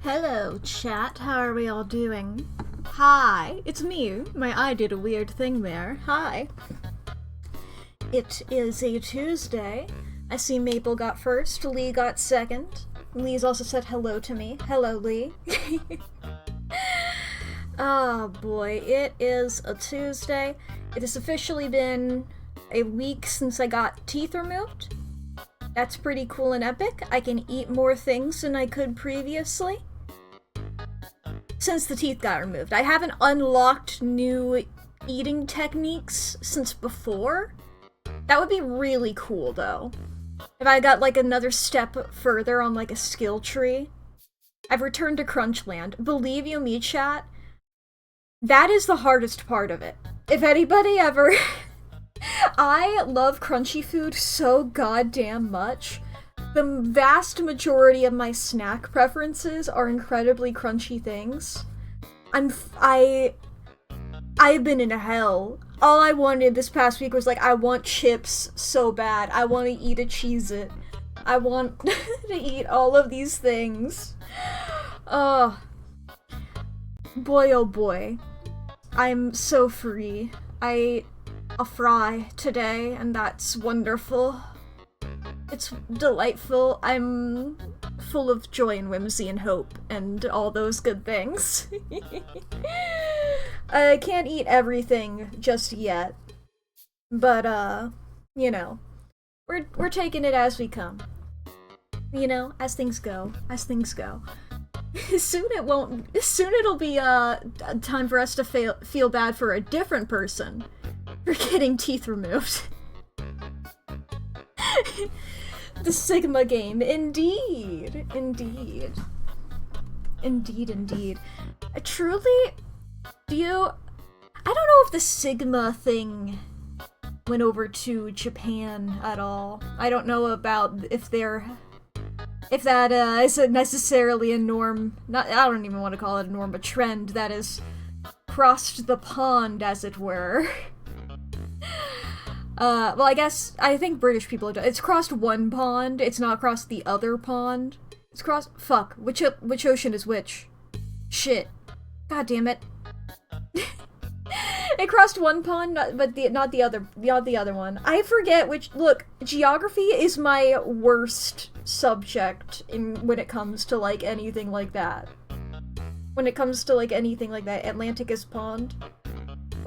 Hello, chat. How are we all doing? Hi, it's me. My eye did a weird thing there. Hi. It is a Tuesday. I see Maple got first, Lee got second. Lee's also said hello to me. Hello, Lee. Oh boy, it is a Tuesday. It has officially been a week since I got teeth removed. That's pretty cool and epic. I can eat more things than I could previously. Since the teeth got removed. I haven't unlocked new eating techniques since before. That would be really cool, though. If I got, like, another step further on, like, a skill tree. I've returned to Crunchland. Believe you me, chat, that is the hardest part of it. If anybody ever... I love crunchy food so goddamn much. The vast majority of my snack preferences are incredibly crunchy things. I've been in hell. All I wanted this past week was like, I want chips so bad. I want to eat a Cheez-It. I want to eat all of these things. Oh. Boy, oh boy. I'm so free. I ate a fry today, and that's wonderful. It's delightful. I'm full of joy and whimsy and hope and all those good things. I can't eat everything just yet, but you know, we're taking it as we come. You know, as things go. Soon it'll be time for us to feel bad for a different person for getting teeth removed. The Sigma game, indeed. Truly, I don't know if the Sigma thing went over to Japan at all. I don't know about if that is necessarily a norm, I don't even want to call it a norm, but trend that has crossed the pond, as it were. Well, I think British people have done. It's crossed one pond, it's not crossed the other pond. It's crossed, fuck, which ocean is which? Shit. God damn it. It crossed one pond, not the other one. I forget which, look, geography is my worst subject when it comes to, like, anything like that. Atlantic is pond?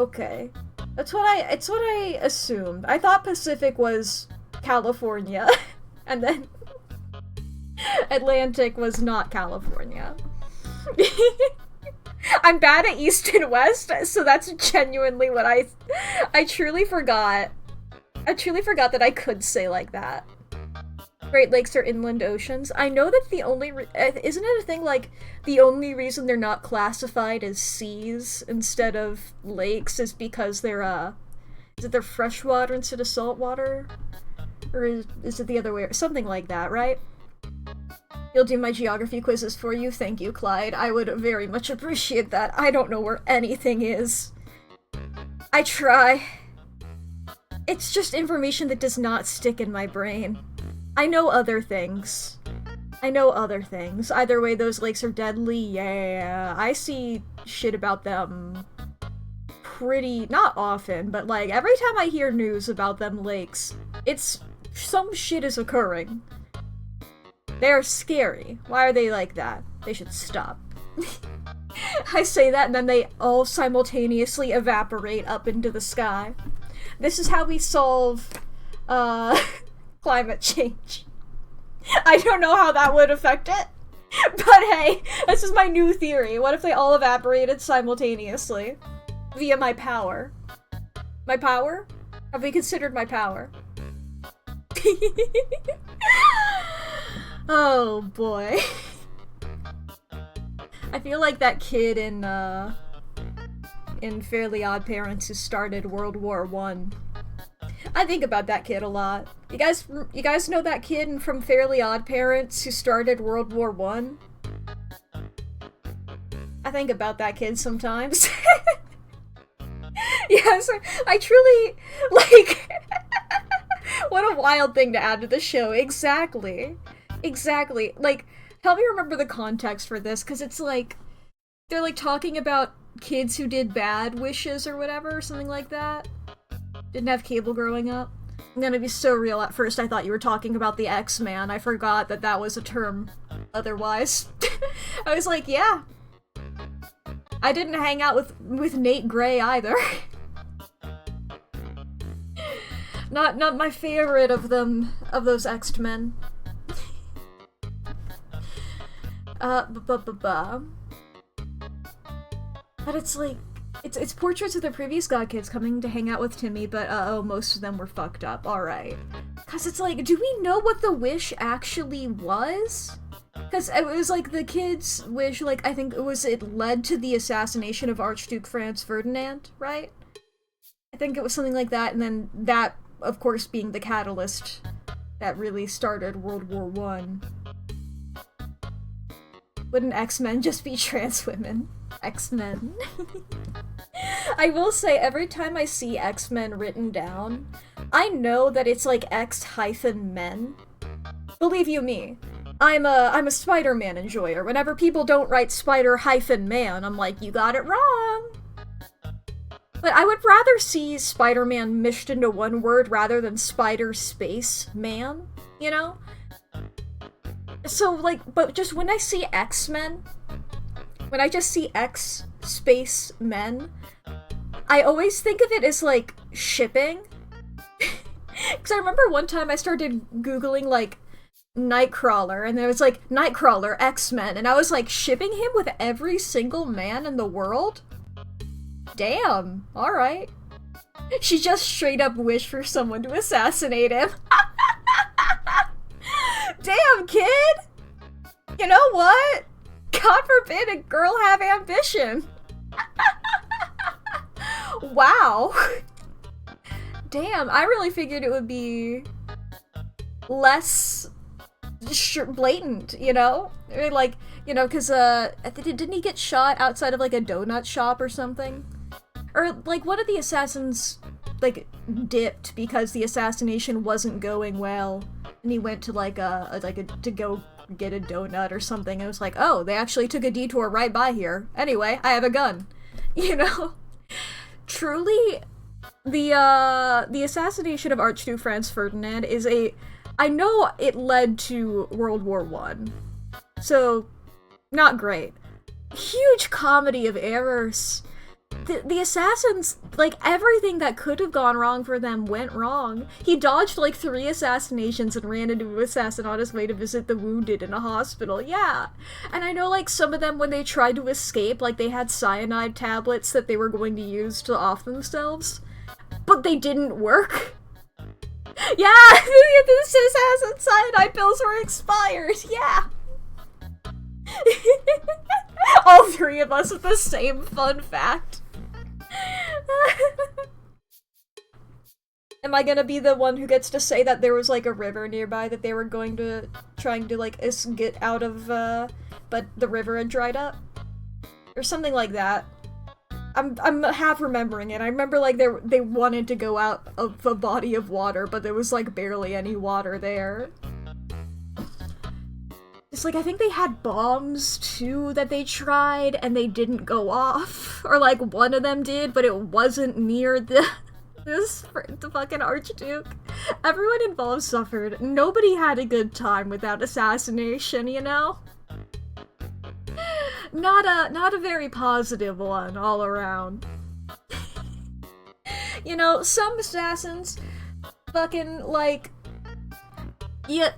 Okay. It's what I assumed. I thought Pacific was California, and then Atlantic was not California. I'm bad at East and West, so that's genuinely what I truly forgot. I truly forgot that I could say like that. Great Lakes are inland oceans. I know that isn't it a thing like the only reason they're not classified as seas instead of lakes is because they're freshwater instead of saltwater? Or is it the other way? Something like that, right? You'll do my geography quizzes for you. Thank you, Clyde. I would very much appreciate that. I don't know where anything is. I try. It's just information that does not stick in my brain. I know other things. Either way, those lakes are deadly. Yeah, I see shit about them pretty, not often, but like every time I hear news about them lakes, some shit is occurring. They're scary. Why are they like that? They should stop. I say that and then they all simultaneously evaporate up into the sky. This is how we solve, climate change. I don't know how that would affect it, but hey, this is my new theory. What if they all evaporated simultaneously? Via my power. My power? Have we considered my power? Oh boy. I feel like that kid in Fairly Odd Parents who started World War I. I think about that kid a lot. You guys know that kid from Fairly Odd Parents who started World War I? I think about that kid sometimes. Yes, I truly, like, what a wild thing to add to the show. Exactly. Like, Help me remember the context for this, because it's like, they're like talking about kids who did bad wishes or whatever, or something like that. Didn't have cable growing up. I'm gonna be so real, at first I thought you were talking about the X-Man. I forgot that that was a term otherwise. I was like, yeah. I didn't hang out with Nate Gray either. Not my favorite of them, of those X-Men. But it's like, it's portraits of the previous God Kids coming to hang out with Timmy, but oh, most of them were fucked up, alright. Cause it's like, do we know what the wish actually was? Cause it was like the kids' wish, like, I think it led to the assassination of Archduke Franz Ferdinand, right? I think it was something like that, and then that, of course, being the catalyst that really started World War I. Wouldn't X-Men just be trans women? X-Men. I will say, every time I see X-Men written down, I know that it's like X-men. Believe you me, I'm a Spider-Man enjoyer. Whenever people don't write Spider-Man, I'm like, you got it wrong. But I would rather see Spider-Man mished into one word rather than Spider-Space-Man, you know? So, like, but just when I see X-Men, when I just see X-Space-Men, I always think of it as, like, shipping. Because I remember one time I started Googling, like, Nightcrawler, and there was, like, Nightcrawler, X-Men, and I was, like, shipping him with every single man in the world? Damn, alright. She just straight up wished for someone to assassinate him. Damn, kid! You know what? God forbid a girl have ambition. Wow. Damn, I really figured it would be less blatant, you know? Like, you know, because, didn't he get shot outside of, like, a donut shop or something? Or, like, one of the assassins, like, dipped because the assassination wasn't going well, and he went to, to go get a donut or something, and it was like, oh, they actually took a detour right by here. Anyway, I have a gun. You know? Truly, the assassination of Archduke Franz Ferdinand is I know it led to World War I. So, not great. Huge comedy of errors. The assassins, like, everything that could have gone wrong for them went wrong. He dodged, like, 3 assassinations and ran into an assassin on his way to visit the wounded in a hospital, yeah. And I know, like, some of them, when they tried to escape, like, they had cyanide tablets that they were going to use to off themselves. But they didn't work. Yeah! This assassin cyanide pills were expired, yeah! All 3 of us with the same fun fact. Am I gonna be the one who gets to say that there was, like, a river nearby that they were trying to, like, get out of, but the river had dried up? Or something like that. I'm half remembering it. I remember, like, they wanted to go out of a body of water, but there was, like, barely any water there. It's like, I think they had bombs, too, that they tried, and they didn't go off. Or, like, one of them did, but it wasn't near the fucking Archduke. Everyone involved suffered. Nobody had a good time with that assassination, you know? Not a very positive one, all around. You know, some assassins fucking, like... Yeah,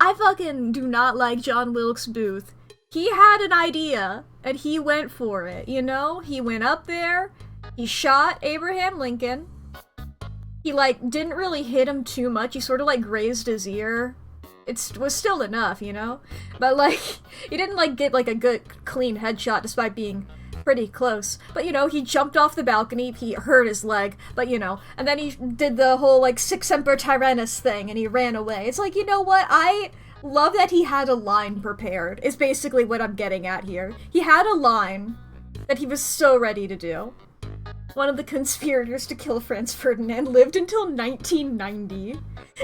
I fucking do not like John Wilkes Booth. He had an idea, and he went for it, you know? He went up there, he shot Abraham Lincoln. He, like, didn't really hit him too much, he sort of, like, grazed his ear. It was still enough, you know? But, like, he didn't, like, get, like, a good, clean headshot despite being pretty close. But, you know, he jumped off the balcony, he hurt his leg, but, you know, and then he did the whole, like, Sic Semper Tyrannis thing, and he ran away. It's like, you know what, I love that he had a line prepared, is basically what I'm getting at here. He had a line that he was so ready to do. One of the conspirators to kill Franz Ferdinand lived until 1990.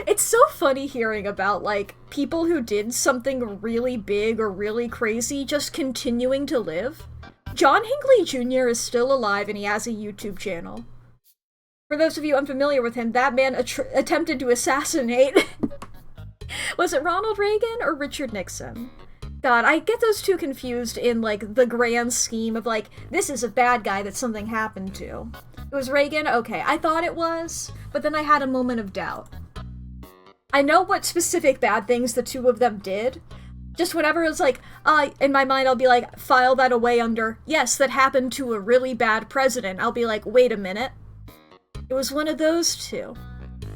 It's so funny hearing about, like, people who did something really big or really crazy just continuing to live. John Hinckley Jr. is still alive and he has a YouTube channel. For those of you unfamiliar with him, that man attempted to assassinate... Was it Ronald Reagan or Richard Nixon? God, I get those two confused in, like, the grand scheme of, like, this is a bad guy that something happened to. It was Reagan? Okay, I thought it was, but then I had a moment of doubt. I know what specific bad things the two of them did. Just whenever it's like, in my mind I'll be like, file that away under, yes, that happened to a really bad president. I'll be like, wait a minute. It was one of those two.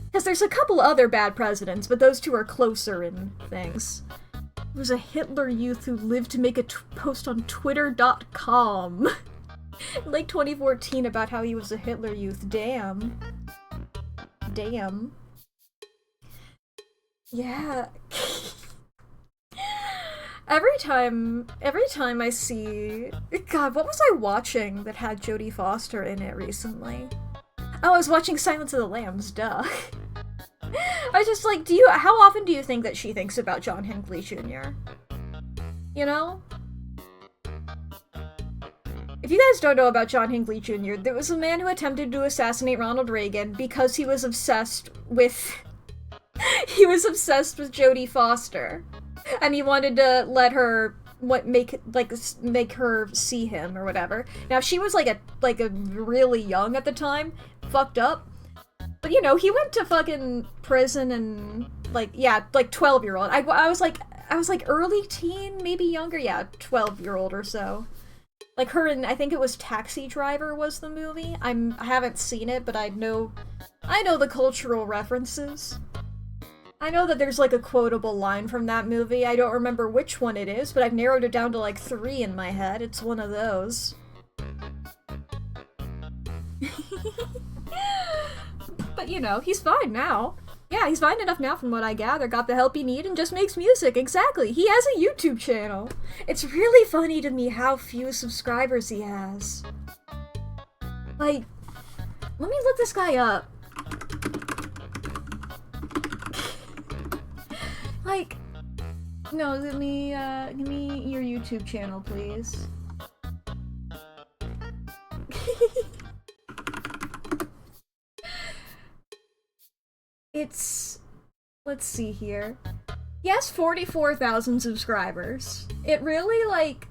Because there's a couple other bad presidents, but those two are closer in things. It was a Hitler youth who lived to make a post on Twitter.com. Like 2014 about how he was a Hitler youth. Damn. Damn. Yeah. Every time I see... God, what was I watching that had Jodie Foster in it recently? Oh, I was watching Silence of the Lambs, duh. I was just like, how often do you think that she thinks about John Hinckley Jr.? You know? If you guys don't know about John Hinckley Jr., there was a man who attempted to assassinate Ronald Reagan because he was obsessed with... he was obsessed with Jodie Foster. And he wanted to let her... make her see him or whatever. Now, she was like a really young at the time. Fucked up. But, you know, he went to fucking prison and, like, yeah, like 12-year-old. I was like early teen, maybe younger, yeah, 12-year-old or so. Like her and, I think it was Taxi Driver was the movie. I haven't seen it, but I know the cultural references. I know that there's like a quotable line from that movie. I don't remember which one it is, but I've narrowed it down to like 3 in my head. It's one of those. But, you know, he's fine now. Yeah, he's fine enough now from what I gather. Got the help he need and just makes music. Exactly. He has a YouTube channel. It's really funny to me how few subscribers he has. Like, let me look this guy up. Like, no, give me your YouTube channel, please. It's... let's see here. He has 44,000 subscribers. It really, like...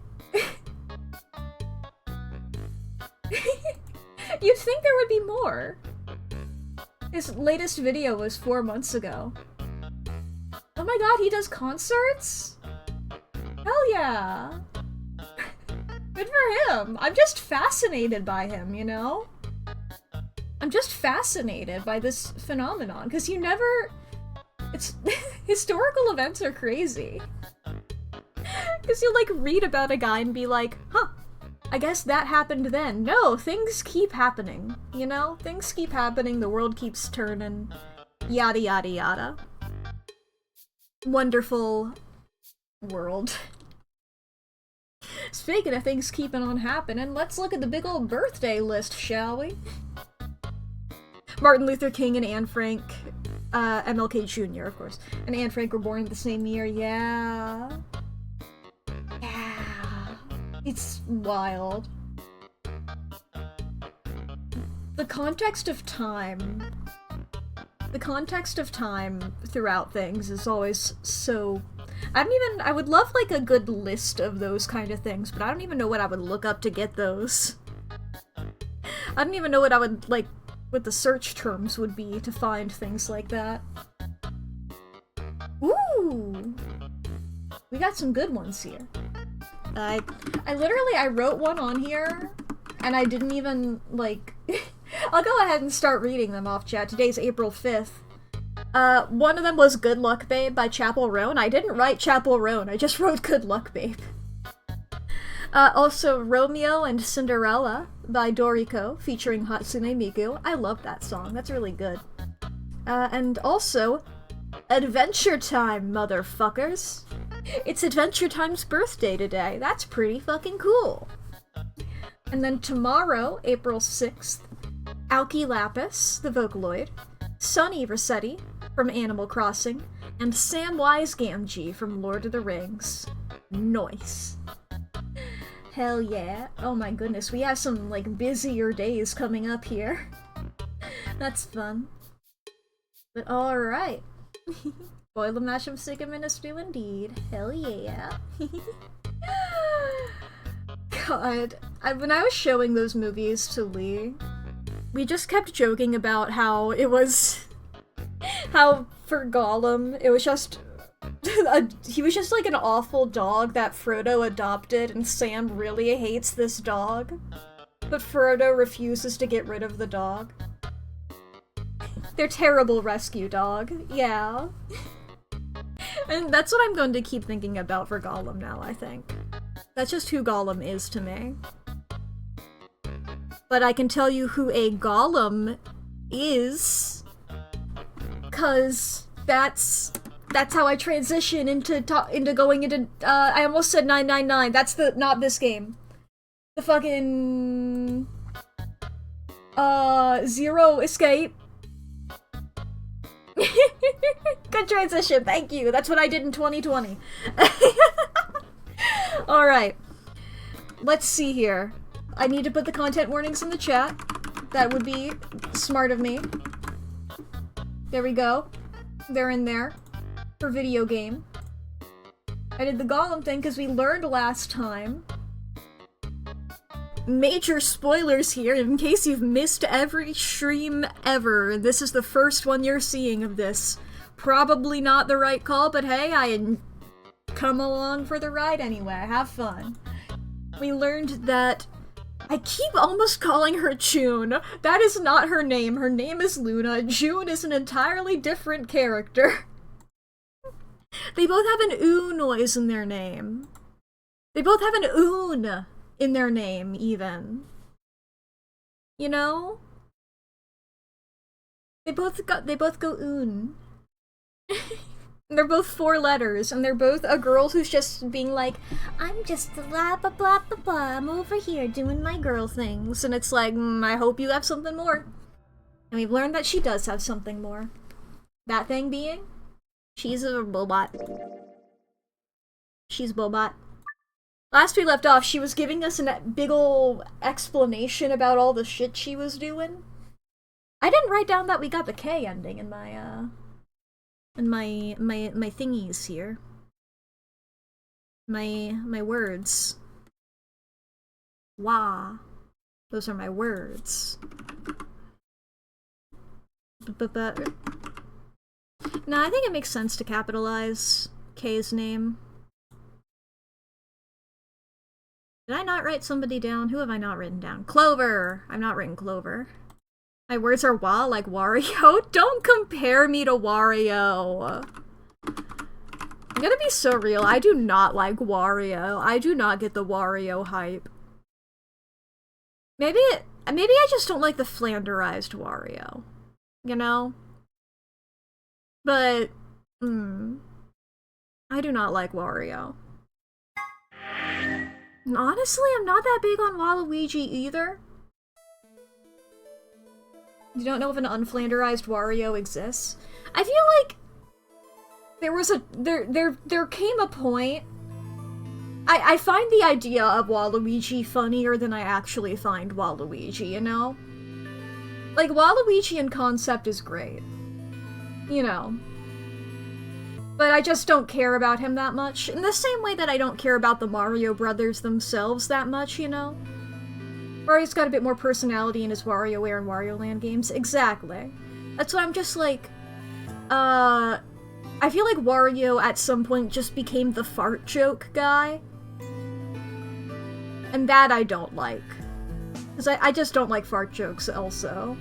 You'd think there would be more. His latest video was 4 months ago. Oh my god, he does concerts? Hell yeah! Good for him! I'm just fascinated by him, you know? I'm just fascinated by this phenomenon, because you never... It's... historical events are crazy. Because you'll, like, read about a guy and be like, huh, I guess that happened then. No, things keep happening, you know? Things keep happening, the world keeps turning, yada yada yada. Wonderful world. Speaking of things keeping on happening, let's look at the big old birthday list, shall we? Martin Luther King and Anne Frank, MLK Jr., of course, and Anne Frank were born the same year, yeah. Yeah. It's wild. The context of time throughout things is always so... I would love, like, a good list of those kind of things, but I don't even know what I would look up to get those. I don't even know what I would, like, what the search terms would be to find things like that. Ooh! We got some good ones here. I wrote one on here, and I didn't even, like... I'll go ahead and start reading them off, chat. Today's April 5th. One of them was Good Luck Babe by Chapel Roan. I didn't write Chapel Roan, I just wrote Good Luck Babe. Also Romeo and Cinderella by Doriko, featuring Hatsune Miku. I love that song, that's really good. And also, Adventure Time, motherfuckers! It's Adventure Time's birthday today, that's pretty fucking cool! And then tomorrow, April 6th, Aoki Lapis, the Vocaloid, Sunny Rossetti from Animal Crossing, and Samwise Gamgee from Lord of the Rings. Nice. Hell yeah. Oh my goodness, we have some, like, busier days coming up here. That's fun. But alright. Boil the mash of Sigmund do indeed. Hell yeah. God. When I was showing those movies to Lee, we just kept joking about how it was... how, for Gollum, it was just... he was just like an awful dog that Frodo adopted, and Sam really hates this dog. But Frodo refuses to get rid of the dog. They're terrible rescue dog. Yeah. And that's what I'm going to keep thinking about for Gollum now, I think. That's just who Gollum is to me. But I can tell you who a Gollum is, 'cause that's how I transition into going into, I almost said 999, that's not this game. The fucking... Zero Escape. Good transition, thank you. That's what I did in 2020. Alright. Let's see here. I need to put the content warnings in the chat. That would be smart of me. There we go. They're in there. For video game. I did the Gollum thing because we learned last time. Major spoilers here in case you've missed every stream ever. This is the first one you're seeing of this. Probably not the right call, but hey, I come along for the ride anyway. Have fun. We learned that... I keep almost calling her June. That is not her name. Her name is Luna. June is an entirely different character. They both have an oo noise in their name. They both have an oon in their name, even. You know? They both go oon. They're both 4 letters, and they're both a girl who's just being like, I'm just blah blah blah blah blah, I'm over here doing my girl things. And it's like, I hope you have something more. And we've learned that she does have something more. That thing being, she's a Bobot. She's Bobot. Last we left off, she was giving us a big ol' explanation about all the shit she was doing. I didn't write down that we got the K ending in my, my thingies here. My words. Wah. Those are my words. No, I think it makes sense to capitalize K's name. Did I not write somebody down? Who have I not written down? Clover! I've not written Clover. My words are wah, like Wario? Don't compare me to Wario! I'm gonna be so real, I do not like Wario. I do not get the Wario hype. Maybe I just don't like the flanderized Wario. You know? But, I do not like Wario. And honestly, I'm not that big on Waluigi either. You don't know if an unflanderized Wario exists? I feel like there came a point. I find the idea of Waluigi funnier than I actually find Waluigi, you know? Like, Waluigi in concept is great. You know. But I just don't care about him that much. In the same way that I don't care about the Mario Brothers themselves that much, you know? Mario's got a bit more personality in his WarioWare and Wario Land games. Exactly. That's why I'm just like, I feel like Wario at some point just became the fart joke guy. And that I don't like. Because I just don't like fart jokes also.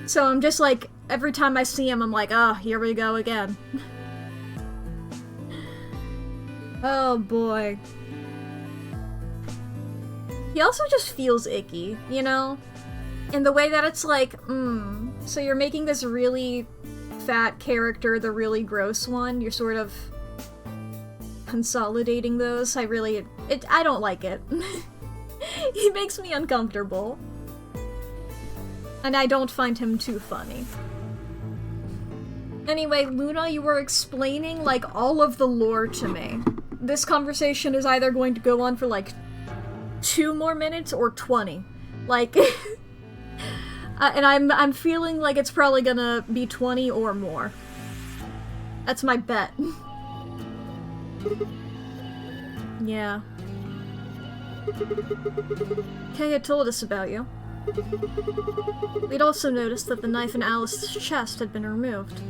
So I'm just like, every time I see him, I'm like, here we go again. Oh boy. He also just feels icky, you know? In the way that it's like, so you're making this really fat character the really gross one, you're sort of consolidating those. I don't like it. He makes me uncomfortable. And I don't find him too funny. Anyway, Luna, you were explaining, like, all of the lore to me. This conversation is either going to go on for, like, 2 more minutes or 20. Like, and I'm feeling like it's probably gonna be 20 or more. That's my bet. Yeah. Kay had told us about you. We'd also noticed that the knife in Alice's chest had been removed.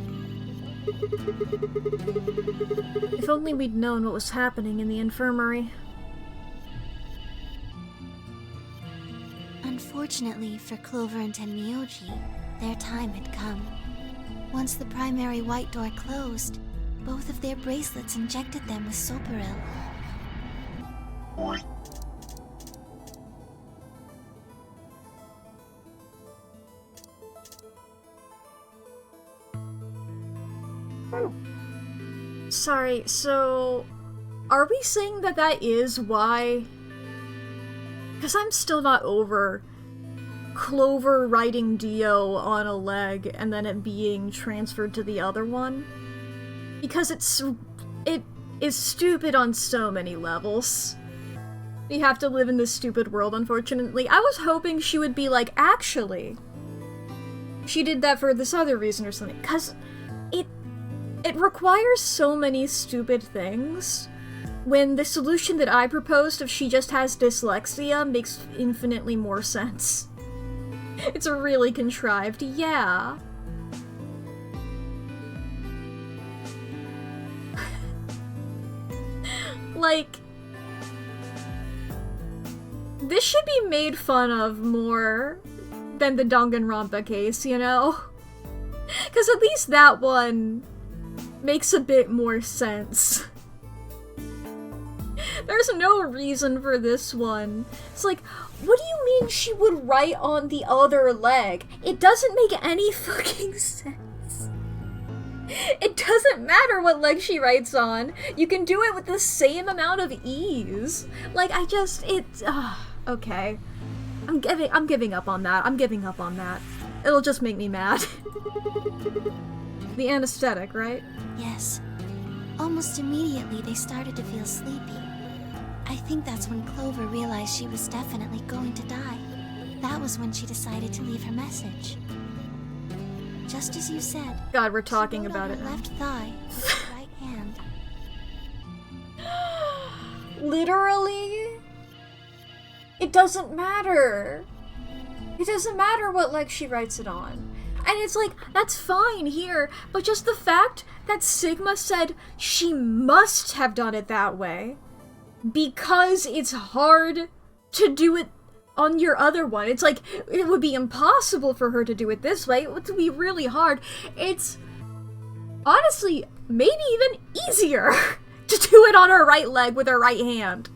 If only we'd known what was happening in the infirmary. Unfortunately for Clover and Tenmyoji, their time had come. Once the primary white door closed, both of their bracelets injected them with Soparil. Sorry, so... Are we saying that that is why... Because I'm still not over Clover riding Dio on a leg and then it being transferred to the other one. Because it is stupid on so many levels. We have to live in this stupid world, unfortunately. I was hoping she would be like, actually, she did that for this other reason or something. Because it requires so many stupid things, when the solution that I proposed of she just has dyslexia makes infinitely more sense. It's really contrived, yeah. Like, this should be made fun of more than the Danganronpa case, you know? Because at least that one makes a bit more sense. There's no reason for this one. It's like, what do you mean she would write on the other leg? It doesn't make any fucking sense. It doesn't matter what leg she writes on. You can do it with the same amount of ease. Like, okay. I'm giving up on that. I'm giving up on that. It'll just make me mad. The anesthetic, right? Yes. Almost immediately they started to feel sleepy. I think that's when Clover realized she was definitely going to die. That was when she decided to leave her message. Just as you said. God, we're talking about it now. Left thigh with her right hand. Literally? It doesn't matter. It doesn't matter what leg she writes it on. And it's like, that's fine here, but just the fact that Sigma said she must have done it that way because it's hard to do it on your other one. It's like, it would be impossible for her to do it this way. It would be really hard. It's honestly maybe even easier to do it on her right leg with her right hand.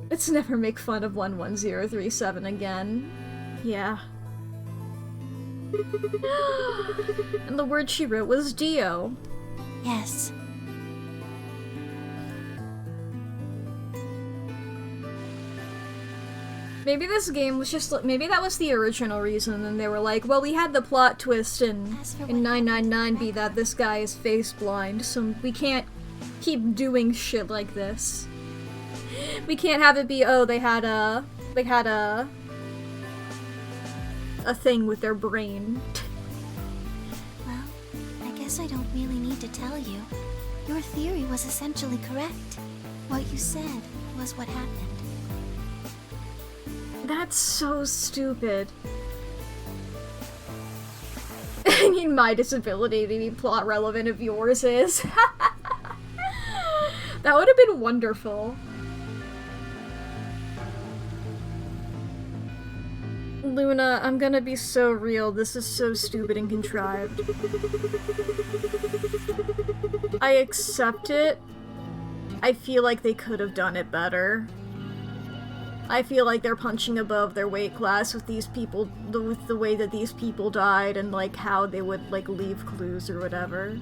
Let's never make fun of 11037 again. Yeah. And the word she wrote was Dio. Yes. Maybe this game was just, maybe that was the original reason, and they were like, well, we had the plot twist in 999 be that this guy is face blind, so we can't keep doing shit like this. We can't have it be, oh, they had a thing with their brain. Well, I guess I don't really need to tell you. Your theory was essentially correct. What you said was what happened. That's so stupid. I mean, my disability to be plot relevant if yours is. That would have been wonderful. Luna, I'm gonna be so real. This is so stupid and contrived. I accept it. I feel like they could have done it better. I feel like they're punching above their weight class with these people, with the way that these people died and, like, how they would, like, leave clues or whatever.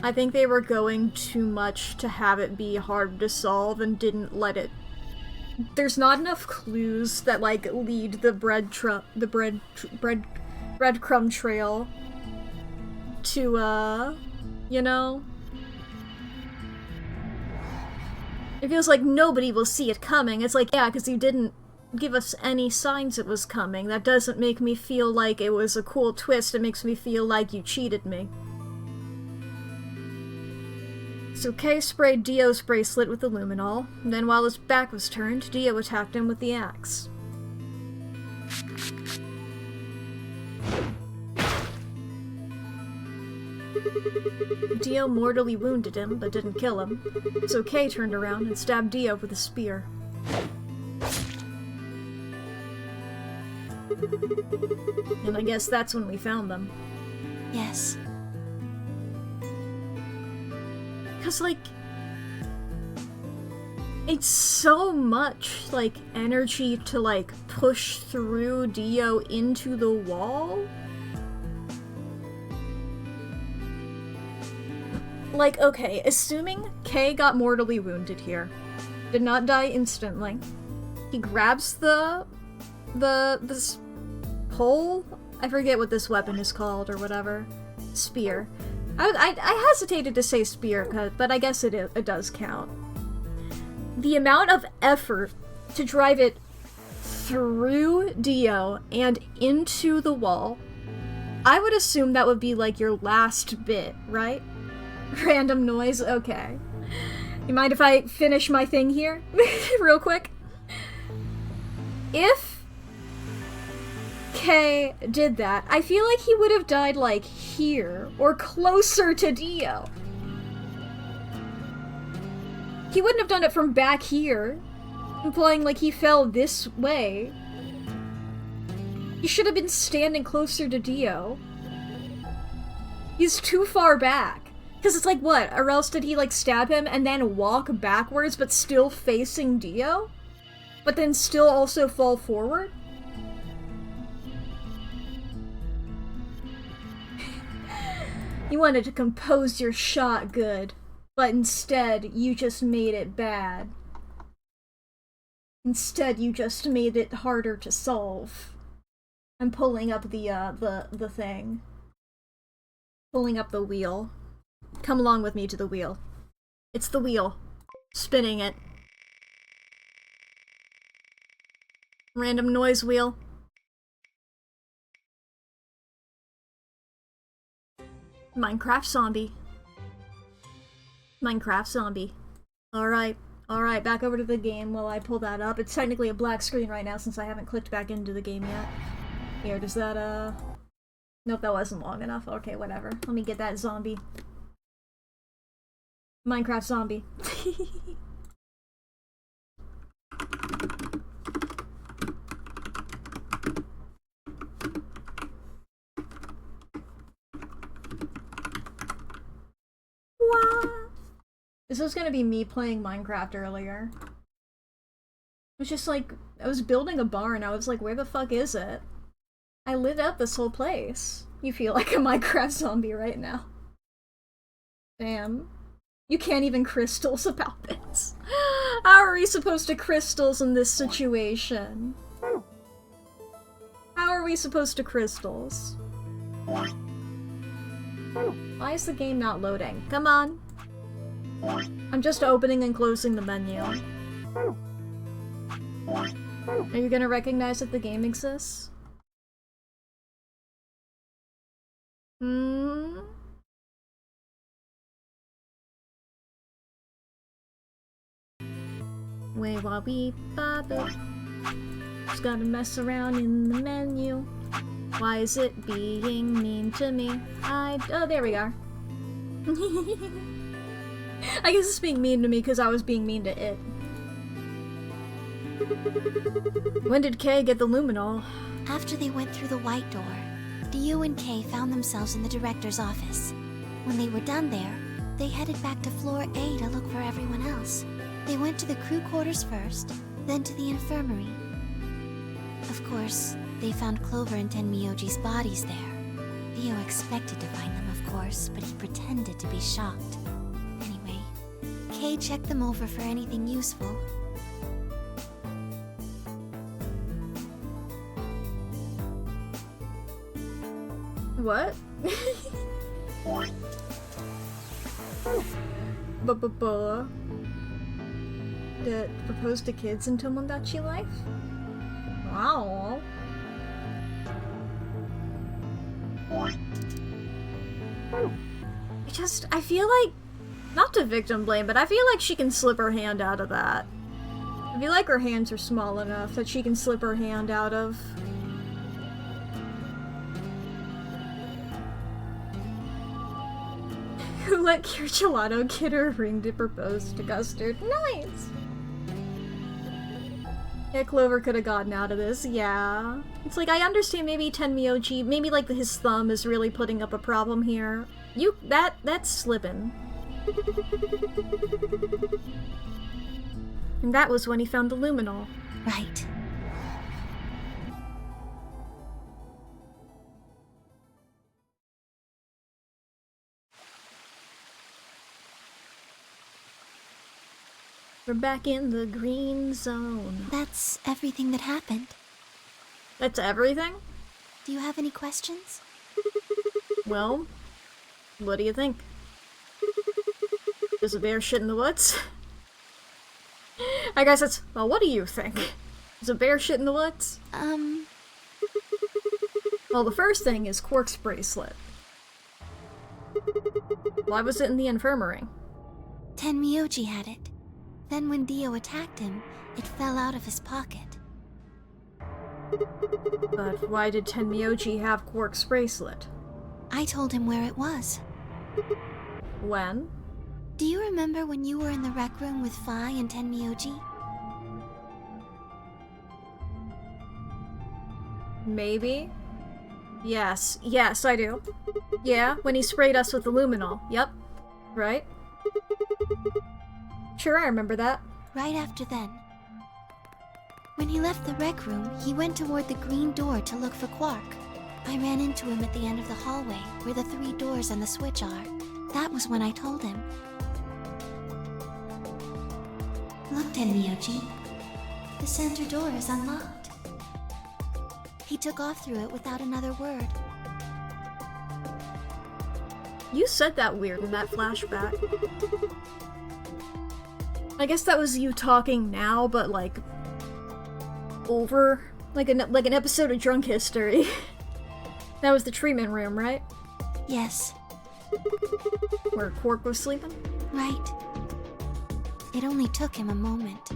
I think they were going too much to have it be hard to solve and didn't let it. There's not enough clues that like lead the breadcrumb trail to you know. It feels like nobody will see it coming. It's like, yeah, because you didn't give us any signs it was coming. That doesn't make me feel like it was a cool twist. It makes me feel like you cheated me. So Kay sprayed Dio's bracelet with the luminol, and then while his back was turned, Dio attacked him with the axe. Dio mortally wounded him, but didn't kill him, so Kay turned around and stabbed Dio with a spear. And I guess that's when we found them. Yes. Because, like, it's so much, like, energy to, like, push through Dio into the wall. Like, okay, assuming Kay got mortally wounded here, did not die instantly, he grabs this pole? I forget what this weapon is called, or whatever. Spear. I hesitated to say spear, but I guess it does count. The amount of effort to drive it through Dio and into the wall, I would assume that would be like your last bit, right? Random noise? Okay. You mind if I finish my thing here? Real quick? If Kay did that, I feel like he would have died, like, here, or closer to Dio. He wouldn't have done it from back here, implying, like, he fell this way. He should have been standing closer to Dio. He's too far back. Because it's like, what? Or else did he, like, stab him and then walk backwards but still facing Dio? But then still also fall forward? You wanted to compose your shot good, but instead you just made it bad. Instead you just made it harder to solve. I'm pulling up the thing. Pulling up the wheel. Come along with me to the wheel. It's the wheel. Spinning it. Random noise wheel. Minecraft zombie. Minecraft zombie. Alright, back over to the game while I pull that up. It's technically a black screen right now since I haven't clicked back into the game yet. Here, does that, Nope, that wasn't long enough. Okay, whatever. Let me get that zombie. Minecraft zombie. What? This was gonna be me playing Minecraft earlier. It was just like, I was building a barn, I was like, where the fuck is it? I lit up this whole place. You feel like a Minecraft zombie right now. Damn. You can't even crystals about this. How are we supposed to crystals in this situation? How are we supposed to crystals? Why is the game not loading? Come on. I'm just opening and closing the menu. Are you gonna recognize that the game exists? Wait while we bother. Just gotta mess around in the menu. Why is it being mean to me? Oh, there we are. I guess it's being mean to me because I was being mean to it. When did Kay get the luminol? After they went through the white door, Dio and Kay found themselves in the director's office. When they were done there, they headed back to floor A to look for everyone else. They went to the crew quarters first, then to the infirmary. Of course, they found Clover and Tenmyoji's bodies there. Theo expected to find them, of course, but he pretended to be shocked. Anyway, Kay checked them over for anything useful. What? To propose to kids in Tomodachi life? Wow. I feel like, not to victim blame, but I feel like she can slip her hand out of that. I feel like her hands are small enough that she can slip her hand out of. Who let Kirchelato get her ring to propose to Custard? Nice! Yeah, Clover could have gotten out of this, yeah. It's like, I understand maybe Tenmyoji, maybe like his thumb is really putting up a problem here. That's slipping. And that was when he found the luminol. Right. We're back in the green zone. That's everything that happened. That's everything? Do you have any questions? Well, what do you think? Does a bear shit in the woods? I guess it's, well, what do you think? Is a bear shit in the woods? Well, the first thing is Quark's bracelet. Why was it in the infirmary? Tenmyoji had it. Then when Dio attacked him, it fell out of his pocket. But why did Tenmyoji have Quark's bracelet? I told him where it was. When? Do you remember when you were in the rec room with Phi and Tenmyoji? Maybe? Yes, I do. Yeah, when he sprayed us with the luminol. Yep. Right? Sure, I remember that. Right after then. When he left the rec room, he went toward the green door to look for Quark. I ran into him at the end of the hallway, where the 3 doors and the switch are. That was when I told him. Look, Tenmyoji. The center door is unlocked. He took off through it without another word. You said that weird in that flashback. I guess that was you talking now, but like over, like an episode of Drunk History. That was the treatment room, right? Yes. Where Quark was sleeping? Right. It only took him a moment.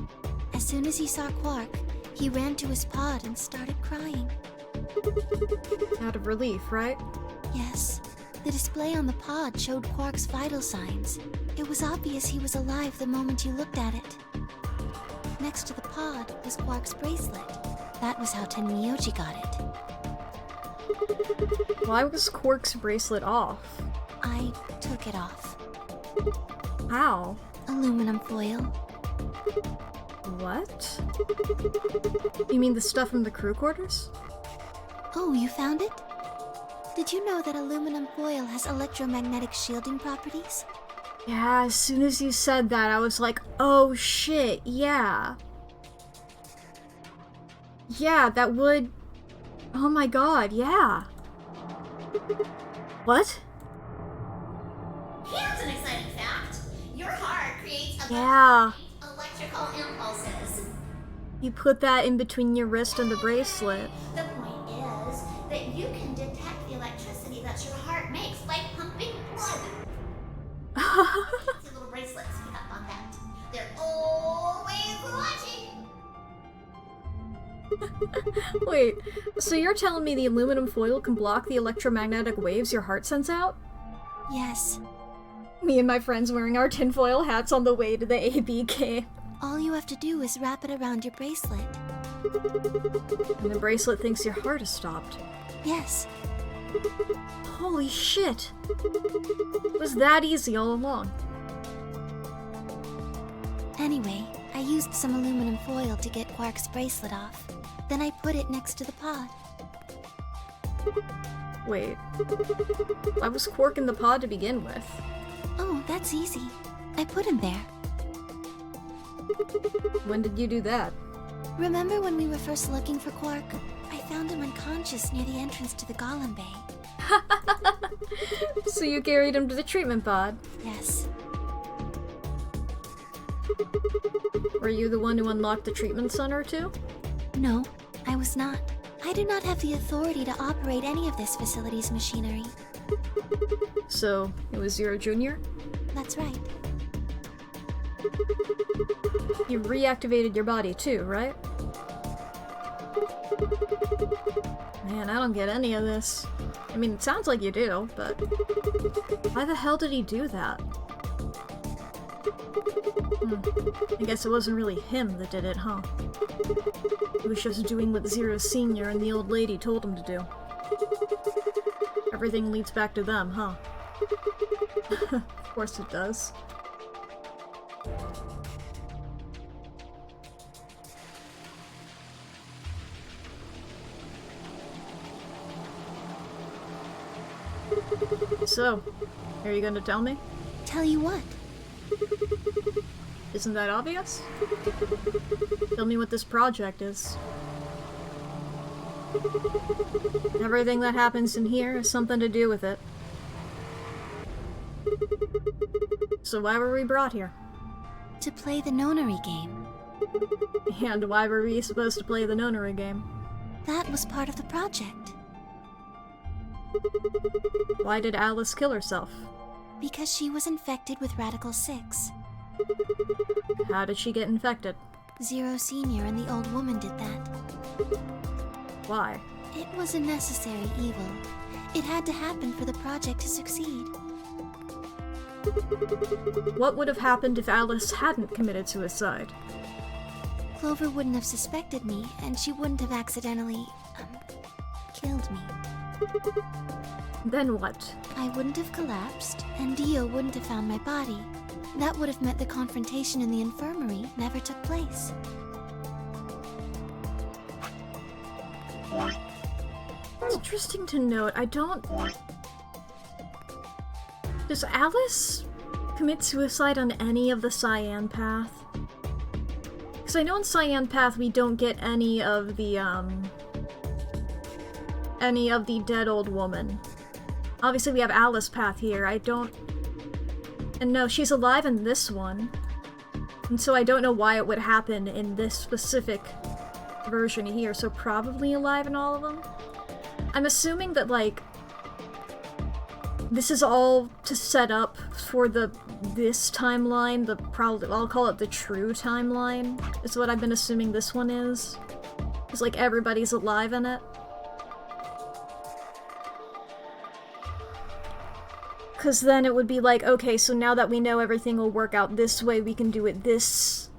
As soon as he saw Quark, he ran to his pod and started crying. Out of relief, right? Yes. The display on the pod showed Quark's vital signs. It was obvious he was alive the moment you looked at it. Next to the pod was Quark's bracelet. That was how Tenmyoji got it. Why was Quark's bracelet off? I took it off. How? Aluminum foil. What? You mean the stuff from the crew quarters? Oh, you found it? Did you know that aluminum foil has electromagnetic shielding properties? Yeah, as soon as you said that, I was like, oh shit, yeah. Yeah, that would... Oh my god, yeah. What? Here's an exciting fact. Your heart creates electrical impulses. You put that in between your wrist and the bracelet. The point is that you can detect the electricity that your heart makes by pumping blood. Fancy little bracelets pick up on that. They're always watching. Wait, so you're telling me the aluminum foil can block the electromagnetic waves your heart sends out? Yes. Me and my friends wearing our tinfoil hats on the way to the ABK. All you have to do is wrap it around your bracelet. And the bracelet thinks your heart has stopped. Yes. Holy shit! It was that easy all along. Anyway, I used some aluminum foil to get Quark's bracelet off. Then I put it next to the pod. Wait. Why was Quark in the pod to begin with? Oh, that's easy. I put him there. When did you do that? Remember when we were first looking for Quark? I found him unconscious near the entrance to the Golem Bay. So you carried him to the treatment pod? Yes. Were you the one who unlocked the treatment center too? No, I was not. I do not have the authority to operate any of this facility's machinery. So, it was Zero Jr.? That's right. You reactivated your body too, right? Man, I don't get any of this. I mean, it sounds like you do, but why the hell did he do that? I guess it wasn't really him that did it, huh? He was just doing what Zero Sr. and the old lady told him to do. Everything leads back to them, huh? Of course it does. So, are you gonna tell me? Tell you what? Isn't that obvious? Tell me what this project is. Everything that happens in here has something to do with it. So why were we brought here? To play the nonary game. And why were we supposed to play the nonary game? That was part of the project. Why did Alice kill herself? Because she was infected with Radical 6. How did she get infected? Zero Sr. and the old woman did that. Why? It was a necessary evil. It had to happen for the project to succeed. What would have happened if Alice hadn't committed suicide? Clover wouldn't have suspected me, and she wouldn't have accidentally, killed me. Then what? I wouldn't have collapsed, and Dio wouldn't have found my body. That would have meant the confrontation in the infirmary never took place. It's interesting to note, Does Alice commit suicide on any of the Cyan Path? Because I know in Cyan Path we don't get any of the dead old woman. Obviously we have Alice Path here, and no, she's alive in this one. And so I don't know why it would happen in this specific version here, so probably alive in all of them. I'm assuming that, like, this is all to set up for this timeline, I'll call it the true timeline, is what I've been assuming this one is. Because, like, everybody's alive in it. Because then it would be like, okay, so now that we know everything will work out this way, we can do it this.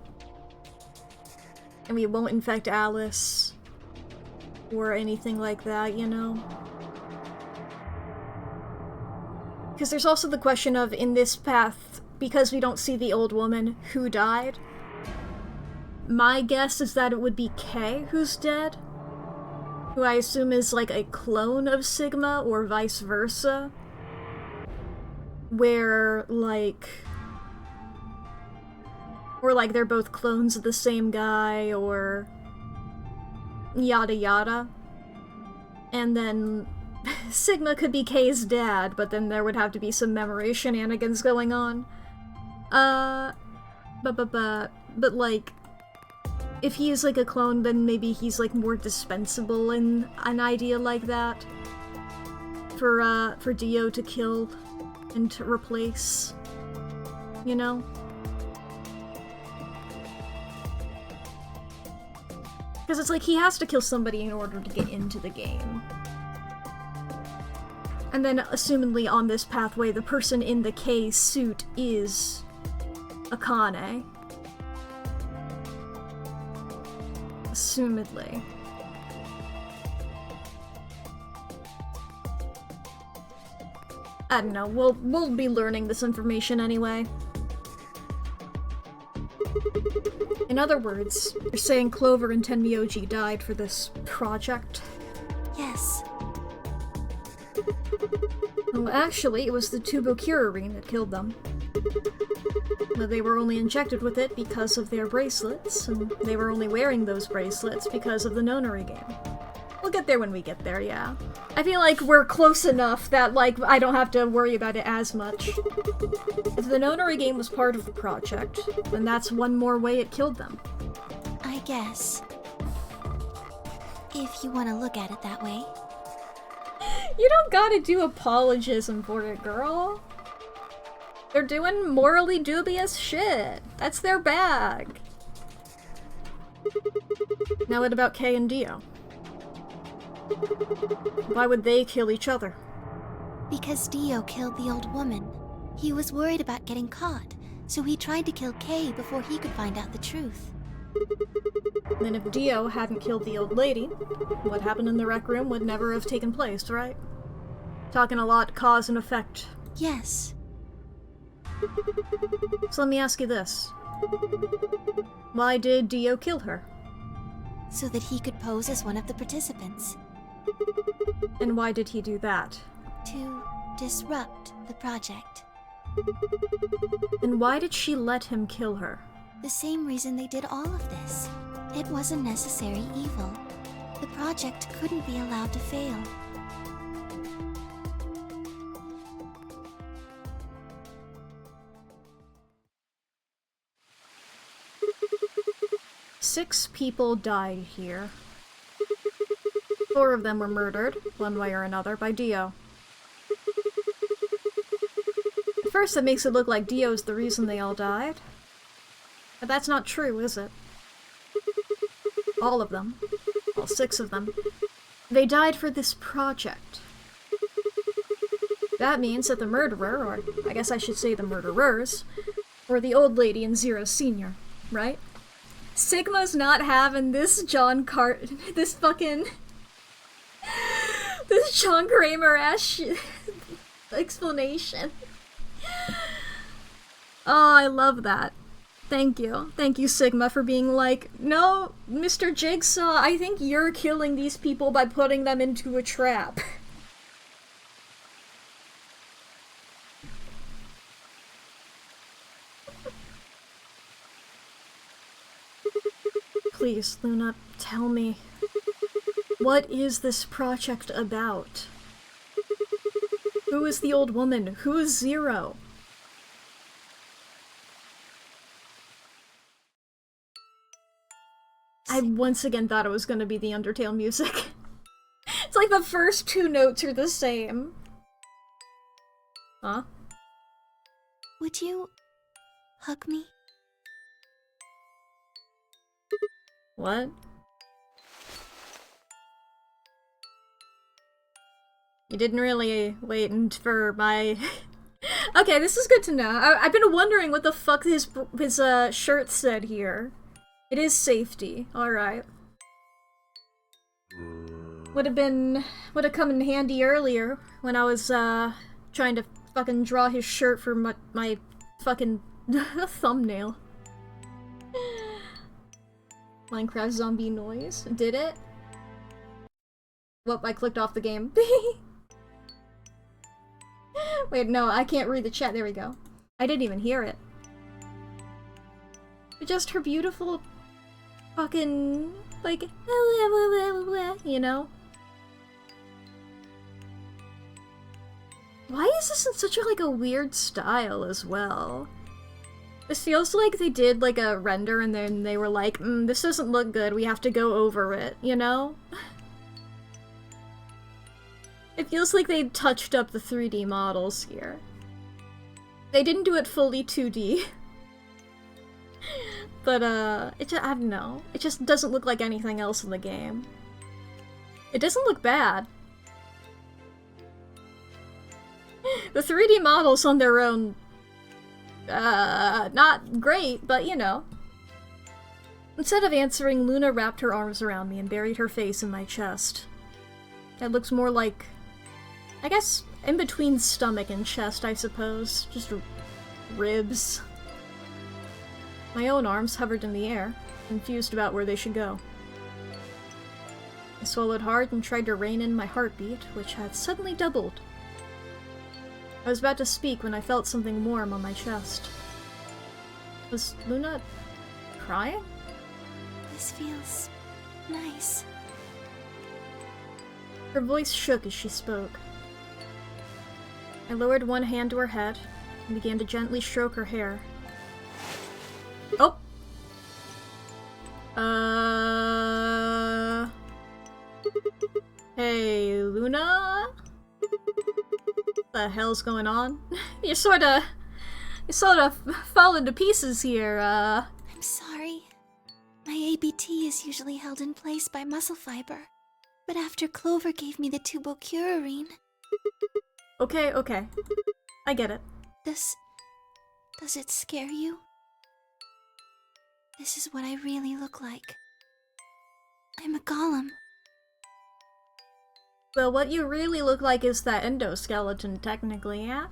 And we won't infect Alice. Or anything like that, you know? Because there's also the question of, in this path, because we don't see the old woman, who died? My guess is that it would be Kay who's dead. Who I assume is like a clone of Sigma, or vice versa. Where, like... Or like they're both clones of the same guy, or... yada yada. And then Sigma could be Kay's dad, but then there would have to be some memory shenanigans going on. But like, if he's like a clone, then maybe he's like more dispensable in an idea like that. For Dio to kill and to replace, you know? Because it's like, he has to kill somebody in order to get into the game. And then, assumedly on this pathway, the person in the K suit is Akane. Assumedly. I don't know, we'll be learning this information anyway. In other words, you're saying Clover and Tenmyoji died for this project? Yes. Well, actually, it was the Tubocurarine that killed them. But they were only injected with it because of their bracelets, and they were only wearing those bracelets because of the nonary game. We'll get there when we get there, yeah. I feel like we're close enough that, like, I don't have to worry about it as much. If the nonary game was part of the project, then that's one more way it killed them. I guess. If you want to look at it that way. You don't gotta do apologism for it, girl. They're doing morally dubious shit. That's their bag. Now what about Kay and Dio? Why would they kill each other? Because Dio killed the old woman. He was worried about getting caught, so he tried to kill Kay before he could find out the truth. Then if Dio hadn't killed the old lady, what happened in the rec room would never have taken place, right? Talking a lot cause and effect. Yes. So let me ask you this. Why did Dio kill her? So that he could pose as one of the participants. And why did he do that? To disrupt the project. And why did she let him kill her? The same reason they did all of this. It was a necessary evil. The project couldn't be allowed to fail. Six people died here. 4 of them were murdered, one way or another, by Dio. At first, that makes it look like Dio's the reason they all died. But that's not true, is it? All of them. All 6 of them. They died for this project. That means that the murderer, or I guess I should say the murderers, were the old lady and Zero Sr., right? Sigma's not having this this fucking... this John Kramer-ass explanation. Oh, I love that. Thank you. Thank you, Sigma, for being like, no, Mr. Jigsaw, I think you're killing these people by putting them into a trap. Please, Luna, tell me. What is this project about? Who is the old woman? Who is Zero? I once again thought it was gonna be the Undertale music. It's like the first 2 notes are the same. Huh? Would you hug me? What? You didn't really wait for my... Okay, this is good to know. I've been wondering what the fuck his shirt said here. It is safety, alright. Would have come in handy earlier when I was, trying to fucking draw his shirt for my fucking thumbnail. Minecraft zombie noise. Did it? Whoop, I clicked off the game. Wait, no, I can't read the chat. There we go. I didn't even hear it. Just her beautiful fucking, like, you know? Why is this in such a weird style as well? This feels like they did, like, a render and then they were like, this doesn't look good, we have to go over it, you know? It feels like they touched up the 3D models here. They didn't do it fully 2D. But, I don't know. It just doesn't look like anything else in the game. It doesn't look bad. The 3D models on their own, not great, but you know. Instead of answering, Luna wrapped her arms around me and buried her face in my chest. It looks more like, I guess, in between stomach and chest, I suppose. Just ribs. My own arms hovered in the air, confused about where they should go. I swallowed hard and tried to rein in my heartbeat, which had suddenly doubled. I was about to speak when I felt something warm on my chest. Was Luna crying? This feels nice. Her voice shook as she spoke. I lowered one hand to her head and began to gently stroke her hair. Oh! Hey, Luna? What the hell's going on? You sort of fallen to pieces here, I'm sorry. My ABT is usually held in place by muscle fiber. But after Clover gave me the tubocurarine... Okay. I get it. Does it scare you? This is what I really look like. I'm a golem. Well, what you really look like is that endoskeleton, technically, yeah?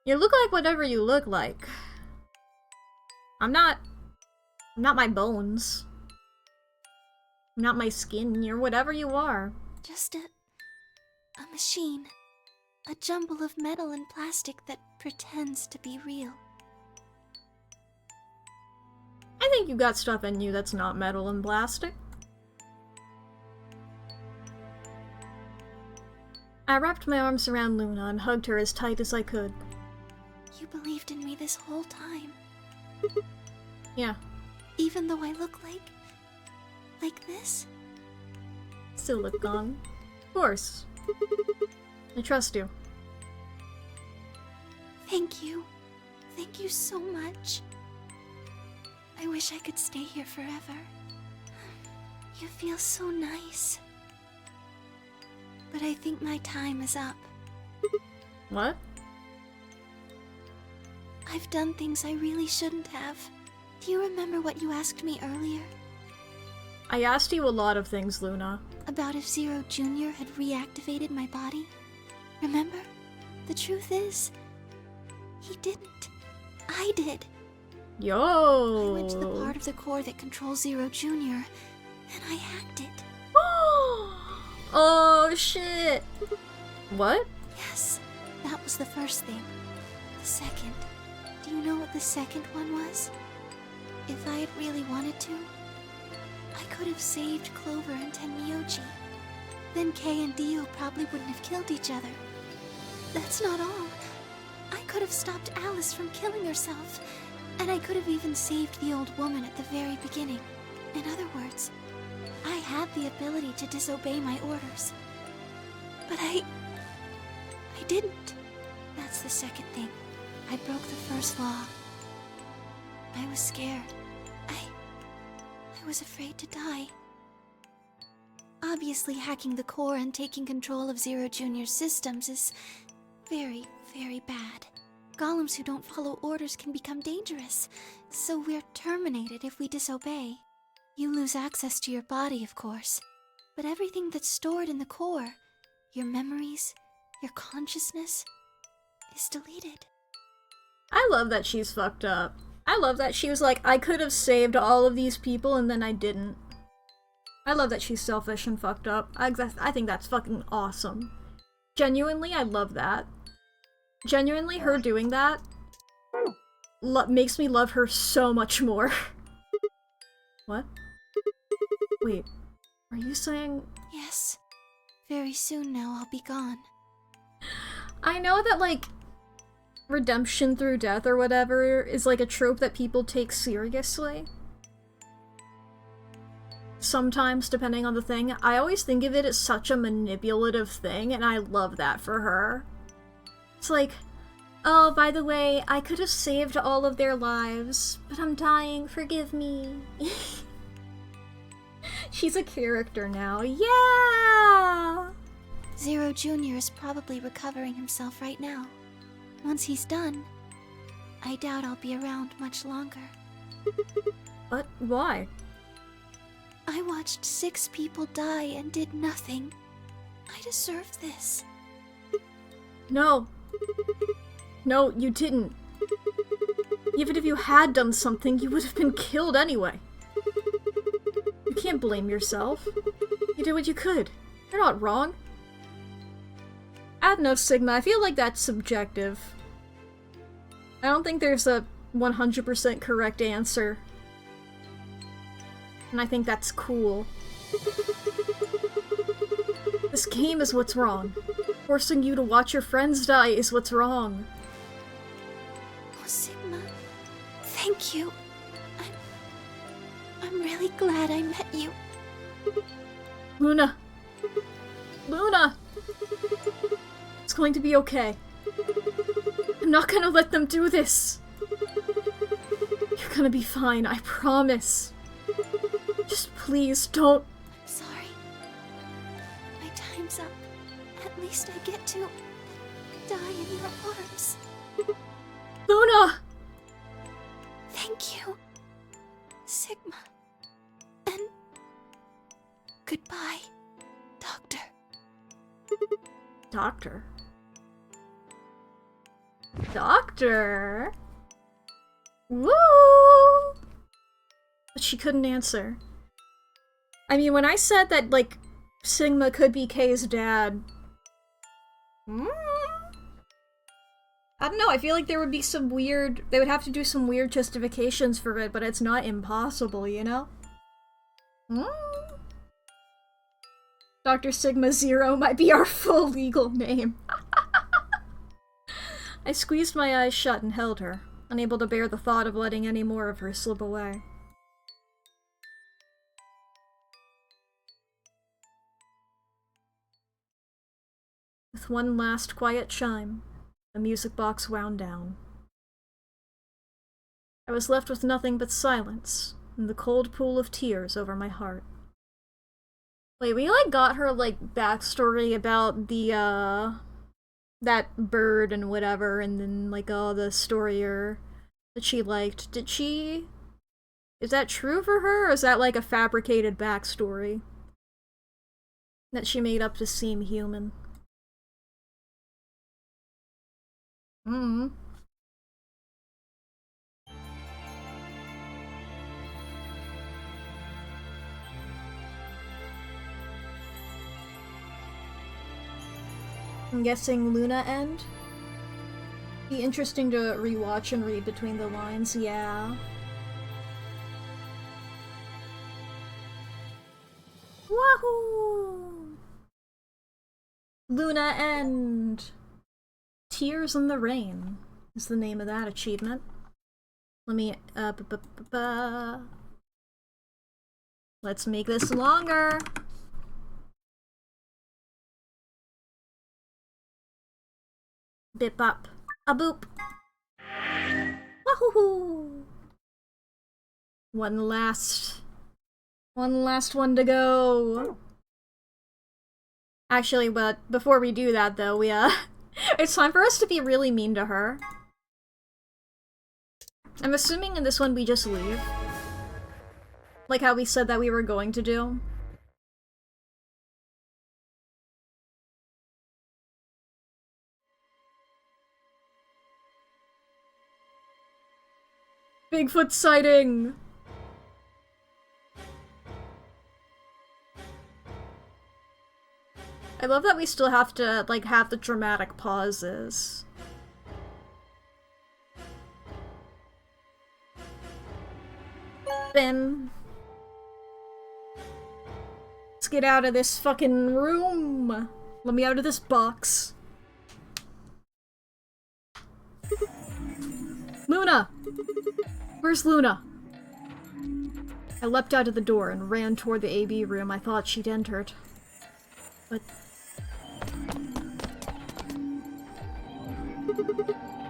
You look like whatever you look like. I'm not my bones. I'm not my skin. You're whatever you are. Just a machine. A jumble of metal and plastic that pretends to be real. I think you got stuff in you that's not metal and plastic. I wrapped my arms around Luna and hugged her as tight as I could. You believed in me this whole time. Yeah. Even though I look like this? Still look gone. Of course. I trust you. Thank you. Thank you so much. I wish I could stay here forever. You feel so nice. But I think my time is up. What? I've done things I really shouldn't have. Do you remember what you asked me earlier? I asked you a lot of things, Luna. About if Zero Jr. had reactivated my body? Remember? The truth is, he didn't. I did. Yo! I went to the part of the core that controls Zero Jr., and I hacked it. Oh, shit! What? Yes, that was the first thing. The second. Do you know what the second one was? If I had really wanted to, I could have saved Clover and Tenmyoji. Then Kei and Dio probably wouldn't have killed each other. That's not all. I could have stopped Alice from killing herself, and I could have even saved the old woman at the very beginning. In other words, I had the ability to disobey my orders. But I didn't. That's the second thing. I broke the first law. I was scared. I was afraid to die. Obviously, hacking the core and taking control of Zero Jr.'s systems is very, very bad. Golems who don't follow orders can become dangerous, so we're terminated if we disobey. You lose access to your body, of course, but everything that's stored in the core, your memories, your consciousness, is deleted. I love that she's fucked up. I love that she was like, I could have saved all of these people and then I didn't. I love that she's selfish and fucked up. I think that's fucking awesome. Genuinely, I love that. Genuinely, her doing that makes me love her so much more. What? Wait, are you saying... Yes. Very soon now I'll be gone. I know that, like, redemption through death or whatever is like a trope that people take seriously. Sometimes, depending on the thing. I always think of it as such a manipulative thing, and I love that for her. It's like, oh, by the way, I could have saved all of their lives, but I'm dying, forgive me. She's a character now, yeah! Zero Jr. is probably recovering himself right now. Once he's done, I doubt I'll be around much longer. But why? I watched 6 people die and did nothing. I deserve this. No. No, you didn't. Even if you had done something, you would have been killed anyway. You can't blame yourself. You did what you could. You're not wrong. I don't know, Sigma. I feel like that's subjective. I don't think there's a 100% correct answer. And I think that's cool. This game is what's wrong. Forcing you to watch your friends die is what's wrong. Oh, Sigma. Thank you. I'm really glad I met you. Luna. Luna! It's going to be okay. I'm not gonna let them do this. You're gonna be fine, I promise. Just please don't. I'm sorry. My time's up. At least I get to die in your arms. Luna! Thank you, Sigma. And goodbye, Doctor. Doctor? Doctor? Woo! But she couldn't answer. I mean, when I said that, like, Sigma could be Kay's dad... I don't know, I feel like there would be some weird... They would have to do some weird justifications for it, but it's not impossible, you know? Dr. Sigma Zero might be our full legal name. I squeezed my eyes shut and held her, unable to bear the thought of letting any more of her slip away. With one last quiet chime, the music box wound down. I was left with nothing but silence and the cold pool of tears over my heart. Wait, we like got her like backstory about the that bird and whatever, and then like the story that she liked. Did she? Is that true for her, or is that like a fabricated backstory that she made up to seem human? I'm guessing Luna end? Be interesting to rewatch and read between the lines, yeah. Wahoo! Luna end! Tears in the Rain is the name of that achievement. Let me, let's make this longer! Bip bop. A boop. Wahoo! One last one to go. Actually, but before we do that though, we it's time for us to be really mean to her. I'm assuming in this one we just leave. Like how we said that we were going to do. Bigfoot sighting! I love that we still have to, like, have the dramatic pauses. Then... let's get out of this fucking room! Let me out of this box. Luna! Where's Luna? I leapt out of the door and ran toward the AB room I thought she'd entered. But...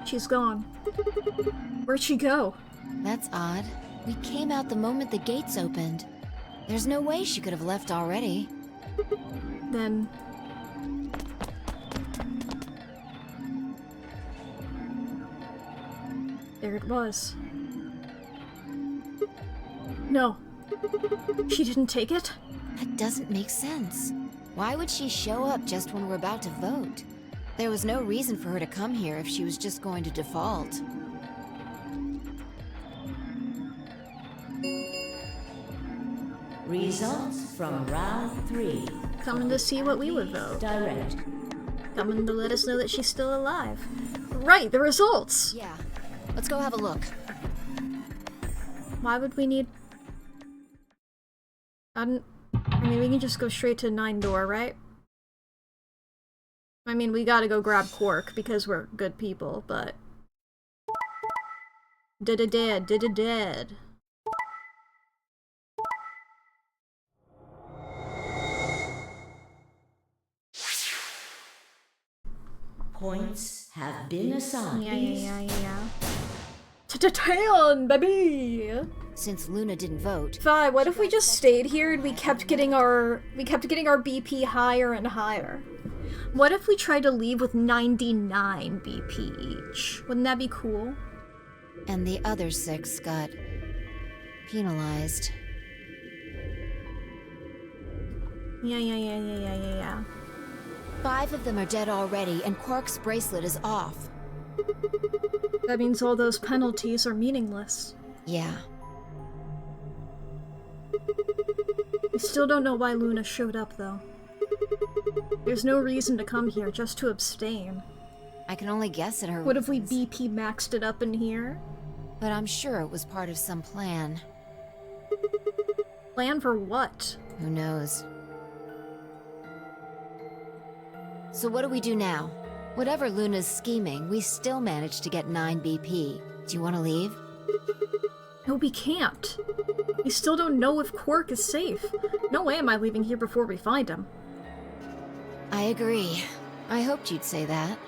she's gone. Where'd she go? That's odd. We came out the moment the gates opened. There's no way she could have left already. Then... there it was. No. She didn't take it? That doesn't make sense. Why would she show up just when we're about to vote? There was no reason for her to come here if she was just going to default. Results from round 3. Coming to see what we would vote. Direct. Coming to let us know that she's still alive. Right, the results! Yeah. Let's go have a look. Why would we need... I mean, we can just go straight to 9 door, right? I mean, we gotta go grab Quark because we're good people, but... Dead. Points have been assigned. Yeah. Ta-ta-tan, baby! Since Luna didn't vote, Vi, what if we just stayed here and we kept getting our BP higher and higher? What if we tried to leave with 99 BP each? Wouldn't that be cool? and the other 6 got penalized. Yeah. 5 of them are dead already, and Quark's bracelet is off. That means all those penalties are meaningless. Yeah. We still don't know why Luna showed up, though. There's no reason to come here, just to abstain. I can only guess at her What if we reasons, BP maxed it up in here? but I'm sure it was part of some plan. Plan for what? Who knows? So what do we do now? Whatever Luna's scheming, we still managed to get 9 BP. Do you want to leave? No, we can't. We still don't know if Quark is safe. No way am I leaving here before we find him. I agree. I hoped you'd say that.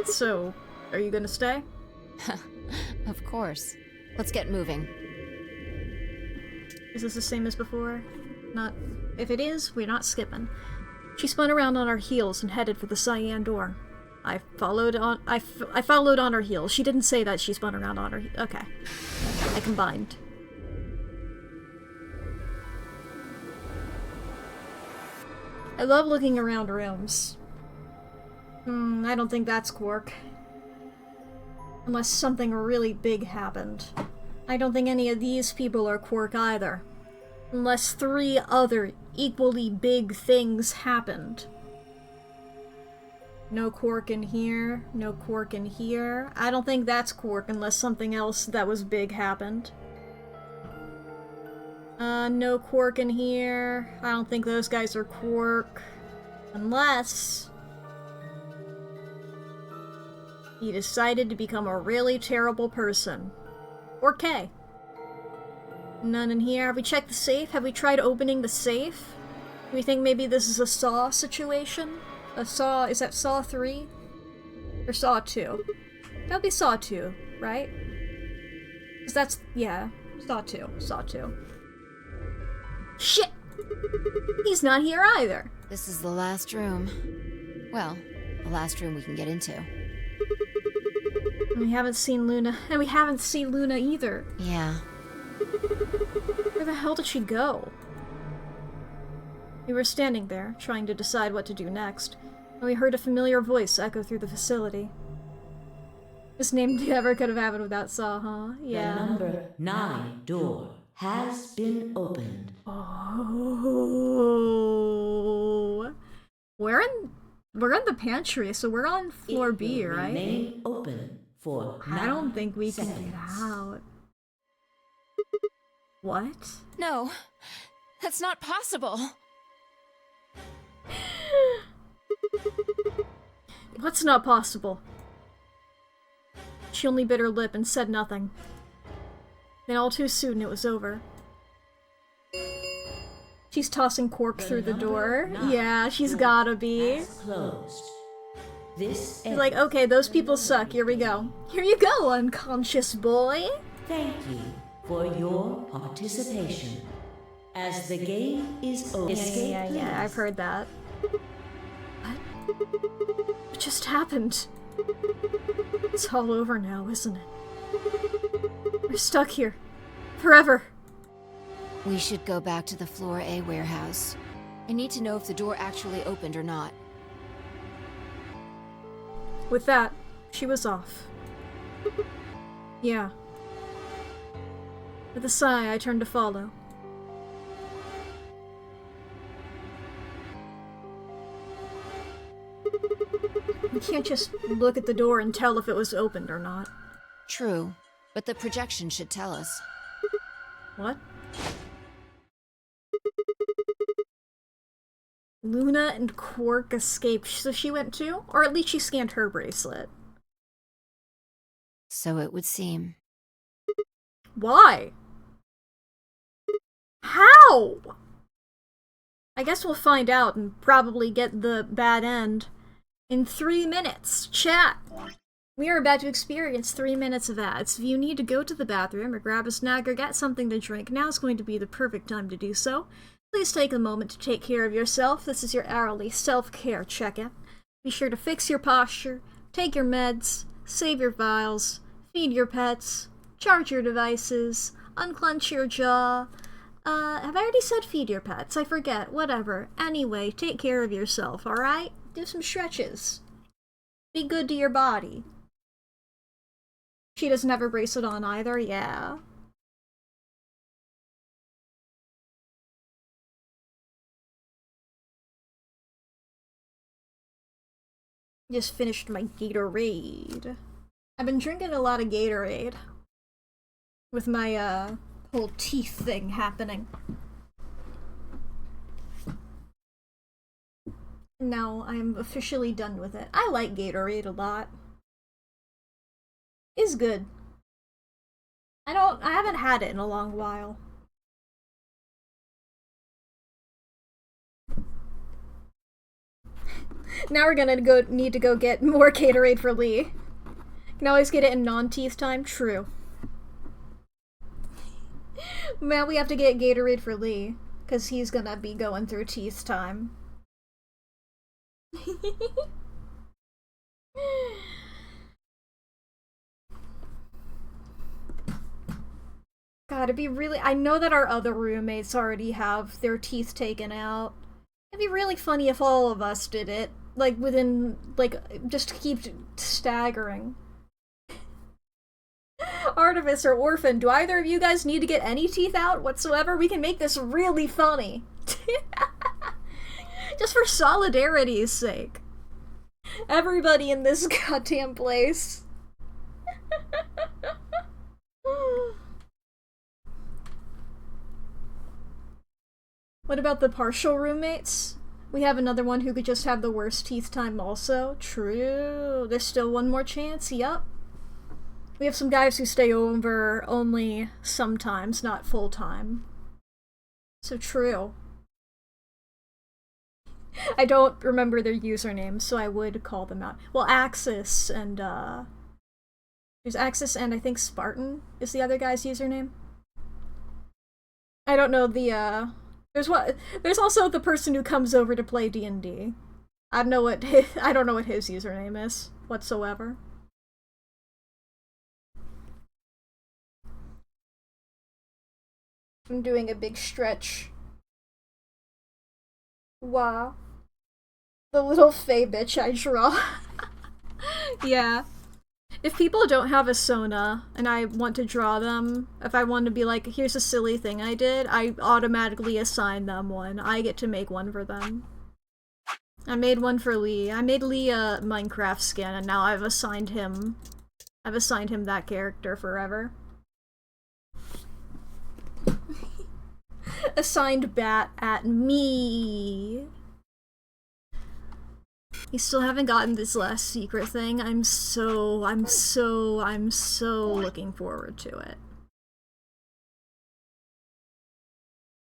So, are you gonna stay? Of course. Let's get moving. Is this the same as before? Not. If it is, we're not skipping. She spun around on her heels and headed for the cyan door. I followed on her heels. She didn't say that she spun around on her. Okay. I combined. I love looking around rooms. I don't think that's Quark. Unless something really big happened. I don't think any of these people are Quark either. Unless 3 other equally big things happened. No Quark in here, no Quark in here. I don't think that's Quark unless something else that was big happened. No Quark in here. I don't think those guys are Quark. Unless he decided to become a really terrible person. Or K. None in here. Have we checked the safe? Have we tried opening the safe? Do we think maybe this is a Saw situation? A Saw, is that Saw 3? Or Saw 2? That would be Saw 2, right? Because that's, yeah, Saw 2. Saw 2. Shit! He's not here either! This is the last room. Well, the last room we can get into. And we haven't seen Luna. And we haven't seen Luna either. Yeah. Where the hell did she go? We were standing there, trying to decide what to do next, when we heard a familiar voice echo through the facility. This name never could have happened without Saw, huh? Yeah. The number 9 door has been opened. Oh. We're in the pantry, so we're on floor It B, will right? Remain open for I don't 9 think we can seconds. get out. What? No, that's not possible. What's not possible? She only bit her lip and said nothing. Then all too soon it was over. She's tossing Quark through the door. number 9 Yeah, she's door gotta be. has closed. This She's like, okay, those people suck. Here we go. Here you go, unconscious boy. Thank you for your participation. As the game is over, escape Yeah, I've please. heard that. What? What just happened? It's all over now, isn't it? We're stuck here. Forever. We should go back to the Floor A warehouse. I need to know if the door actually opened or not. With that, she was off. Yeah. With a sigh, I turned to follow. can't just look at the door and tell if it was opened or not. True, but the projection should tell us. What? Luna and Quark escaped, so she went too? Or at least she scanned her bracelet. So it would seem. Why? How? I guess we'll find out and probably get the bad end in 3 minutes. Chat! We are about to experience 3 minutes of ads. If you need to go to the bathroom or grab a snack or get something to drink, now is going to be the perfect time to do so. Please take a moment to take care of yourself. This is your hourly self-care check-in. Be sure to fix your posture, take your meds, save your files, feed your pets, charge your devices, unclench your jaw. Have I already said feed your pets? I forget. Whatever. Anyway, take care of yourself, alright? Do some stretches. Be good to your body. She doesn't have her bracelet on either? Yeah. Just finished my Gatorade. I've been drinking a lot of Gatorade. With my, whole teeth thing happening. Now I'm officially done with it. I like Gatorade a lot. It's good. I haven't had it in a long while. Now we're gonna need to go get more Gatorade for Lee. Can always get it in non-teeth time? True. Now we have to get Gatorade for Lee, because he's gonna be going through teeth time. God, it'd be really— I know that our other roommates already have their teeth taken out. It'd be really funny if all of us did it. Like, within, like, just to keep staggering. Artemis or Orphan, do either of you guys need to get any teeth out whatsoever? We can make this really funny. Just for solidarity's sake. Everybody in this goddamn place. What about the partial roommates? We have another one who could just have the worst teeth time also. True. There's still one more chance. Yup. We have some guys who stay over only sometimes, not full time. So true. I don't remember their usernames, so I would call them out. Well, Axis and, there's Axis and I think Spartan is the other guy's username. I don't know the, there's also the person who comes over to play D&D. I don't know what his username is whatsoever. I'm doing a big stretch. Wow. The little fey bitch I draw. Yeah. If people don't have a Sona, and I want to draw them, if I want to be like, here's a silly thing I did, I automatically assign them one. I get to make one for them. I made one for Lee. I made Lee a Minecraft skin, and now I've assigned him that character forever. Assigned bat at me. You still haven't gotten this last secret thing. I'm so looking forward to it.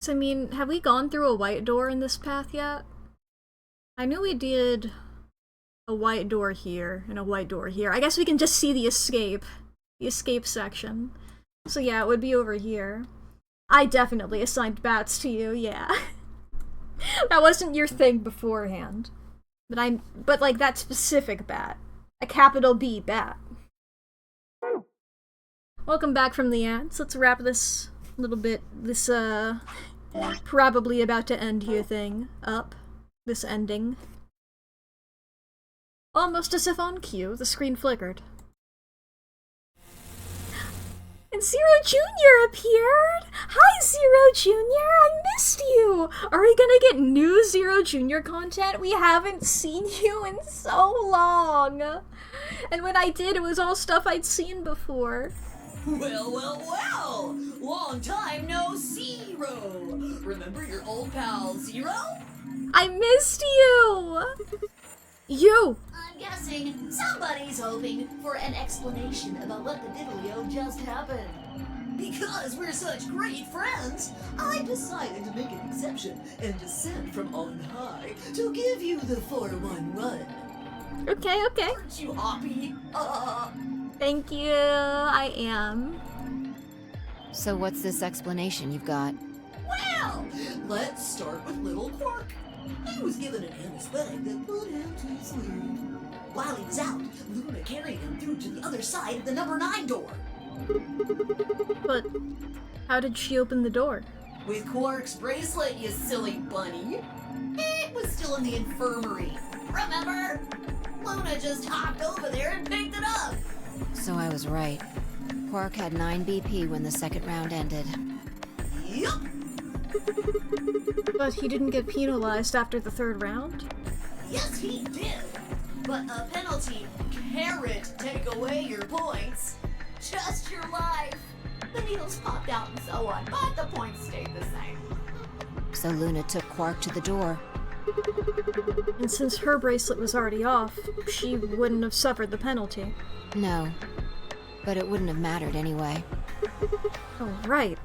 So, I mean, have we gone through a white door in this path yet? I knew we did a white door here and a white door here. I guess we can just see the escape section. So yeah, it would be over here. I definitely assigned bats to you, yeah. That wasn't your thing beforehand. But like that specific bat. A capital B bat. Welcome back from the ads. Let's wrap this little bit, this probably about to end here thing up. This ending. Almost as if on cue, the screen flickered. And Zero Jr. appeared! Hi, Zero Jr. I missed you! Are we gonna get new Zero Jr. content? We haven't seen you in so long! And when I did, it was all stuff I'd seen before. Well! Long time no Zero! Remember your old pal Zero? I missed you! You! I'm guessing somebody's hoping for an explanation about what the diddlio just happened. Because we're such great friends, I decided to make an exception and descend from on high to give you the 4-1 run. Okay. Aren't you happy? Thank you, I am. So what's this explanation you've got? Well, let's start with little Quark. He was given an anesthetic that put him to sleep. While he was out, Luna carried him through to the other side of the number 9 door. But how did she open the door? With Quark's bracelet, you silly bunny. It was still in the infirmary. Remember? Luna just hopped over there and picked it up. So I was right. Quark had 9 BP when the second round ended. Yup. But he didn't get penalized after the third round? Yes, he did. But a penalty can't take away your points. Just your life. The needles popped out and so on, but the points stayed the same. So Luna took Quark to the door. And since her bracelet was already off, she wouldn't have suffered the penalty. No. But it wouldn't have mattered anyway. Oh, right.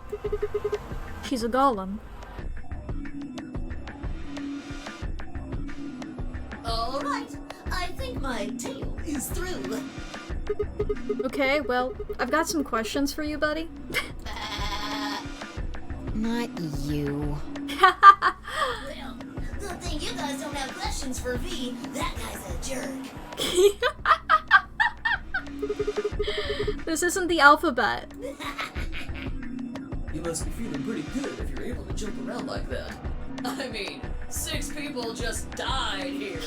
She's a golem. All right. I think my tale is through. Okay, well, I've got some questions for you, buddy. Not you. Well, good thing you guys don't have questions for V. That guy's a jerk. This isn't the alphabet. You must be feeling pretty good if you're able to jump around like that. I mean, 6 people just died here.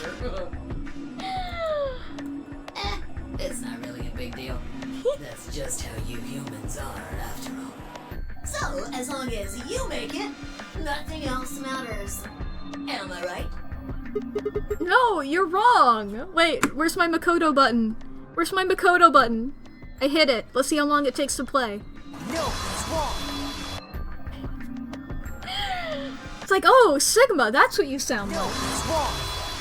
It's not really a big deal. That's just how you humans are, after all. So, as long as you make it, nothing else matters. Am I right? No, you're wrong! Wait, where's my Makoto button? Where's my Makoto button? I hit it. Let's see how long it takes to play. No, it's wrong. It's like, oh, Sigma, that's what you sound like. It's wrong.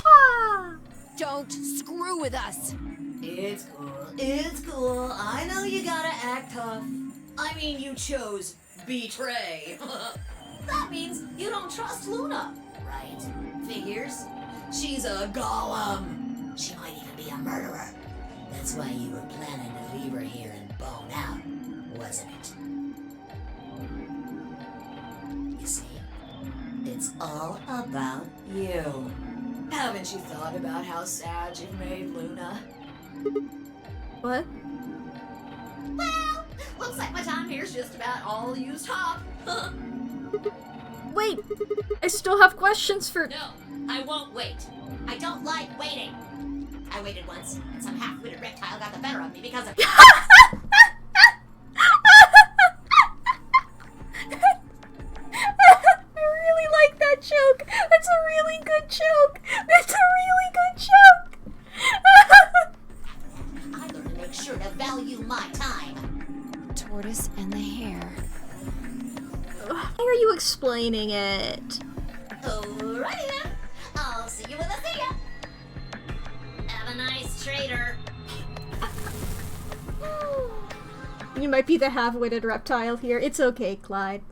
Ah! Don't screw with us! It's cool. It's cool. I know you gotta act tough. I mean, you chose betray. That means you don't trust Luna, right? Figures. She's a golem. She might even be a murderer. That's why you were planning to leave her here and bone out, wasn't it? You see, it's all about you. Haven't you thought about how sad you made Luna? What? Well, looks like my time here's just about all used up. Wait, I still have questions for- No, I won't wait. I don't like waiting. I waited once, and some half-witted reptile got the better of me because of... I really like that joke. That's a really good joke. That's a really good joke. I learned to make sure to value my time. Tortoise and the hare. Why are you explaining it? Alrighty then. I'll see you when I see ya. Have a nice trader. You might be the half-witted reptile here. It's okay, Clyde.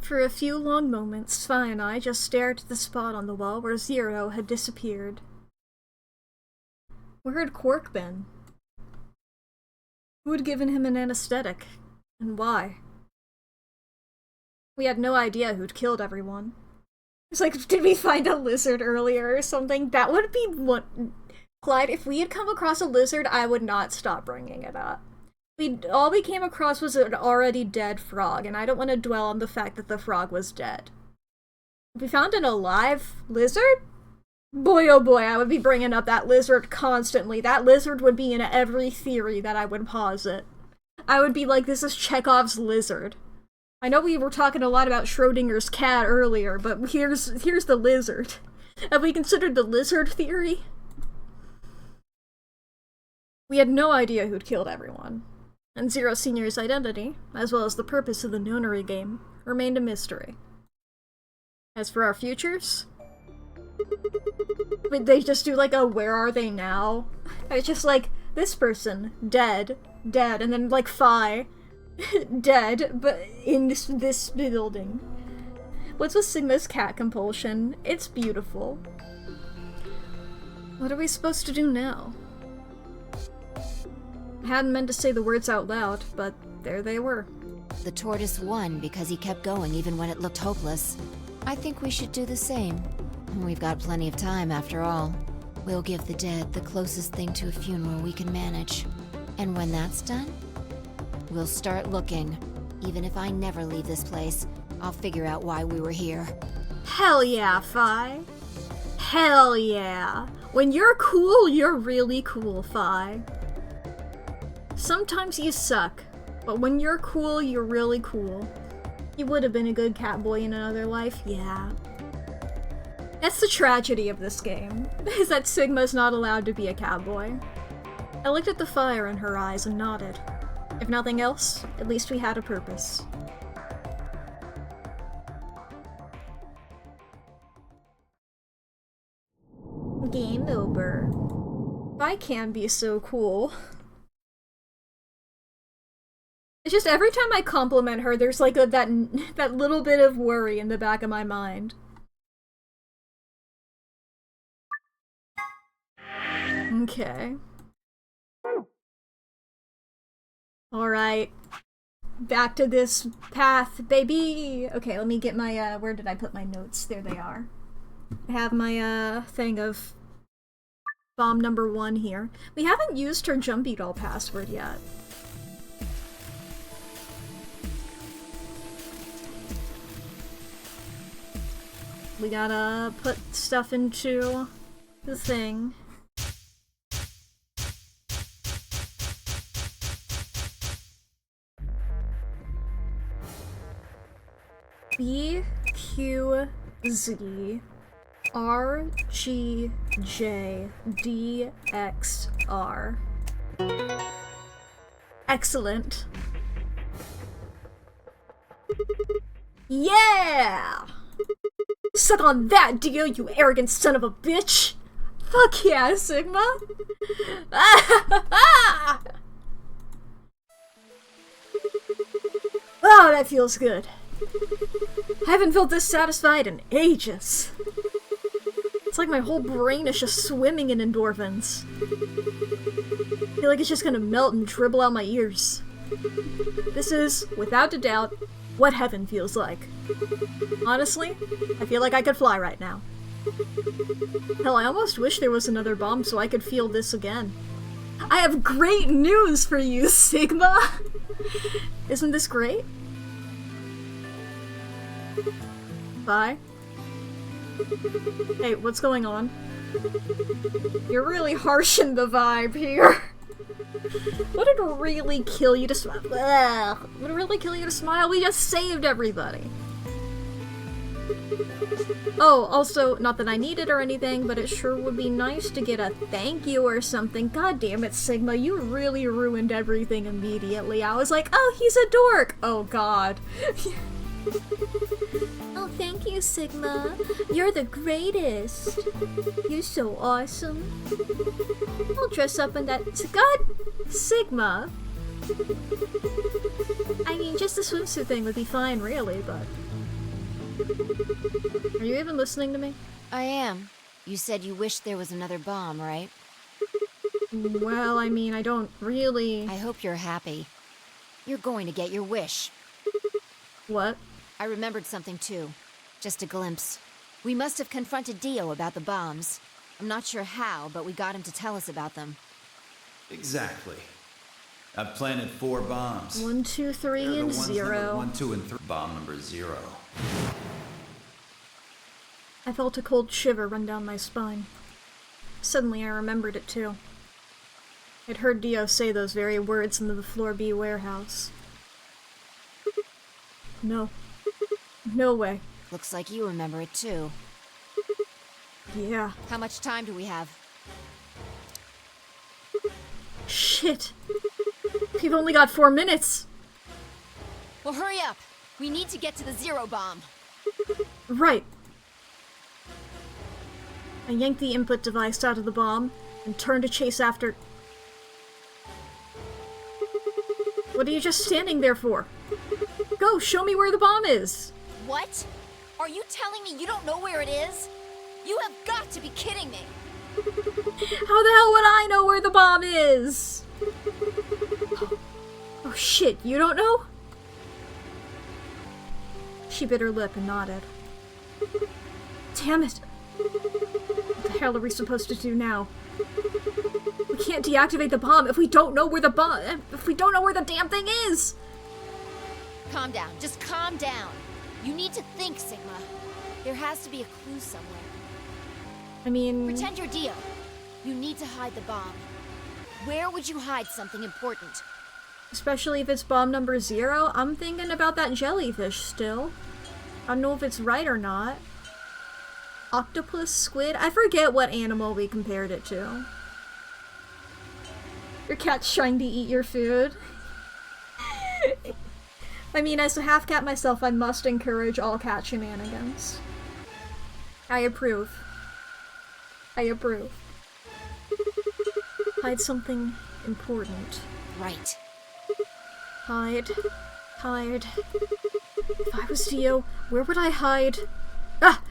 For a few long moments, Spy and I just stared at the spot on the wall where Zero had disappeared. Where had Quark been? Who had given him an anesthetic? And why? We had no idea who'd killed everyone. It's like, did we find a lizard earlier or something? That would be one... Clyde, if we had come across a lizard, I would not stop bringing it up. All we came across was an already dead frog, and I don't want to dwell on the fact that the frog was dead. If we found an alive lizard? Boy, oh boy, I would be bringing up that lizard constantly. That lizard would be in every theory that I would posit. I would be like, this is Chekhov's lizard. I know we were talking a lot about Schrodinger's cat earlier, but here's the lizard. Have we considered the lizard theory? We had no idea who'd killed everyone, and Zero Senior's identity, as well as the purpose of the nonary game, remained a mystery. As for our futures, they just do like a where are they now? It's just like, this person, dead, and then like Phi, dead, but in this building. What's with Sigma's cat compulsion? It's beautiful. What are we supposed to do now? I hadn't meant to say the words out loud, but there they were. The tortoise won because he kept going even when it looked hopeless. I think we should do the same. We've got plenty of time after all. We'll give the dead the closest thing to a funeral we can manage. And when that's done, we'll start looking. Even if I never leave this place, I'll figure out why we were here. Hell yeah, Phi. Hell yeah. When you're cool, you're really cool, Phi. Sometimes you suck, but when you're cool, you're really cool. You would have been a good cat boy in another life, yeah. That's the tragedy of this game, is that Sigma's not allowed to be a cat boy. I looked at the fire in her eyes and nodded. If nothing else, at least we had a purpose. Game over. I can be so cool. It's just every time I compliment her, there's like that little bit of worry in the back of my mind. Okay. Alright. Back to this path, baby! Okay, let me get my, where did I put my notes? There they are. I have my, thing of bomb number 1 here. We haven't used her Jumpy Doll password yet. We gotta put stuff into the thing. B, Q, Z, R, G, J, D, X, R. Excellent. Yeah! Suck on that, Dio, you arrogant son of a bitch! Fuck yeah, Sigma! Oh, that feels good. I haven't felt this satisfied in ages. It's like my whole brain is just swimming in endorphins. I feel like it's just gonna melt and dribble out my ears. This is, without a doubt, what heaven feels like. Honestly, I feel like I could fly right now. Hell, I almost wish there was another bomb so I could feel this again. I have great news for you, Sigma! Isn't this great? Bye. Hey, what's going on? You're really harshing the vibe here. Would it really kill you to smile? Would it really kill you to smile? We just saved everybody. Oh, also, not that I need it or anything, but it sure would be nice to get a thank you or something. God damn it, Sigma, you really ruined everything immediately. I was like, oh, he's a dork. Oh, God. Oh, thank you, Sigma. You're the greatest. You're so awesome. I'll dress up in that. God, Sigma. I mean, just the swimsuit thing would be fine, really, but. Are you even listening to me? I am. You said you wished there was another bomb, right? Well, I mean, I don't really. I hope you're happy. You're going to get your wish. What? I remembered something too. Just a glimpse. We must have confronted Dio about the bombs. I'm not sure how, but we got him to tell us about them. Exactly. I've planted 4 bombs. 1, 2, 3, and 0. 1, 2, and 3. Bomb number 0. I felt a cold shiver run down my spine. Suddenly I remembered it too. I'd heard Dio say those very words in the Floor B warehouse. No. No way. Looks like you remember it too. Yeah. How much time do we have? Shit. We've only got 4 minutes. Well, hurry up! We need to get to the zero bomb. Right. I yanked the input device out of the bomb and turned to chase after... What are you just standing there for? Go, show me where the bomb is! What? Are you telling me you don't know where it is? You have got to be kidding me! How the hell would I know where the bomb is? Oh shit, you don't know? She bit her lip and nodded. Damn it! What the hell are we supposed to do now? We can't deactivate the bomb if we don't know where the damn thing is! Calm down. Just calm down. You need to think, Sigma. There has to be a clue somewhere. I mean... Pretend you're Dio. You need to hide the bomb. Where would you hide something important? Especially if it's bomb number 0, I'm thinking about that jellyfish still. I don't know if it's right or not. Octopus? Squid? I forget what animal we compared it to. Your cat's trying to eat your food. I mean, as a half-cat myself, I must encourage all cat shenanigans. I approve. I approve. Hide something important. Right. Hide. Hide. If I was Dio, where would I hide? Ah!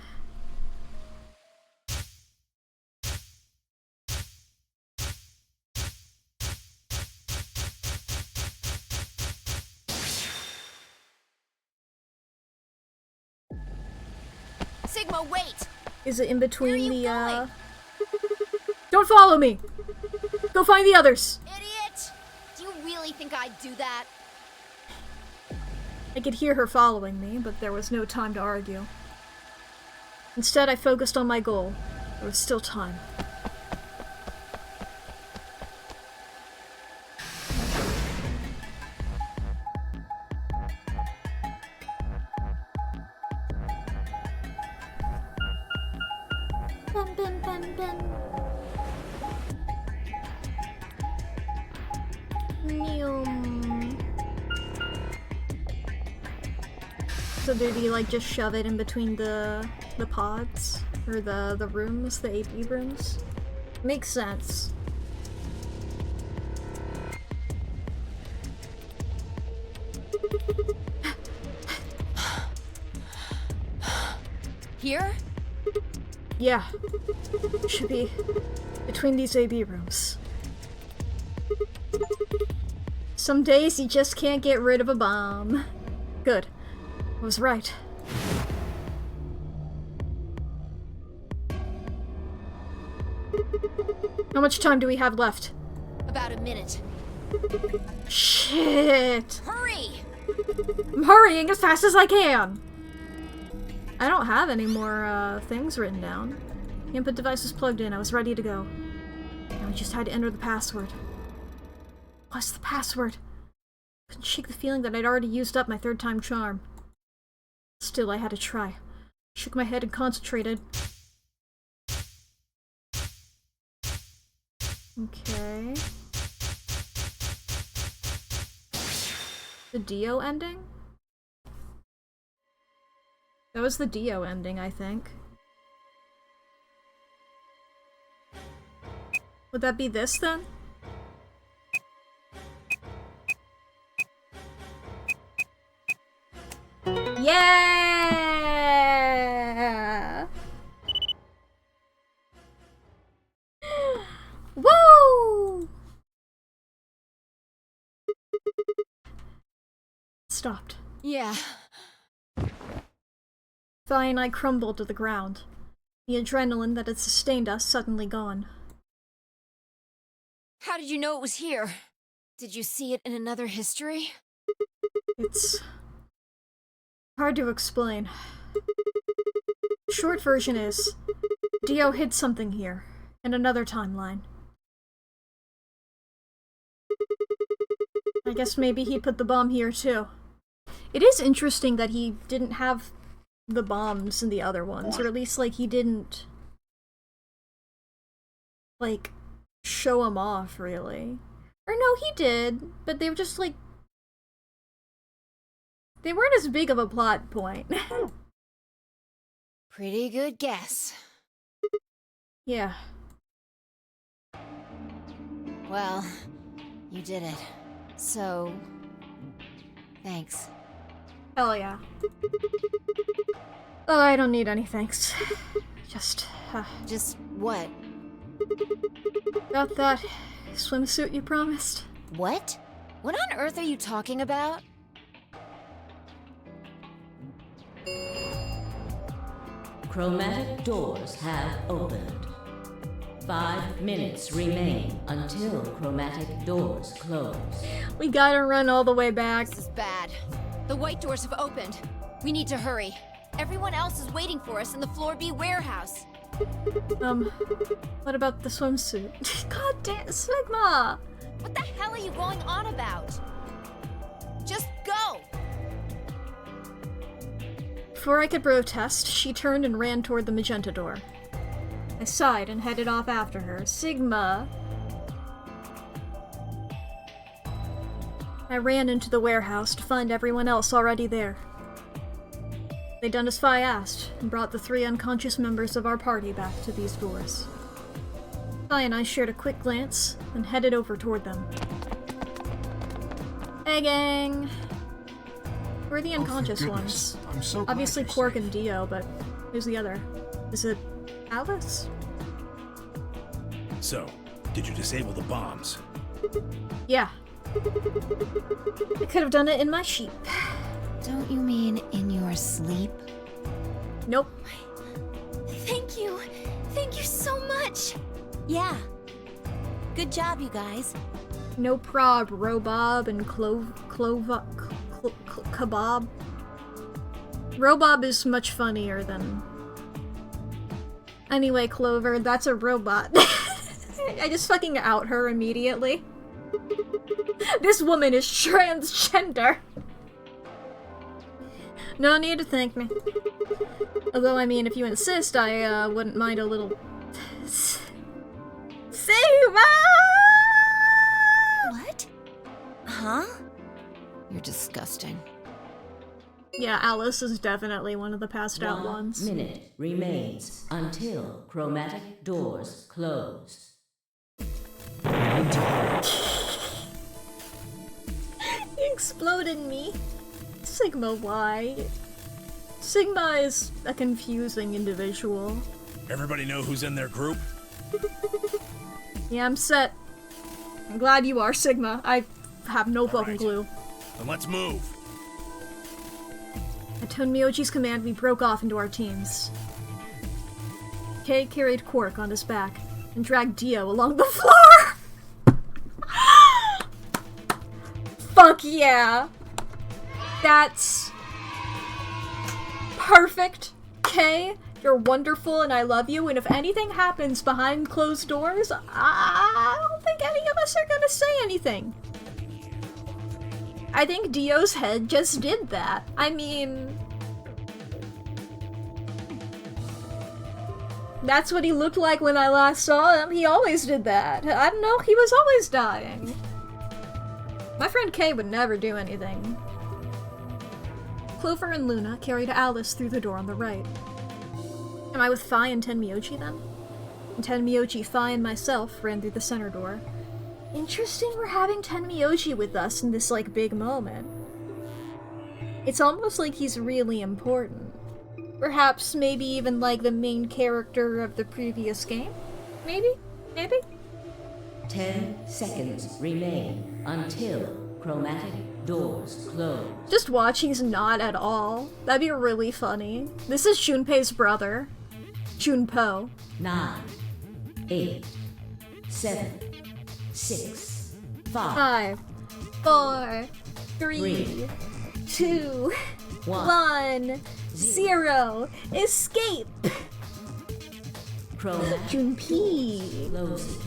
Sigma, wait! Is it in between the, going? Don't follow me! Go find the others! Idiot! Do you really think I'd do that? I could hear her following me, but there was no time to argue. Instead, I focused on my goal. There was still time. Bum, bum, bum, bum. So did he like just shove it in between the pods? Or the rooms, the AP rooms? Makes sense. Here? Yeah. Should be between these AB rooms. Some days you just can't get rid of a bomb. Good. I was right. How much time do we have left? About a minute. Shit! Hurry! I'm hurrying as fast as I can! I don't have any more, things written down. The input device was plugged in. I was ready to go. Now I just had to enter the password. What's the password? Couldn't shake the feeling that I'd already used up my third-time charm. Still, I had to try. Shook my head and concentrated. Okay. The Dio ending? That was the Dio ending, I think. Would that be this, then? Yeah! Woo! Stopped. Yeah. Fine, I crumbled to the ground. The adrenaline that had sustained us suddenly gone. How did you know it was here? Did you see it in another history? It's hard to explain. Short version is, Dio hid something here, in another timeline. I guess maybe he put the bomb here too. It is interesting that he didn't have the bombs in the other ones, or at least, like, he didn't, like, show them off, really. Or no, he did, but they were just, like, they weren't as big of a plot point. Pretty good guess. Yeah. Well, you did it. So, thanks. Hell yeah. Oh, I don't need any thanks. Just what? About that swimsuit you promised. What? What on earth are you talking about? Chromatic doors have opened. 5 minutes remain until chromatic doors close. We gotta run all the way back. This is bad. The white doors have opened. We need to hurry. Everyone else is waiting for us in the Floor B warehouse. What about the swimsuit? God damn, Sigma! What the hell are you going on about? Just go! Before I could protest, she turned and ran toward the magenta door. I sighed and headed off after her. Sigma! I ran into the warehouse to find everyone else already there. They'd done as I asked, and brought the 3 unconscious members of our party back to these doors. Fi and I shared a quick glance, and headed over toward them. Hey gang! Who are the unconscious ones? I'm so glad Obviously you're Quark safe. and Dio, but who's the other? Is it Alice? So, did you disable the bombs? Yeah. I could have done it in my sheep. Don't you mean in your sleep? Nope. Thank you. Thank you so much. Yeah. Good job, you guys. No prob, Robob and Kebab. Robob is much funnier than... Anyway, Clover, that's a robot. I just fucking out her immediately. This woman is transgender. No need to thank me. Although, I mean, if you insist, I wouldn't mind a little... Sigma! What? Huh? You're disgusting. Yeah, Alice is definitely one of the passed out 1 ones. minute remains until chromatic doors close. He exploded me. Sigma, why? Sigma is a confusing individual. Everybody know who's in their group? Yeah, I'm set. I'm glad you are, Sigma. I have no fucking right. clue. Then let's move. At Tonmyoji's command, we broke off into our teams. Kei carried Quark on his back and dragged Dio along the floor! Fuck yeah! That's... perfect. Kei, you're wonderful and I love you, and if anything happens behind closed doors, I don't think any of us are gonna say anything. I think Dio's head just did that. I mean... that's what he looked like when I last saw him. He always did that. I don't know, he was always dying. My friend Kay would never do anything. Clover and Luna carried Alice through the door on the right. Am I with Fi and Tenmyoji then? And Tenmyoji, Fi, and myself ran through the center door. Interesting we're having Tenmyoji with us in this, like, big moment. It's almost like he's really important. Perhaps maybe even, like, the main character of the previous game? Maybe? Maybe? 10 seconds remain until chromatic doors close. Just watch, he's not at all. That'd be really funny. This is Junpei's brother. Junpo. 9, 8, 7, 6, 5, 5, 4, 3, Three, 2, 1, 1, 0. Escape! Chromatic Junpei. closing.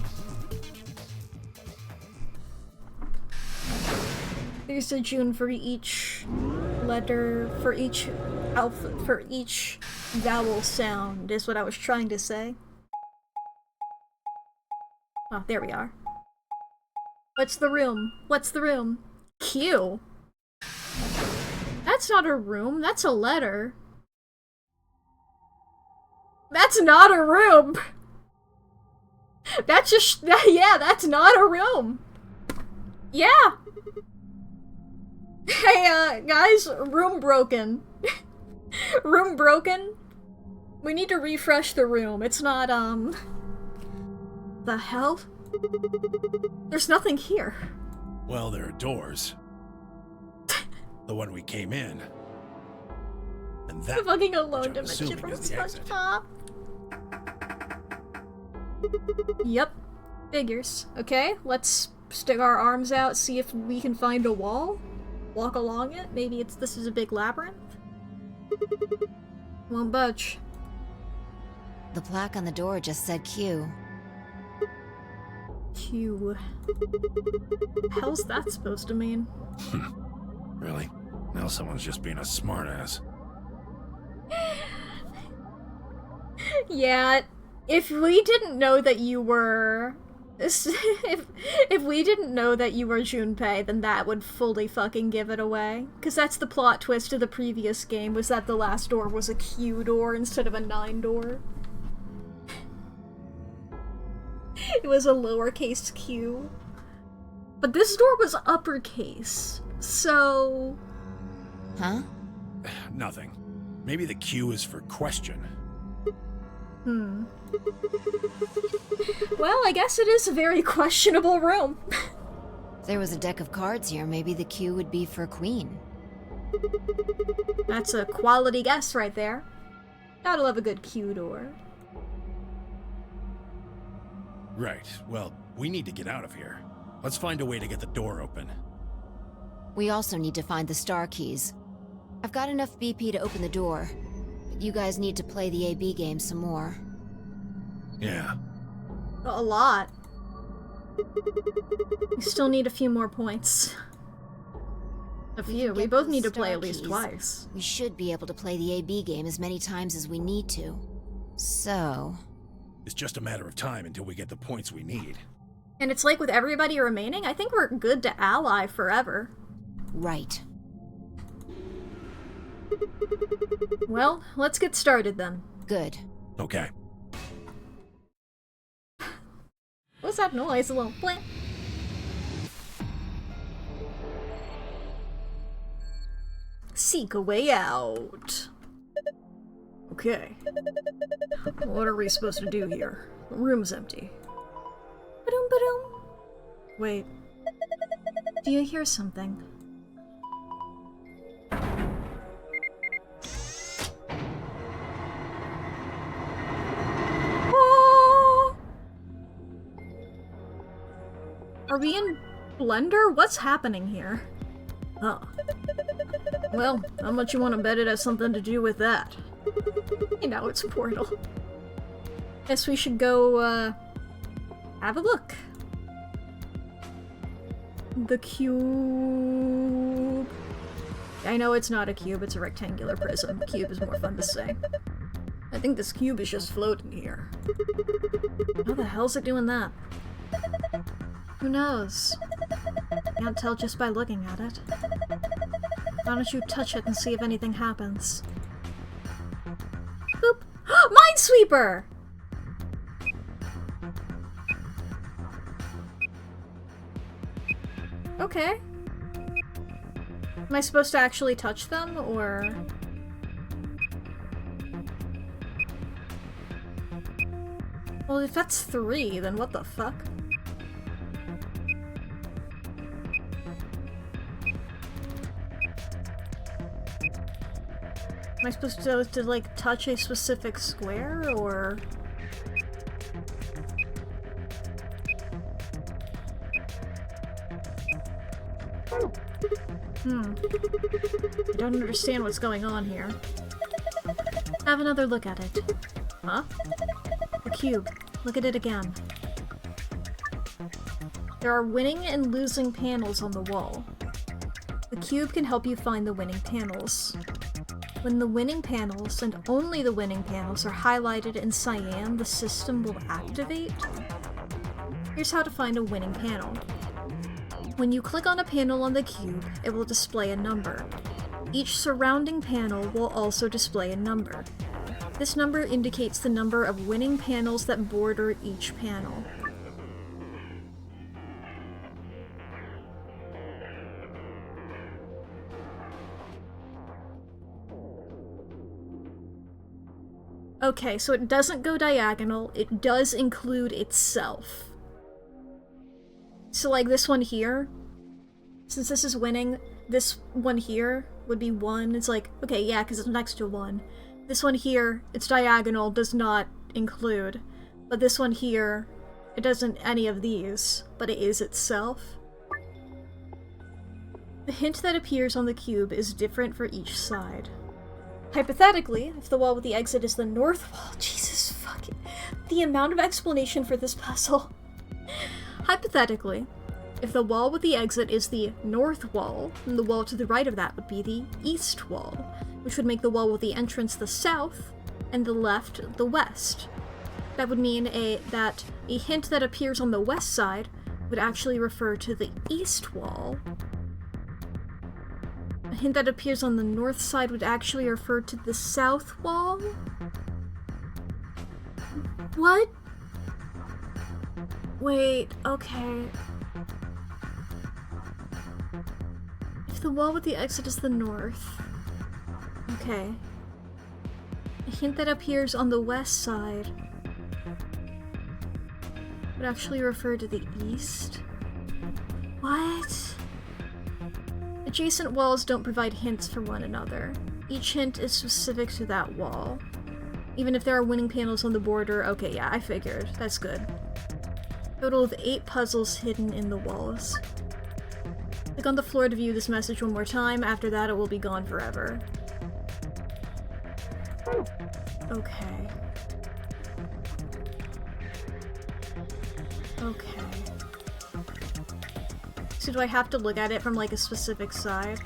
There's a June for each letter, for each alpha, for each vowel sound, is what I was trying to say. Oh, there we are. What's the room? What's the room? Q. That's not a room, that's a letter. That's not a room! That's just, yeah, that's not a room! Yeah! Hey, guys, room broken. Room broken? We need to refresh the room. It's not, the hell? There's nothing here. Well, there are doors. The one we came in. And that The fucking which alone I'm dimension assuming from is the exit. SpongeBob. Yep. Figures. Okay, let's stick our arms out, see if we can find a wall. Walk along it. Maybe this is a big labyrinth. Won't budge. The plaque on the door just said Q. Q. Hell's that supposed to mean? Really? Now someone's just being a smartass. Yeah, if we didn't know that you were... if we didn't know that you were Junpei, then that would fully fucking give it away. Because that's the plot twist of the previous game, was that the last door was a Q door instead of a 9 door. It was a lowercase q. But this door was uppercase, so... Huh? Nothing. Maybe the Q is for question. Well, I guess it is a very questionable room. If there was a deck of cards here, maybe the Q would be for Queen. That's a quality guess right there. Gotta love a good Q door. Right. Well, we need to get out of here. Let's find a way to get the door open. We also need to find the star keys. I've got enough BP to open the door, but you guys need to play the AB game some more. Yeah. A lot. We still need a few more points. A few. We Get both those need to play star at least keys. twice. We should be able to play the AB game as many times as we need to. So... It's just a matter of time until we get the points we need. And it's like with everybody remaining, I think we're good to ally forever. right. Well, let's get started then. Good. Okay. What's that noise? A little blink. Seek a way out. Okay. What are we supposed to do here? The room's empty. Ba-dum, ba-dum. Wait. Do you hear something? Ah! Are we in Blender? What's happening here? Huh. Well, how much you want to bet it has something to do with that? You know, it's a portal. Guess we should go, have a look. The cube... I know it's not a cube, it's a rectangular prism. Cube is more fun to say. I think this cube is just floating here. How the hell's it doing that? Who knows? Can't tell just by looking at it. Why don't you touch it and see if anything happens? Boop! Minesweeper! Okay. Am I supposed to actually touch them, or...? Well, if that's 3, then what the fuck? Am I supposed to like, touch a specific square, or...? I don't understand what's going on here. Have another look at it. Huh? The cube. Look at it again. There are winning and losing panels on the wall. The cube can help you find the winning panels. When the winning panels, and only the winning panels, are highlighted in cyan, the system will activate. Here's how to find a winning panel. When you click on a panel on the cube, it will display a number. Each surrounding panel will also display a number. This number indicates the number of winning panels that border each panel. Okay, so it doesn't go diagonal, it does include itself. So like this one here, since this is winning, this one here would be 1. It's like, okay, yeah, because it's next to 1. This one here, it's diagonal, does not include. But this one here, it doesn't any of these, but it is itself. The hint that appears on the cube is different for each side. Hypothetically, if the wall with the exit is the north wall, Jesus fucking... The amount of explanation for this puzzle. Hypothetically, if the wall with the exit is the north wall, then the wall to the right of that would be the east wall, which would make the wall with the entrance the south, and the left the west. That would mean that a hint that appears on the west side would actually refer to the east wall. A hint that appears on the north side would actually refer to the south wall? What? Wait, okay. If the wall with the exit is the north... Okay. A hint that appears on the west side would actually refer to the east? What? Adjacent walls don't provide hints for one another. Each hint is specific to that wall. Even if there are winning panels on the border, okay, yeah, I figured. That's good. Total of 8 puzzles hidden in the walls. Click on the floor to view this message one more time. After that, it will be gone forever. Okay. Okay. So do I have to look at it from, like, a specific side?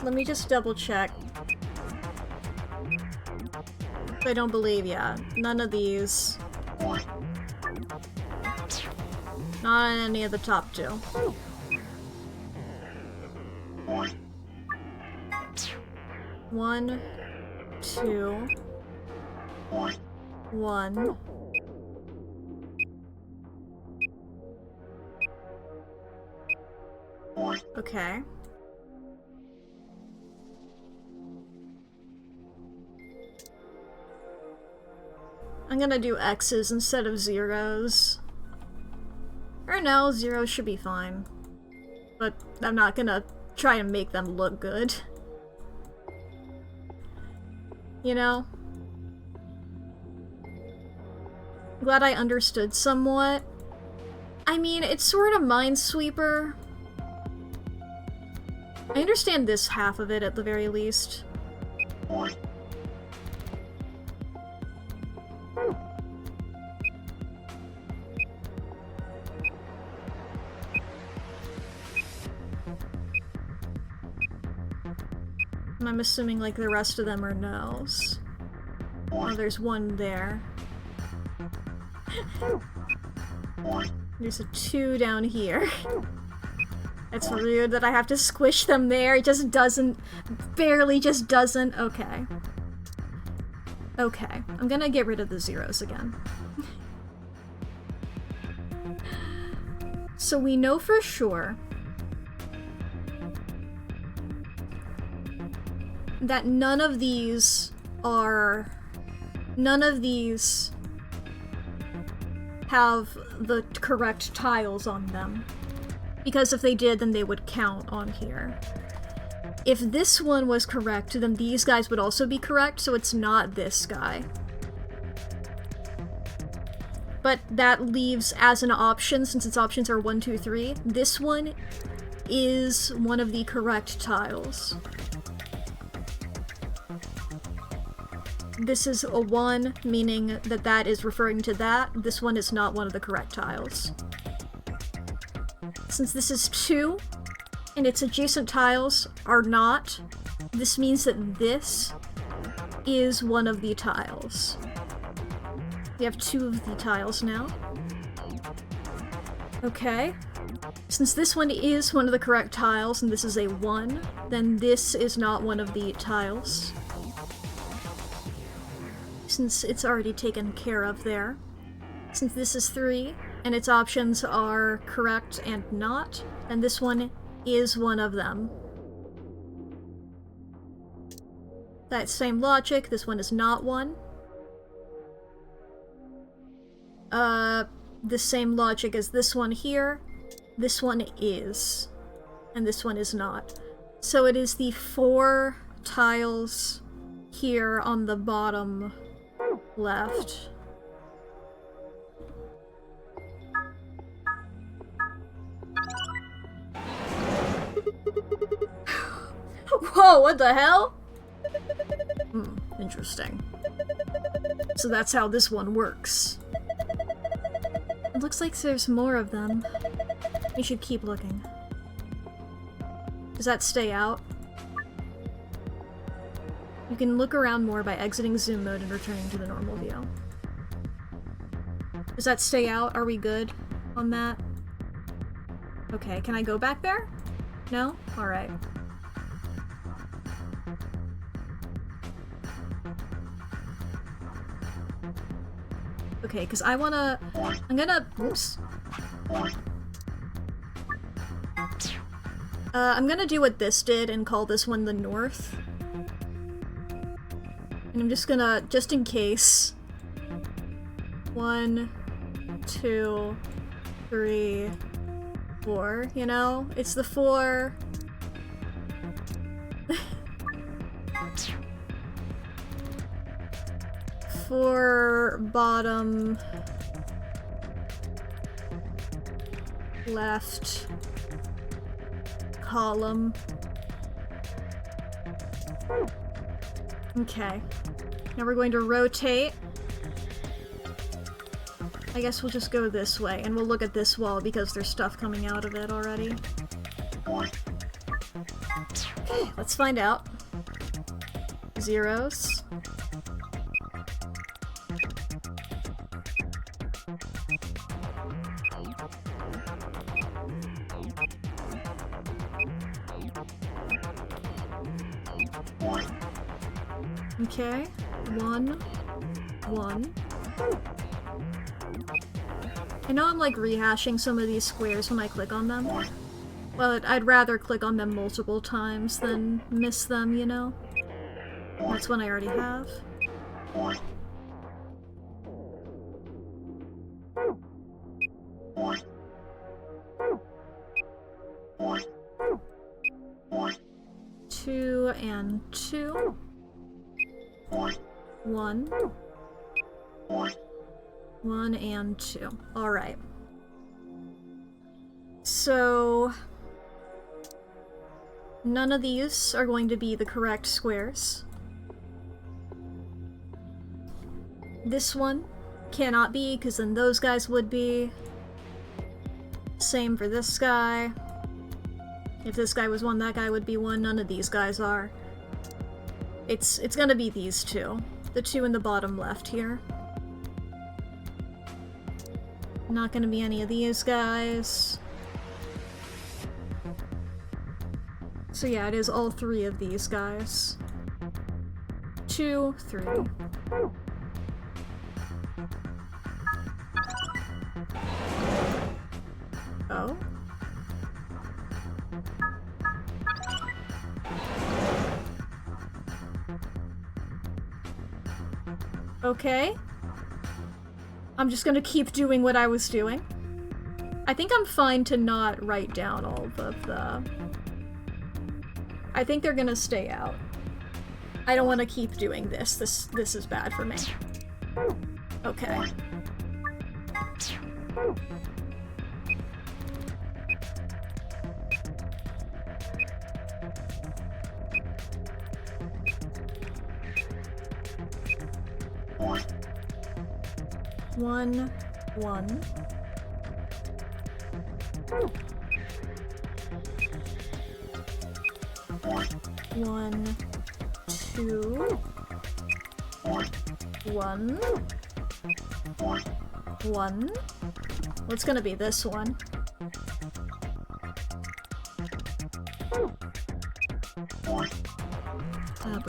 Let me just double check. I don't believe, yeah. None of these. Not on any of the top 2. One, 2, 1. Okay. I'm gonna do X's instead of zeros. Or no, zeros should be fine. But I'm not gonna try to make them look good. You know? Glad I understood somewhat. I mean, it's sort of Minesweeper. I understand this half of it at the very least. And I'm assuming, like, the rest of them are no's. Oh, there's one there. There's a 2 down here. It's rude that I have to squish them there. It just doesn't... barely just doesn't. Okay. Okay. I'm gonna get rid of the zeros again. So we know for sure that none of these have the correct tiles on them. Because if they did, then they would count on here. if this one was correct, then these guys would also be correct, so it's not this guy. But that leaves as an option, since its options are 1, 2, 3, this one is one of the correct tiles. This is a 1, meaning that that is referring to that. This one is not one of the correct tiles. Since this is 2, and its adjacent tiles are not, this means that this is one of the tiles. We have 2 of the tiles now. Okay. Since this one is one of the correct tiles, and this is a 1, then this is not one of the tiles. Since it's already taken care of there. Since this is 3, and its options are correct and not, then this one is one of them. That same logic, this one is not one. The same logic as this one here. This one is. And this one is not. So it is the 4 tiles here on the bottom left. Whoa, what the hell? Interesting. So that's how this one works. It looks like there's more of them. We should keep looking. Does that stay out? You can look around more by exiting zoom mode and returning to the normal view. Does that stay out? Are we good on that? Okay, can I go back there? No? Alright. Okay, because I'm gonna... Oops. I'm gonna do what this did and call this one the north. And I'm just gonna, just in case... 1, 2, 3, 4, you know? It's the 4... for bottom left column. Okay. Now we're going to rotate. I guess we'll just go this way, and we'll look at this wall because there's stuff coming out of it already. Okay, let's find out. Zeros. Okay, 1, 1. I know I'm like rehashing some of these squares when I click on them, but I'd rather click on them multiple times than miss them, you know? That's one I already have. Two and 2. 1. 1 and 2. Alright. So... none of these are going to be the correct squares. This one cannot be, because then those guys would be. Same for this guy. If this guy was 1, that guy would be 1. None of these guys are. It's gonna be these 2. The 2 in the bottom left here. Not gonna be any of these guys. So yeah, it is all 3 of these guys. 2, 3. Oh? Okay. I'm just gonna keep doing what I was doing. I think I'm fine to not write down all of the I think they're gonna stay out. I don't want to keep doing this. This is bad for me. Okay. One. 1, 2, 1, 1. What's gonna be this one?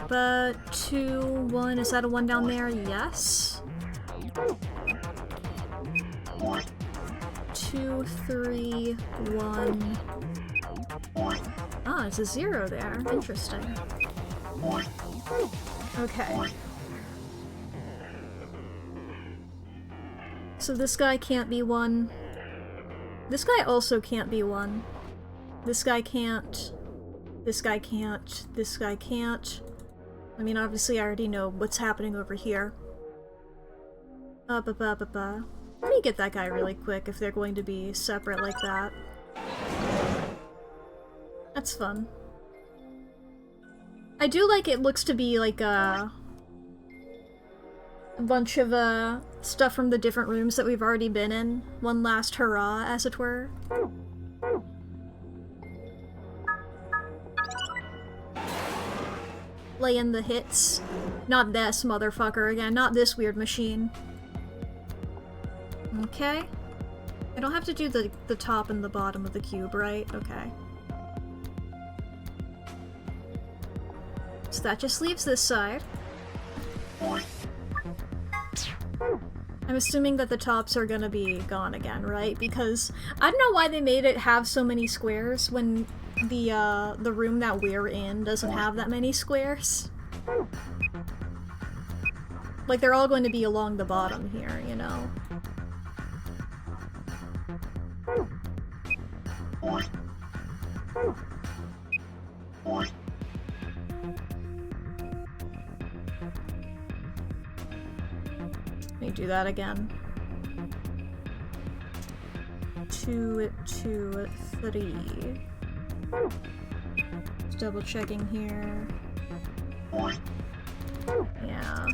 Ba 2, 1. Is that a 1 down there? Yes. 2, 3, 1. Ah, it's a 0 there. Interesting. Okay. So this guy can't be 1. This guy also can't be 1. This guy can't. This guy can't. This guy can't. I mean, obviously I already know what's happening over here. Let me get that guy really quick if they're going to be separate like that. That's fun. I do like it looks to be like a bunch of stuff from the different rooms that we've already been in. One last hurrah, as it were. Lay in the hits. Not this motherfucker again, not this weird machine. Okay. I don't have to do the top and the bottom of the cube, right? Okay. So that just leaves this side. I'm assuming that the tops are gonna be gone again, right? Because I don't know why they made it have so many squares when the room that we're in doesn't have that many squares. Like, they're all going to be along the bottom here, you know? Let me do that again. 2, 2, 3. Just double checking here. Yeah.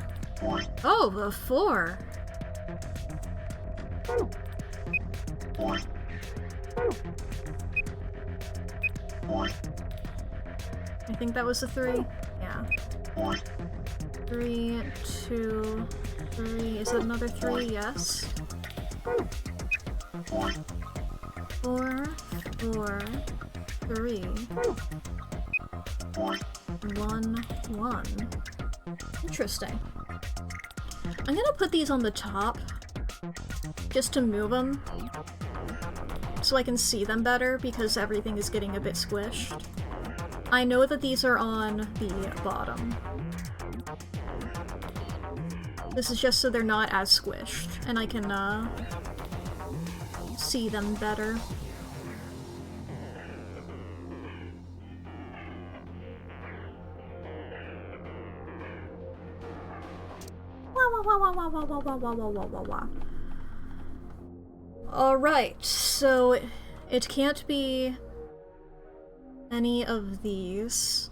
Oh, the 4! I think that was a 3. Yeah. 3, 2, 3. Is that another 3? Yes. 4, 4, 3. 1, 1. Interesting. I'm gonna put these on the top, just to move them, so I can see them better, because everything is getting a bit squished. I know that these are on the bottom. This is just so they're not as squished, and I can, see them better. Alright, so it can't be any of these.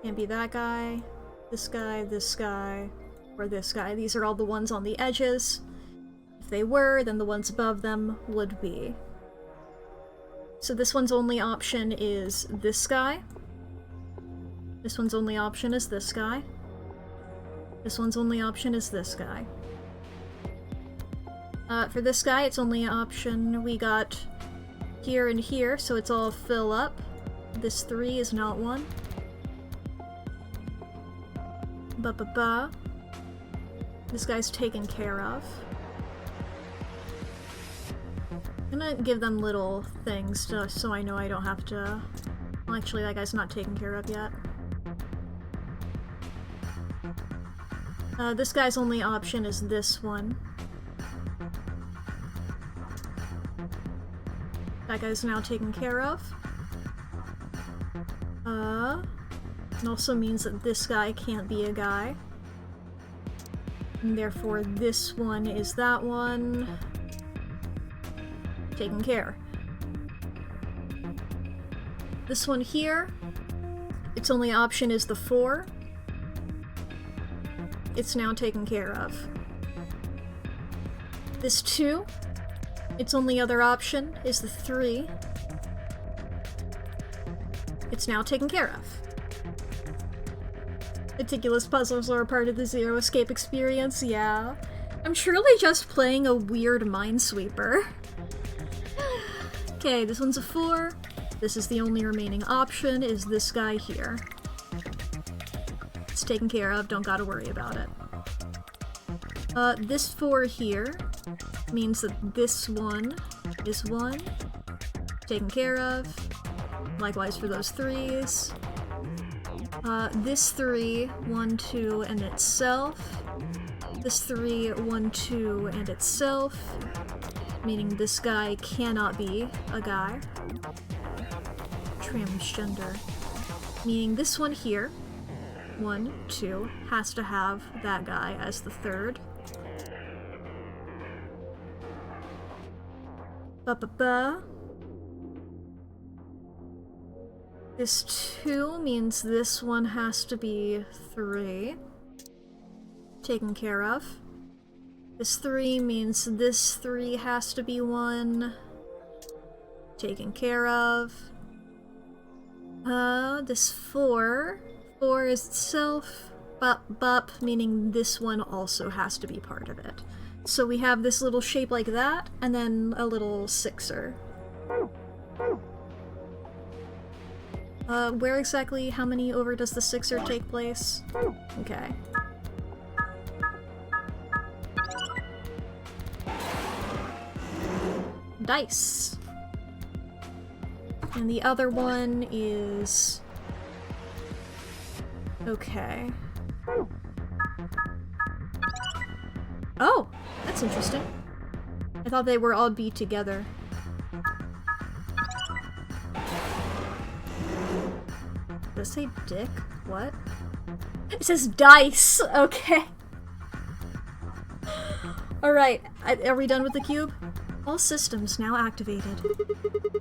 Can't be that guy, this guy, this guy, or this guy. These are all the ones on the edges. If they were, then the ones above them would be. So this one's only option is this guy. This one's only option is this guy. This one's only option is this guy. For this guy, it's only option we got here and here, so it's all fill up. This 3 is not one. Ba-ba-ba. This guy's taken care of. I'm gonna give them little things so I know I don't have to... Well, actually, that guy's not taken care of yet. This guy's only option is this one. That guy's now taken care of. It also means that this guy can't be a guy. And therefore this one is that one. Taken care. This one here, its only option is the 4. It's now taken care of. This 2, its only other option is the 3. It's now taken care of. Meticulous puzzles are a part of the Zero Escape experience, yeah. I'm truly just playing a weird Minesweeper. Okay, this one's a 4. This is the only remaining option, is this guy here. It's taken care of, don't gotta worry about it. This 4 here means that this one is 1. Taken care of. Likewise for those 3s. This 3, 1, 2, and itself. This 3, 1, 2, and itself. Meaning this guy cannot be a guy. Transgender. Meaning this one here, 1, 2, has to have that guy as the 3rd. Ba-ba-ba. This 2 means this one has to be 3. Taken care of. This 3 means this 3 has to be 1. Taken care of. This 4. 4 is itself. Bup, meaning this one also has to be part of it. So we have this little shape like that, and then a little 6er. Where exactly, how many over does the 6er take place? Okay. Dice. And the other one is... okay. Oh! That's interesting. I thought they were all beat together. Does it say dick? What? It says dice! Okay. Alright, are we done with the cube? All systems now activated.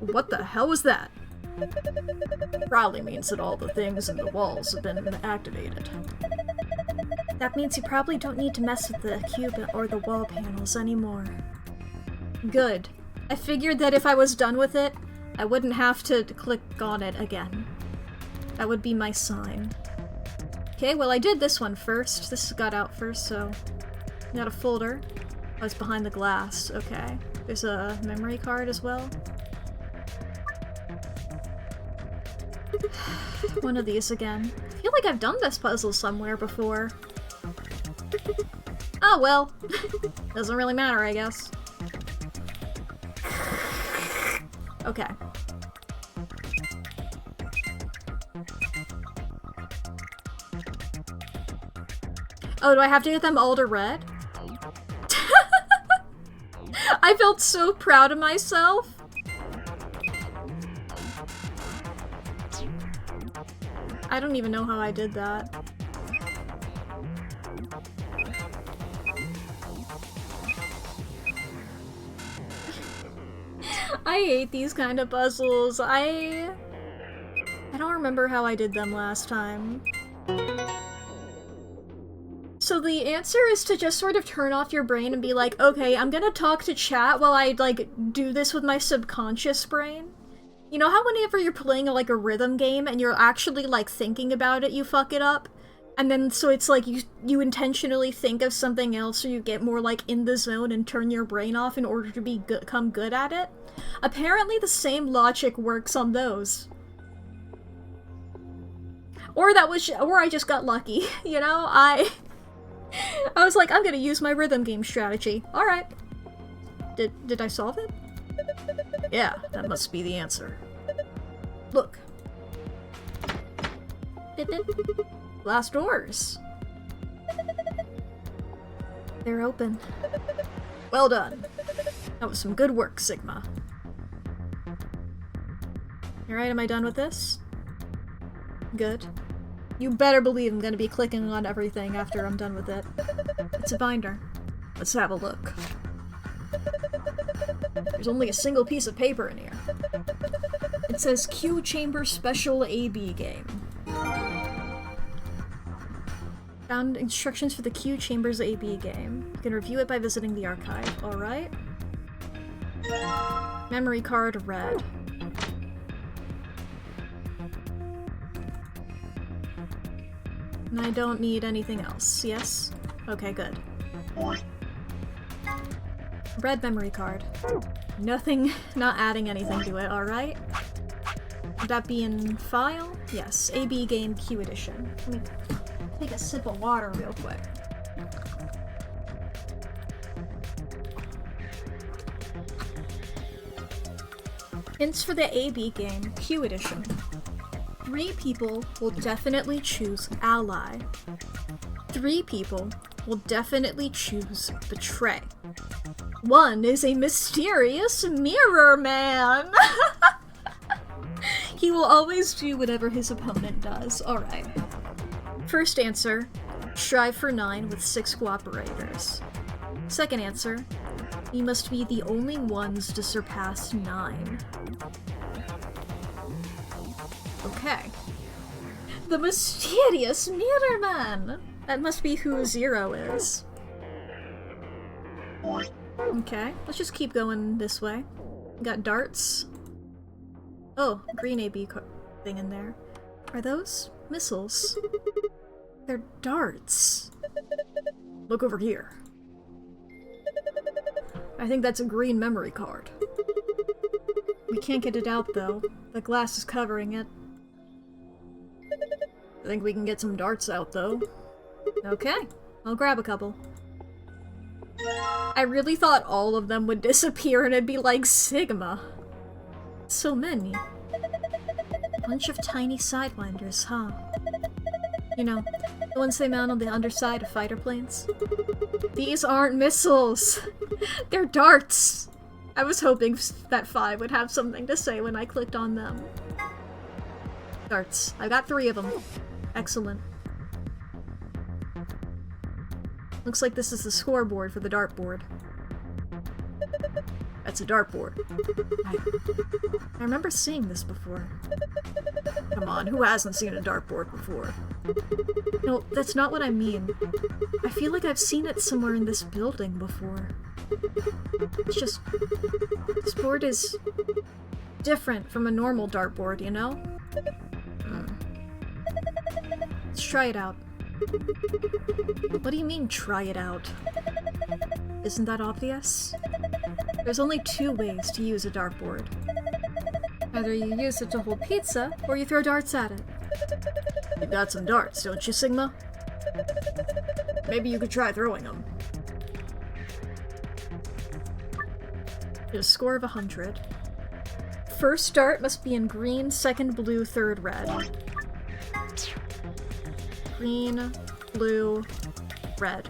What the hell was that? Probably means that all the things in the walls have been activated. That means you probably don't need to mess with the cube or the wall panels anymore. Good. I figured that if I was done with it, I wouldn't have to click on it again. That would be my sign. Okay, well I did this one first. This got out first, so... got a folder. Oh, it's behind the glass. Okay. There's a memory card as well. One of these again. I feel like I've done this puzzle somewhere before. Oh well. Doesn't really matter, I guess. Okay. Oh, do I have to get them all to red? I felt so proud of myself. I don't even know how I did that. I hate these kind of puzzles. I don't remember how I did them last time. So the answer is to just sort of turn off your brain and be like, okay, I'm gonna talk to chat while I, like, do this with my subconscious brain. You know how whenever you're playing, like, a rhythm game and you're actually, like, thinking about it, you fuck it up? And then, so it's like you intentionally think of something else so you get more, like, in the zone and turn your brain off in order to become good at it? Apparently the same logic works on those. Or I just got lucky, you know? I was like, I'm gonna use my rhythm game strategy. Alright. Did I solve it? Yeah, that must be the answer. Look. Glass doors. They're open. Well done. That was some good work, Sigma. Alright, am I done with this? Good. You better believe I'm gonna be clicking on everything after I'm done with it. It's a binder. Let's have a look. There's only a single piece of paper in here. It says Q Chamber Special AB Game. Found instructions for the Q Chambers AB game. You can review it by visiting the archive. Alright. Memory card red. And I don't need anything else, yes? Okay, good. Red memory card. Nothing, not adding anything to it, alright? Would that be in file? Yes, AB Game Q Edition. Let me take a sip of water real quick. Hints for the AB Game Q Edition. 3 people will definitely choose Ally. 3 people will definitely choose Betray. 1 is a mysterious mirror man! He will always do whatever his opponent does. Alright. First answer, strive for 9 with 6 cooperators. Second answer, you must be the only ones to surpass 9. Okay. The mysterious mirror man! That must be who 0 is. Okay, let's just keep going this way. Got darts. Oh, green AB thing in there. Are those missiles? They're darts. Look over here. I think that's a green memory card. We can't get it out though. The glass is covering it. I think we can get some darts out though. Okay, I'll grab a couple. I really thought all of them would disappear and it'd be like Sigma. So many. Bunch of tiny sidewinders, huh? You know, the ones they mount on the underside of fighter planes? These aren't missiles! They're darts! I was hoping that 5 would have something to say when I clicked on them. Darts. I got 3 of them. Excellent. Looks like this is the scoreboard for the dartboard. That's a dartboard. I remember seeing this before. Come on, who hasn't seen a dartboard before? No, that's not what I mean. I feel like I've seen it somewhere in this building before. It's just... this board is different from a normal dartboard, you know? Let's try it out. What do you mean, try it out? Isn't that obvious? There's only 2 ways to use a dartboard. Either you use it to hold pizza, or you throw darts at it. You got some darts, don't you, Sigma? Maybe you could try throwing them. Get a score of 100. First dart must be in green, second blue, third red. Green, blue, red.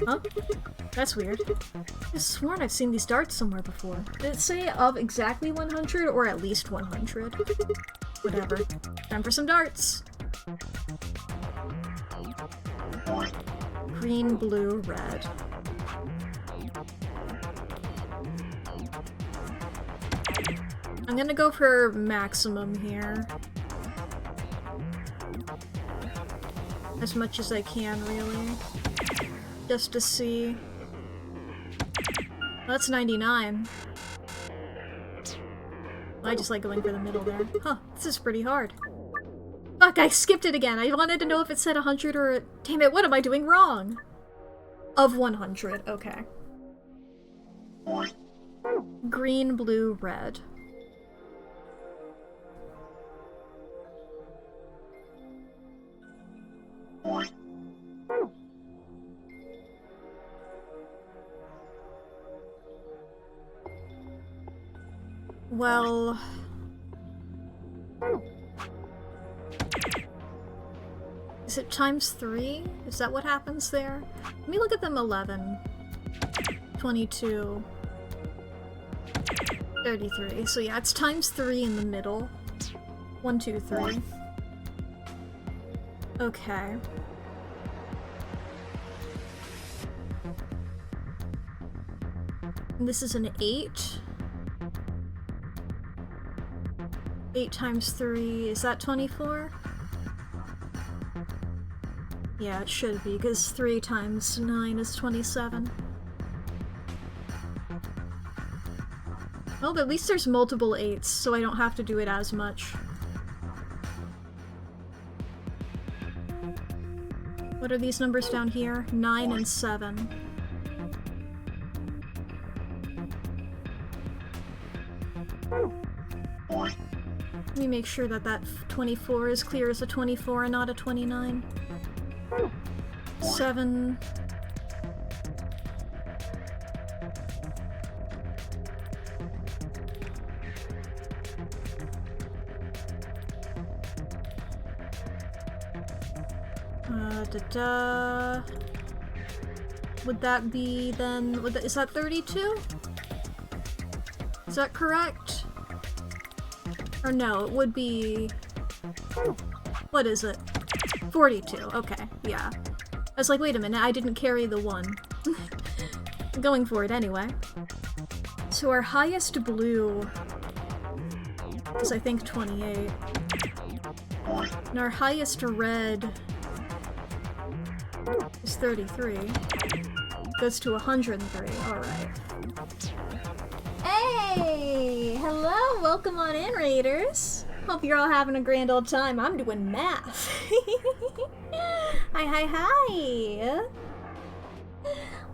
Huh? That's weird. I've sworn I've seen these darts somewhere before. Did it say of exactly 100 or at least 100? Whatever. Time for some darts. Green, blue, red. I'm gonna go for maximum here. As much as I can, really. Just to see. That's 99. I just like going for the middle there. Huh, this is pretty hard. Fuck, I skipped it again. I wanted to know if it said 100 or... Damn it, what am I doing wrong? Of 100, okay. Green, blue, red. Well... Is it times 3? Is that what happens there? Let me look at them. 11, 22, 33. So yeah, it's times 3 in the middle. 1, 2, 3. Okay. And this is an 8. 8 times 3, is that 24? Yeah, it should be, because 3 times 9 is 27. Well, at least there's multiple 8s, so I don't have to do it as much. What are these numbers down here? 9 and 7. Let me make sure that that 24 is clear as a 24 and not a 29. 7. Would that be then? Is that 32? Is that correct? Or no, it would be. What is it? 42. Okay, yeah. I was like, wait a minute, I didn't carry the 1. Going for it anyway. So our highest blue is, I think, 28. And our highest red is 33. Goes to 103. Alright. Hey! Hello! Welcome on in, Raiders! Hope you're all having a grand old time. I'm doing math. Hi.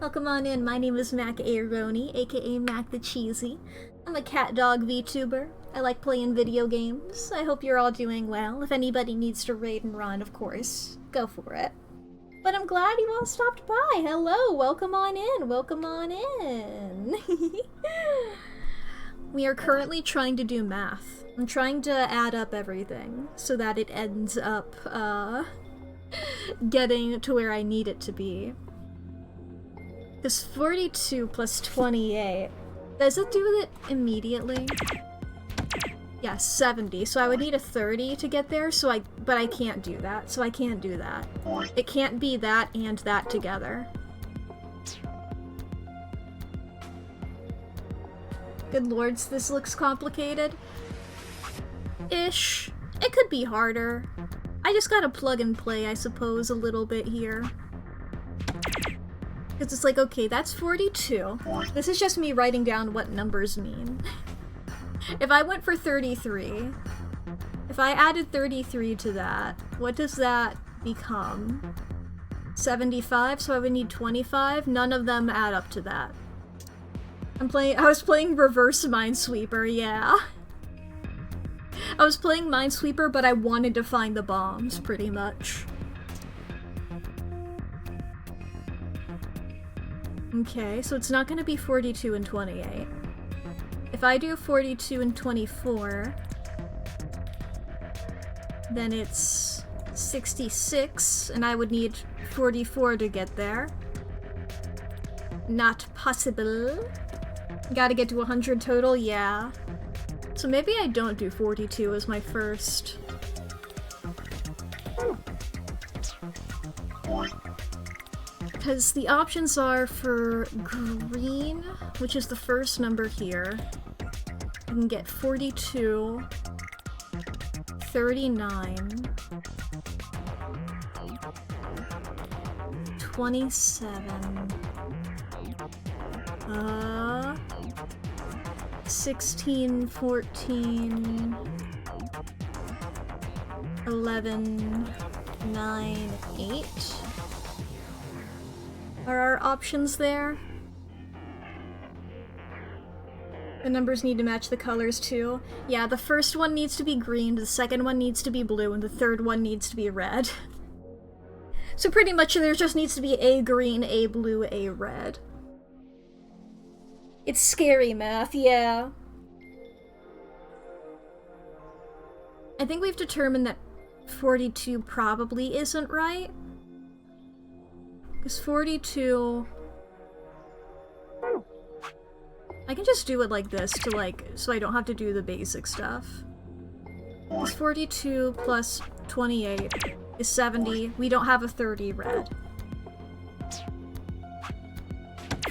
Welcome on in. My name is Mack Aironi, aka Mack the Cheesy. I'm a cat dog VTuber. I like playing video games. I hope you're all doing well. If anybody needs to raid and run, of course, go for it. But I'm glad you all stopped by. Hello, welcome on in. Welcome on in. We are currently trying to do math. I'm trying to add up everything so that it ends up, getting to where I need it to be. Because 42 plus 28, does it do it immediately? Yeah, 70, so I would need a 30 to get there, but I can't do that, so I can't do that. It can't be that and that together. Good lords, this looks complicated. Ish. It could be harder. I just gotta plug and play, I suppose, a little bit here. Because it's like, okay, that's 42. This is just me writing down what numbers mean. If I went for 33, if I added 33 to that, what does that become? 75, so I would need 25? None of them add up to that. I was playing reverse Minesweeper, yeah. I was playing Minesweeper, but I wanted to find the bombs, pretty much. Okay, so it's not gonna be 42 and 28. If I do 42 and 24, then it's 66, and I would need 44 to get there. Not possible. Gotta get to 100 total, yeah. So maybe I don't do 42 as my first. Because the options are for green, which is the first number here. You can get 42, 39, 27, 16, 14, 11, 9, 8. Are our options there? The numbers need to match the colors too. Yeah, the first one needs to be green, the second one needs to be blue, and the third one needs to be red. So pretty much there just needs to be a green, a blue, a red. It's scary math, yeah. I think we've determined that 42 probably isn't right. Because 42 I can just do it like this to like, so I don't have to do the basic stuff. It's 42 plus 28 is 70. We don't have a 30 red.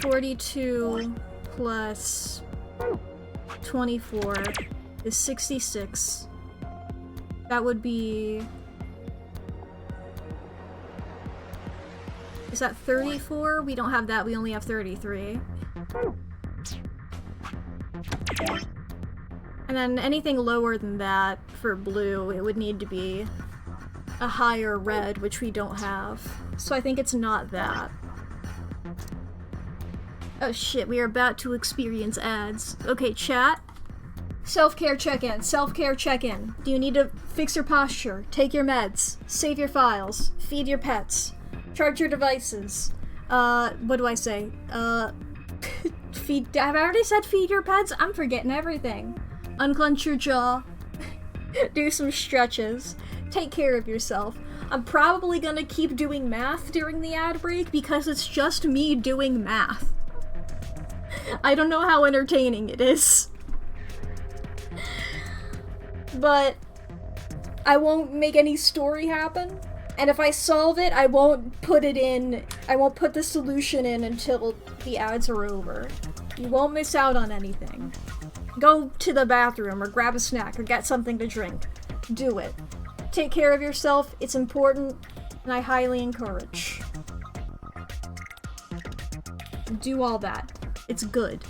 42 plus 24 is 66. That would be... Is that 34? We don't have that, we only have 33. And then anything lower than that for blue, it would need to be a higher red, which we don't have. So I think it's not that. Oh shit, we are about to experience ads. Okay, chat. Self-care check-in. Self-care check-in. Do you need to fix your posture? Take your meds. Save your files. Feed your pets. Charge your devices. What do I say? Feed- Have I already said feed your pets? I'm forgetting everything. Unclench your jaw. Do some stretches. Take care of yourself. I'm probably gonna keep doing math during the ad break because it's just me doing math. I don't know how entertaining it is. But I won't make any story happen. And if I solve it, I won't put it in, I won't put the solution in until the ads are over. You won't miss out on anything. Go to the bathroom or grab a snack or get something to drink. Do it. Take care of yourself, it's important, and I highly encourage. Do all that. It's good.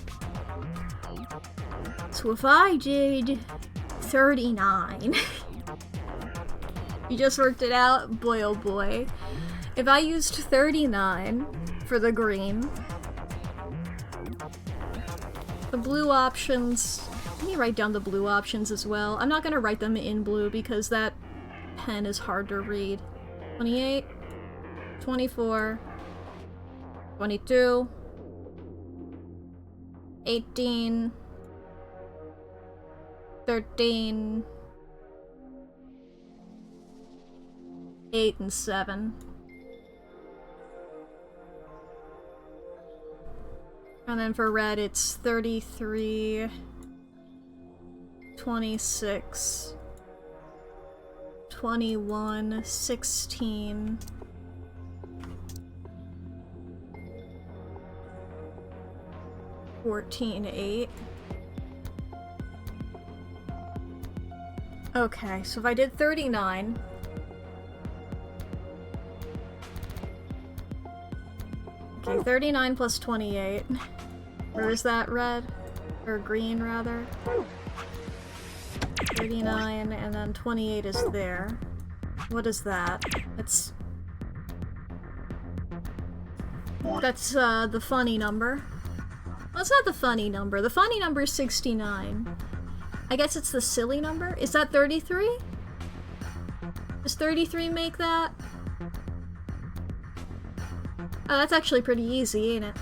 So if I did 39... You just worked it out? Boy oh boy. If I used 39 for the green, the blue options... Let me write down the blue options as well. I'm not gonna write them in blue because that pen is hard to read. 28, 24, 22, 18, 13, 8 and 7. And then for red it's 33, 26, 21, 16, 14, 8. Okay, so if I did 39, okay, 39 plus 28. Where is that red? Or green, rather? 39, and then 28 is there. What is that? That's the funny number. Well, it's not the funny number. The funny number is 69. I guess it's the silly number? Is that 33? Does 33 make that? Oh, that's actually pretty easy, ain't it?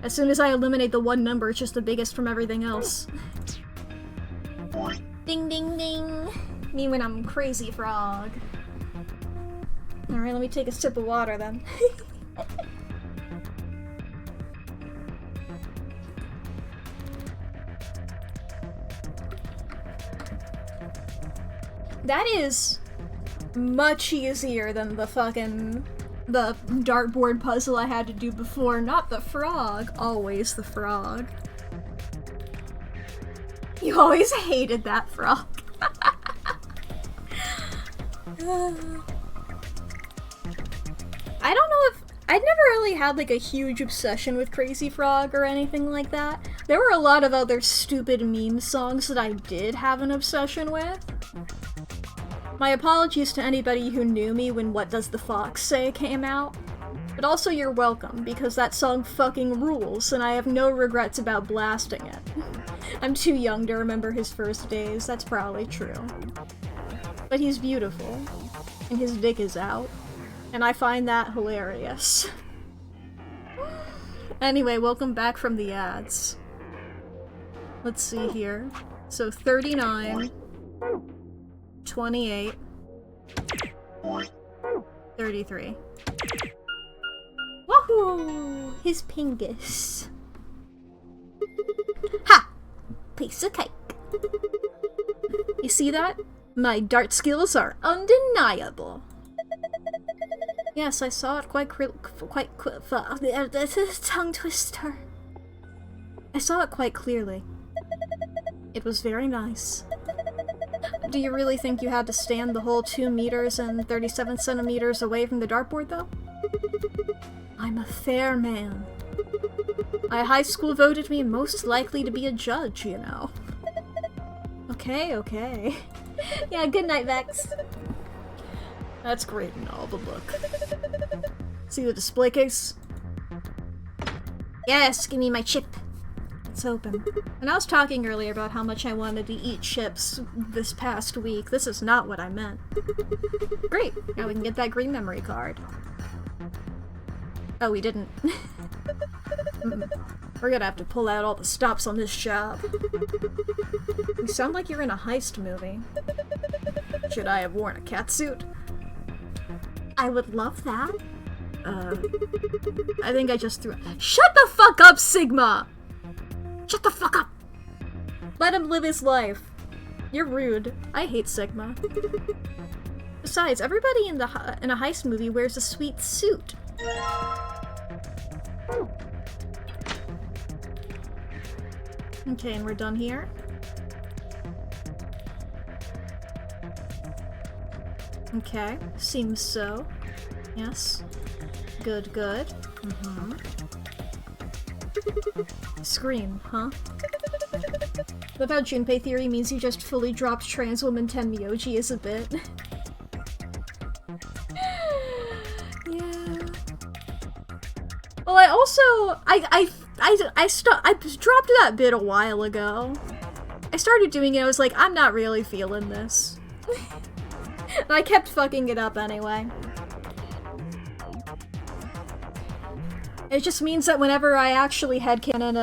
As soon as I eliminate the one number, it's just the biggest from everything else. Ding ding ding! Me when I'm crazy frog. Alright, let me take a sip of water then. That is much easier than the dartboard puzzle I had to do before. Not the frog. Always the frog. You always hated that frog. I don't know if... I'd never really had like a huge obsession with Crazy Frog or anything like that. There were a lot of other stupid meme songs that I did have an obsession with. My apologies to anybody who knew me when What Does the Fox Say came out. But also you're welcome, because that song fucking rules, and I have no regrets about blasting it. I'm too young to remember his first days, that's probably true. But he's beautiful, and his dick is out, and I find that hilarious. Anyway, welcome back from the ads. Let's see here. So 39, 28, 33. Woohoo! His pingus. Ha! Piece of cake. You see that? My dart skills are undeniable. Yes, I saw it tongue twister. I saw it quite clearly. It was very nice. Do you really think you had to stand the whole 2 meters and 37 centimeters away from the dartboard, though? I'm a fair man. My high school voted me most likely to be a judge, you know. Okay, okay. Yeah, good night, Vex. That's great and all, but look. See the display case? Yes, give me my chip. It's open. And I was talking earlier about how much I wanted to eat chips this past week. This is not what I meant. Great, now we can get that green memory card. Oh, we didn't. We're gonna have to pull out all the stops on this job. You sound like you're in a heist movie. Should I have worn a catsuit? I would love that. I think I just threw- Shut the fuck up, Sigma! Shut the fuck up! Let him live his life. You're rude. I hate Sigma. Besides, everybody in a heist movie wears a sweet suit. Okay, and we're done here. Okay, seems so. Yes. Good, good. Mm-hmm. Scream, huh? Love how Junpei theory means you just fully dropped trans woman Tenmyoji is a bit. Yeah. Well, I also I dropped that bit a while ago. I started doing it, I was like, I'm not really feeling this. And I kept fucking it up anyway. It just means that whenever I actually headcanon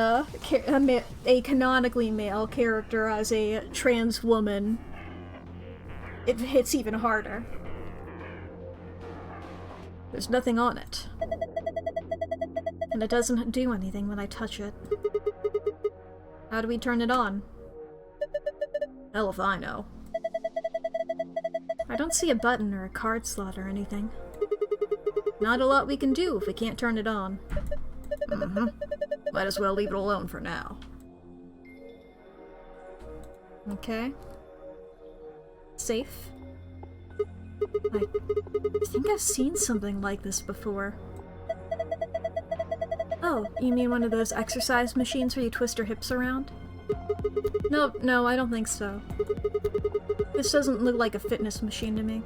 a canonically male character as a trans woman, it hits even harder. There's nothing on it. And it doesn't do anything when I touch it. How do we turn it on? Hell if I know. I don't see a button or a card slot or anything. Not a lot we can do if we can't turn it on. Mm-hmm. Might as well leave it alone for now. Okay. Safe. I think I've seen something like this before. Oh, you mean one of those exercise machines where you twist your hips around? No, I don't think so. This doesn't look like a fitness machine to me.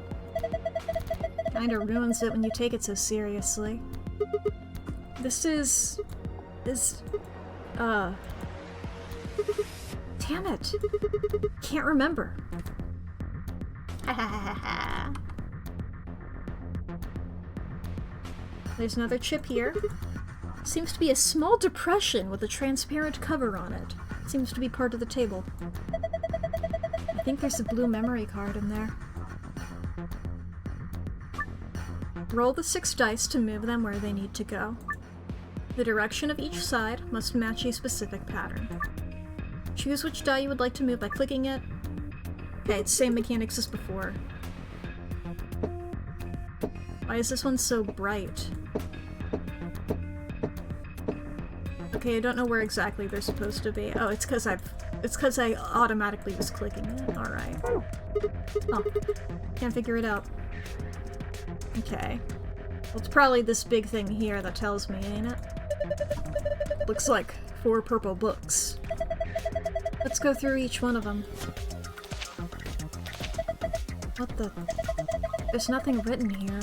Kinda ruins it when you take it so seriously. This is... Damn it! Can't remember. There's another chip here. Seems to be a small depression with a transparent cover on it. Seems to be part of the table. I think there's a blue memory card in there. Roll the 6 dice to move them where they need to go. The direction of each side must match a specific pattern. Choose which die you would like to move by clicking it. Okay, it's the same mechanics as before. Why is this one so bright? Okay, I don't know where exactly they're supposed to be. Oh, it's because I automatically was clicking it. Alright. Oh, can't figure it out. Okay. Well, it's probably this big thing here that tells me, ain't it? Looks like 4 purple books. Let's go through each one of them. What the? There's nothing written here.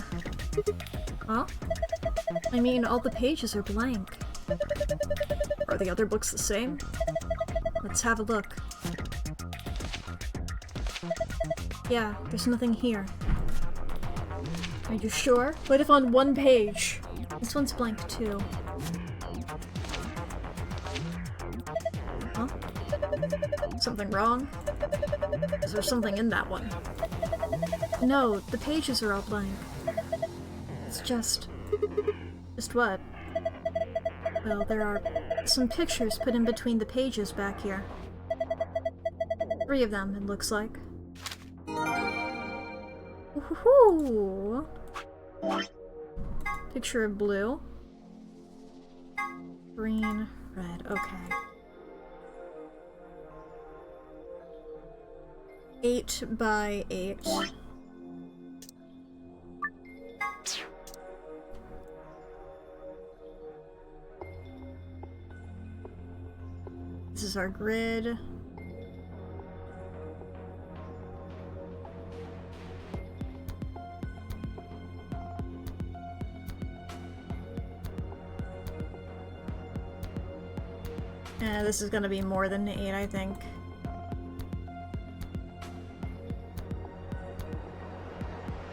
Huh? I mean, all the pages are blank. Are the other books the same? Let's have a look. Yeah, there's nothing here. Are you sure? What if on one page? This one's blank too. Huh? Something wrong? Is there something in that one? No, the pages are all blank. It's just... Just what? Well, there are some pictures put in between the pages back here. 3 of them, it looks like. Woohoo! Picture of blue. Green, red, okay. 8 by 8. This is our grid. This is gonna be more than 8, I think.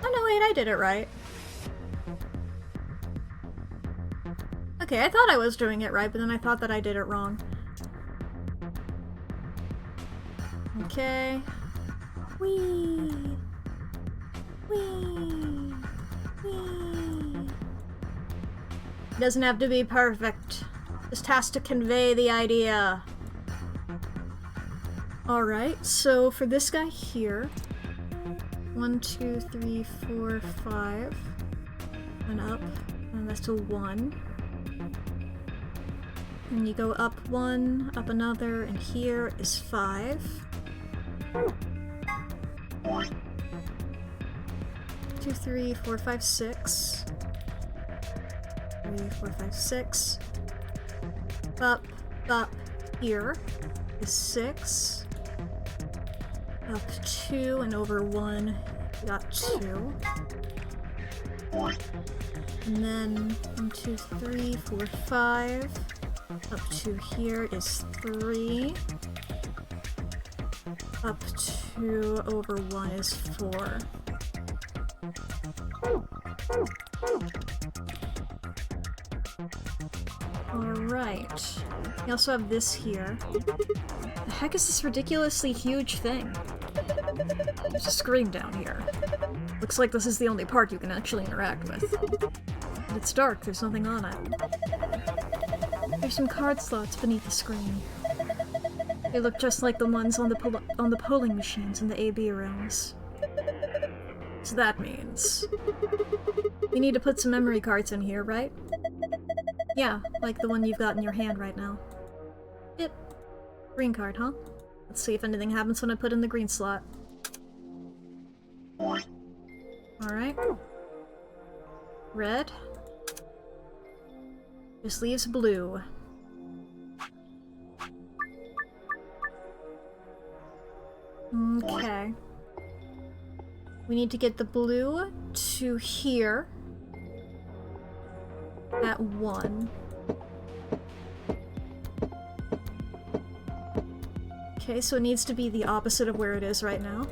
Oh no, wait, I did it right. Okay, I thought I was doing it right, but then I thought that I did it wrong. Okay. Whee! Whee! Whee! It doesn't have to be perfect. Just has to convey the idea. Alright, so for this guy here, 1, 2, 3, 4, 5, and up, and that's a 1. And you go up 1, up another, and here is 5. 2, 3, 4, 5, 6. 3, 4, 5, 6. Up, here is 6. Up 2 and over 1, we got 2. And then 1, 2, 3, 4, 5. Up to here is 3. Up 2 over 1 is 4. Alright. We also have this here. The heck is this ridiculously huge thing? There's a screen down here. Looks like this is the only part you can actually interact with. But it's dark, there's nothing on it. There's some card slots beneath the screen. They look just like the ones on the polling machines in the AB rooms. So that means we need to put some memory cards in here, right? Yeah, like the one you've got in your hand right now. Yep. Green card, huh? Let's see if anything happens when I put in the green slot. Alright. Red. Just leaves blue. Okay. We need to get the blue to here at 1. Okay, so it needs to be the opposite of where it is right now.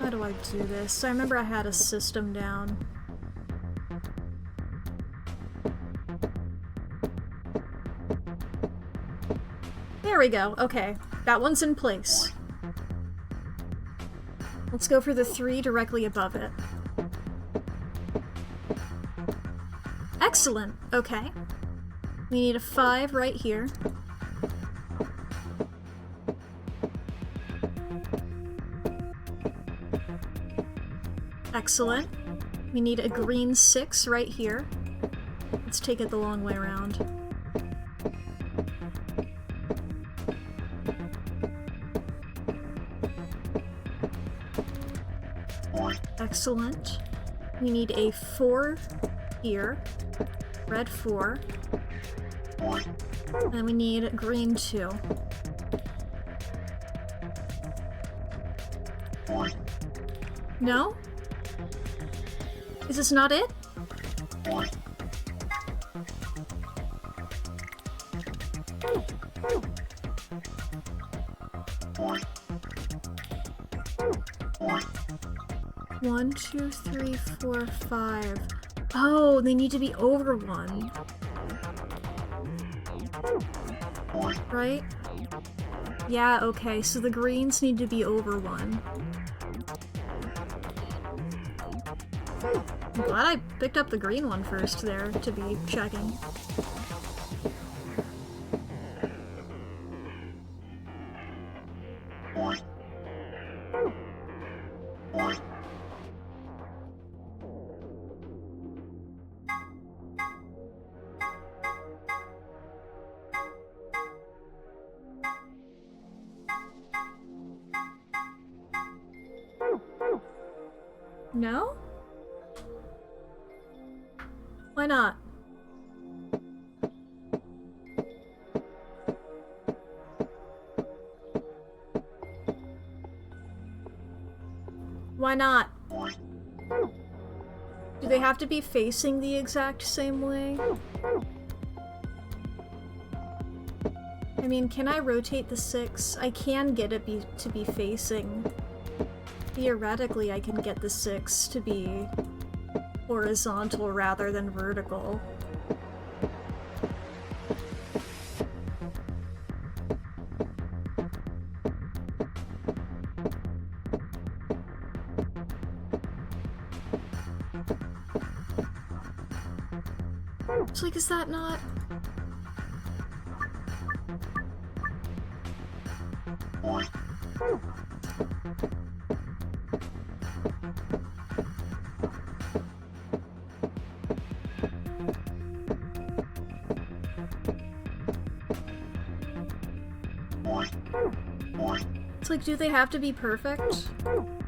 How do I do this? I remember I had a system down. There we go, okay. That one's in place. Let's go for the 3 directly above it. Excellent, okay. We need a 5 right here. Excellent. We need a green 6 right here. Let's take it the long way around. Excellent. We need a 4 here. Red 4. And then we need green 2. No? Is this not it? One, 2, 3, 4, 5. Oh, they need to be over 1. Right? Yeah, okay, so the greens need to be over 1. I'm glad I picked up the green one first there to be checking. No? Why not? Why not? Do they have to be facing the exact same way? I mean, can I rotate the 6? I can get it to be facing. Theoretically, I can get the 6 to be horizontal rather than vertical. So, like, is that not... It's like, do they have to be perfect?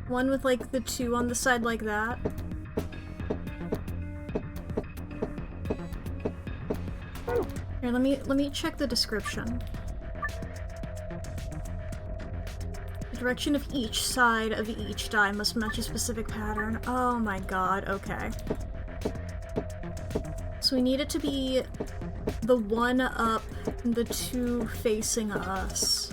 One with, like, the 2 on the side like that? Here, let me check the description. The direction of each side of each die must match a specific pattern. Oh my god, okay. So we need it to be the 1 up and the 2 facing us.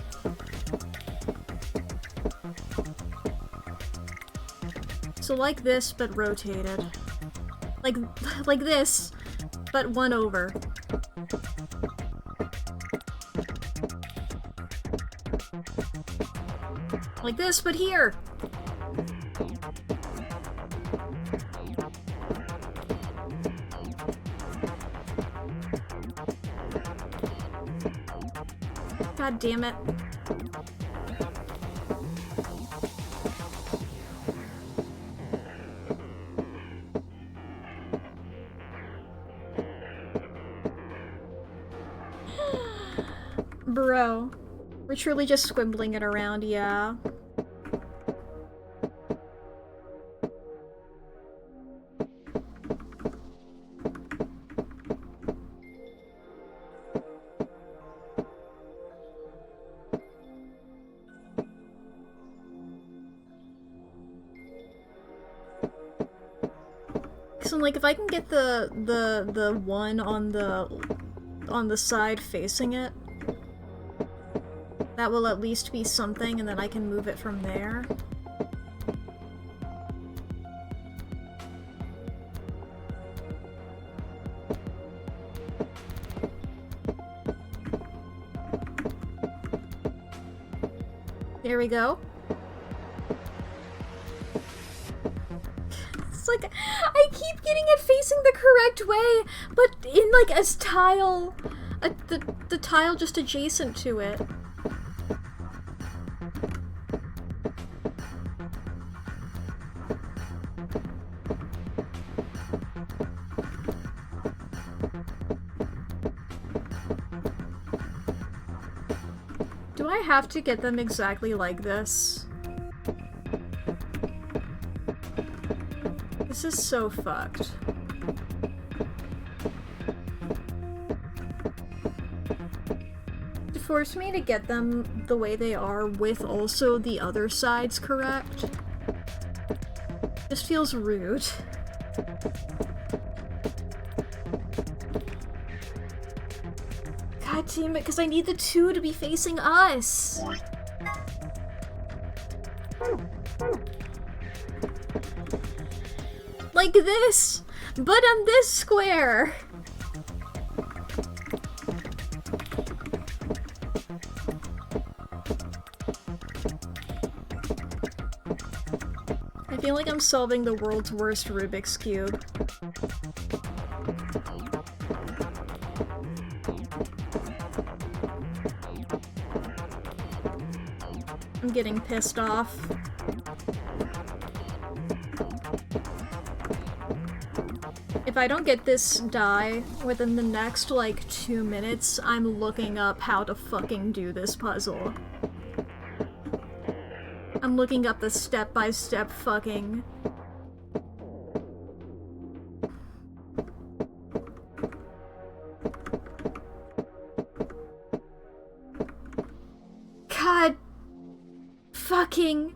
So like this, but rotated. Like this, but 1 over. Like this, but here! God damn it. Bro. We're truly just squibbling it around, yeah. So, like, if I can get the 1 on the side facing it, that will at least be something, and then I can move it from there. There we go. It's like, I keep getting it facing the correct way, but in like a tile, the tile just adjacent to it. Do I have to get them exactly like this? This is so fucked. To force me to get them the way they are with also the other sides correct just feels rude. God damn it, because I need the 2 to be facing us. Like this, but on this square. feel like I'm solving the world's worst Rubik's Cube. I'm getting pissed off. If I don't get this die within the next, like, 2 minutes, I'm looking up how to fucking do this puzzle. I'm looking up the step-by-step fucking... God... fucking...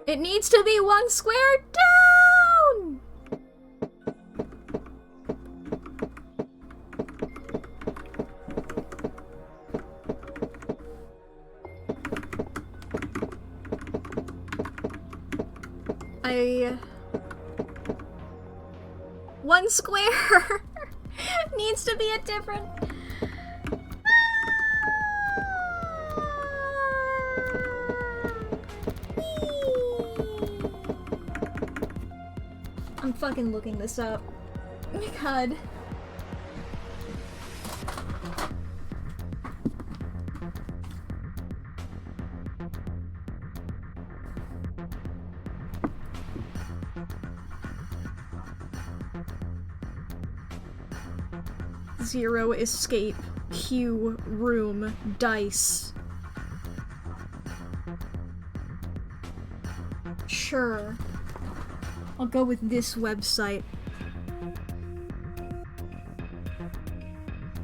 It needs to be 1 square down! One square needs to be a different... I'm fucking looking this up. Oh my god. Zero escape, Q, room, dice. Sure. I'll go with this website.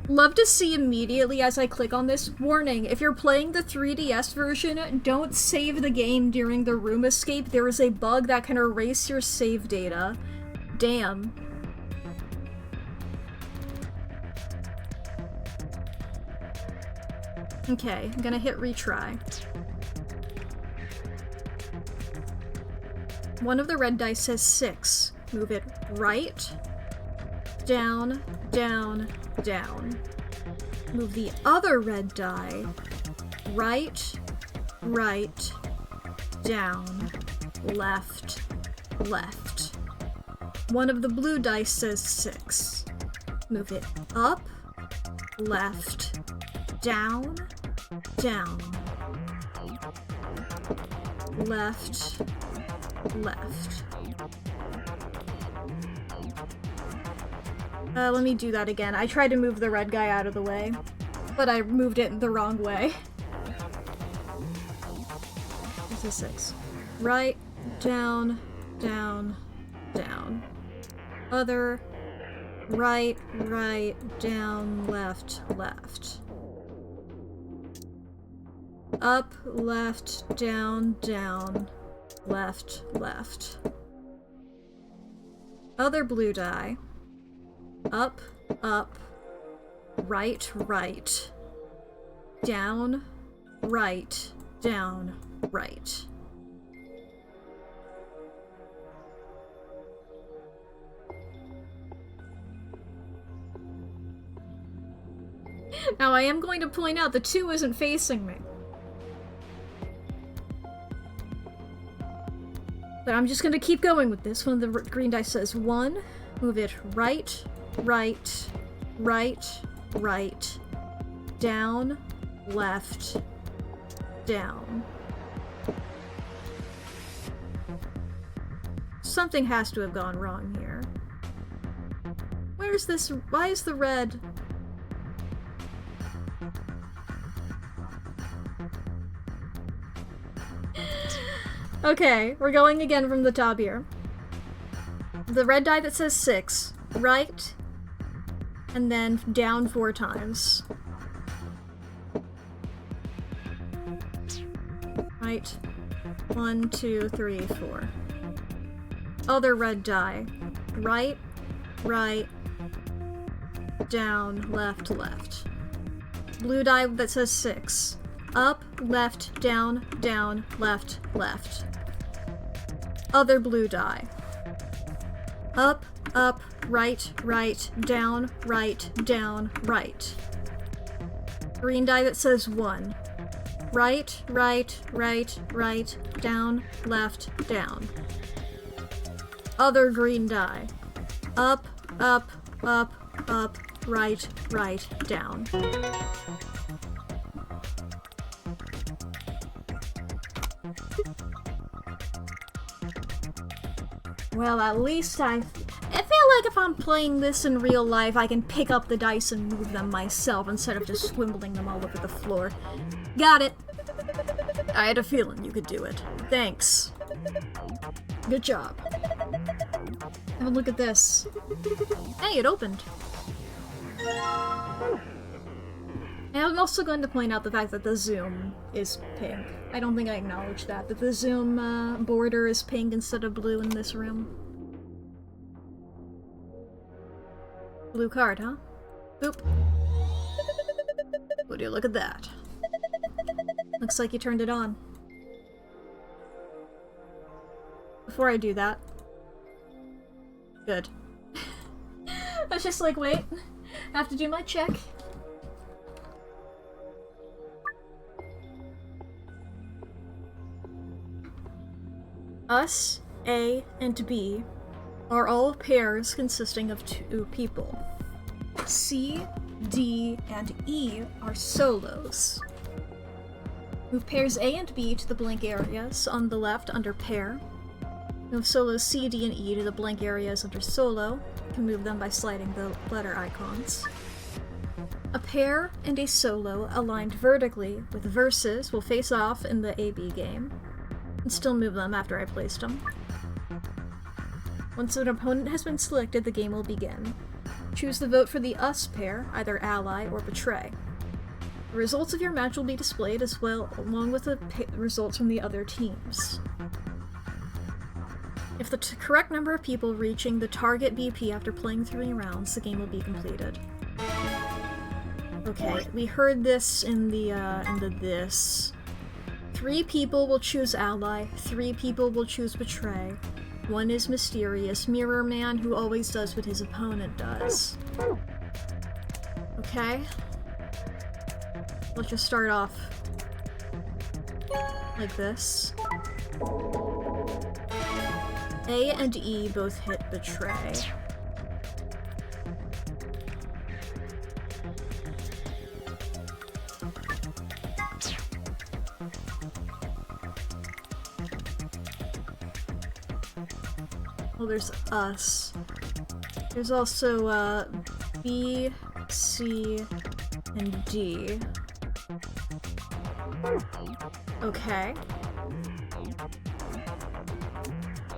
Love to see immediately as I click on this. Warning, if you're playing the 3DS version, don't save the game during the room escape. There is a bug that can erase your save data. Damn. Okay, I'm gonna hit retry. One of the red dice says 6. Move it right, down, down, down. Move the other red die right, right, down, left, left. One of the blue dice says 6. Move it up, left, down, down, left, left. Let me do that again. I tried to move the red guy out of the way, but I moved it the wrong way. This is 6. Right, down, down, down. Other, right, right, down, left, left. Up, left, down, down, left, left. Other blue die. Up, up, right, right. Down, right, down, right. Now I am going to point out the 2 isn't facing me. But I'm just gonna keep going with this. One of the green dice says 1. Move it right, right, right, right, down, left, down. Something has to have gone wrong here. Where's this? Why is the red? Okay, we're going again from the top here. The red die that says 6, right, and then down 4 times. Right, 1, 2, 3, 4. Other red die, right, right, down, left, left. Blue die that says 6. Up, left, down, down, left, left. Other blue die. Up, up, right, right, down, right, down, right. Green die that says 1. Right, right, right, right, down, left, down. Other green die. Up, up, up, up, right, right, down. Well, at least I feel like if I'm playing this in real life, I can pick up the dice and move them myself instead of just swimbling them all over the floor. Got it. I had a feeling you could do it. Thanks. Good job. Have a look at this. Hey, it opened. And I'm also going to point out the fact that the zoom is pink. I don't think I acknowledged that the zoom border is pink instead of blue in this room. Blue card, huh? Boop. Would you look at that? Looks like you turned it on. Before I do that. Good. I was just like, wait. I have to do my check. Us, A, and B are all pairs consisting of 2 people. C, D, and E are solos. Move pairs A and B to the blank areas on the left under pair. Move solos C, D, and E to the blank areas under solo. You can move them by sliding the letter icons. A pair and a solo aligned vertically with verses will face off in the AB game, and still move them after I placed them. Once an opponent has been selected, the game will begin. Choose the vote for the us pair, either ally or betray. The results of your match will be displayed as well, along with the results from the other teams. If the correct number of people reaching the target BP after playing 3 rounds, the game will be completed. Okay, we heard this in the this. 3 people will choose ally, 3 people will choose betray. 1 is mysterious mirror man who always does what his opponent does. Okay? Let's just start off like this. A and E both hit betray. Well, there's us. There's also, B, C, and D. Okay.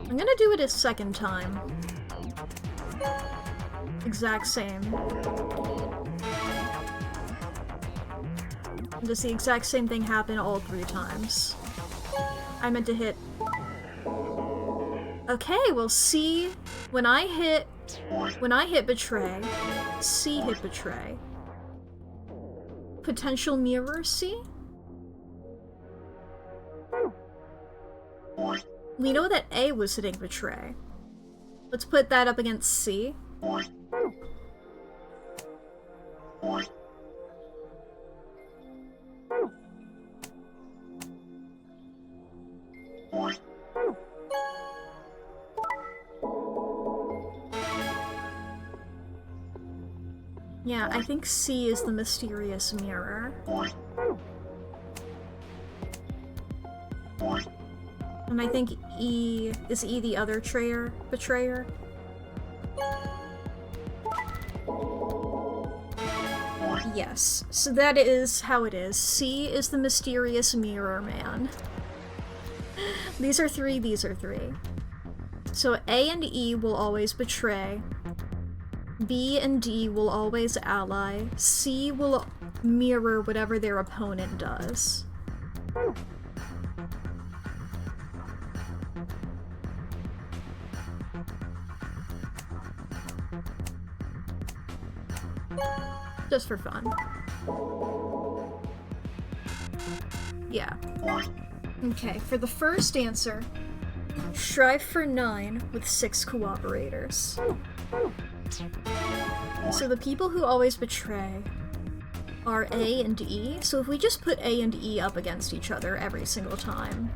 I'm gonna do it a second time. Exact same. Does the exact same thing happen all 3 times? I meant to hit... Okay, well C, when I hit betray, C hit betray. Potential mirror C? We know that A was hitting betray. Let's put that up against C. Yeah, I think C is the mysterious mirror. And I think E... Is E the other betrayer? Yes, so that is how it is. C is the mysterious mirror man. These are 3, these are 3. So A and E will always betray. B and D will always ally. C will mirror whatever their opponent does. Just for fun. Yeah. Okay, for the first answer, strive for 9 with 6 cooperators. So the people who always betray are A and E, so if we just put A and E up against each other every single time.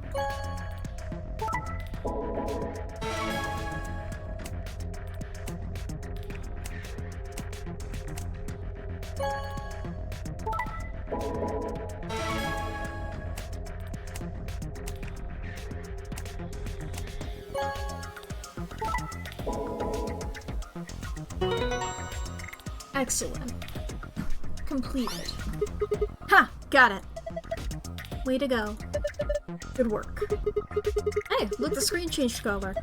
Excellent. Completed. Ha! Got it. Way to go. Good work. Hey, look, the screen changed color.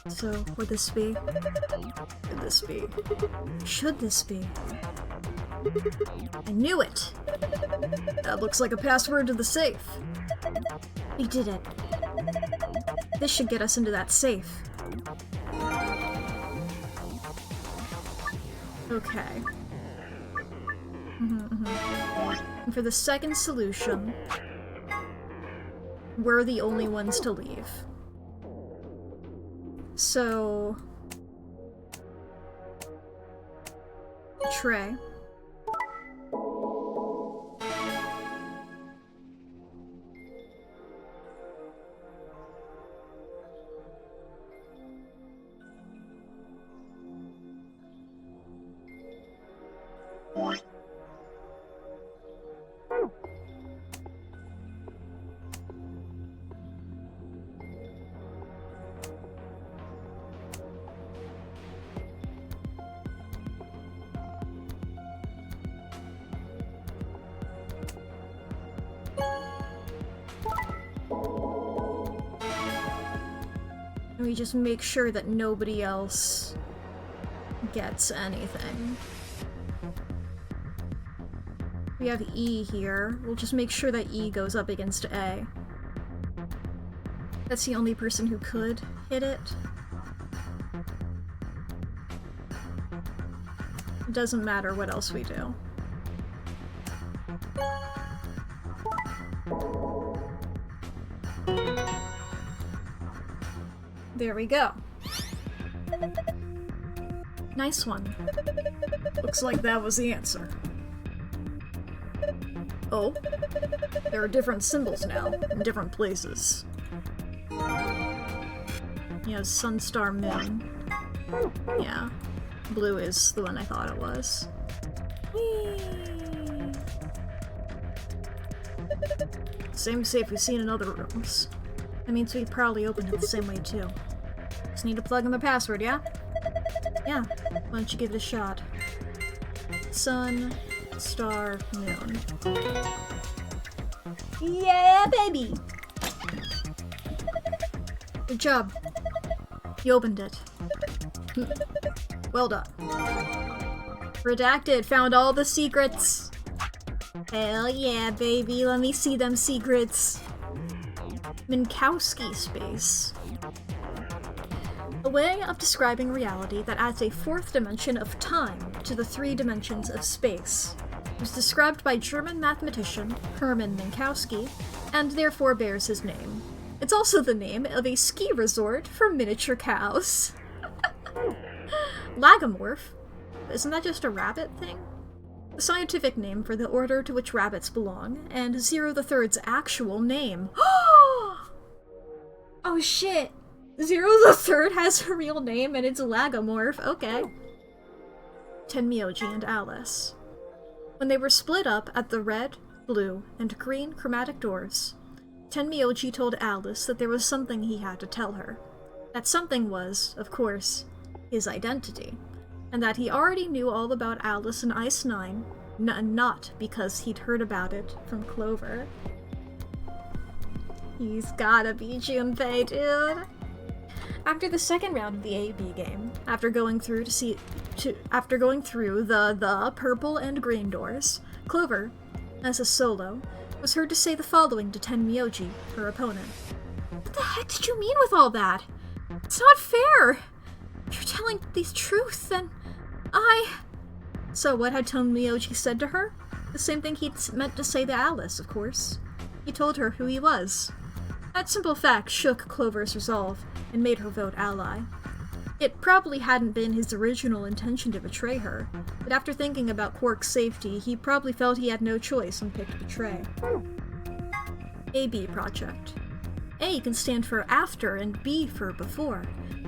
So, would this be? Could this be? Should this be? I knew it! That looks like a password to the safe. We did it. This should get us into that safe. Okay. And for the second solution, we're the only ones to leave. So... Trey. And we just make sure that nobody else gets anything. We have E here. We'll just make sure that E goes up against A. That's the only person who could hit it. It doesn't matter what else we do. There we go. Nice one. Looks like that was the answer. Oh, there are different symbols now, in different places. Yeah, sun, star, moon. Yeah, blue is the one I thought it was. Whee! Same safe we've seen in other rooms. That means we probably opened it the same way too. Just need to plug in the password, yeah? Yeah, why don't you give it a shot? Sun, star, moon. Yeah, baby! Good job. You opened it. Well done. Redacted, found all the secrets. Hell yeah, baby, let me see them secrets. Minkowski space. A way of describing reality that adds a fourth dimension of time to the 3 dimensions of space. It was described by German mathematician Hermann Minkowski, and therefore bears his name. It's also the name of a ski resort for miniature cows. Lagomorph? Isn't that just a rabbit thing? The scientific name for the order to which rabbits belong, and Zero the Third's actual name. Oh shit! Zero the Third has a real name and it's Lagomorph, okay. Tenmyoji and Alice. When they were split up at the red, blue, and green chromatic doors, Tenmyoji told Alice that there was something he had to tell her. That something was, of course, his identity, and that he already knew all about Alice and Ice Nine, not because he'd heard about it from Clover. He's gotta be Junpei, dude. After the second round of the A-B game, after going through the purple and green doors, Clover, as a solo, was heard to say the following to Tenmyoji, her opponent. What the heck did you mean with all that? It's not fair! If you're telling the truth, then So what had Tenmyoji said to her? The same thing he'd meant to say to Alice, of course. He told her who he was. That simple fact shook Clover's resolve and made her vote ally. It probably hadn't been his original intention to betray her, but after thinking about Quark's safety, he probably felt he had no choice and picked betray. AB Project. A can stand for after and B for before,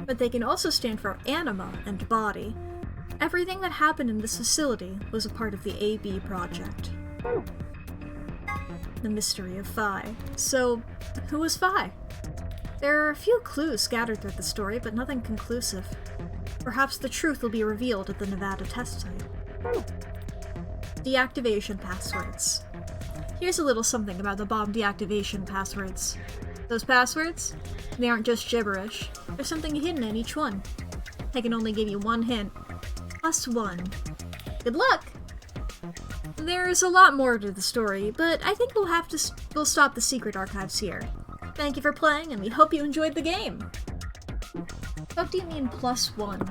but they can also stand for anima and body. Everything that happened in this facility was a part of the AB Project. The mystery of Phi. So, who was Phi? There are a few clues scattered through the story, but nothing conclusive. Perhaps the truth will be revealed at the Nevada test site. Deactivation passwords. Here's a little something about the bomb deactivation passwords. Those passwords, they aren't just gibberish. There's something hidden in each one. I can only give you one hint. +1. Good luck! There's a lot more to the story, but I think we'll stop the secret archives here. Thank you for playing, and we hope you enjoyed the game! What do you mean +1?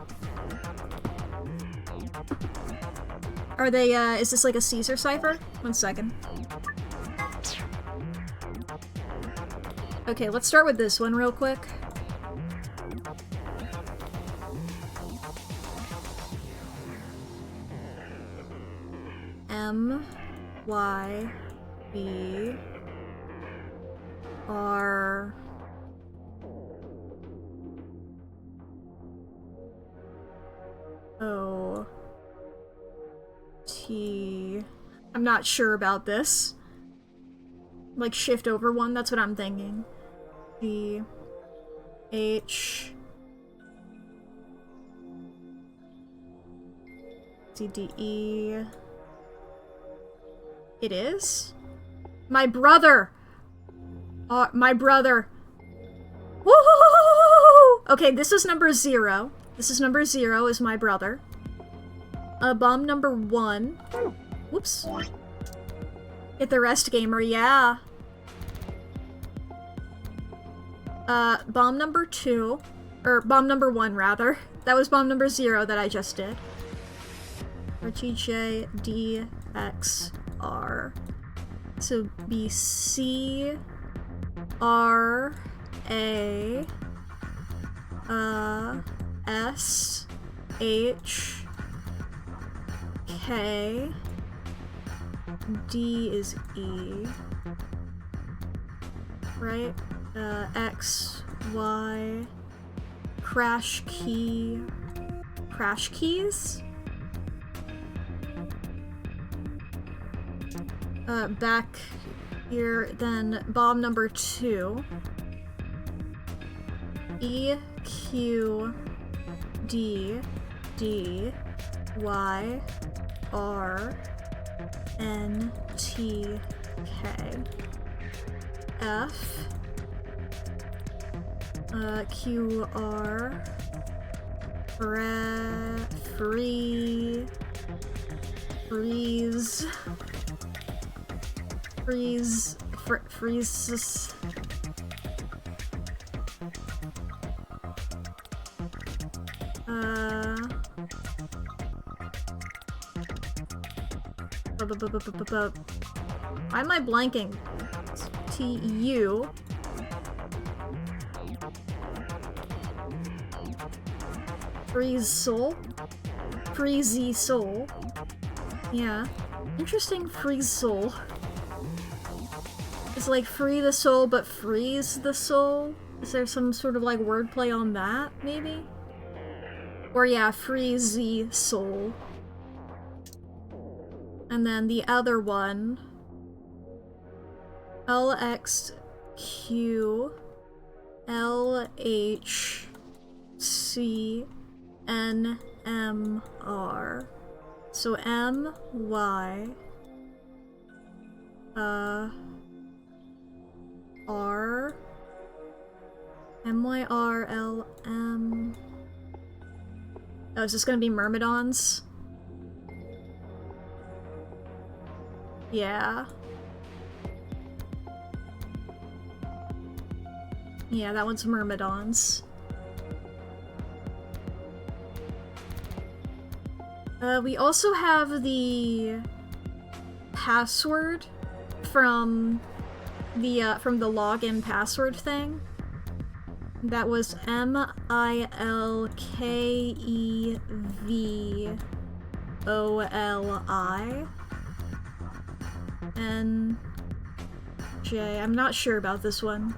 Are they, is this like a Caesar cipher? 1 second. Okay, let's start with this one real quick. M, Y, B, R, O, T. I'm not sure about this. Like shift over one, that's what I'm thinking. G, H, C, D, E. It is? My brother! My brother. Woo! Okay, this is number 0. This is number 0 is my brother. Bomb number 1. Whoops. Get the rest, gamer, yeah. Bomb number 2. Or bomb number 1, rather. That was bomb number 0 that I just did. RTJ, D, X, R. So be C, R, A, S, H, K, D is E, right? X, Y, crash key, crash keys? Back here, then bomb number 2. E, Q, D, D, Y, R, N, T, K, F, Q, R, freeze, why am I blanking? T-U. Freeze soul? Freezy soul. Yeah. Interesting freeze soul. It's like free the soul, but freeze the soul? Is there some sort of like wordplay on that, maybe? Or yeah, freezy soul. And then the other one. LXQ LHCNMR. So MY R MYRLM. Oh, is this gonna be Myrmidons? Yeah. Yeah, that one's Myrmidons. We also have the password from the login password thing. That was Milkevoli. NJ. I'm not sure about this one.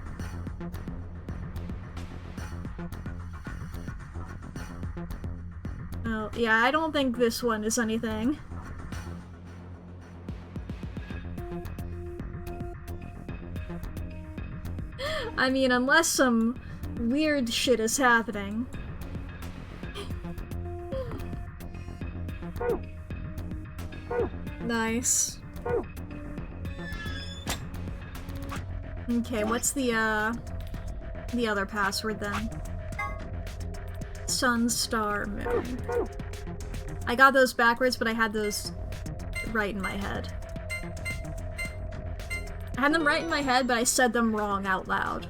Oh, yeah, I don't think this one is anything. I mean, unless some weird shit is happening. Nice. Okay, what's the other password then? Sun, star, moon. I got those backwards, but I had those right in my head. I had them right in my head, but I said them wrong out loud.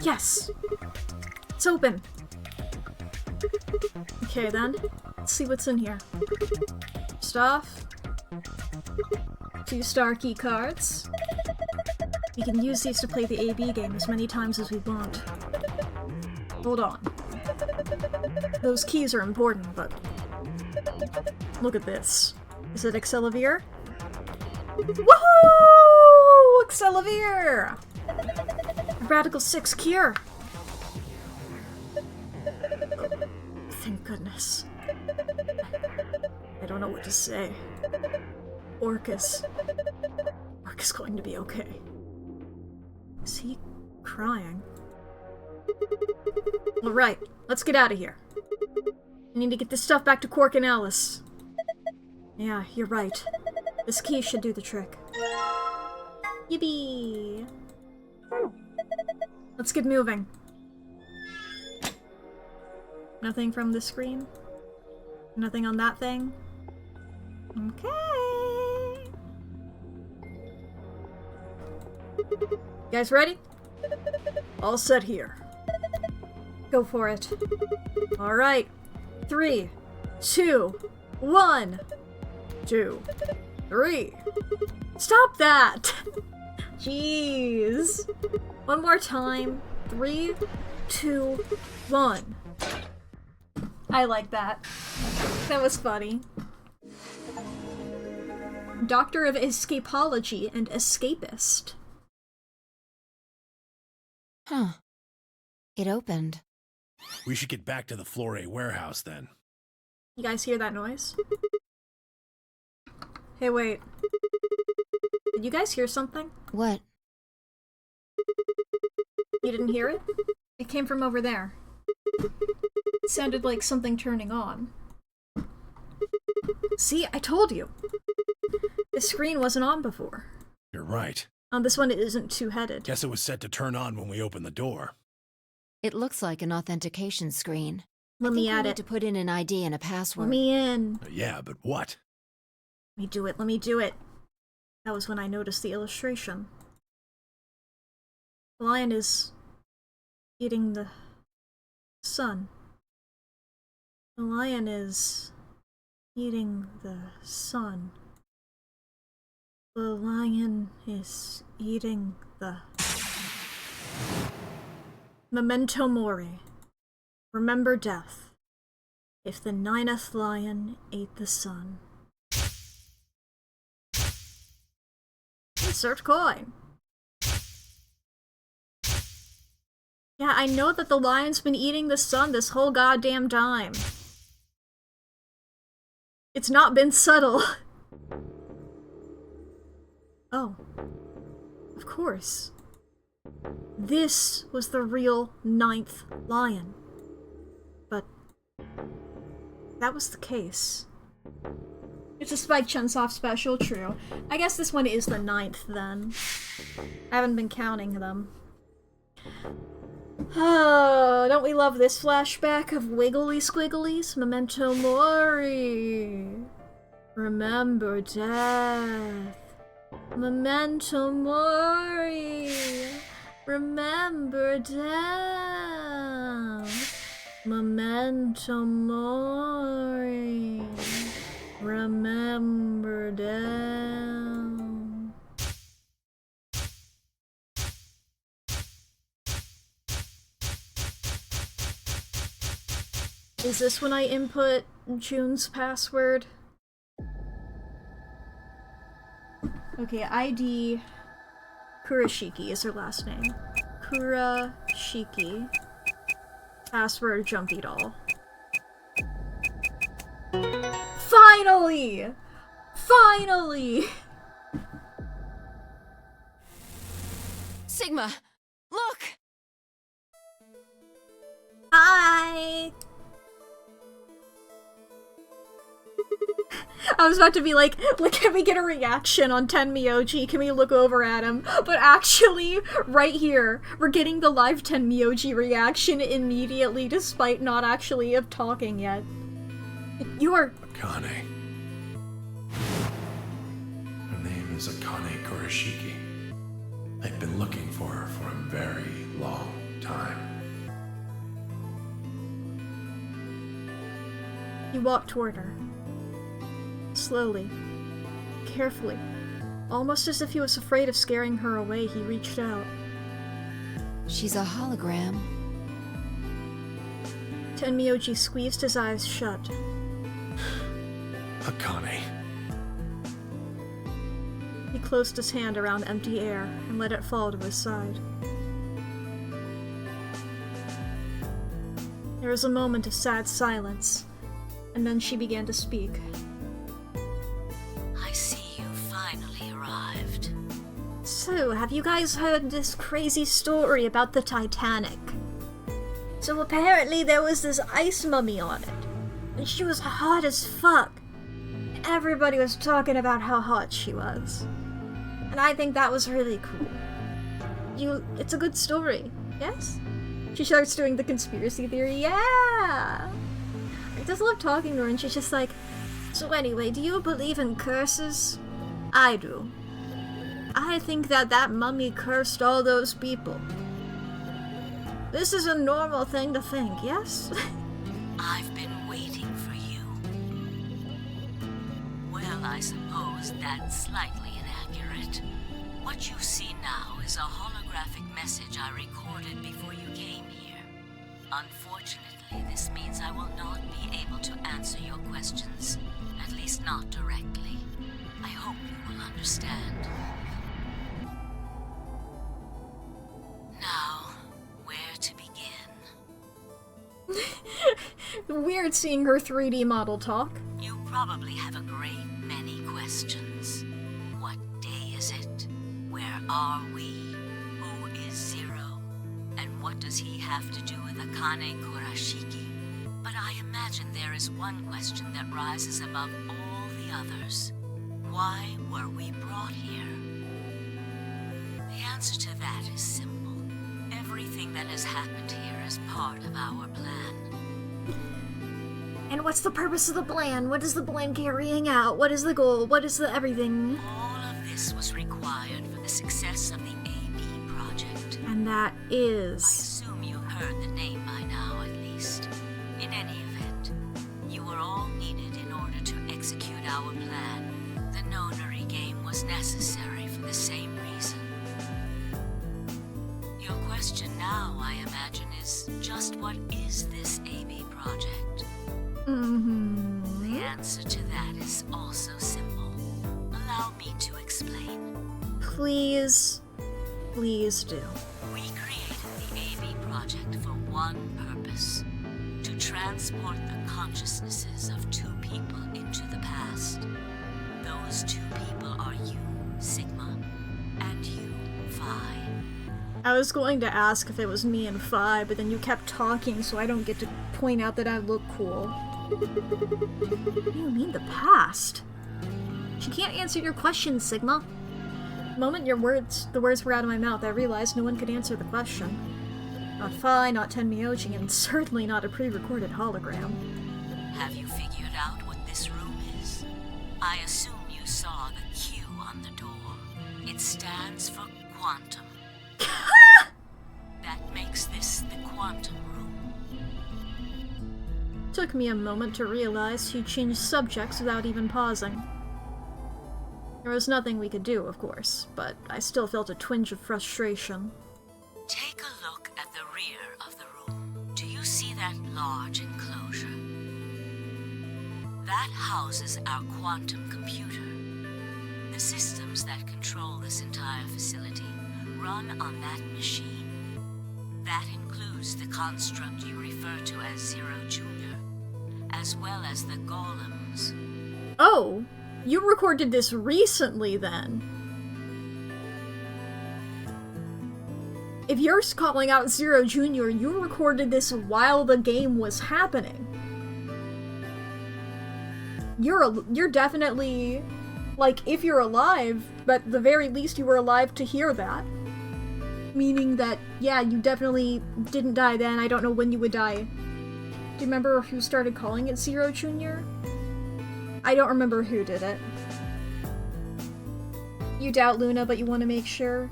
Yes! It's open! Okay then, let's see what's in here. Stuff. 2 star key cards. We can use these to play the AB game as many times as we want. Hold on. Those keys are important, but... look at this. Is it Accelavir? Woohoo! Accelavir! Radical 6 cure! Thank goodness. I don't know what to say. Orcus going to be okay. Is he crying? Alright, let's get out of here. I need to get this stuff back to Quark and Alice. Yeah, you're right. This key should do the trick. Yippee! Let's get moving. Nothing from the screen? Nothing on that thing? Okay. You guys ready? All set here. Go for it. Alright. 3, 2, 1. 2, 3. Stop that! Jeez. One more time. 3, 2, 1. I like that. That was funny. Doctor of Escapology and Escapist. Huh. It opened. We should get back to the Floor A warehouse then. You guys hear that noise? Hey, wait. Did you guys hear something? What? You didn't hear it? It came from over there. It sounded like something turning on. See, I told you! The screen wasn't on before. You're right. This one isn't two-headed. Guess it was set to turn on when we opened the door. It looks like an authentication screen. Let me add we it. need to put in an ID and a password. Let me in. Yeah, but what? Let me do it, let me do it. That was when I noticed the illustration. The lion is eating the sun. The lion is eating the sun. The lion is eating the... Memento Mori. Remember death. If the 9th lion ate the sun. Insert coin. Yeah, I know that the lion's been eating the sun this whole goddamn time. It's not been subtle. Oh. Of course. This was the real 9th lion. But that was the case. It's a Spike Chunsoft special, true. I guess this one is the 9th then. I haven't been counting them. Oh, don't we love this flashback of Wiggly Squigglies? Memento Mori. Remember death. Memento Mori. Remember death. Memento Mori. Remember death. Is this when I input June's password? Okay, ID Kurashiki is her last name. Kurashiki. Password Jumpy Doll. Finally! Finally! Sigma! Look! Hi! I was about to be like, can we get a reaction on Tenmyoji? Can we look over at him? But actually, right here, we're getting the live Tenmyoji reaction immediately, despite not actually of talking yet. You are... Akane. Her name is Akane Kurashiki. I've been looking for her for a very long time. He walked toward her. Slowly. Carefully. Almost as if he was afraid of scaring her away, he reached out. She's a hologram. Tenmyoji squeezed his eyes shut. Akane. He closed his hand around empty air and let it fall to his side. There was a moment of sad silence, and then she began to speak. I see you finally arrived. So, have you guys heard this crazy story about the Titanic? So apparently there was this ice mummy on it, and she was hot as fuck. Everybody was talking about how hot she was. And I think that was really cool. It's a good story, yes? She starts doing the conspiracy theory, yeah! I just love talking to her, and she's just like, so anyway, do you believe in curses? I do. I think that mummy cursed all those people. This is a normal thing to think, yes? I've been waiting for you. Well, I suppose that's slightly inaccurate. What you see now is a holographic message I recorded before you came here. Unfortunately, this means I will not be able to answer your questions, at least not directly. I hope you will understand. Now, where to begin? Weird seeing her 3D model talk. You probably have a great many questions. What day is it? Where are we? Who is Zero? And what does he have to do with Akane Kurashiki? But I imagine there is one question that rises above all the others. Why were we brought here? The answer to that is simple. Everything that has happened here is part of our plan. And what's the purpose of the plan? What is the plan carrying out? What is the goal? What is the everything? All of this was required for the success of the AB project. And that I is... assume you heard the name by now, at least. In any event, you were all needed in order to execute our plan. The nonary game was necessary for the same reason. Your question now, I imagine, is just what is this AB project? The answer to that is also simple. Allow me to explain. Please. Please do. We created the AB project for one purpose. To transport the consciousnesses of two people into the past. Those two people are you, Sigma, and you, Phi. I was going to ask if it was me and Phi, but then you kept talking, so I don't get to point out that I look cool. What do you mean, the past? She can't answer your question, Sigma. The moment the words were out of my mouth, I realized no one could answer the question. Not Phi, not Tenmyoji, and certainly not a pre-recorded hologram. Have you figured out what this room is? I assume you saw the Q on the door. It stands for quantum. That makes this the quantum room. Took me a moment to realize she changed subjects without even pausing. There was nothing we could do, of course, but I still felt a twinge of frustration. Take a look at the rear of the room. Do you see that large enclosure? That houses our quantum computer. The systems that control this entire facility run on that machine. That includes the construct you refer to as Zero Jr., as well as the golems. Oh, you recorded this recently then. If you're calling out Zero Jr., you recorded this while the game was happening. You're definitely, like, if you're alive, but at the very least you were alive to hear that. Meaning that, yeah, you definitely didn't die then. I don't know when you would die. Do you remember who started calling it Zero Jr.? I don't remember who did it. You doubt Luna, but you want to make sure?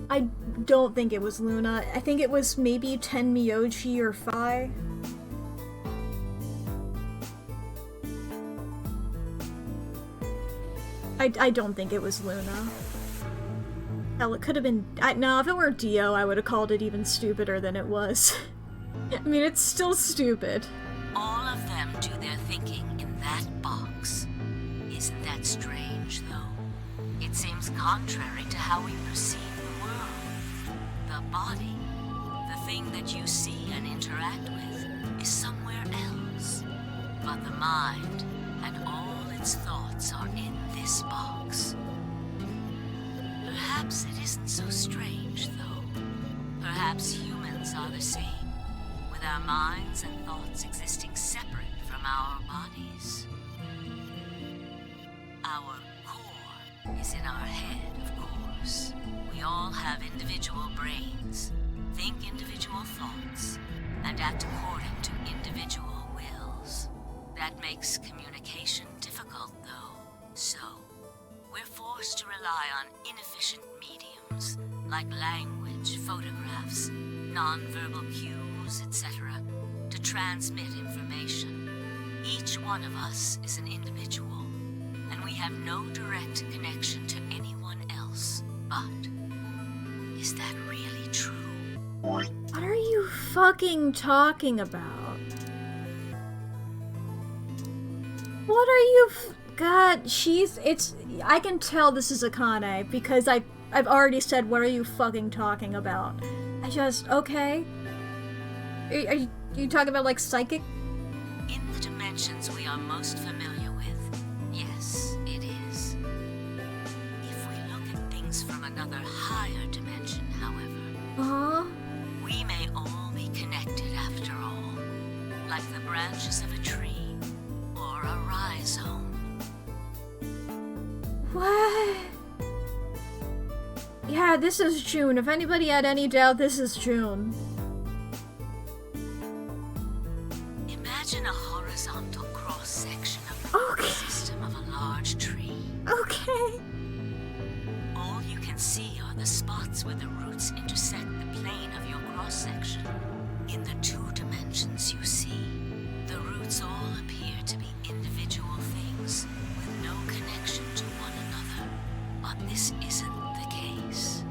I don't think it was Luna. I think it was maybe Ten Miyoji or Fi. I don't think it was Luna. Hell, it could have been... no, if it were Dio, I would have called it even stupider than it was. I mean, it's still stupid. All of them do their thinking in that box. Isn't that strange, though? It seems contrary to how we perceive the world. The body, the thing that you see and interact with, is somewhere else. But the mind and all its thoughts are in this box. Perhaps it isn't so strange, though. Perhaps humans are the same, with our minds and thoughts existing separate from our bodies. Our core is in our head, of course. We all have individual brains, think individual thoughts, and act according to individual wills. That makes communication difficult, though. So, we're forced to rely on inefficient mediums, like language, photographs, non-verbal cues, etc., to transmit information. Each one of us is an individual, and we have no direct connection to anyone else. But, is that really true? What are you fucking talking about? What are you God, I can tell this is Akane, because I've already said, what are you fucking talking about? Okay. Are you talking about, like, psychic? In the dimensions we are most familiar with, yes, it is. If we look at things from another higher dimension, however, we may all be connected after all, like the branches of a tree or a rhizome. What? Yeah, this is June. If anybody had any doubt, this is June. Imagine a horizontal cross-section of the root system of a large tree. Okay. All you can see are the spots where the roots intersect the plane of your cross-section. In the two dimensions you see, the roots all appear to be individual things with no connection to one another. But this isn't the case.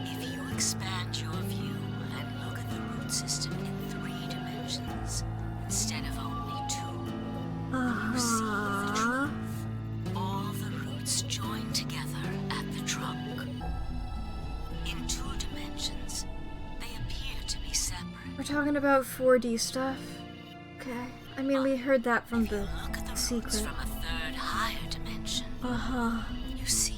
If you expand your view and look at the root system in 3 dimensions instead of only 2, you see the truth. All the roots join together at the trunk. In 2 dimensions, they appear to be separate. We're talking about 4D stuff. Okay. I mean, we heard that from the Look at the secret. roots from a 3rd higher dimension. You see,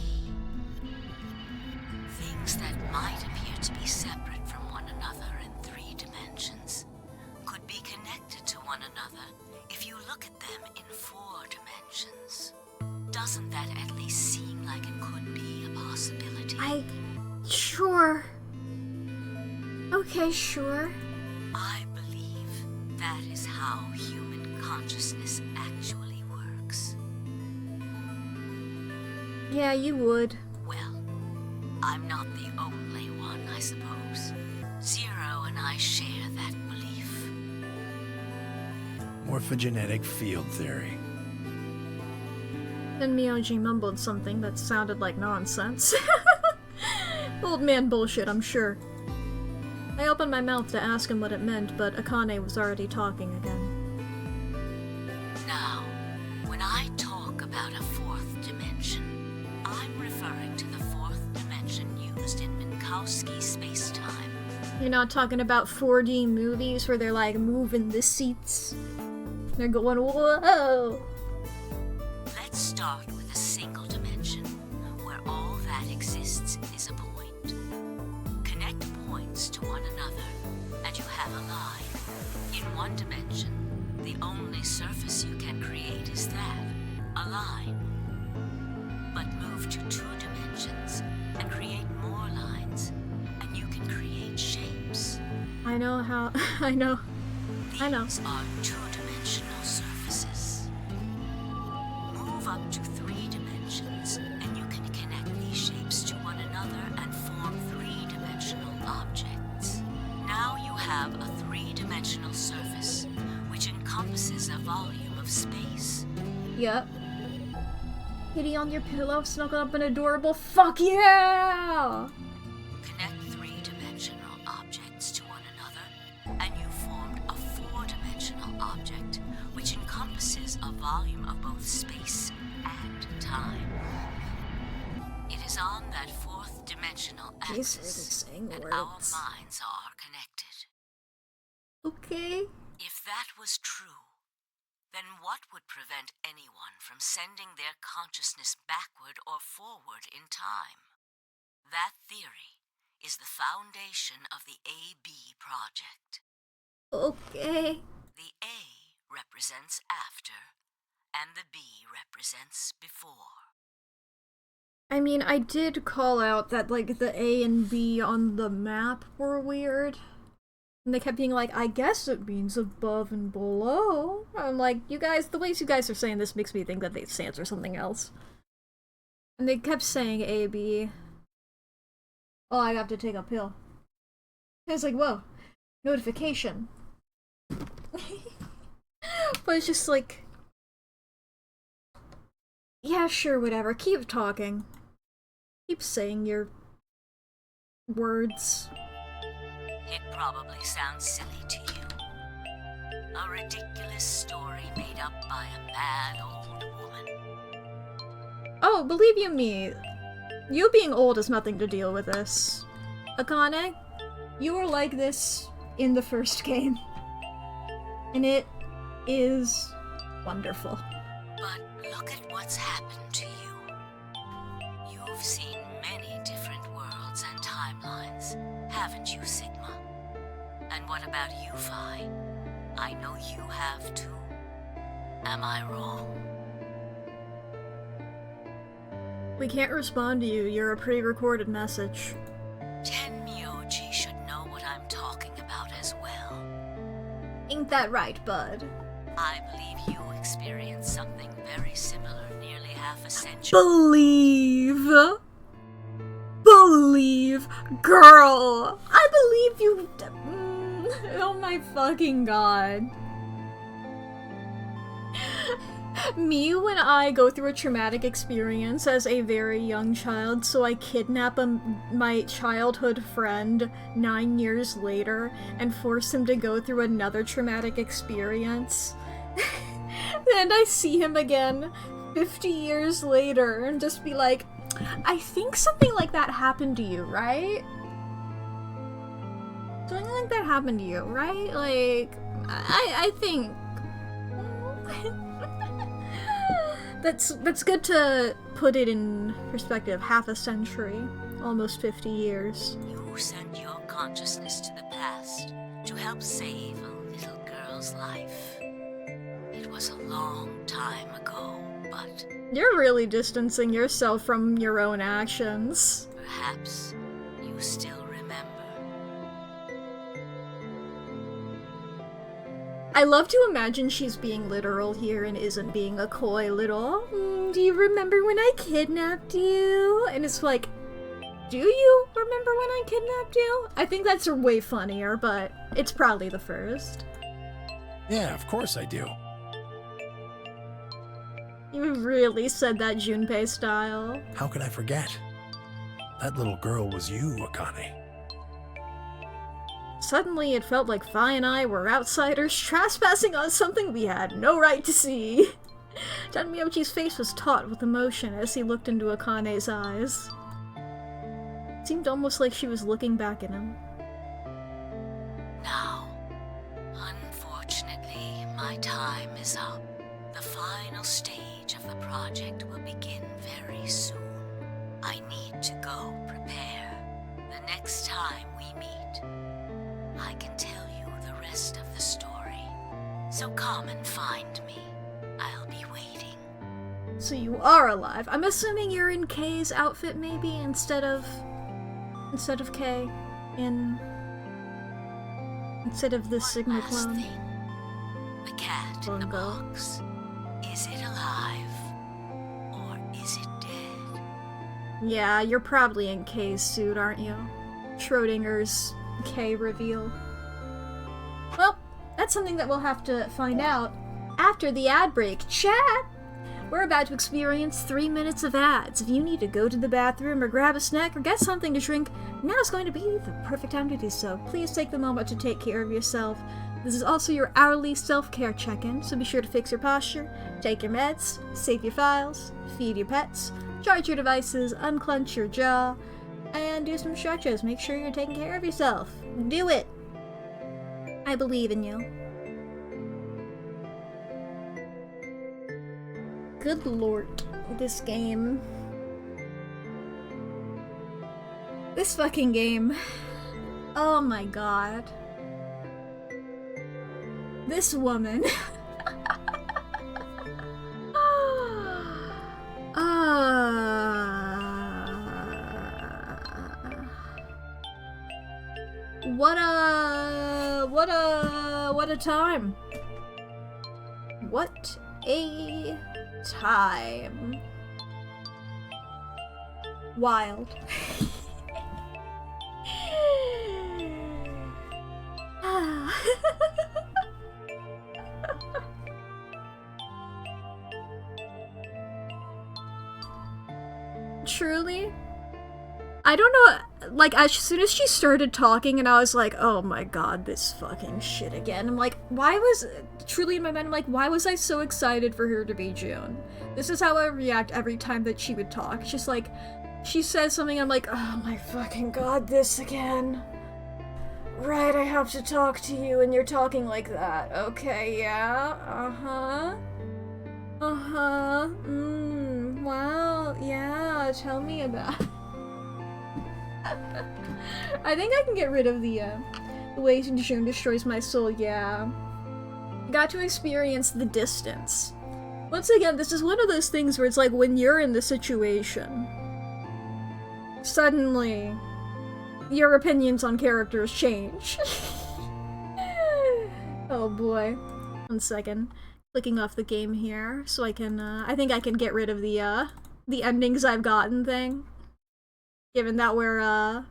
things that might appear to be separate from one another in 3 dimensions could be connected to one another if you look at them in 4 dimensions. Doesn't that at least seem like it could be a possibility? Sure. Okay, sure. I believe that is how human consciousness actually works. Yeah, you would. Well, I'm not the only one, I suppose. Zero and I share that belief. Morphogenetic field theory. Then Miyoji mumbled something that sounded like nonsense. Old man bullshit, I'm sure. I opened my mouth to ask him what it meant, but Akane was already talking again. Minkowski space-time. You're not talking about 4D movies where they're like moving the seats. They're going, whoa! Let's start with a single dimension, where all that exists is a point. Connect points to one another, and you have a line. In one dimension, the only surface you can create is that, a line. But move to 2 dimensions, and create more lines, and you can create shapes. I know how. I know. I know. These are 2-dimensional surfaces. Move up to 3 dimensions, and you can connect these shapes to one another and form 3-dimensional objects. Now you have a 3-dimensional surface, which encompasses a volume of space. Yep. Kitty on your pillow, snuggled up and adorable. Fuck yeah! Connect 3-dimensional objects to one another, and you formed a 4-dimensional object, which encompasses a volume of both space and time. It is on that 4th dimensional axis that our minds are connected. Okay. If that was true, then what would prevent anyone from sending their consciousness backward or forward in time? That theory is the foundation of the AB project. Okay. The A represents after, and the B represents before. I mean, I did call out that, like, the A and B on the map were weird. And they kept being like, I guess it means above and below. I'm like, you guys, the ways you guys are saying this makes me think that they stand for something else. And they kept saying A, B. Oh, I have to take a pill. I was like, whoa, notification. But it's just like, yeah, sure, whatever, keep talking. Keep saying your words. It probably sounds silly to you. A ridiculous story made up by a mad old woman. Oh, believe you me, you being old has nothing to deal with this. Akane, you were like this in the first game. And it is wonderful. But look at what's happened to you. You've seen many different worlds and timelines, haven't you, Sigma? And what about you, Phi? I know you have too. Am I wrong? We can't respond to you, you're a pre-recorded message. Tenmyoji should know what I'm talking about as well. Ain't that right, bud? I believe you experienced something very similar nearly half a century. Believe, girl, I believe you. Oh my fucking god. Me when I go through a traumatic experience as a very young child, so I kidnap my childhood friend 9 years later and force him to go through another traumatic experience. And I see him again 50 years later and just be like, I think something like that happened to you, right? Something like that happened to you, right? Like, I think... That's good to put it in perspective. Half a century. Almost 50 years. You sent your consciousness to the past to help save a little girl's life. It was a long time ago, but... You're really distancing yourself from your own actions. Perhaps you still remember. I love to imagine she's being literal here and isn't being a coy little, do you remember when I kidnapped you? And it's like, do you remember when I kidnapped you? I think that's way funnier, but it's probably the first. Yeah, of course I do. You really said that Junpei style. How could I forget? That little girl was you, Akane. Suddenly, it felt like Phi and I were outsiders trespassing on something we had no right to see. Tenmyoji's face was taut with emotion as he looked into Akane's eyes. Seemed almost like she was looking back at him. Now, unfortunately, my time is up. The final stage of the project will begin very soon. I need to go prepare. The next time we meet, I can tell you the rest of the story. So come and find me. I'll be waiting. So you are alive. I'm assuming you're in Kay's outfit, maybe, instead of Kay, instead of the Sigma Last clone. thing. The cat in the Bongo. box. Is it alive? Or is it dead? Yeah, you're probably in Kay's suit, aren't you? Schrodinger's Kay reveal. Well, that's something that we'll have to find out after the ad break. Chat! We're about to experience 3 minutes of ads. If you need to go to the bathroom or grab a snack or get something to drink, now's going to be the perfect time to do so. Please take the moment to take care of yourself. This is also your hourly self-care check-in, so be sure to fix your posture, take your meds, save your files, feed your pets, charge your devices, unclench your jaw, and do some stretches. Make sure you're taking care of yourself. Do it! I believe in you. Good lord, this game. This fucking game. Oh my god. This woman. What a time. What a time. Wild. Truly, I don't know, like, as soon as she started talking and I was like, oh my god, this fucking shit again. I'm like, truly in my mind, I'm like, why was I so excited for her to be June? This is how I react every time that she would talk. It's just like, she says something, I'm like, oh my fucking god, this again. Right, I have to talk to you and you're talking like that. Okay, yeah, wow, yeah, tell me about it. I think I can get rid of the way June destroys my soul, yeah. Got to experience the distance. Once again, this is one of those things where it's like when you're in the situation, suddenly your opinions on characters change. Oh boy. 1 second. Clicking off the game here so I can, I think I can get rid of the endings I've gotten thing. Given that we're,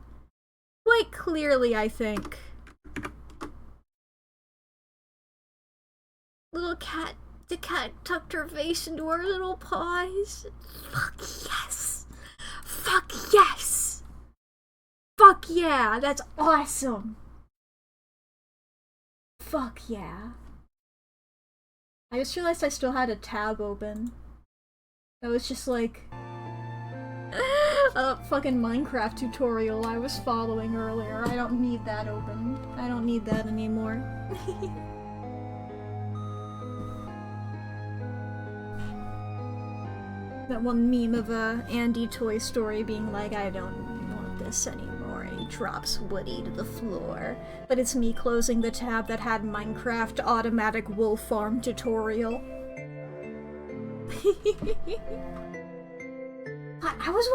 quite clearly, I think. The cat tucked her face into her little paws. Fuck yes! Fuck yes! Fuck yeah! That's awesome! Fuck yeah. I just realized I still had a tab open. That was just like a fucking Minecraft tutorial I was following earlier. I don't need that open. I don't need that anymore. That one meme of Andy Toy Story being like, I don't want this anymore, and he drops Woody to the floor. But it's me closing the tab that had Minecraft automatic wool farm tutorial. I was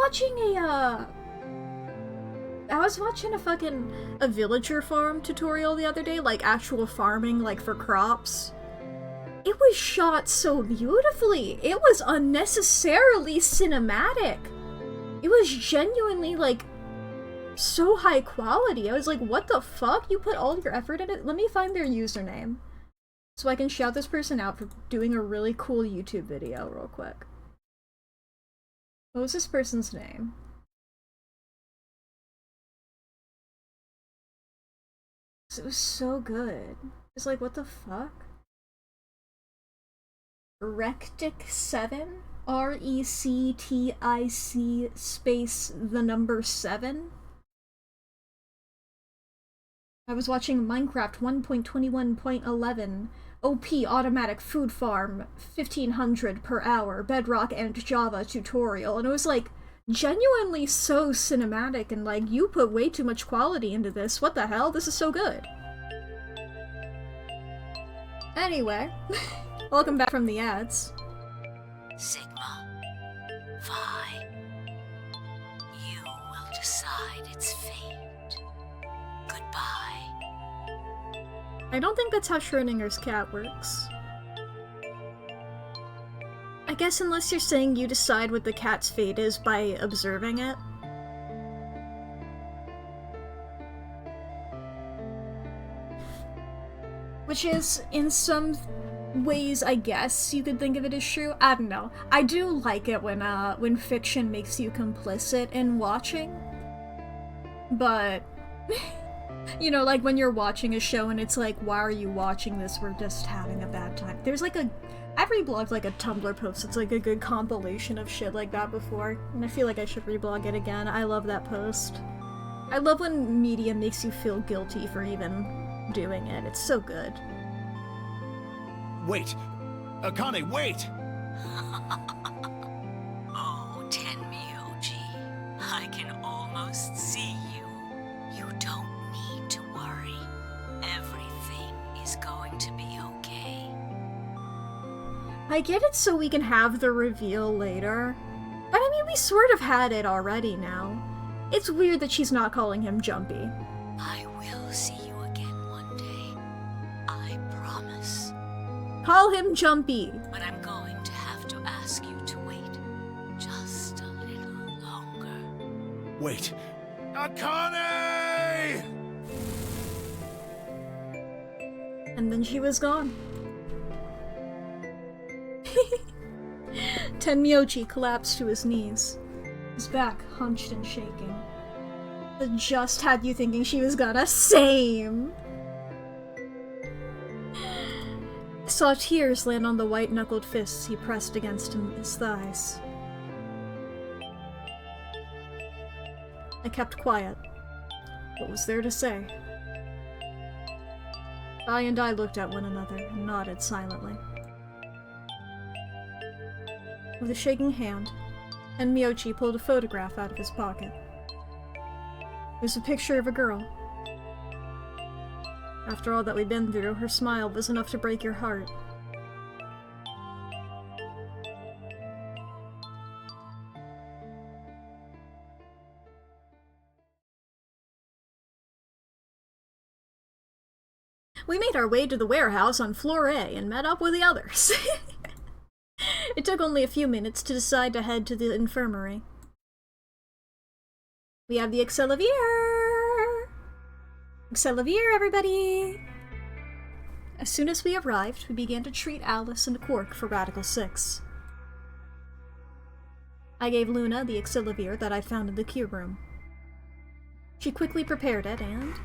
watching a villager farm tutorial the other day, like actual farming, like for crops. It was shot so beautifully. It was unnecessarily cinematic. It was genuinely, like, so high quality. I was like, what the fuck? You put all your effort in it? Let me find their username so I can shout this person out for doing a really cool YouTube video real quick. What was this person's name? It was so good. It's like, what the fuck? Rectic7? RECTIC space the number 7? I was watching Minecraft 1.21.11 OP automatic food farm 1500 per hour Bedrock and Java tutorial, and it was like genuinely so cinematic and like you put way too much quality into this. What the hell? This is so good. Anyway, welcome back from the ads. Sigma, Phi, you will decide its fate. Goodbye. I don't think that's how Schrodinger's cat works. I guess unless you're saying you decide what the cat's fate is by observing it. Which is, in some ways, I guess you could think of it as true. I don't know. I do like it when fiction makes you complicit in watching. But, you know, like when you're watching a show and it's like, why are you watching this? We're just having a bad time. There's like I've reblogged like a Tumblr post. It's like a good compilation of shit like that before. And I feel like I should reblog it again. I love that post. I love when media makes you feel guilty for even doing it. It's so good. Wait! Akane, wait! Oh, Tenmyoji, I can almost see you. You don't need to worry. Everything is going to be okay. I get it so we can have the reveal later. But I mean, we sort of had it already now. It's weird that she's not calling him Jumpy. I will see you again one day. I promise. Call him Jumpy! But I'm going to have to ask you to wait just a little longer. Wait! Akane! And then she was gone. Tenmyoji collapsed to his knees, his back hunched and shaking. It just had you thinking she was gonna. Same! I saw tears land on the white-knuckled fists he pressed against his thighs. I kept quiet. What was there to say? I and I looked at one another and nodded silently. With a shaking hand, Tenmyoji pulled a photograph out of his pocket. It was a picture of a girl. After all that we'd been through, her smile was enough to break your heart. We made our way to the warehouse on floor A and met up with the others. It took only a few minutes to decide to head to the infirmary. We have the Accelevier! Accelevier, everybody! As soon as we arrived, we began to treat Alice and Quark for Radical 6. I gave Luna the Accelevier that I found in the queue room. She quickly prepared it and...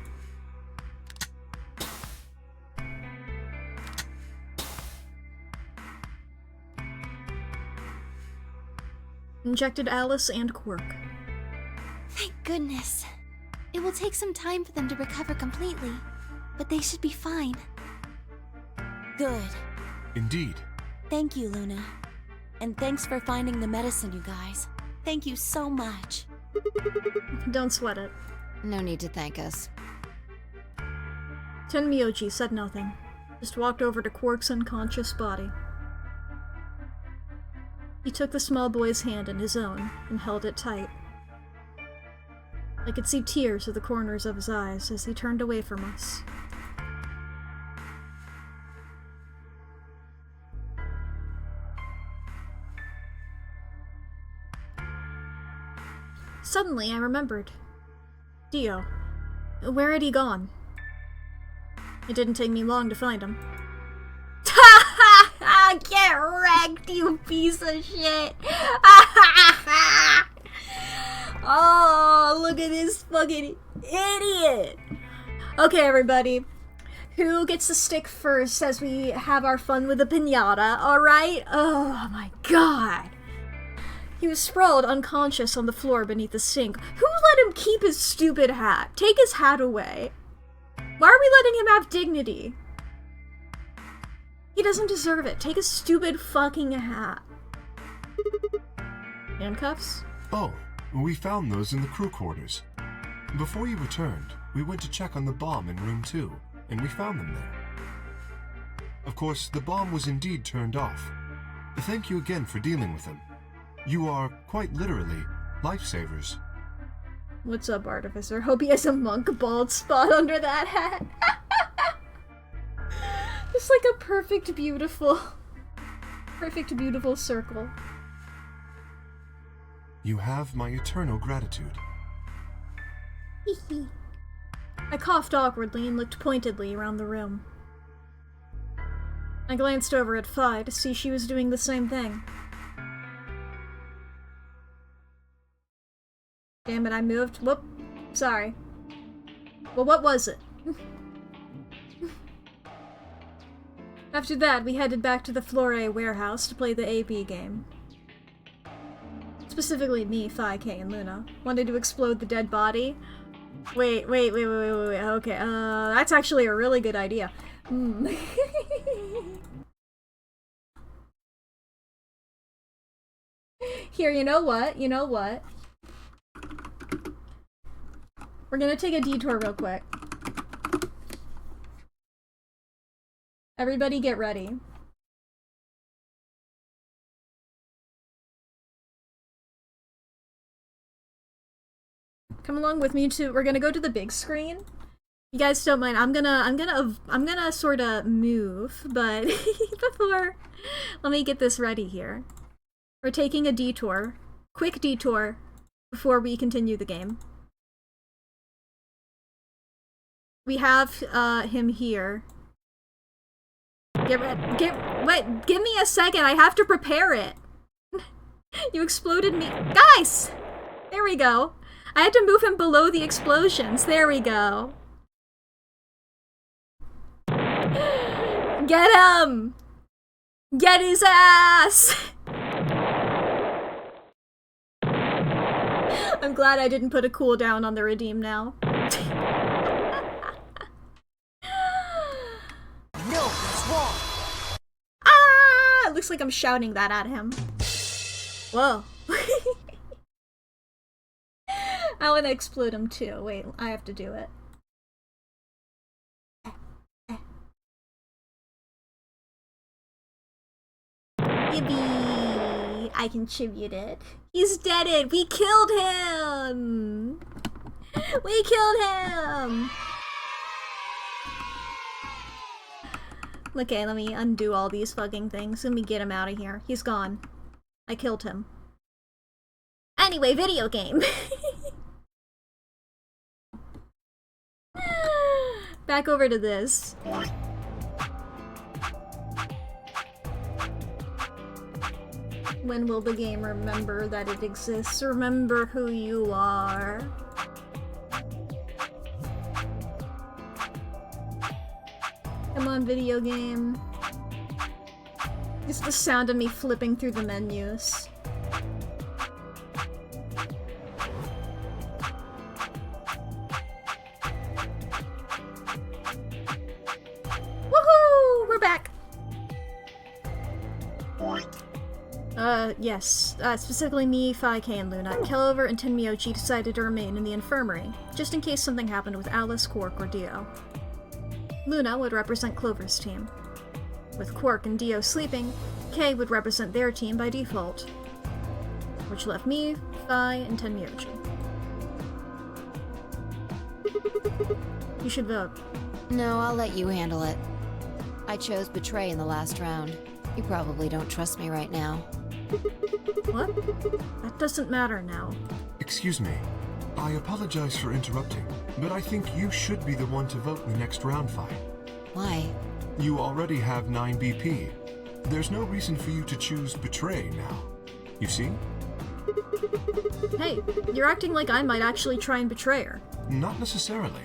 injected Alice and Quark. Thank goodness. It will take some time for them to recover completely, but they should be fine. Good. Indeed. Thank you, Luna. And thanks for finding the medicine, you guys. Thank you so much. Don't sweat it. No need to thank us. Tenmyoji said nothing, just walked over to Quark's unconscious body. He took the small boy's hand in his own and held it tight. I could see tears at the corners of his eyes as he turned away from us. Suddenly, I remembered. Dio. Where had he gone? It didn't take me long to find him. Get wrecked, you piece of shit! Oh, look at this fucking idiot! Okay, everybody. Who gets the stick first as we have our fun with the piñata, alright? Oh my god. He was sprawled unconscious on the floor beneath the sink. Who let him keep his stupid hat? Take his hat away. Why are we letting him have dignity? He doesn't deserve it. Take a stupid fucking hat. Handcuffs? Oh, we found those in the crew quarters. Before you returned, we went to check on the bomb in room 2, and we found them there. Of course, the bomb was indeed turned off. Thank you again for dealing with them. You are, quite literally, lifesavers. What's up, Artificer? Hope he has a monk bald spot under that hat. Just like a perfect, beautiful circle. You have my eternal gratitude. I coughed awkwardly and looked pointedly around the room. I glanced over at Fi to see she was doing the same thing. Damn it, I moved. Whoop. Sorry. Well, what was it? After that, we headed back to the Flore warehouse to play the AB game. Specifically me, Fi, K, and Luna. Wanted to explode the dead body. Wait. Okay, that's actually a really good idea. Here, you know what? We're gonna take a detour real quick. Everybody get ready. Come along with me to, we're gonna go to the big screen. You guys don't mind, I'm gonna sorta move, but before, let me get this ready here. We're taking a detour. Quick detour before we continue the game. We have him here. Wait, give me a second, I have to prepare it. You exploded me. Guys! There we go. I had to move him below the explosions. There we go. Get him! Get his ass! I'm glad I didn't put a cooldown on the redeem now. No, it's wrong. Ah! It looks like I'm shouting that at him. Whoa. I want to explode him too. Wait, I have to do it. Yippee! I contributed. He's deaded! We killed him! We killed him! Okay, let me undo all these fucking things. Let me get him out of here. He's gone. I killed him. Anyway, video game! Back over to this. When will the game remember that it exists? Remember who you are. Come on, video game. It's the sound of me flipping through the menus. Woohoo! We're back! Yes. Specifically me, Fi, K, and Luna. Clover and Tenmyochi decided to remain in the infirmary, just in case something happened with Alice, Quark, or Dio. Luna would represent Clover's team. With Quark and Dio sleeping, K would represent their team by default. Which left me, Fi, and Tenmyochi. You should vote. No, I'll let you handle it. I chose Betray in the last round. You probably don't trust me right now. What? That doesn't matter now. Excuse me. I apologize for interrupting, but I think you should be the one to vote in the next round fight. Why? You already have 9 BP. There's no reason for you to choose Betray now. You see? Hey, you're acting like I might actually try and betray her. Not necessarily.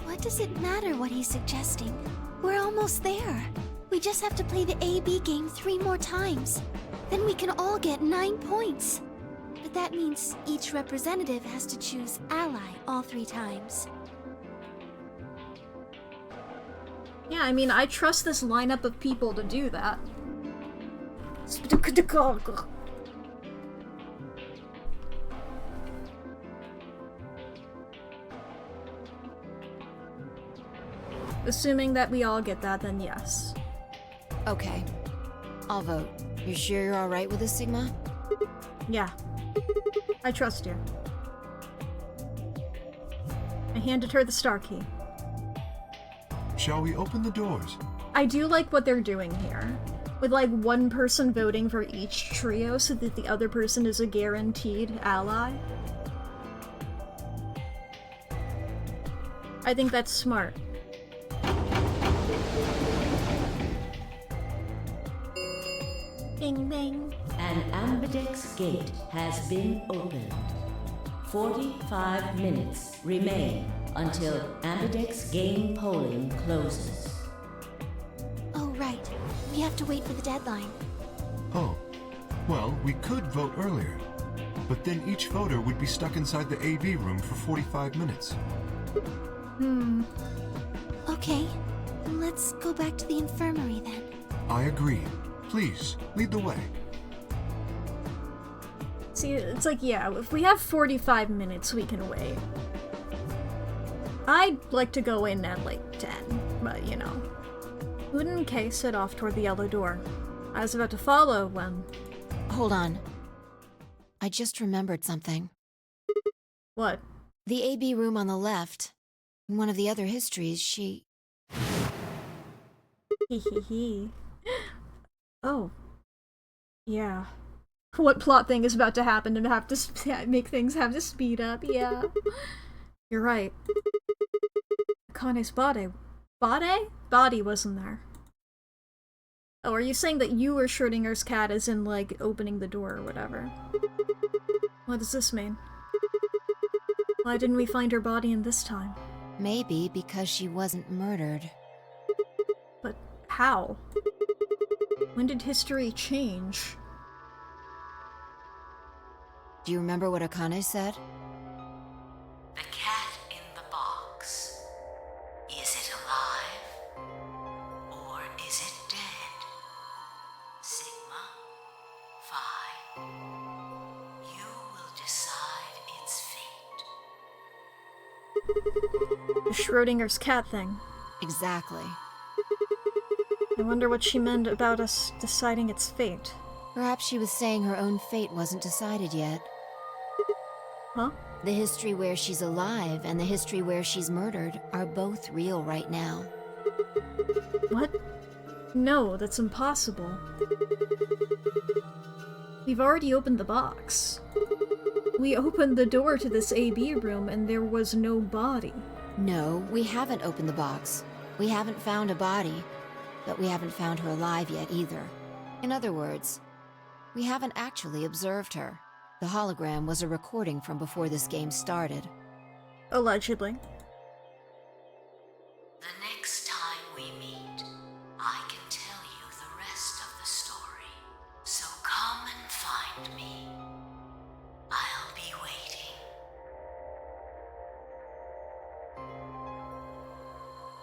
What does it matter what he's suggesting? We're almost there. We just have to play the AB game 3 more times. Then we can all get 9 points. But that means each representative has to choose ally all 3 times. Yeah, I mean, I trust this lineup of people to do that. Assuming that we all get that, then yes. Okay. I'll vote. You sure you're alright with this, Sigma? Yeah. I trust you. I handed her the star key. Shall we open the doors? I do like what they're doing here. With like one person voting for each trio so that the other person is a guaranteed ally. I think that's smart. Bing bing. An ambidex gate has been opened. 45 minutes remain until ambidex game polling closes. Oh, right. We have to wait for the deadline. Oh. Well, we could vote earlier. But then each voter would be stuck inside the AV room for 45 minutes. Okay. Let's go back to the infirmary then. I agree. Please, lead the way. See, it's like, yeah, if we have 45 minutes, we can wait. I'd like to go in at like 10, but you know. Uda and Kay set off toward the yellow door. I was about to follow when... Hold on. I just remembered something. What? The AB room on the left. In one of the other histories, she... Hee. Oh. Yeah. What plot thing is about to happen and have to make things have to speed up? Yeah. You're right. Akane's body. Body wasn't there. Oh, are you saying that you were Schrodinger's cat as in, like, opening the door or whatever? What does this mean? Why didn't we find her body in this time? Maybe because she wasn't murdered. But how? When did history change? Do you remember what Akane said? The cat in the box. Is it alive? Or is it dead? Sigma, Phi, you will decide its fate. The Schrodinger's cat thing. Exactly. I wonder what she meant about us deciding its fate. Perhaps she was saying her own fate wasn't decided yet. Huh? The history where she's alive and the history where she's murdered are both real right now. What? No, that's impossible. We've already opened the box. We opened the door to this AB room and there was no body. No, we haven't opened the box. We haven't found a body, but we haven't found her alive yet either. In other words, we haven't actually observed her. The hologram was a recording from before this game started. Allegedly. The next time we meet, I can tell you the rest of the story. So come and find me. I'll be waiting.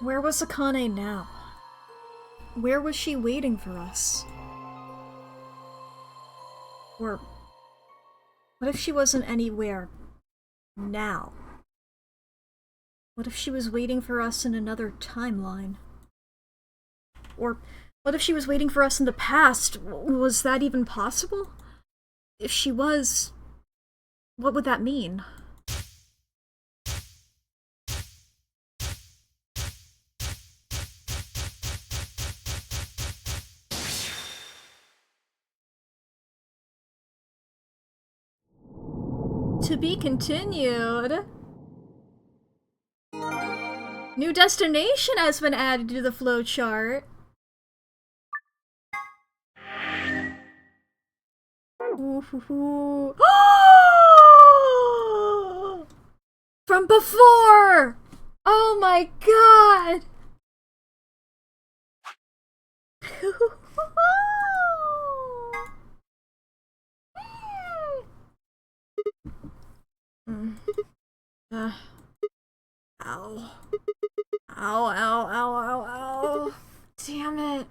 Where was Akane now? Where was she waiting for us? Or... what if she wasn't anywhere now? What if she was waiting for us in another timeline? Or what if she was waiting for us in the past? Was that even possible? If she was, what would that mean? To be continued. New destination has been added to the flowchart. Ooh. From before! Oh my god! Ow. Ow, ow, ow, ow, ow. Damn it.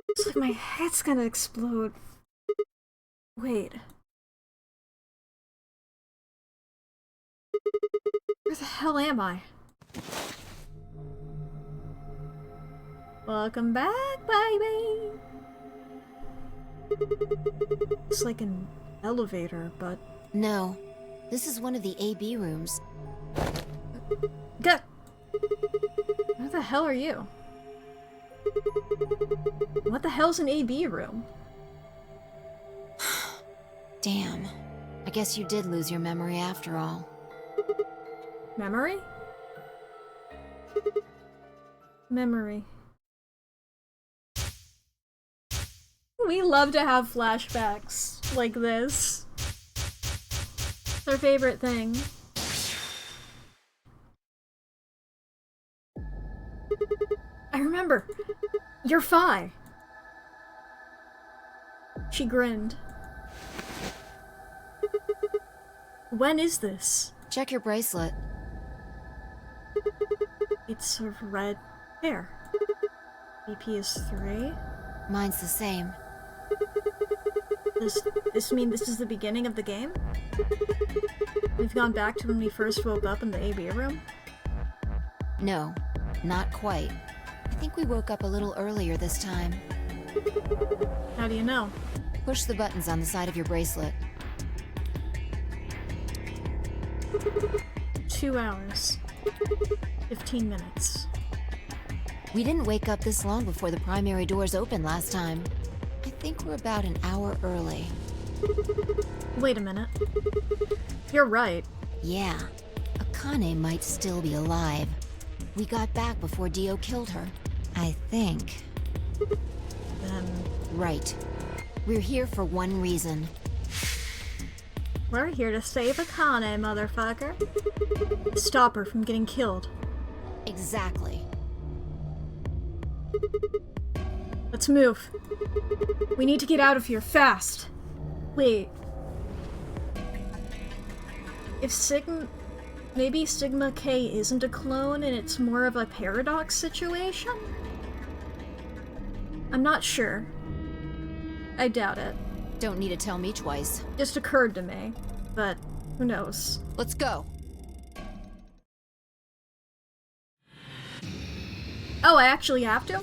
It's like my head's gonna explode. Wait. Where the hell am I? Welcome back, baby! It's like an elevator, but... No. This is one of the AB rooms. Get! Who the hell are you? What the hell's an AB room? Damn. I guess you did lose your memory after all. Memory? Memory. We love to have flashbacks like this. It's our favorite thing. I remember. You're Phi. She grinned. When is this? Check your bracelet. It's a red hair. BP is 3. Mine's the same. Does this mean this is the beginning of the game? We've gone back to when we first woke up in the AB room? No, not quite. I think we woke up a little earlier this time. How do you know? Push the buttons on the side of your bracelet. 2 hours. 15 minutes. We didn't wake up this long before the primary doors opened last time. I think we're about an hour early. Wait a minute. You're right. Yeah. Akane might still be alive. We got back before Dio killed her. I think. Then... Right. We're here for one reason. We're here to save Akane, motherfucker. Stop her from getting killed. Exactly. Let's move. We need to get out of here fast. Wait. If maybe Sigma K isn't a clone and it's more of a paradox situation? I'm not sure. I doubt it. Don't need to tell me twice. Just occurred to me, but who knows? Let's go. Oh, I actually have to?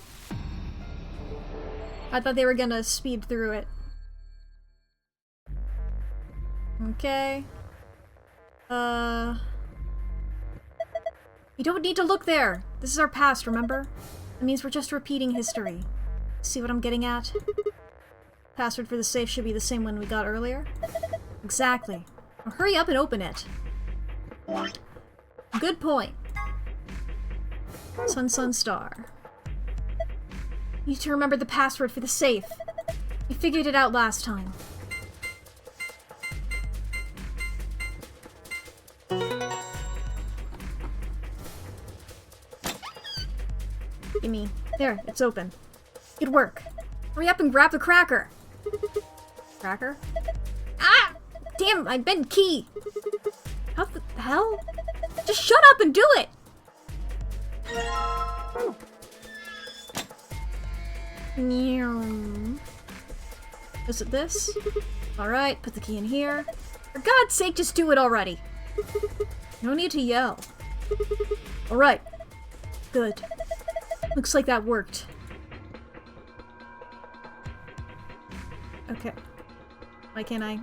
I thought they were gonna speed through it. Okay. You don't need to look there! This is our past, remember? It means we're just repeating history. See what I'm getting at? Password for the safe should be the same one we got earlier. Exactly. Now hurry up and open it. Good point. Sun, sun, star. You need to remember the password for the safe. We figured it out last time. Gimme. There, it's open. Good work. Hurry up and grab the cracker. Cracker? Ah! Damn, I bent key. How the hell? Just shut up and do it! Is it this? Alright, put the key in here. For God's sake, just do it already. No need to yell. Alright. Good. Looks like that worked. Okay. Why can't I?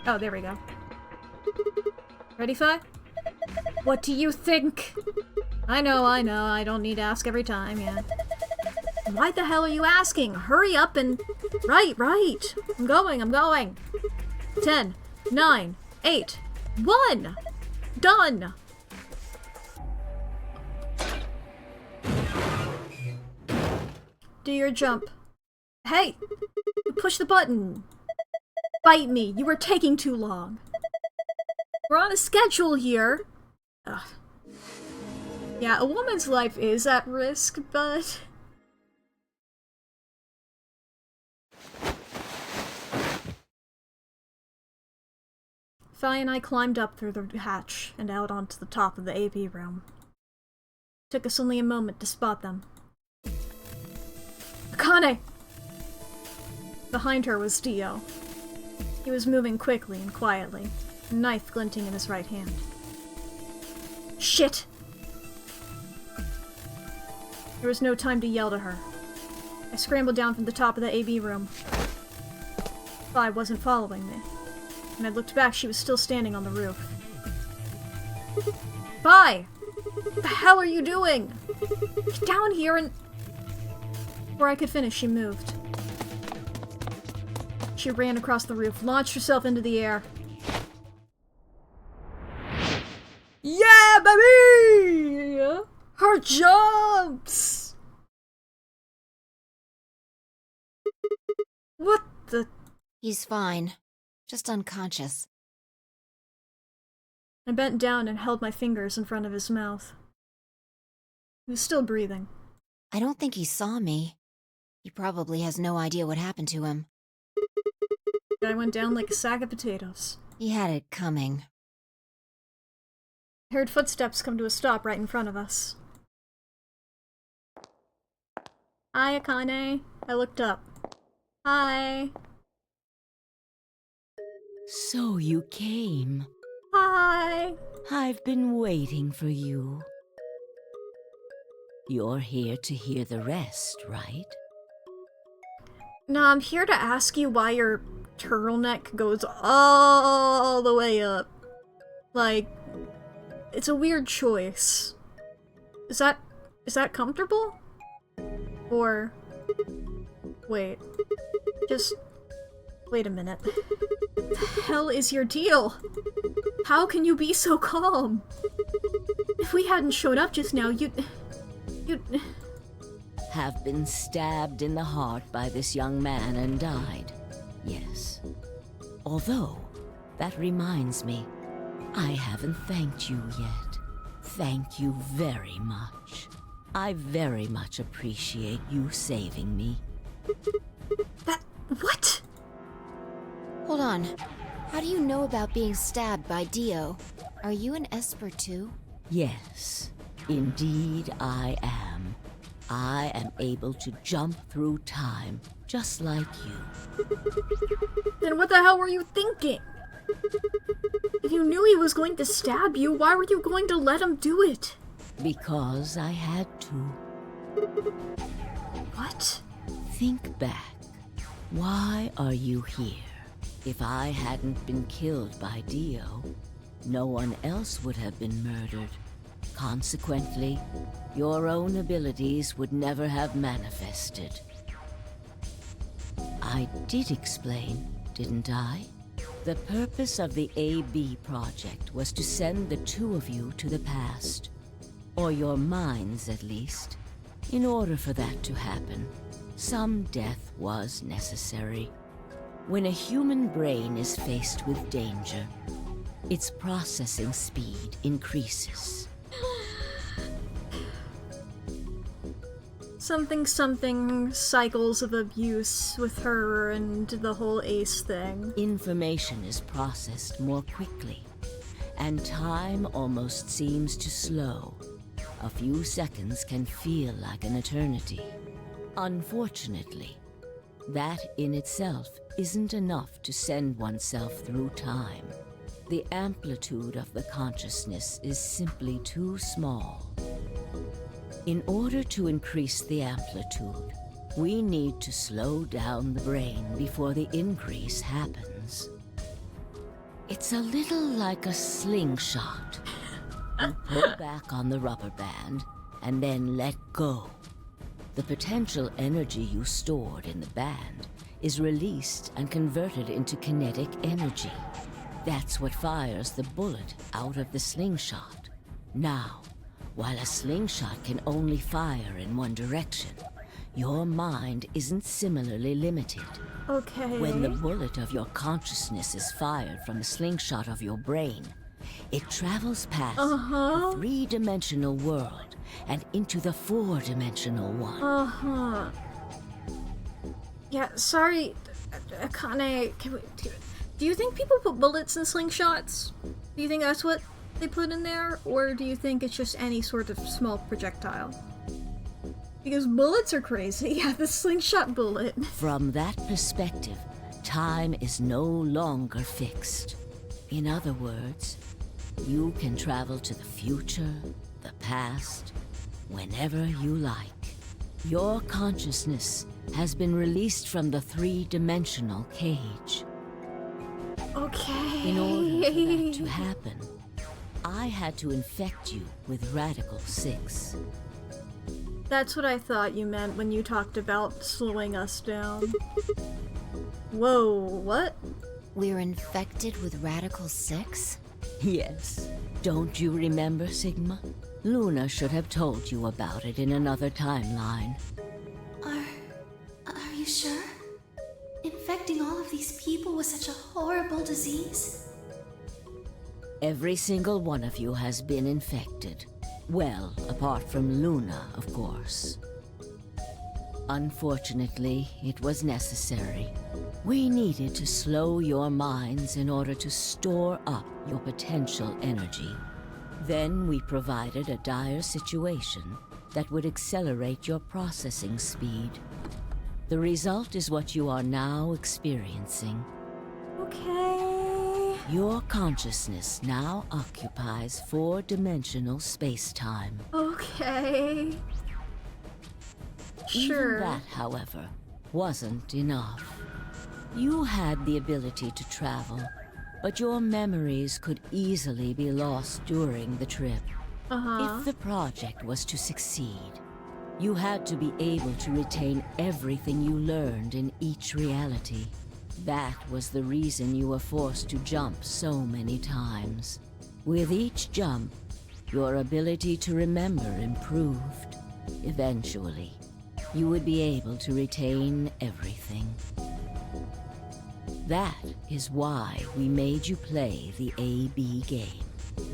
Oh, there we go. Ready, Fi? What do you think? I know, I don't need to ask every time, yeah. Why the hell are you asking? Hurry up and... Right. I'm going. 10, 9, 8, 1! Done! Do your jump. Hey! Push the button! Bite me! You were taking too long! We're on a schedule here! Ugh. Yeah, a woman's life is at risk, but... Fi and I climbed up through the hatch and out onto the top of the AP room. Took us only a moment to spot them. Akane! Behind her was Dio. He was moving quickly and quietly, a knife glinting in his right hand. Shit! There was no time to yell to her. I scrambled down from the top of the AB room. Vi wasn't following me. When I looked back, she was still standing on the roof. Vi! What the hell are you doing? Get down here and... Before I could finish, she moved. She ran across the roof, launched herself into the air. Yeah, baby! Her jumps! What the... He's fine. Just unconscious. I bent down and held my fingers in front of his mouth. He was still breathing. I don't think he saw me. He probably has no idea what happened to him. I went down like a sack of potatoes. He had it coming. I heard footsteps come to a stop right in front of us. Hi, Akane. I looked up. Hi. So you came. Hi. I've been waiting for you. You're here to hear the rest, right? No, I'm here to ask you why your turtleneck goes all the way up. Like, it's a weird choice. Is that comfortable? Or... Wait. Just... Wait a minute. What the hell is your deal? How can you be so calm? If we hadn't showed up just now, you'd... Have been stabbed in the heart by this young man and died. Yes. Although, that reminds me, I haven't thanked you yet. Thank you very much. I very much appreciate you saving me. What? Hold on. How do you know about being stabbed by Dio? Are you an Esper too? Yes, indeed I am. I am able to jump through time, just like you. Then what the hell were you thinking? If you knew he was going to stab you, why were you going to let him do it? Because I had to. What? Think back. Why are you here? If I hadn't been killed by Dio, no one else would have been murdered. Consequently, your own abilities would never have manifested. I did explain, didn't I? The purpose of the AB project was to send the two of you to the past. Or your minds, at least. In order for that to happen, some death was necessary. When a human brain is faced with danger, its processing speed increases. Something cycles of abuse with her and the whole Ace thing. Information is processed more quickly, and time almost seems to slow. A few seconds can feel like an eternity. Unfortunately, that in itself isn't enough to send oneself through time. The amplitude of the consciousness is simply too small. In order to increase the amplitude, we need to slow down the brain before the increase happens. It's a little like a slingshot. You pull back on the rubber band and then let go. The potential energy you stored in the band is released and converted into kinetic energy. That's what fires the bullet out of the slingshot. Now, while a slingshot can only fire in one direction, your mind isn't similarly limited. Okay. When the bullet of your consciousness is fired from the slingshot of your brain, it travels past the three-dimensional world and into the four-dimensional one. Yeah, sorry, Akane, do you think people put bullets in slingshots? Do you think that's what they put in there, or do you think it's just any sort of small projectile? Because bullets are crazy. Yeah, the slingshot bullet. From that perspective, time is no longer fixed. In other words, you can travel to the future, the past, whenever you like. Your consciousness has been released from the three-dimensional cage. Okay. In order for that to happen, I had to infect you with Radical 6. That's what I thought you meant when you talked about slowing us down. Whoa, what? We're infected with Radical 6? Yes. Don't you remember, Sigma? Luna should have told you about it in another timeline. Are you sure? Infecting all of these people with such a horrible disease? Every single one of you has been infected. Well, apart from Luna, of course. Unfortunately, it was necessary. We needed to slow your minds in order to store up your potential energy. Then we provided a dire situation that would accelerate your processing speed. The result is what you are now experiencing. Okay. Your consciousness now occupies four-dimensional space-time. Okay. Sure. Even that, however, wasn't enough. You had the ability to travel, but your memories could easily be lost during the trip. If the project was to succeed, you had to be able to retain everything you learned in each reality. That was the reason you were forced to jump so many times. With each jump, your ability to remember improved. Eventually, you would be able to retain everything. That is why we made you play the A-B game.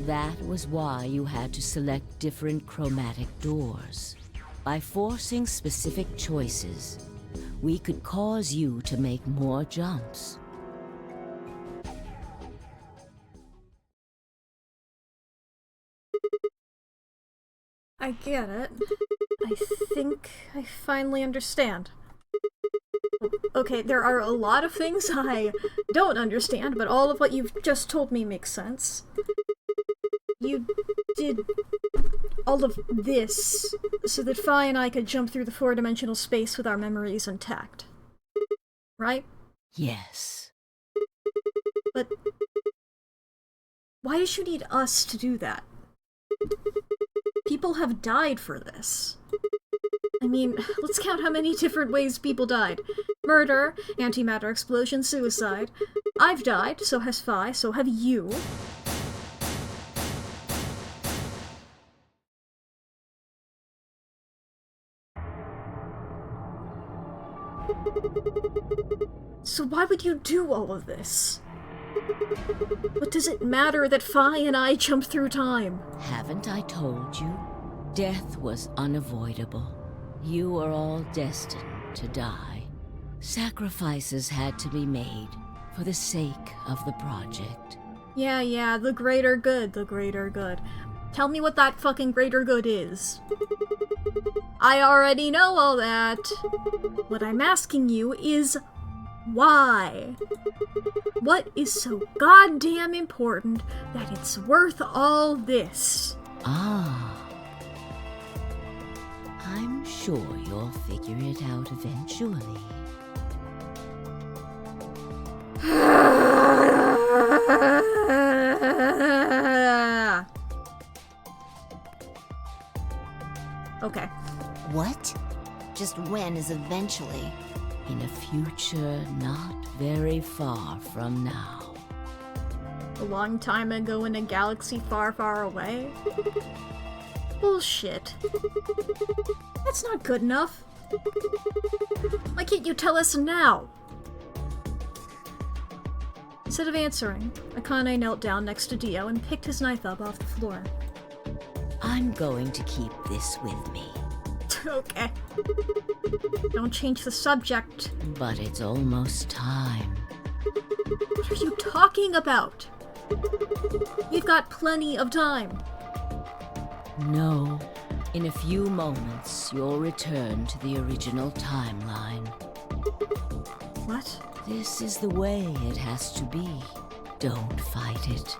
That was why you had to select different chromatic doors. By forcing specific choices, we could cause you to make more jumps. I get it. I think I finally understand. Okay, there are a lot of things I don't understand, but all of what you've just told me makes sense. You did all of this so that Fi and I could jump through the four-dimensional space with our memories intact. Right? Yes. But why did you need us to do that? People have died for this. I mean, let's count how many different ways people died. Murder, antimatter explosion, suicide. I've died, so has Fi, so have you. So why would you do all of this? What does it matter that Fi and I jumped through time? Haven't I told you? Death was unavoidable. You were all destined to die. Sacrifices had to be made for the sake of the project. Yeah, the greater good, the greater good. Tell me what that fucking greater good is. I already know all that. What I'm asking you is why? What is so goddamn important that it's worth all this? I'm sure you'll figure it out eventually. Okay. What? Just when is eventually? In a future not very far from now. A long time ago in a galaxy far, far away? Bullshit. That's not good enough. Why can't you tell us now? Instead of answering, Akane knelt down next to Dio and picked his knife up off the floor. I'm going to keep this with me. Okay. Don't change the subject. But it's almost time. What are you talking about? You've got plenty of time. No. In a few moments, you'll return to the original timeline. What? This is the way it has to be. Don't fight it.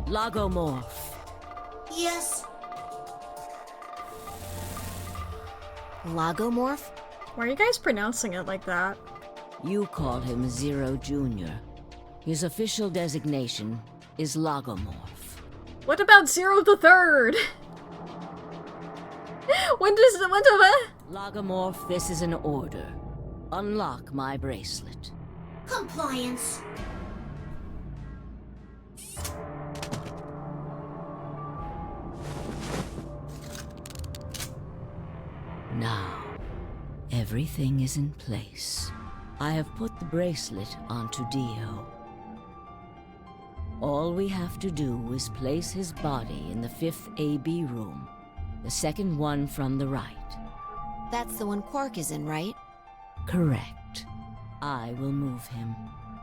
Logomorph. Yes. Logomorph? Why are you guys pronouncing it like that? You call him Zero Jr. His official designation is Logomorph. What about Zero the Third? when Logomorph, this is an order. Unlock my bracelet. Compliance. Now, everything is in place. I have put the bracelet onto Dio. All we have to do is place his body in the 5th AB room, the second one from the right. That's the one Quark is in, right? Correct. I will move him.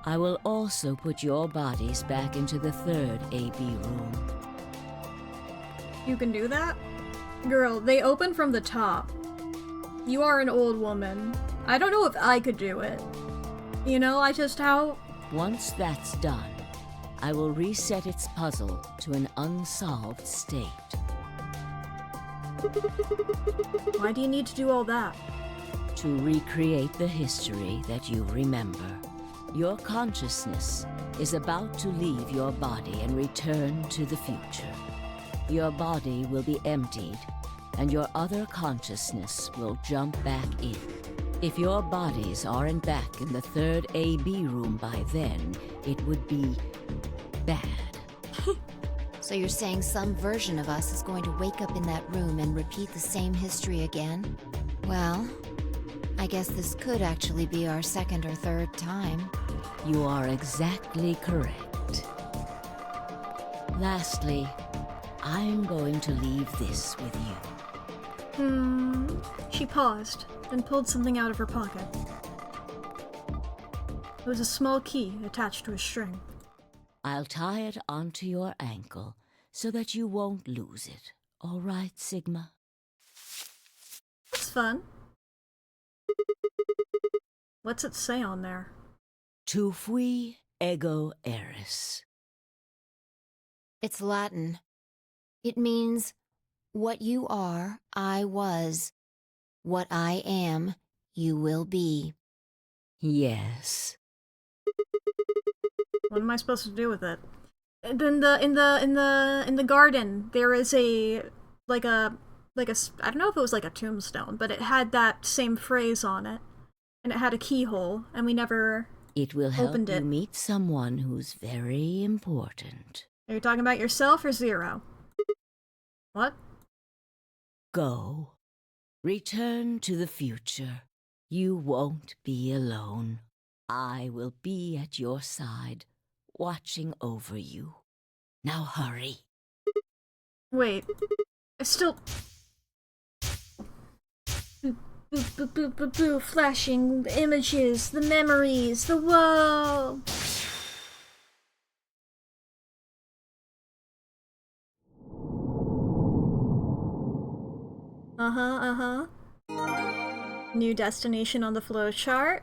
I will also put your bodies back into the 3rd AB room. You can do that? Girl, they open from the top. You are an old woman. I don't know if I could do it. You know, Once that's done, I will reset its puzzle to an unsolved state. Why do you need to do all that? To recreate the history that you remember. Your consciousness is about to leave your body and return to the future. Your body will be emptied, and your other consciousness will jump back in. If your bodies aren't back in the 3rd AB room by then, it would be bad. So you're saying some version of us is going to wake up in that room and repeat the same history again? Well, I guess this could actually be our 2nd or 3rd time. You are exactly correct. Lastly, I'm going to leave this with you. She paused, then pulled something out of her pocket. It was a small key attached to a string. I'll tie it onto your ankle so that you won't lose it. All right, Sigma? That's fun. What's it say on there? Tu fui ego eris. It's Latin. It means, what you are, I was. What I am, you will be. Yes. What am I supposed to do with it? In the garden, there is I don't know if it was like a tombstone, but it had that same phrase on it, and it had a keyhole, and we never It will help opened you it. meet someone who's very important. Are you talking about yourself or Zero? What? Go. Return to the future. You won't be alone. I will be at your side, watching over you. Now hurry. Wait. I still... Boo, flashing the images, the memories, the whoa! New destination on the flow chart.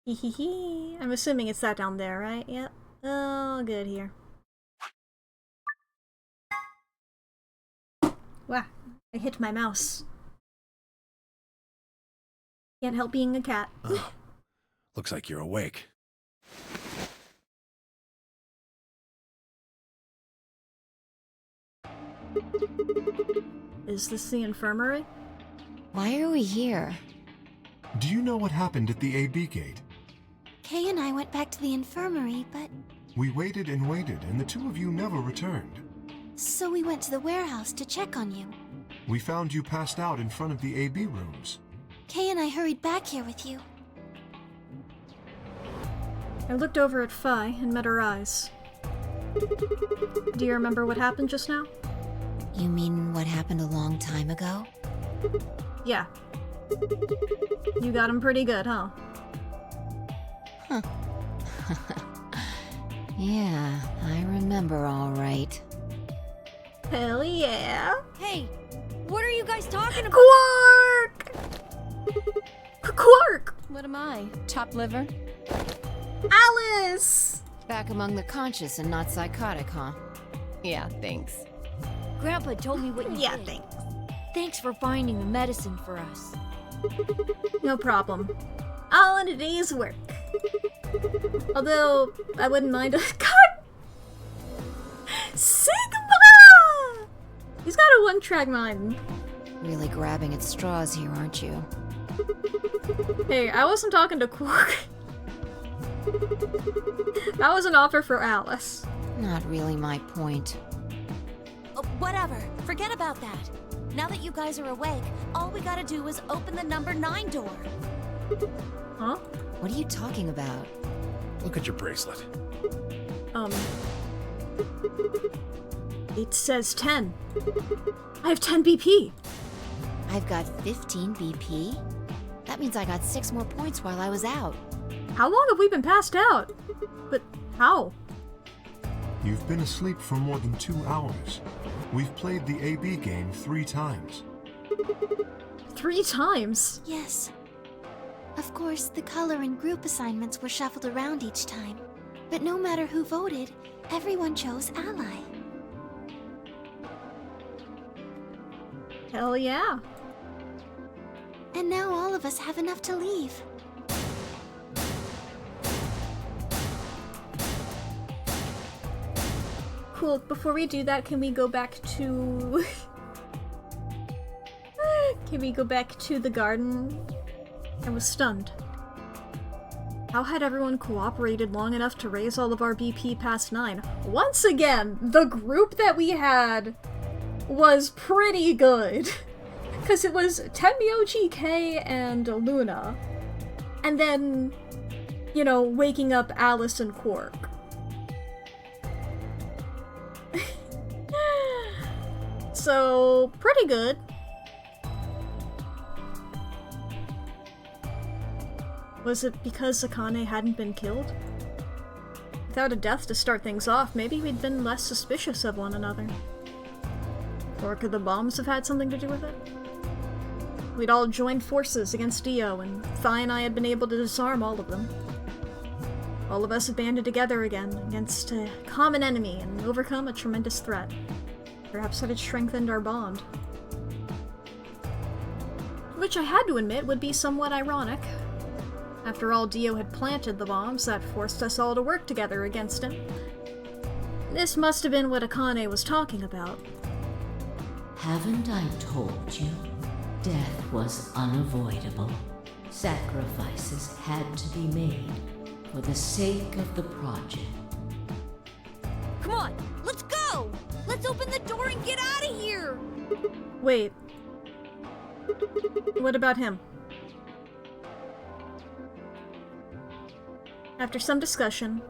Hehehe. I'm assuming it's that down there, right? Yep. Oh, good here. Wow, I hit my mouse. Can't help being a cat. Looks like you're awake. Is this the infirmary? Why are we here? Do you know what happened at the AB gate? Kay and I went back to the infirmary, but... We waited and waited, and the two of you never returned. So we went to the warehouse to check on you. We found you passed out in front of the AB rooms. Kay and I hurried back here with you. I looked over at Phi and met her eyes. Do you remember what happened just now? You mean what happened a long time ago? Yeah. You got him pretty good, huh? Huh. Yeah, I remember all right. Hell yeah. Hey, what are you guys talking about? Quark! Quark! What am I? Chopped liver? Alice! Back among the conscious and not psychotic, huh? Yeah, thanks. Grandpa told me what you Yeah, did. thanks. Thanks for finding the medicine for us. No problem. All in a day's work. Although, I wouldn't mind a- God! Sigma! He's got a one-track mind. Really grabbing at straws here, aren't you? Hey, I wasn't talking to Quark. That was an offer for Alice. Not really my point. Whatever. Forget about that. Now that you guys are awake, all we gotta do is open the number 9 door. Huh? What are you talking about? Look at your bracelet. It says 10. I have 10 BP. I've got 15 BP? That means I got 6 more points while I was out. How long have we been passed out? But how? You've been asleep for more than 2 hours. We've played the AB game 3 times. 3 times? Yes. Of course, the color and group assignments were shuffled around each time. But no matter who voted, everyone chose Ally. Hell yeah. And now all of us have enough to leave. Cool, before we do that, can we go back to... Can we go back to the garden? I was stunned. How had everyone cooperated long enough to raise all of our BP past 9? Once again, the group that we had was pretty good. Because it was Tenmyoji, Kei, and Luna. And then, you know, waking up Alice and Quark. So, pretty good. Was it because Akane hadn't been killed? Without a death to start things off, maybe we'd been less suspicious of one another. Or could the bombs have had something to do with it? We'd all joined forces against Dio, and Thai and I had been able to disarm all of them. All of us had banded together again against a common enemy and overcome a tremendous threat. Perhaps that had strengthened our bond. Which I had to admit would be somewhat ironic. After all, Dio had planted the bombs that forced us all to work together against him. This must have been what Akane was talking about. Haven't I told you? Death was unavoidable. Sacrifices had to be made for the sake of the project. Come on, let's go! Let's open the door and get out of here! Wait. What about him? After some discussion,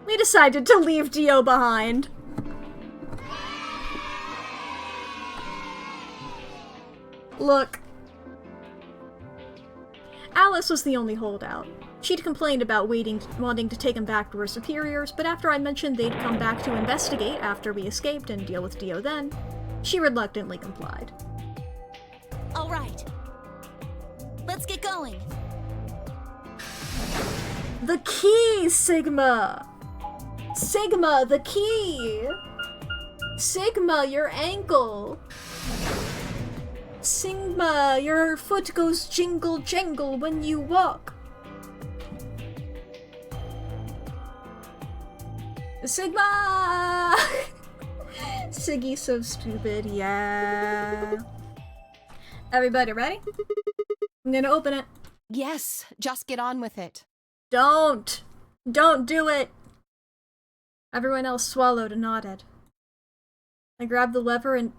we decided to leave Dio behind. Look. Alice was the only holdout. She'd complained about wanting to take him back to her superiors, but after I mentioned they'd come back to investigate after we escaped and deal with Dio then, she reluctantly complied. All right. Let's get going. The key, Sigma! Sigma, the key! Sigma, your ankle! Sigma, your foot goes jingle jangle when you walk. Sigma! Siggy's so stupid, yeah. Everybody ready? I'm gonna open it. Yes, just get on with it. Don't! Don't do it! Everyone else swallowed and nodded. I grabbed the lever and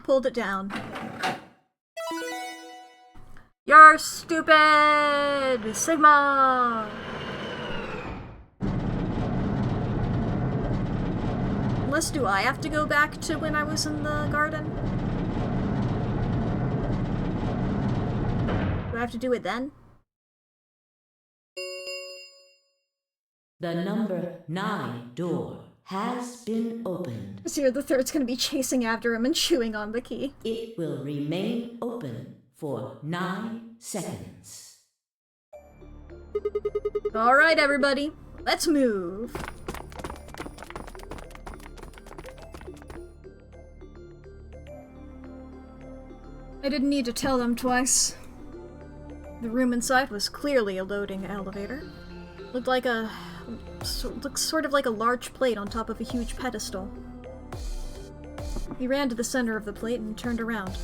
pulled it down. You're stupid! Sigma! Unless do I have to go back to when I was in the garden? I have to do it then? The number 9 door has been opened. Zero the Third's gonna be chasing after him and chewing on the key. It will remain open for 9 seconds. Alright, everybody. Let's move. I didn't need to tell them twice. The room inside was clearly a loading elevator. Looked sort of like a large plate on top of a huge pedestal. He ran to the center of the plate and turned around.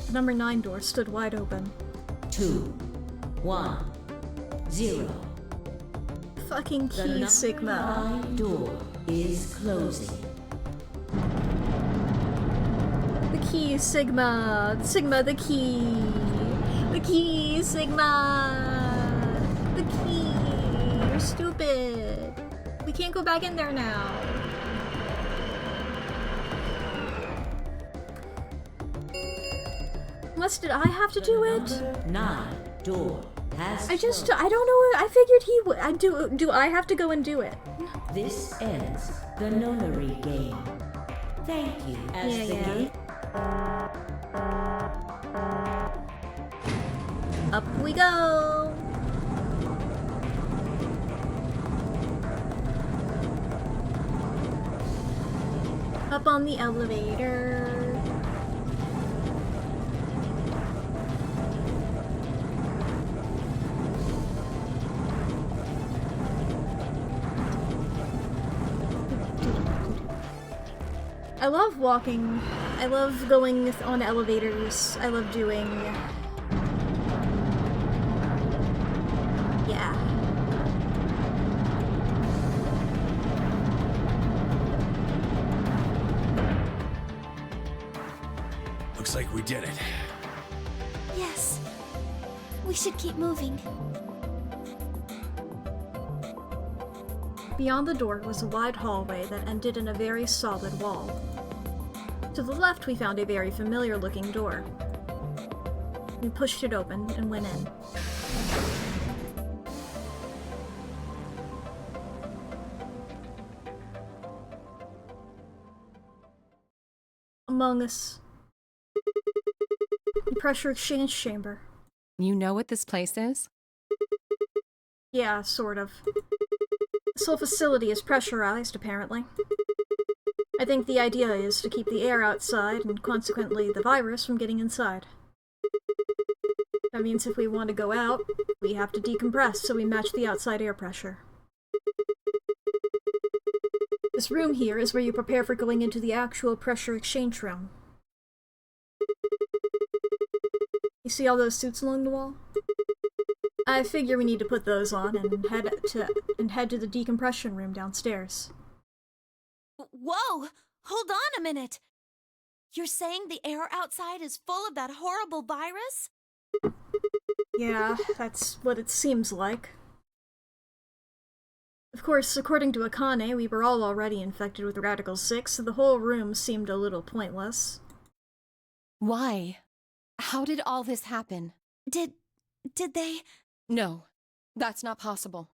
The number 9 door stood wide open. 2, 1, 0. Fucking The key, number Sigma. 9 door is closing. The key, Sigma. Sigma, the key. The key, Sigma. The key. You're stupid. We can't go back in there now. Unless did I have to do it? Number 9 door has I don't closed. know. I figured he would. Do I have to go and do it? This ends the nonary game. Thank you. As the Yeah. game Up we go. Up on the elevator. I love walking. I love going on elevators. I love doing... Yeah. Looks like we did it. Yes. We should keep moving. Beyond the door was a wide hallway that ended in a very solid wall. To the left, we found a very familiar-looking door. We pushed it open and went in. Among Us. The pressure exchange chamber. You know what this place is? Yeah, sort of. This whole facility is pressurized, apparently. I think the idea is to keep the air outside and consequently the virus from getting inside. That means if we want to go out, we have to decompress so we match the outside air pressure. This room here is where you prepare for going into the actual pressure exchange room. You see all those suits along the wall? I figure we need to put those on and head to the decompression room downstairs. Whoa! Hold on a minute! You're saying the air outside is full of that horrible virus? Yeah, that's what it seems like. Of course, according to Akane, we were all already infected with Radical 6, so the whole room seemed a little pointless. Why? How did all this happen? Did they... No, that's not possible.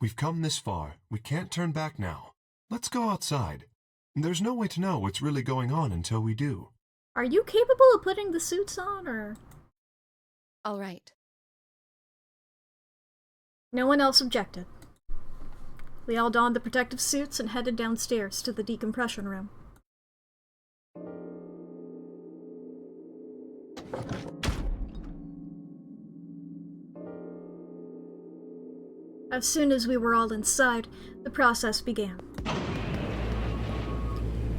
We've come this far. We can't turn back now. Let's go outside. There's no way to know what's really going on until we do. Are you capable of putting the suits on, or...? All right. No one else objected. We all donned the protective suits and headed downstairs to the decompression room. As soon as we were all inside, the process began.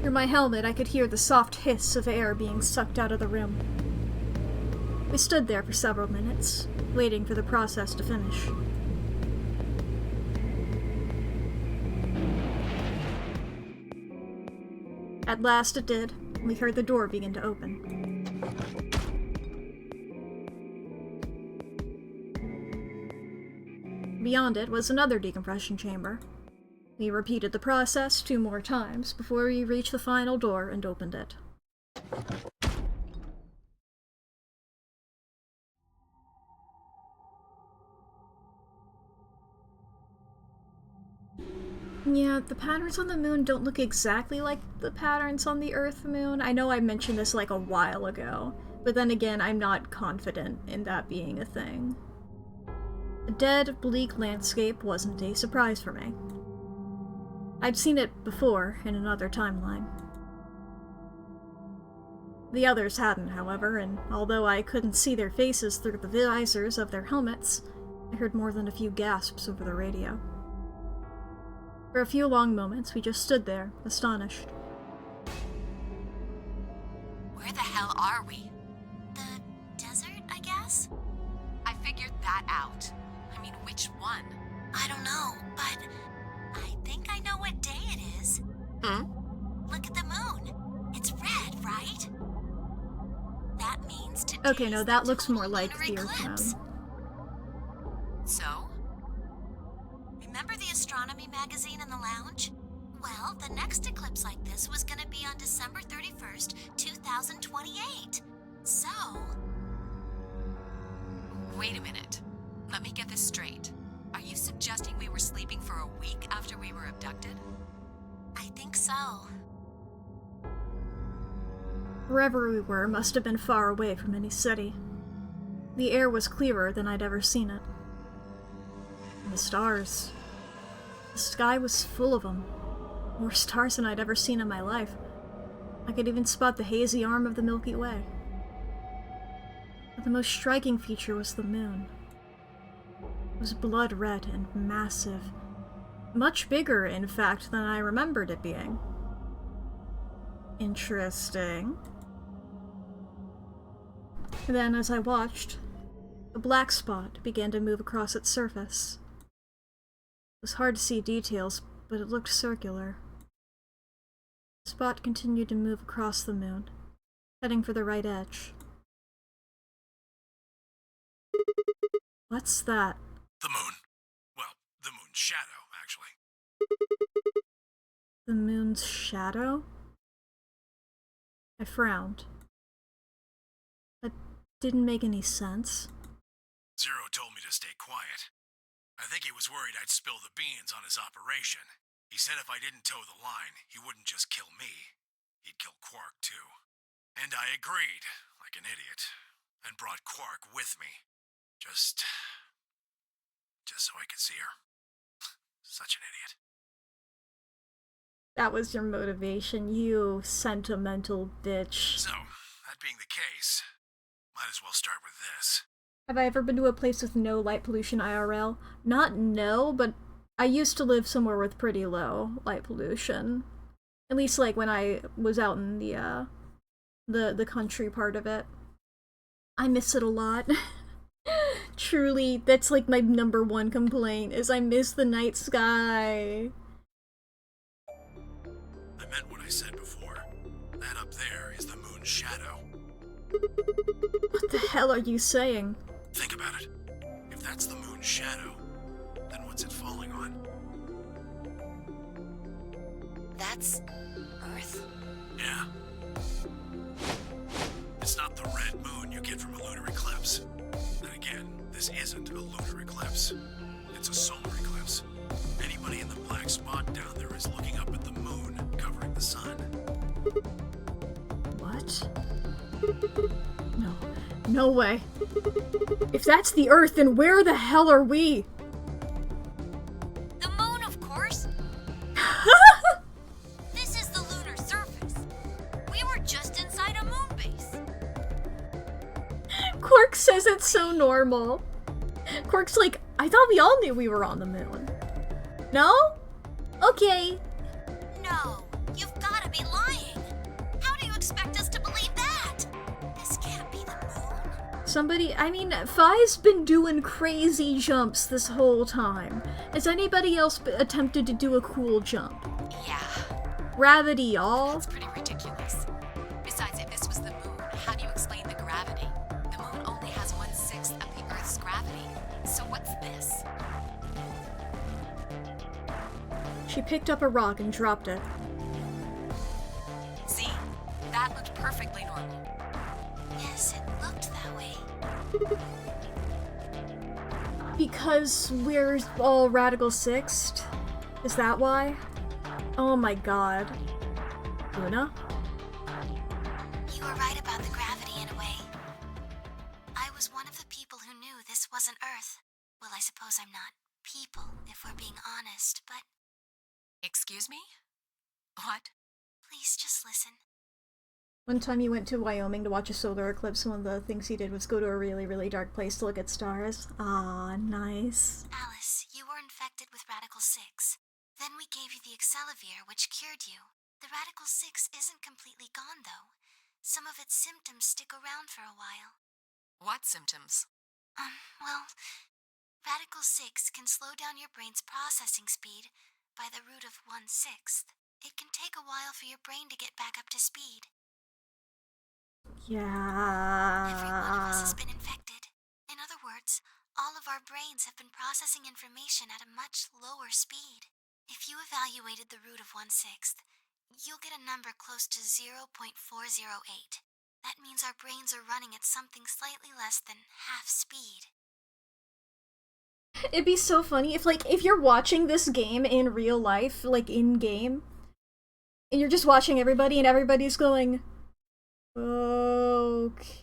Through my helmet, I could hear the soft hiss of air being sucked out of the room. We stood there for several minutes, waiting for the process to finish. At last it did, and we heard the door begin to open. Beyond it was another decompression chamber. We repeated the process 2 more times before we reached the final door and opened it. Yeah, the patterns on the moon don't look exactly like the patterns on the Earth moon. I know I mentioned this like a while ago, but then again, I'm not confident in that being a thing. A dead, bleak landscape wasn't a surprise for me. I'd seen it before in another timeline. The others hadn't, however, and although I couldn't see their faces through the visors of their helmets, I heard more than a few gasps over the radio. For a few long moments, we just stood there, astonished. Where the hell are we? The desert, I guess? I figured that out. I mean, which one? I don't know, but I think I know what day it is. Look at the moon. It's red, right? That means today's Okay, no, that the looks more total like lunar the Earth eclipse. moon. So? Remember the astronomy magazine in the lounge? Well, the next eclipse like this was gonna be on December 31st, 2028. So... Wait a minute. Let me get this straight. Are you suggesting we were sleeping for a week after we were abducted? I think so. Wherever we were must have been far away from any city. The air was clearer than I'd ever seen it. And the stars. The sky was full of them. More stars than I'd ever seen in my life. I could even spot the hazy arm of the Milky Way. But the most striking feature was the moon. It was blood red and massive. Much bigger, in fact, than I remembered it being. Interesting. Then, as I watched, a black spot began to move across its surface. It was hard to see details, but it looked circular. The spot continued to move across the moon, heading for the right edge. What's that? The moon. Well, the moon's shadow, actually. The moon's shadow? I frowned. That didn't make any sense. Zero told me to stay quiet. I think he was worried I'd spill the beans on his operation. He said if I didn't toe the line, he wouldn't just kill me. He'd kill Quark, too. And I agreed, like an idiot, and brought Quark with me. Just so I could see her. Such an idiot. That was your motivation, you sentimental bitch. So, that being the case, might as well start with this. Have I ever been to a place with no light pollution IRL? Not no, but I used to live somewhere with pretty low light pollution. At least like when I was out in the country part of it. I miss it a lot. Truly, that's like my number one complaint, is I miss the night sky. I meant what I said before. That up there is the moon's shadow. What the hell are you saying? Think about it. If that's the moon's shadow, then what's it falling on? That's Earth? Yeah. It's not the red moon you get from a lunar eclipse. Then again, this isn't a lunar eclipse. It's a solar eclipse. Anybody in the black spot down there is looking up at the moon, covering the sun. What? No. No way. If that's the Earth, then where the hell are we? The moon, of course. This is the lunar surface. We were just inside a moon base. Quark says it's so normal. Quark's like, I thought we all knew we were on the moon. No? Okay. No, you've gotta be lying. How do you expect us to believe that? This can't be the moon. Somebody, I mean, Phi's been doing crazy jumps this whole time. Has anybody else attempted to do a cool jump? Yeah. Gravity, y'all? That's pretty ridiculous. Besides, if this was the moon, how do you explain the gravity? The moon only has 1/6 of the Earth's gravity. So what's this? She picked up a rock and dropped it. See? That looked perfectly normal. Yes, it looked that way. Because we're all radical sixed? Is that why? Oh my god. Luna? You were right about the gravity in a way. I was one of the people who knew this wasn't Earth. Well, I suppose I'm not people, if we're being honest, but... Excuse me? What? Please just listen. One time he went to Wyoming to watch a solar eclipse. One of the things he did was go to a really, really dark place to look at stars. Ah, nice. Alice, you were infected with Radical 6. Then we gave you the Accelavir, which cured you. The Radical 6 isn't completely gone, though. Some of its symptoms stick around for a while. What symptoms? Well, Radical 6 can slow down your brain's processing speed by the root of 1/6. It can take a while for your brain to get back up to speed. Yeah. Every one of us has been infected. In other words, all of our brains have been processing information at a much lower speed. If you evaluated the root of 1/6, you'll get a number close to 0.408. That means our brains are running at something slightly less than half speed. It'd be so funny if you're watching this game in real life, like in-game, and you're just watching everybody and everybody's going, okay,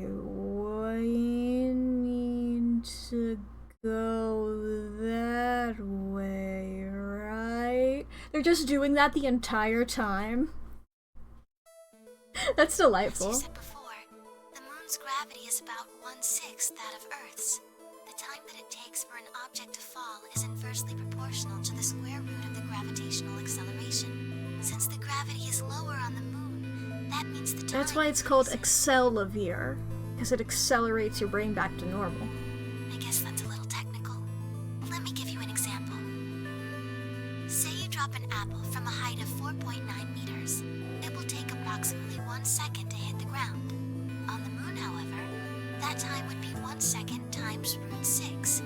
we need to go that way, right? They're just doing that the entire time. That's delightful. As you said before, the moon's gravity is about 1/6 that of Earth's. The time that it takes for an object to fall is inversely proportional to the square root of the gravitational acceleration. Since the gravity is lower on the moon, that means the time... That's why it's called Accelavir, because it accelerates your brain back to normal. I guess that's a little technical. Let me give you an example. Say you drop an apple from a height of 4.9 meters. It will take approximately 1 second to hit the ground. On the moon, however, that time would be 1 second times root 6,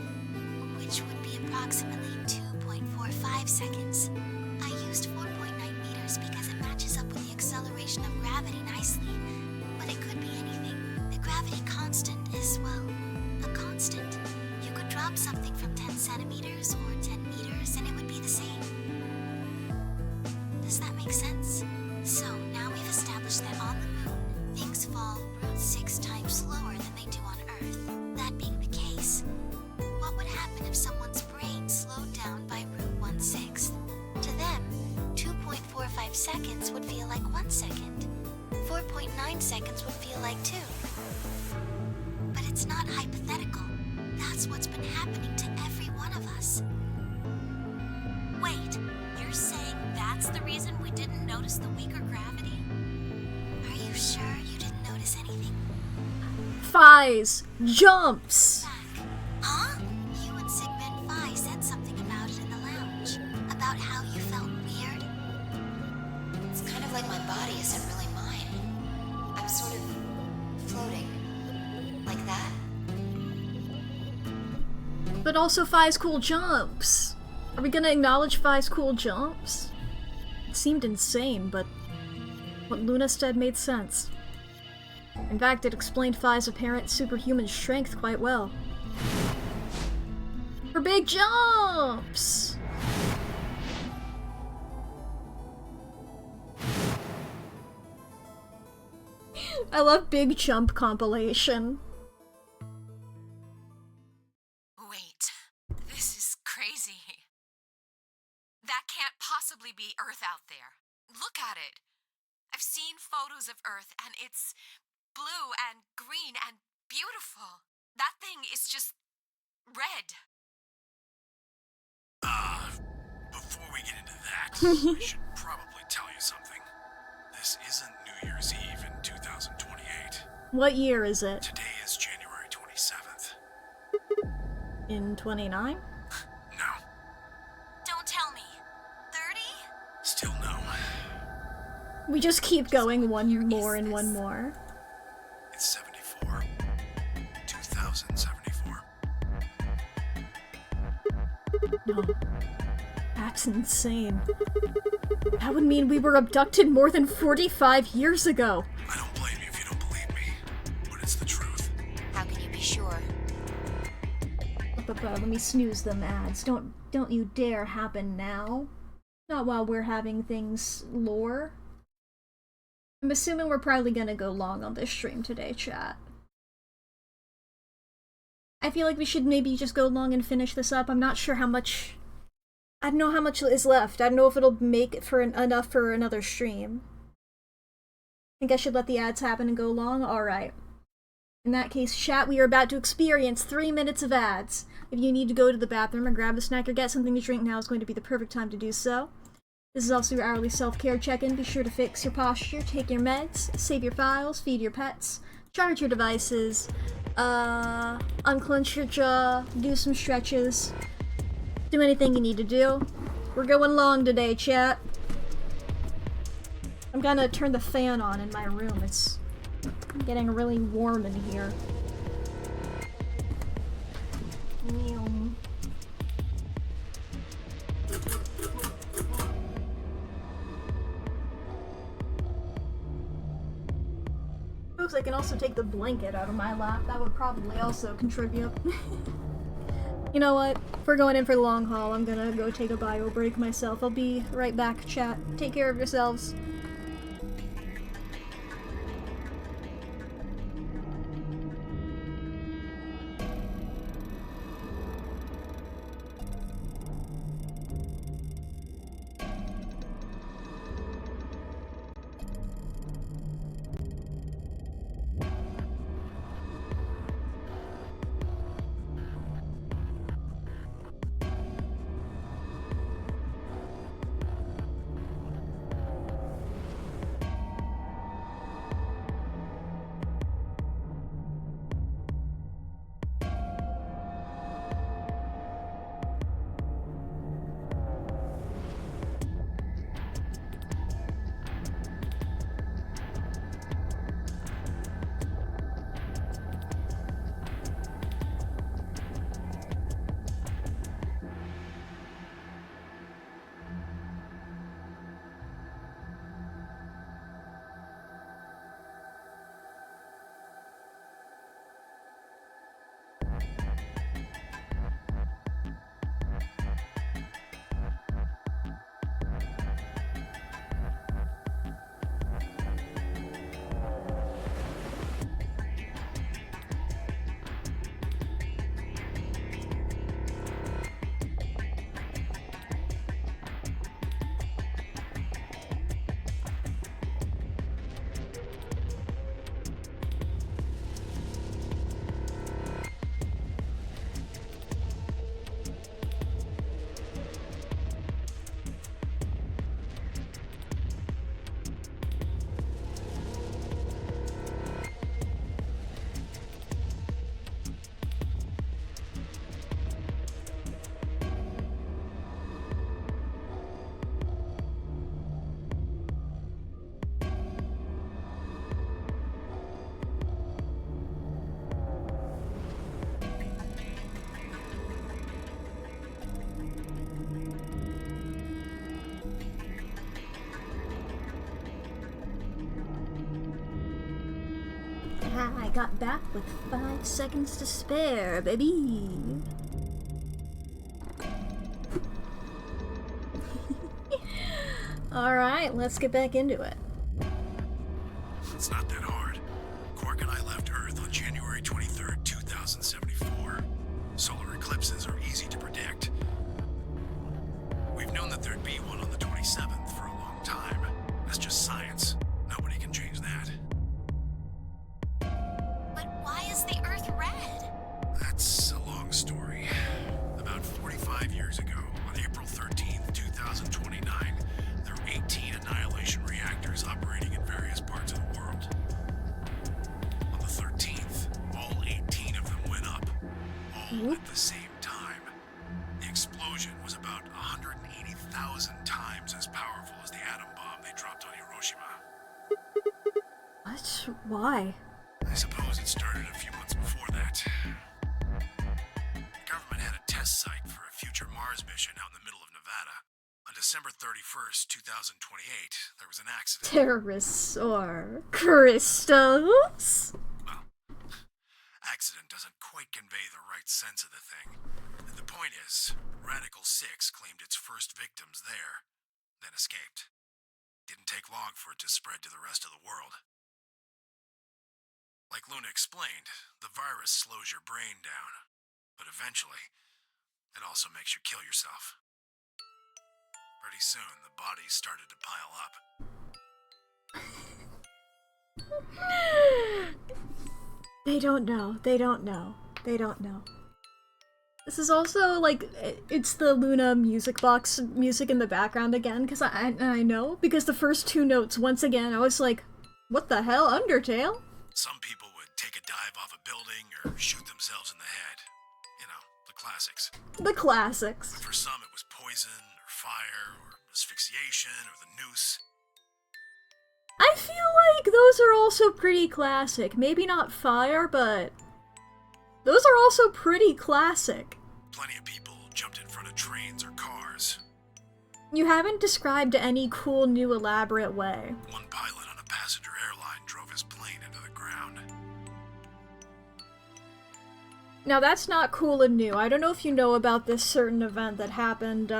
which would be approximately 2.45 seconds. I used 4.9 meters because it matches up with the acceleration of gravity nicely, but it could be anything. The gravity constant is, well, a constant. You could drop something from 10 centimeters or 10 meters and it would be the same. Does that make sense? So, now we've established that on the moon, things fall root 6 times slower than they do on Earth. That being the case, what would happen if someone's brain slowed down by root 1/6? To them, 2.45 seconds would feel like 1 second. 4.9 seconds would feel like 2. But it's not hypothetical. That's what's been happening to every one of us. Wait, you're saying that's the reason we didn't notice the weaker gravity? Are you sure you didn't notice anything? Fies! Jumps! Mack, huh? You and Sigmund Phi said something about it in the lounge. About how you felt weird. It's kind of like my body isn't really mine. I'm sort of floating. Like that. But also Fi's cool jumps. Are we gonna acknowledge Fi's cool jumps? It seemed insane, but what Luna said made sense. In fact, it explained Fi's apparent superhuman strength quite well. Her big jumps! I love Big Jump compilation. Wait, this is crazy. That can't possibly be Earth out there. Look at it. I've seen photos of Earth, and it's blue and green and beautiful. That thing is just red. Before we get into that, I should probably tell you something. This isn't New Year's Eve in 2028. What year is it? Today is January 27th. In 29? No. Don't tell me. 30? Still no. We just keep going one more and one more. It's 74. 2074. No. That's insane. That would mean we were abducted more than 45 years ago. I don't blame you if you don't believe me, but it's the truth. How can you be sure? Let me snooze them ads. Don't you dare happen now. Not while we're having things lore. I'm assuming we're probably gonna go long on this stream today, chat. I feel like we should maybe just go long and finish this up. I'm not sure how much... I don't know how much is left. I don't know if it'll make it for enough for another stream. Think I should let the ads happen and go long? Alright. In that case, chat, we are about to experience 3 minutes of ads. If you need to go to the bathroom or grab a snack or get something to drink, now is going to be the perfect time to do so. This is also your hourly self-care check-in. Be sure to fix your posture, take your meds, save your files, feed your pets, charge your devices, unclench your jaw, do some stretches, do anything you need to do. We're going long today, chat. I'm gonna turn the fan on in my room. It's getting really warm in here. Oops, I can also take the blanket out of my lap. That would probably also contribute. You know what? If we're going in for the long haul, I'm gonna go take a bio break myself. I'll be right back, chat. Take care of yourselves. I got back with 5 seconds to spare, baby. Alright, let's get back into it. It's not that hard. Quark and I left Earth on January 23rd, 2074. Solar eclipses are easy to predict. We've known that there'd be one on the 27th for a long time. That's just science. Nobody can change that. But why is the Earth red? That's a long story. About 45 years ago, on April 13th, 2029, there were 18 annihilation reactors operating in various parts of the world. On the 13th, all 18 of them went up, all at the same time. The explosion was about 180,000 times as powerful as the atom bomb they dropped on Hiroshima. What? Why? I suppose it started a few months before that. The government had a test site for a future Mars mission out in the middle of Nevada. On December 31st, 2028, there was an accident. Terrorists or crystals? Well, accident doesn't quite convey the right sense of the thing. The point is, Radical 6 claimed its first victims there, then escaped. Didn't take long for it to spread to the rest of the world. Like Luna explained, the virus slows your brain down, but eventually, it also makes you kill yourself. Pretty soon, the bodies started to pile up. They don't know. They don't know. They don't know. This is also, like, it's the Luna music box music in the background again, because I know, because the first two notes, once again, I was like, what the hell, Undertale? Some people would take a dive off a building or shoot themselves in the head. You know, the classics. The classics. But for some, it was poison, or fire, or asphyxiation, or the noose. I feel like those are also pretty classic. Maybe not fire, but those are also pretty classic. Plenty of people jumped in front of trains or cars. You haven't described any cool new elaborate way. One pilot on a passenger airline drove his plane into the ground. Now that's not cool and new. I don't know if you know about this certain event that happened,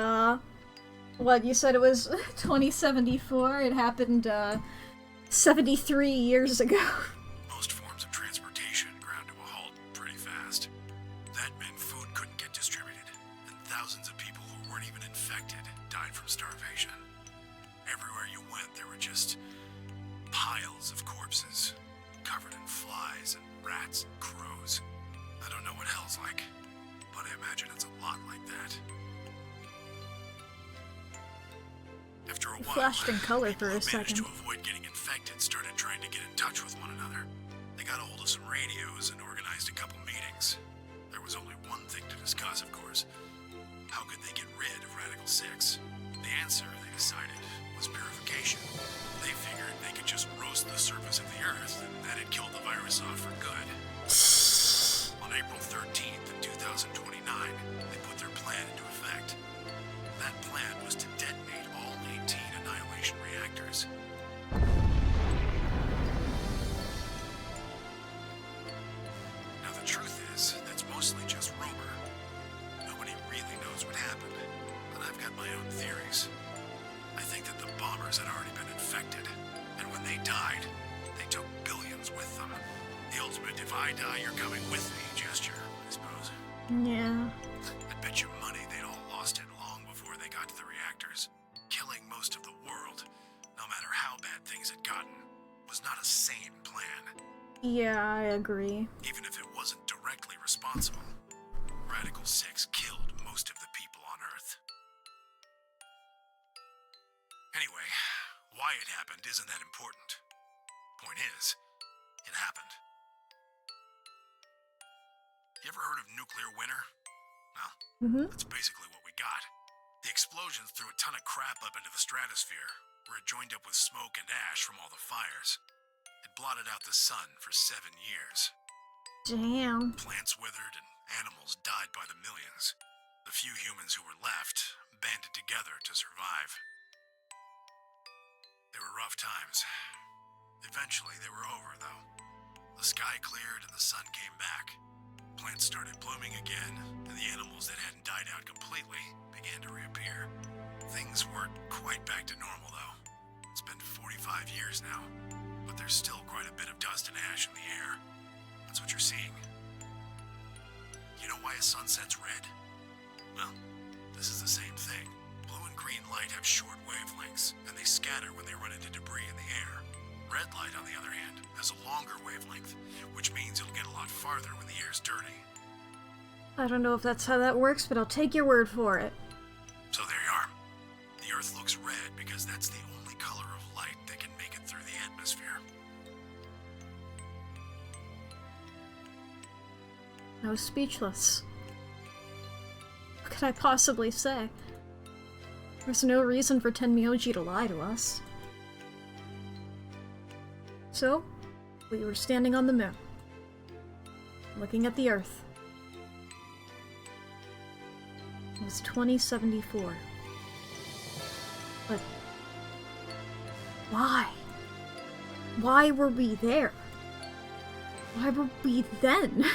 what, you said it was 2074? It happened, 73 years ago. Most forms of transportation ground to a halt pretty fast. That meant food couldn't get distributed, and thousands of people who weren't even infected died from starvation. Everywhere you went, there were just piles of corpses, covered in flies and rats and crows. I don't know what hell's like, but I imagine it's a lot like that. After a while, Flashed in color people for a who managed second. to avoid getting infected started trying to get in touch with one another. They got a hold of some radios and organized a couple meetings. There was only one thing to discuss, of course. How could they get rid of Radical 6? The answer, they decided, was purification. They figured they could just roast the surface of the Earth, and that'd kill the virus off for good. On April 13th in 2029, they put their plan into effect. That plan was to detonate all 18 annihilation reactors. Now the truth is, that's mostly just rumor. Nobody really knows what happened, but I've got my own theories. I think that the bombers had already been infected, and when they died, they took billions with them. The ultimate if I die, you're coming with me gesture, I suppose. Yeah. I'd bet you money they'd all lost it long before they got to the reactors. Killing most of the world, no matter how bad things had gotten, was not a sane plan. Yeah, I agree. Even if it wasn't directly responsible, Radical 6 killed most of the people on Earth. Anyway, why it happened isn't that important. Point is, it happened. You ever heard of nuclear winter? Well, that's basically what we got. The explosions threw a ton of crap up into the stratosphere, where it joined up with smoke and ash from all the fires. It blotted out the sun for 7 years. Damn. Plants withered and animals died by the millions. The few humans who were left banded together to survive. They were rough times. Eventually, they were over, though. The sky cleared and the sun came back. Plants started blooming again, and the animals that hadn't died out completely began to reappear. Things weren't quite back to normal, though. It's been 45 years now, but there's still quite a bit of dust and ash in the air. That's what you're seeing. You know why a sunset's red? Well, this is the same thing. Blue and green light have short wavelengths, and they scatter when they run into debris in the air. Red light, on the other hand, has a longer wavelength, which means it'll get a lot farther when the air's dirty. I don't know if that's how that works, but I'll take your word for it. So there you are. The Earth looks red because that's the only color of light that can make it through the atmosphere. I was speechless. What could I possibly say? There's no reason for Tenmyoji to lie to us. So, we were standing on the moon, looking at the Earth. It was 2074. But why? Why were we there? Why were we then?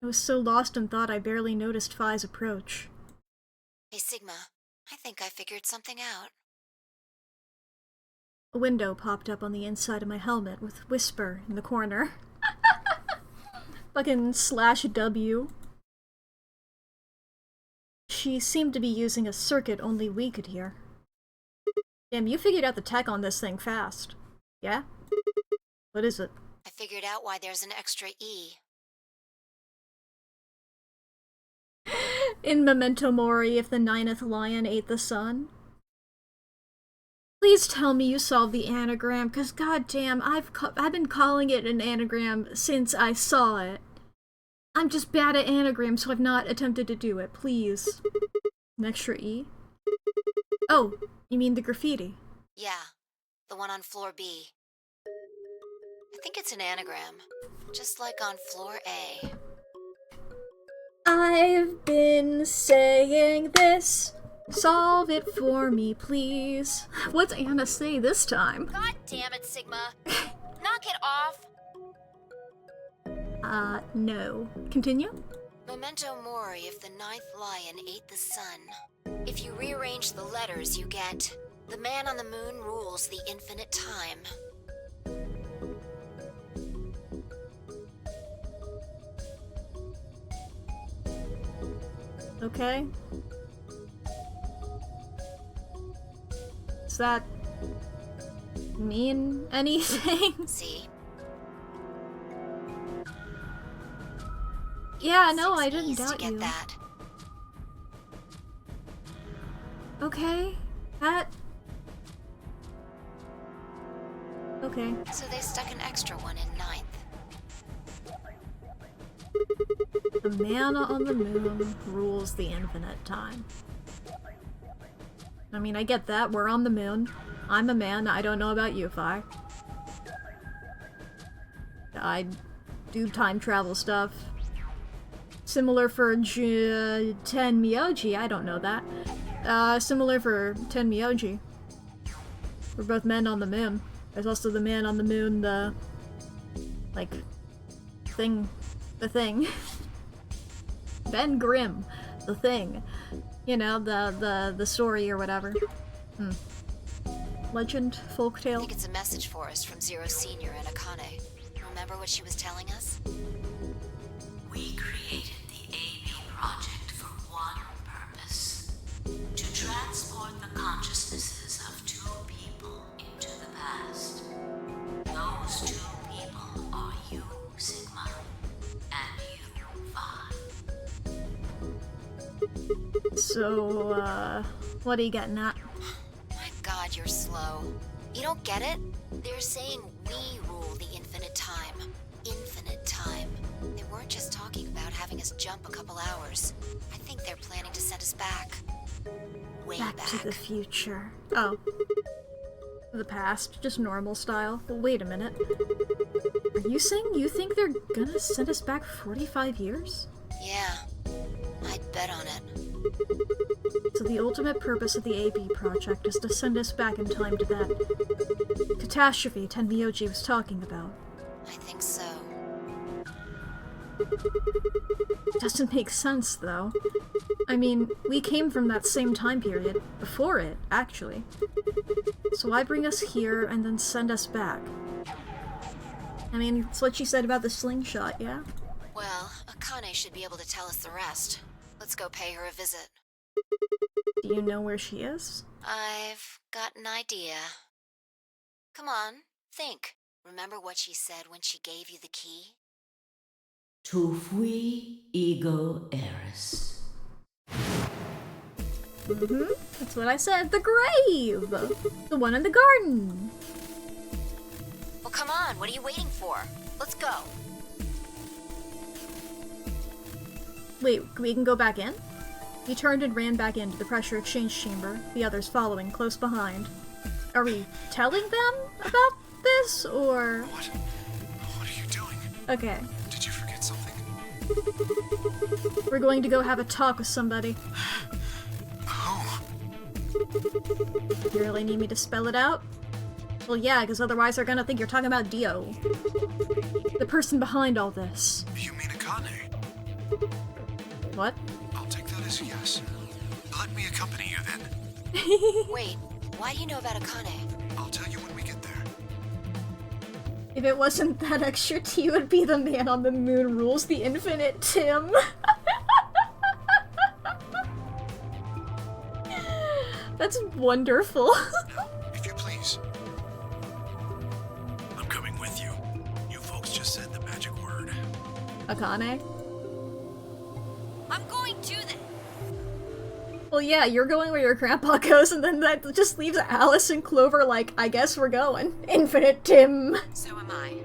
I was so lost in thought I barely noticed Phi's approach. Hey, Sigma, I think I figured something out. A window popped up on the inside of my helmet with Whisper in the corner. Fucking /W. She seemed to be using a circuit only we could hear. Damn, you figured out the tech on this thing fast. Yeah? What is it? I figured out why there's an extra E. In Memento Mori, if the 9th lion ate the sun. Please tell me you solved the anagram, cause goddamn, I've been calling it an anagram since I saw it. I'm just bad at anagrams, so I've not attempted to do it. Please. An extra E? Oh, you mean the graffiti? Yeah, the one on floor B. I think it's an anagram, just like on floor A. I've been saying this. Solve it for me, please. What's Anna say this time? God damn it, Sigma. Knock it off. No. Continue? Memento mori if the 9th lion ate the sun. If you rearrange the letters, you get the man on the moon rules the infinite time. Okay. Does that mean anything? See? Yeah, no, I didn't doubt you. That. Okay, that... Okay. So they stuck an extra one in 9th. The man on the moon rules the infinite time. I mean, I get that. We're on the moon. I'm a man. I don't know about you, Phi. I do time travel stuff. Similar for Ten Myoji. I don't know that. Similar for Ten Myoji. We're both men on the moon. There's also the man on the moon, the... like... thing. The thing. Ben Grimm. The thing. You know, the story or whatever. Legend? Folktale? I think it's a message for us from Zero Senior and Akane. Remember what she was telling us? We created the AB project for one purpose. To transport the consciousnesses of two people into the past. Those two people are you, Sigma, and you, Phi. So, what are you getting at? My god, you're slow. You don't get it? They're saying we rule the infinite time. Infinite time. They weren't just talking about having us jump a couple hours. I think they're planning to send us back. Way back. Back to the future. Oh. The past, just normal style. But wait a minute. Are you saying you think they're gonna send us back 45 years? Yeah. I'd bet on it. So the ultimate purpose of the AB project is to send us back in time to that catastrophe Tenmyoji was talking about. I think so. Doesn't make sense, though. I mean, we came from that same time period. Before it, actually. So why bring us here and then send us back? I mean, it's what she said about the slingshot, yeah? Well, Akane should be able to tell us the rest. Let's go pay her a visit. Do you know where she is? I've got an idea. Come on, think. Remember what she said when she gave you the key? Tu fui ego eris. That's what I said. The grave! The one in the garden! Well, come on, what are you waiting for? Let's go. Wait, we can go back in? He turned and ran back into the pressure exchange chamber, the others following close behind. Are we telling them about this, or...? What are you doing? Okay. Did you forget something? We're going to go have a talk with somebody. Oh. You really need me to spell it out? Well, yeah, because otherwise they're gonna think you're talking about Dio. The person behind all this. You mean Akane? What? I'll take that as a yes. Let me accompany you then. Wait, why do you know about Akane? I'll tell you when we get there. If it wasn't that extra T would be the man on the moon rules the infinite Tim. That's wonderful. Now, if you please. I'm coming with you. You folks just said the magic word. Akane? I'm going to the. Well, yeah, you're going where your grandpa goes, and then that just leaves Alice and Clover like, I guess we're going. Infinite Tim. So am I.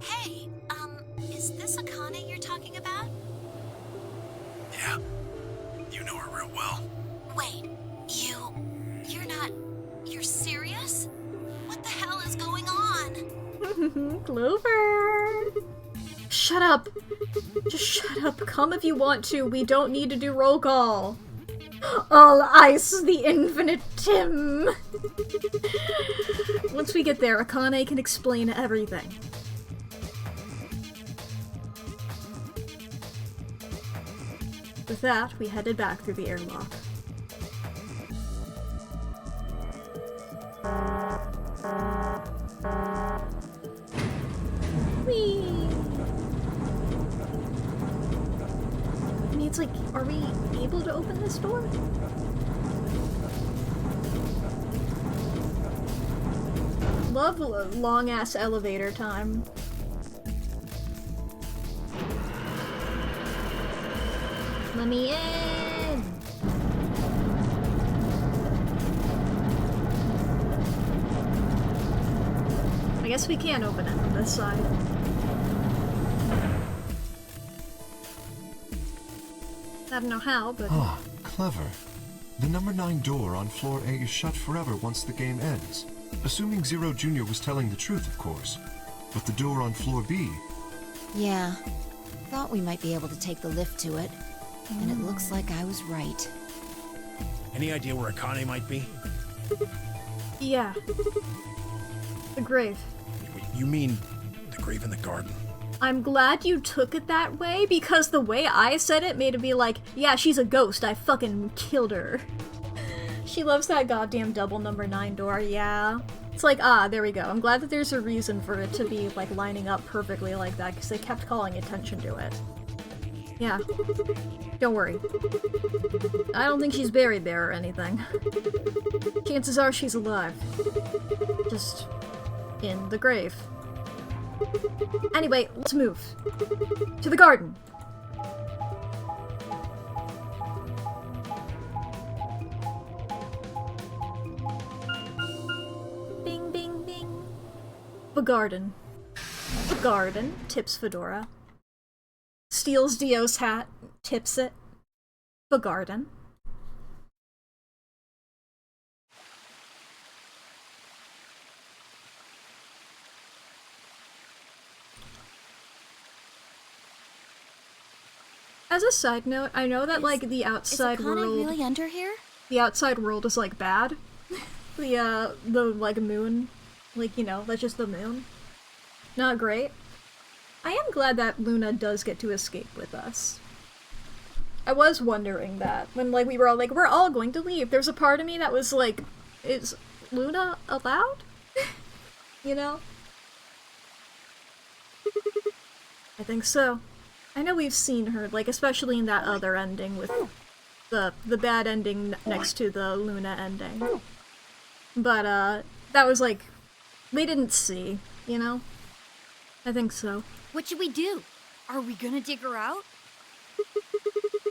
Hey, is this Akane you're talking about? Yeah. You know her real well. Wait, you're not... You're serious? What the hell is going on? Clover. Shut up. Just shut up. Come if you want to. We don't need to do roll call. All ice, the infinite Tim. Once we get there, Akane can explain everything. With that, we headed back through the airlock. Whee! I mean, it's like, are we able to open this door? Love long-ass elevator time. Let me in! I guess we can't open it from this side. I don't know how, but... Ah, clever. The number 9 door on floor A is shut forever once the game ends. Assuming Zero Jr. was telling the truth, of course. But the door on floor B... Yeah. Thought we might be able to take the lift to it. And it looks like I was right. Any idea where Akane might be? Yeah. The grave. You mean the grave in the garden? I'm glad you took it that way, because the way I said it made it be like, yeah, she's a ghost, I fucking killed her. She loves that goddamn double number 9 door, yeah. It's like, ah, there we go. I'm glad that there's a reason for it to be, like, lining up perfectly like that, because they kept calling attention to it. Yeah. Don't worry. I don't think she's buried there or anything. Chances are she's alive. Just in the grave. Anyway, let's move. To the garden. Bing, bing, bing. The garden. The garden, tips Fedora. Steals Dio's hat, tips it. The garden. As a side note, I know that like the outside Is world Akane really under here? the outside world is like bad. The like moon, like, you know, that's just the moon. Not great. I am glad that Luna does get to escape with us. I was wondering that when like we were all like, we're all going to leave. There's a part of me that was like, is Luna allowed? You know? I think so. I know we've seen her, like, especially in that other ending with the bad ending next to the Luna ending. But, that was like, we didn't see, you know? I think so. What should we do? Are we gonna dig her out?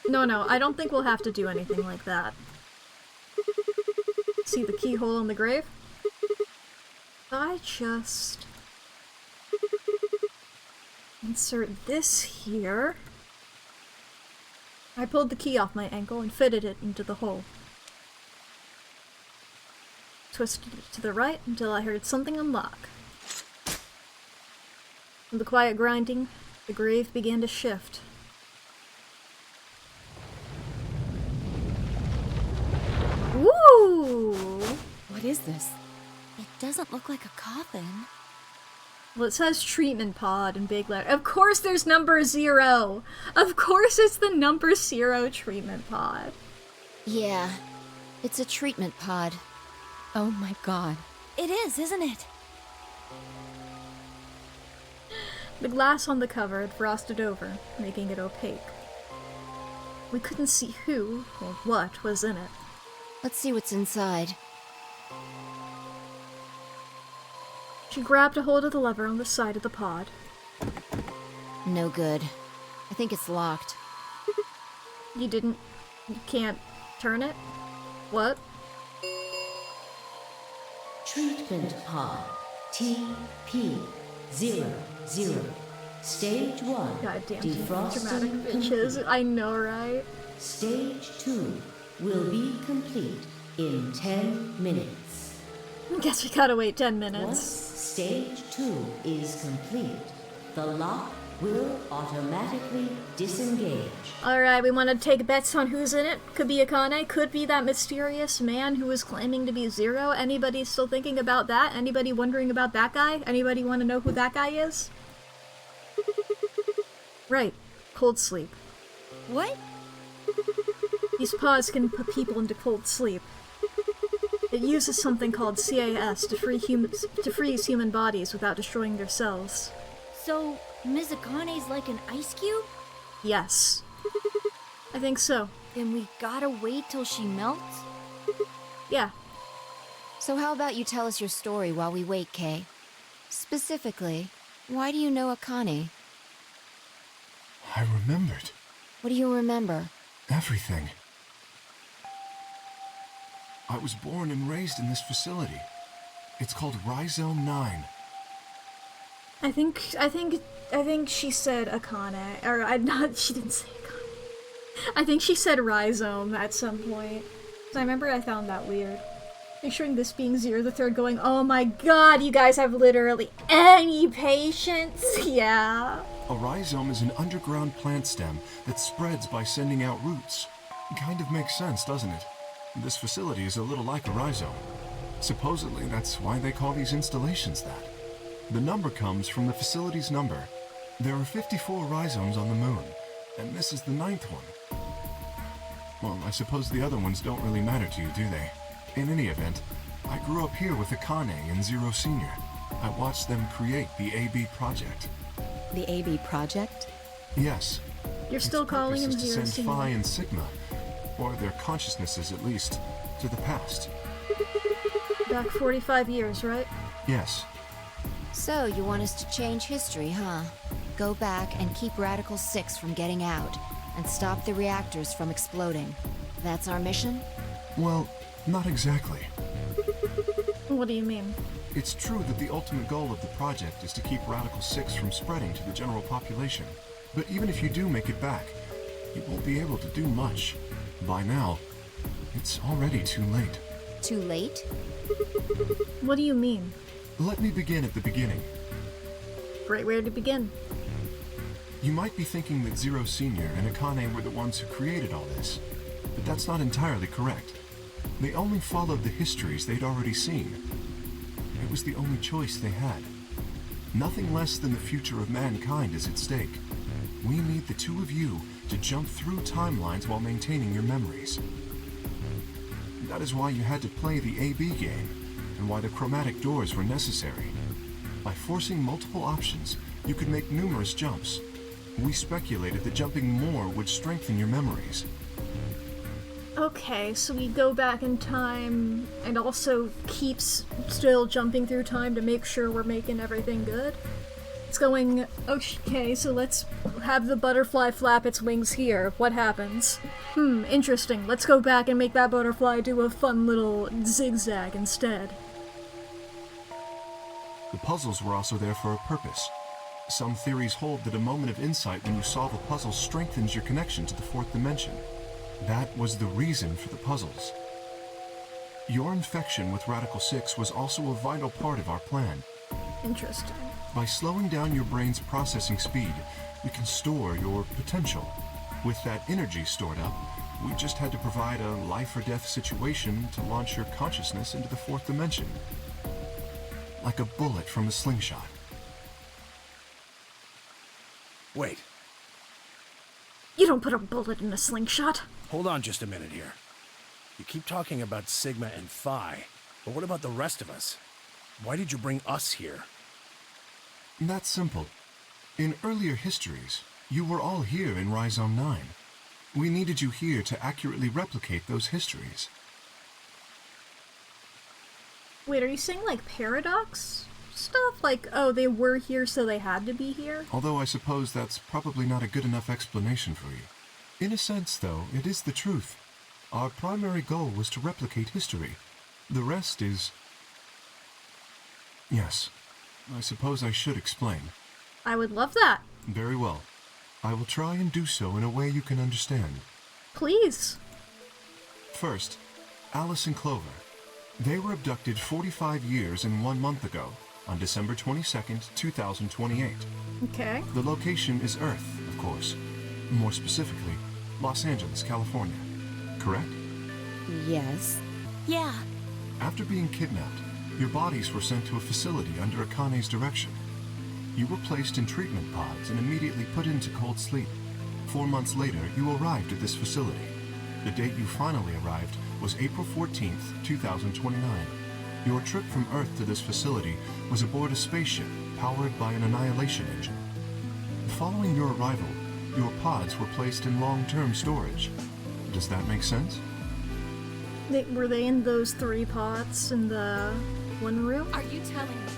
No, I don't think we'll have to do anything like that. See the keyhole in the grave? I just... insert this here. I pulled the key off my ankle and fitted it into the hole. Twisted it to the right until I heard something unlock. With the quiet grinding, the grave began to shift. Woo! What is this? It doesn't look like a coffin. Well, it says treatment pod in big letter. Of course there's number 0! Of course it's the number 0 treatment pod. Yeah, it's a treatment pod. Oh my god. It is, isn't it? The glass on the cover had frosted over, making it opaque. We couldn't see who or what was in it. Let's see what's inside. She grabbed a hold of the lever on the side of the pod. No good. I think it's locked. You can't turn it? What? Treatment pod. TP00. Stage 1. Goddamn Defrosting dramatic complete. bitches. I know, right? Stage 2 will be complete in 10 minutes. Guess we gotta wait 10 Once minutes. stage 2 is complete, the lock will automatically disengage. Alright, we want to take bets on who's in it. Could be Akane, could be that mysterious man who was claiming to be Zero. Anybody still thinking about that? Anybody wondering about that guy? Anybody want to know who that guy is? Right, cold sleep. What? These pods can put people into cold sleep. It uses something called CAS to freeze human bodies without destroying their cells. So, Ms. Akane's like an ice cube? Yes. I think so. Then we gotta wait till she melts? Yeah. So how about you tell us your story while we wait, Kay? Specifically, why do you know Akane? I remembered. What do you remember? Everything. I was born and raised in this facility. It's called Rhizome 9. I think she said Akane, or she didn't say Akane. I think she said Rhizome at some point. I remember I found that weird. Picturing this being Zero the Third going, oh my god, you guys have literally any patience? Yeah. A rhizome is an underground plant stem that spreads by sending out roots. Kind of makes sense, doesn't it? This facility is a little like a rhizome. Supposedly, that's why they call these installations that. The number comes from the facility's number. There are 54 rhizomes on the moon, and this is the 9th one. Well, I suppose the other ones don't really matter to you, do they? In any event, I grew up here with Akane and Zero Senior. I watched them create the AB project. The AB project? Yes. You're still calling him Its purpose Zero is to send Senior. Phi and Sigma, or their consciousnesses at least, to the past. Back 45 years, right? Yes. So, you want us to change history, huh? Go back and keep Radical 6 from getting out, and stop the reactors from exploding. That's our mission? Well, not exactly. What do you mean? It's true that the ultimate goal of the project is to keep Radical 6 from spreading to the general population. But even if you do make it back, you won't be able to do much. By now, it's already too late. Too late? What do you mean? Let me begin at the beginning. Right where to begin? You might be thinking that Zero Senior and Akane were the ones who created all this, but that's not entirely correct. They only followed the histories they'd already seen. It was the only choice they had. Nothing less than the future of mankind is at stake. We need the two of you to jump through timelines while maintaining your memories. That is why you had to play the AB game, and why the chromatic doors were necessary. By forcing multiple options, you could make numerous jumps. We speculated that jumping more would strengthen your memories. Okay, so we go back in time and also keeps still jumping through time to make sure we're making everything good? It's going, okay, so let's have the butterfly flap its wings here. What happens? Interesting. Let's go back and make that butterfly do a fun little zigzag instead. The puzzles were also there for a purpose. Some theories hold that a moment of insight when you solve a puzzle strengthens your connection to the fourth dimension. That was the reason for the puzzles. Your infection with Radical 6 was also a vital part of our plan. Interesting. By slowing down your brain's processing speed, we can store your potential. With that energy stored up, we just had to provide a life or death situation to launch your consciousness into the fourth dimension. Like a bullet from a slingshot. Wait, You don't put a bullet in a slingshot. hold on just a minute here. You keep talking about Sigma and Phi, but what about the rest of us? Why did you bring us here? That's simple. In earlier histories, you were all here in Rhizome 9. We needed you here to accurately replicate those histories. Wait, are you saying like paradox stuff? Like, oh, they were here so they had to be here? Although I suppose that's probably not a good enough explanation for you. In a sense, though, it is the truth. Our primary goal was to replicate history. The rest is... Yes, I suppose I should explain. I would love that. Very well. I will try and do so in a way you can understand. Please. First, Alice and Clover. They were abducted 45 years and 1 month ago, on December 22nd, 2028. Okay. The location is Earth, of course. More specifically, Los Angeles, California. Correct? Yes. Yeah. After being kidnapped, your bodies were sent to a facility under Akane's direction. You were placed in treatment pods and immediately put into cold sleep. 4 months later, you arrived at this facility. The date you finally arrived was April 14th, 2029. Your trip from Earth to this facility was aboard a spaceship powered by an annihilation engine. Following your arrival, your pods were placed in long-term storage. Does that make sense? Were they in those 3 pots in the one room? Are you telling me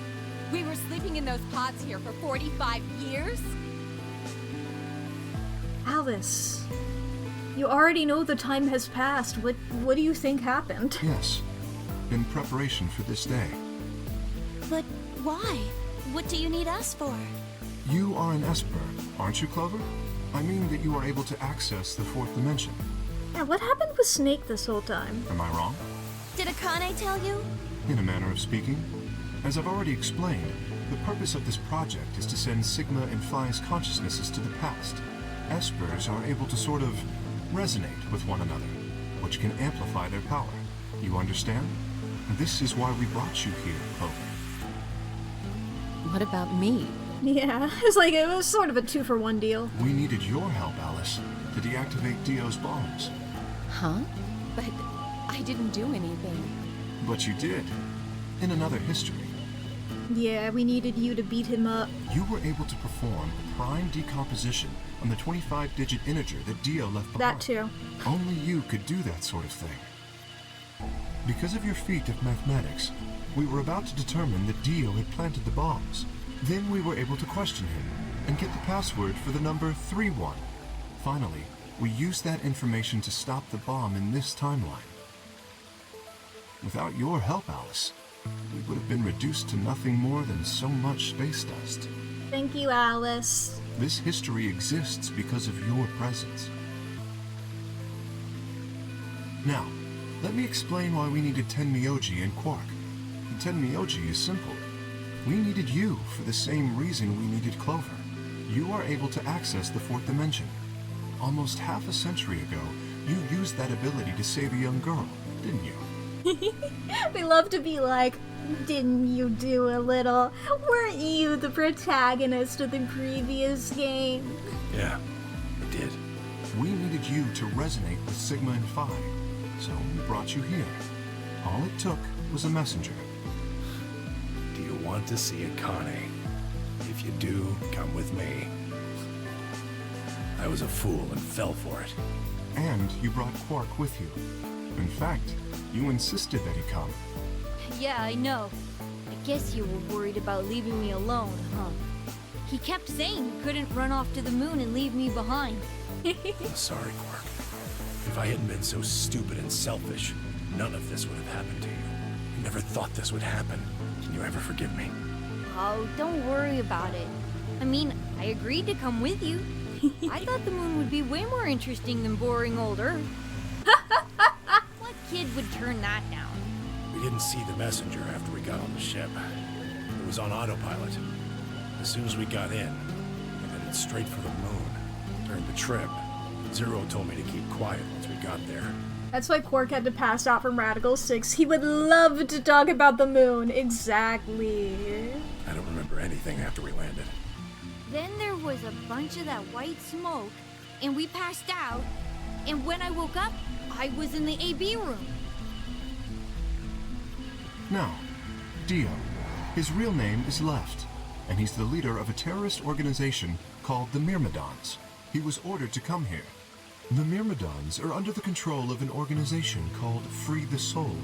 we were sleeping in those pods here for 45 years? Alice, you already know the time has passed. What do you think happened? Yes. In preparation for this day. But why? What do you need us for? You are an Esper, aren't you, Clover? I mean that you are able to access the 4th dimension. Yeah, what happened with Snake this whole time? Am I wrong? Did Akane tell you? In a manner of speaking. As I've already explained, the purpose of this project is to send Sigma and Phi's consciousnesses to the past. Espers are able to sort of resonate with one another, which can amplify their power. You understand? This is why we brought you here, Clover. What about me? Yeah, it's like it was sort of a 2-for-1 deal. We needed your help, Alice, to deactivate Dio's bombs. Huh? But I didn't do anything. But you did. In another history. Yeah, we needed you to beat him up. You were able to perform a prime decomposition on the 25-digit integer that Dio left behind. That too. Only you could do that sort of thing. Because of your feat of mathematics, we were about to determine that Dio had planted the bombs. Then we were able to question him and get the password for the number 31. Finally, we used that information to stop the bomb in this timeline. Without your help, Alice, we would have been reduced to nothing more than so much space dust. Thank you, Alice. This history exists because of your presence. Now, let me explain why we needed Tenmyoji and Quark. Tenmyoji is simple. We needed you for the same reason we needed Clover. You are able to access the 4th dimension. Almost half a century ago, you used that ability to save a young girl, didn't you? We love to be like, didn't you do a little? Weren't you the protagonist of the previous game? Yeah, we did. We needed you to resonate with Sigma and Phi, so we brought you here. All it took was a messenger. Do you want to see Akane? If you do, come with me. I was a fool and fell for it. And you brought Quark with you. In fact, you insisted that he come. Yeah, I know. I guess you were worried about leaving me alone, huh? He kept saying he couldn't run off to the moon and leave me behind. I'm sorry, Quark. If I hadn't been so stupid and selfish, none of this would have happened to you. I never thought this would happen. Can you ever forgive me? Oh, don't worry about it. I mean, I agreed to come with you. I thought the moon would be way more interesting than boring old Earth. What kid would turn that down? We didn't see the messenger after we got on the ship. It was on autopilot. As soon as we got in, we headed straight for the moon. During the trip, Zero told me to keep quiet once we got there. That's why Quark had to pass out from Radical 6. He would love to talk about the moon. Exactly. I don't remember anything after we landed. Then there was a bunch of that white smoke, and we passed out, and when I woke up, I was in the AB room. Now, Dio. His real name is Left, and he's the leader of a terrorist organization called the Myrmidons. He was ordered to come here. The Myrmidons are under the control of an organization called Free the Soul,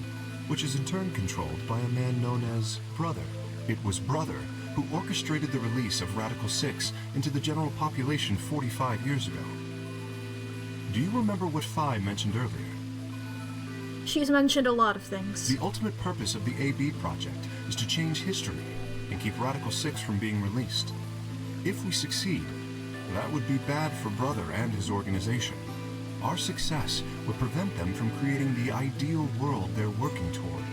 which is in turn controlled by a man known as Brother. It was Brother who orchestrated the release of Radical 6 into the general population 45 years ago. Do you remember what Phi mentioned earlier? She's mentioned a lot of things. The ultimate purpose of the AB project is to change history and keep Radical 6 from being released. If we succeed, that would be bad for Brother and his organization. Our success would prevent them from creating the ideal world they're working toward.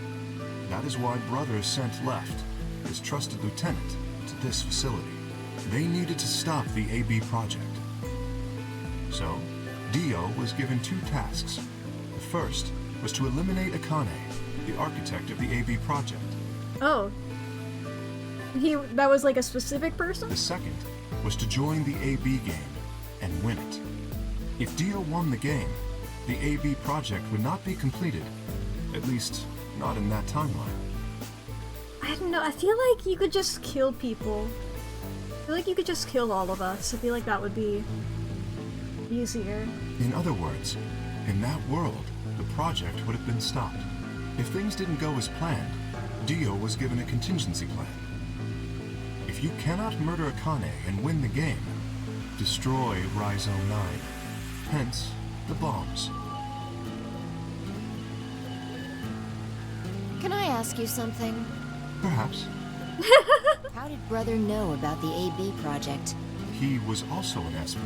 That is why Brother sent Left, his trusted lieutenant, to this facility. They needed to stop the AB project. So, Dio was given 2 tasks. The first was to eliminate Akane, the architect of the AB project. Oh. That was like a specific person? The second was to join the AB game and win it. If Dio won the game, the AB project would not be completed. At least, not in that timeline. I don't know, I feel like you could just kill people. I feel like you could just kill all of us. I feel like that would be easier. In other words, in that world, the project would have been stopped. If things didn't go as planned, Dio was given a contingency plan. If you cannot murder Akane and win the game, destroy Rhizome 9. Hence, the bombs. Can I ask you something? Perhaps. How did Brother know about the AB project? He was also an Esper.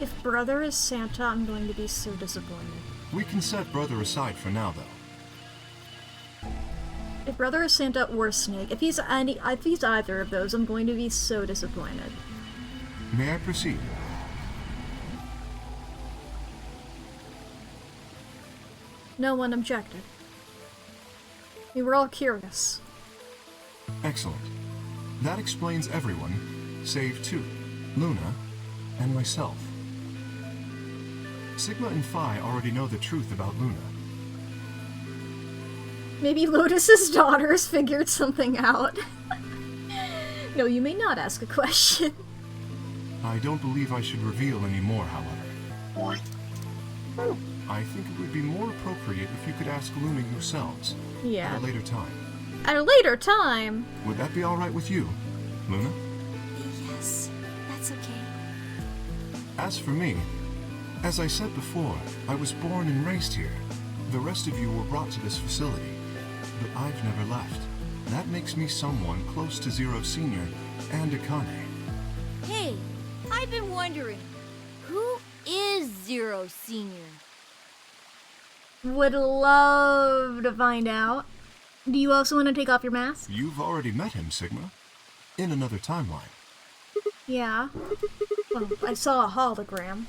If Brother is Santa, I'm going to be so disappointed. We can set Brother aside for now, though. If Brother is Santa or Snake, if he's either of those, I'm going to be so disappointed. May I proceed? No one objected. We were all curious. Excellent. That explains everyone, save 2, Luna and myself. Sigma and Phi already know the truth about Luna. Maybe Lotus's daughters figured something out. No, you may not ask a question. I don't believe I should reveal any more, however. I think it would be more appropriate if you could ask Luna yourselves. Yeah. At a later time. At a later time? Would that be alright with you, Luna? Yes, that's okay. As for me, as I said before, I was born and raised here. The rest of you were brought to this facility, but I've never left. That makes me someone close to Zero Senior and Akane. Hey, I've been wondering, who is Zero Senior? Would love to find out. Do you also want to take off your mask? You've already met him, Sigma. In another timeline. Yeah. Well, I saw a hologram.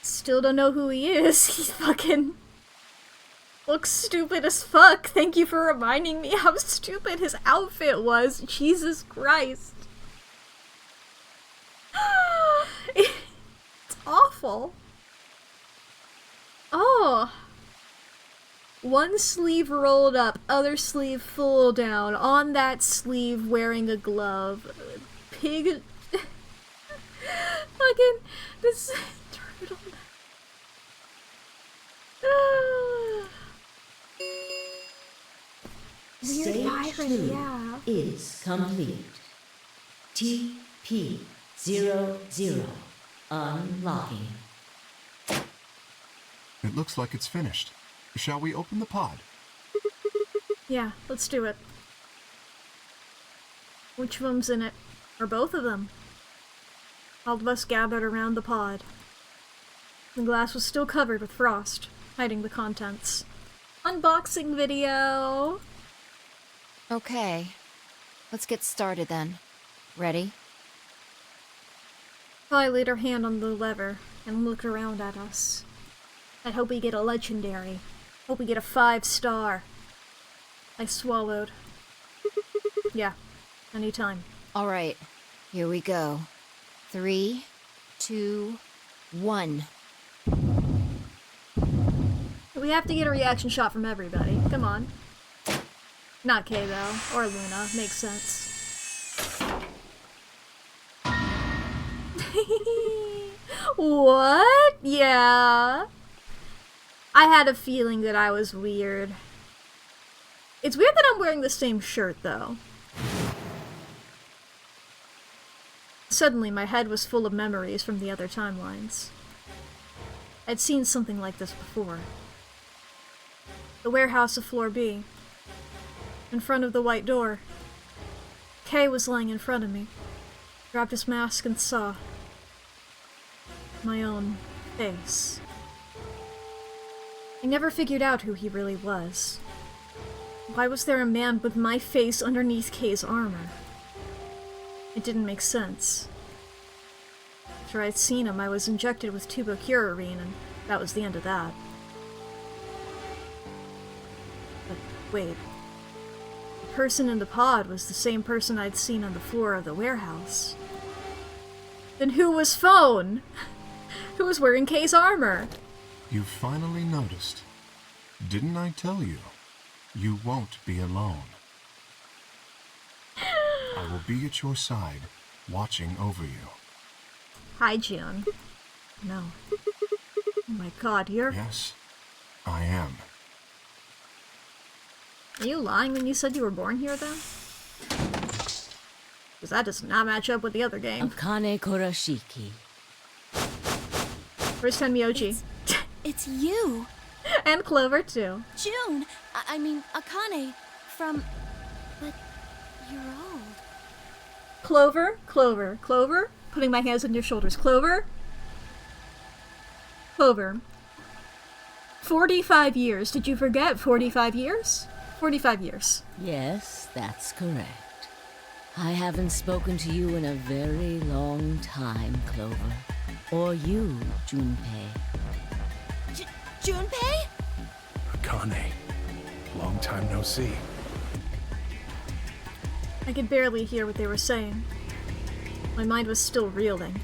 Still don't know who he is. He fucking looks stupid as fuck. Thank you for reminding me how stupid his outfit was. Jesus Christ. It's awful. Oh. One sleeve rolled up, other sleeve full down. On that sleeve wearing a glove. Pig. Fucking. This turtle. Weird Stage virus, 2 yeah. is complete. TP00 unlocking. It looks like it's finished. Shall we open the pod? Yeah, let's do it. Which of them's in it? Or both of them? All of us gathered around the pod. The glass was still covered with frost, hiding the contents. Unboxing video! Okay. Let's get started then. Ready? I laid her hand on the lever and looked around at us. I hope we get a legendary. Hope we get a 5-star. I swallowed. Yeah, anytime. Alright, here we go. 3, 2, 1. We have to get a reaction shot from everybody. Come on. Not Kay, though. Or Luna. Makes sense. What? Yeah. I had a feeling that I was weird. It's weird that I'm wearing the same shirt, though. Suddenly, my head was full of memories from the other timelines. I'd seen something like this before. The warehouse of Floor B. In front of the white door. Kay was lying in front of me. Grabbed his mask and saw my own face. I never figured out who he really was. Why was there a man with my face underneath Kay's armor? It didn't make sense. After I'd seen him, I was injected with tubocurarine, and that was the end of that. But wait. The person in the pod was the same person I'd seen on the floor of the warehouse. Then who was Phone? Who was wearing Kay's armor? You finally noticed. Didn't I tell you? You won't be alone. I will be at your side, watching over you. Hi, June. No. Oh my god, you're... Yes, I am. Are you lying when you said you were born here, though? Because that does not match up with the other game. Akane Kurashiki. Where's Tenmyoji? It's you! And Clover, too. June! I mean, Akane, from... But you're old. Clover, Clover, Clover. Putting my hands on your shoulders. Clover. Clover. 45 years. Did you forget 45 years? 45 years. Yes, that's correct. I haven't spoken to you in a very long time, Clover. Or you, Junpei. Junpei? Akane. Long time no see. I could barely hear what they were saying. My mind was still reeling.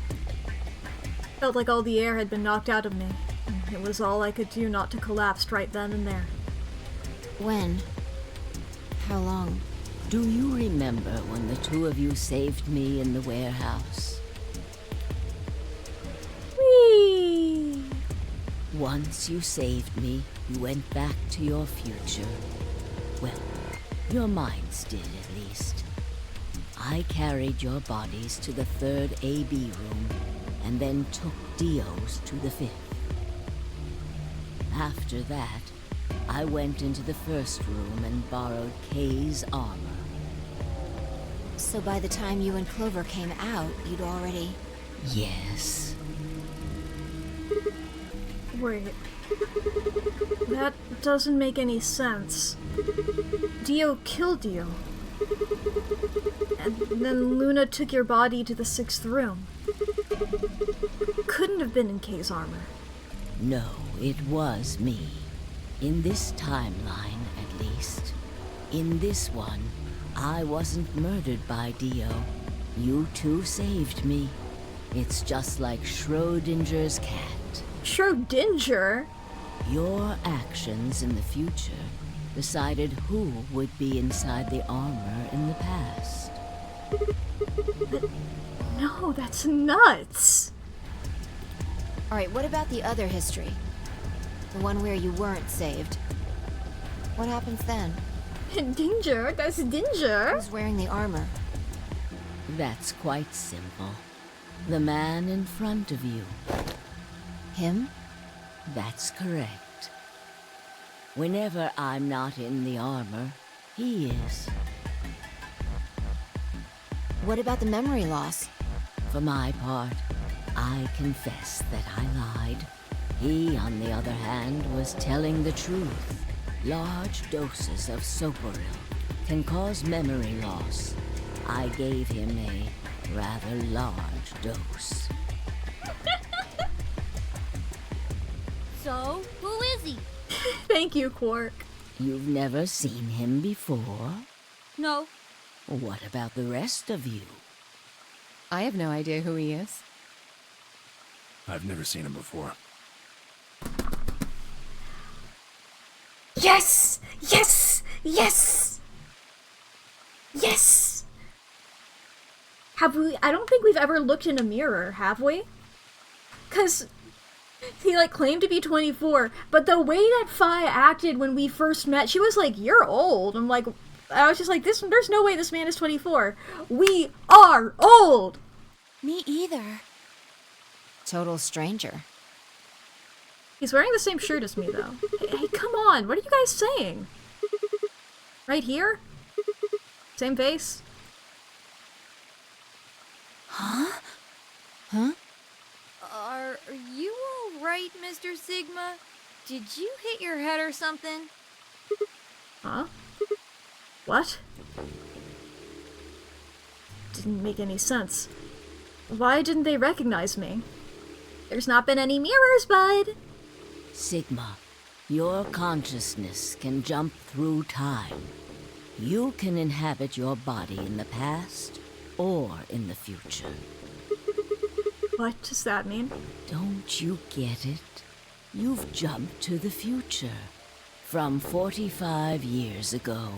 Felt like all the air had been knocked out of me, and it was all I could do not to collapse right then and there. When? How long? Do you remember when the two of you saved me in the warehouse? Whee! Once you saved me, you went back to your future. Well, your minds did at least. I carried your bodies to the 3rd AB room, and then took Dio's to the 5th. After that, I went into the 1st room and borrowed Kay's armor. So by the time you and Clover came out, you'd already... Yes. Wait. That doesn't make any sense. Dio killed you. And then Luna took your body to the 6th room. Couldn't have been in Kay's armor. No, it was me. In this timeline, at least. In this one, I wasn't murdered by Dio. You two saved me. It's just like Schrodinger's cat. Schrodinger? Your actions in the future decided who would be inside the armor in the past. But no, that's nuts. Alright, what about the other history? The one where you weren't saved. What happens then? Danger? That's danger. Who's wearing the armor? That's quite simple. The man in front of you. Him? That's correct. Whenever I'm not in the armor, he is. What about the memory loss? For my part, I confess that I lied. He, on the other hand, was telling the truth. Large doses of soporil can cause memory loss. I gave him a rather large dose. So, who is he? Thank Thank you, Quark. You've never seen him before? No. What about the rest of you? I have no idea who he is. I've never seen him before. Yes! Yes! Yes! Yes! Have we... I don't think we've ever looked in a mirror, have we? Because he, like, claimed to be 24, but the way that Fi acted when we first met, she was like, you're old. I was just like, there's no way this man is 24. We are old! Me either. Total stranger. He's wearing the same shirt as me, though. Hey, come on, what are you guys saying? Right here? Same face? Huh? Huh? Are you alright, Mr. Sigma? Did you hit your head or something? Huh? What? Didn't make any sense. Why didn't they recognize me? There's not been any mirrors, bud. Sigma, your consciousness can jump through time. You can inhabit your body in the past or in the future. What does that mean? Don't you get it? You've jumped to the future. From 45 years ago.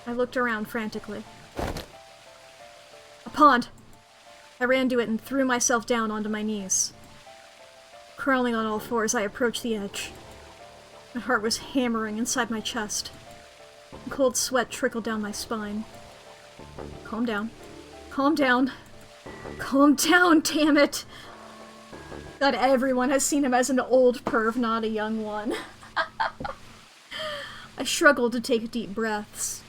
I looked around frantically. A pond! I ran to it and threw myself down onto my knees. Crawling on all fours, I approached the edge. My heart was hammering inside my chest. Cold sweat trickled down my spine. Calm down. Calm down. Calm down, damn it! God, everyone has seen him as an old perv, not a young one. I struggled to take deep breaths.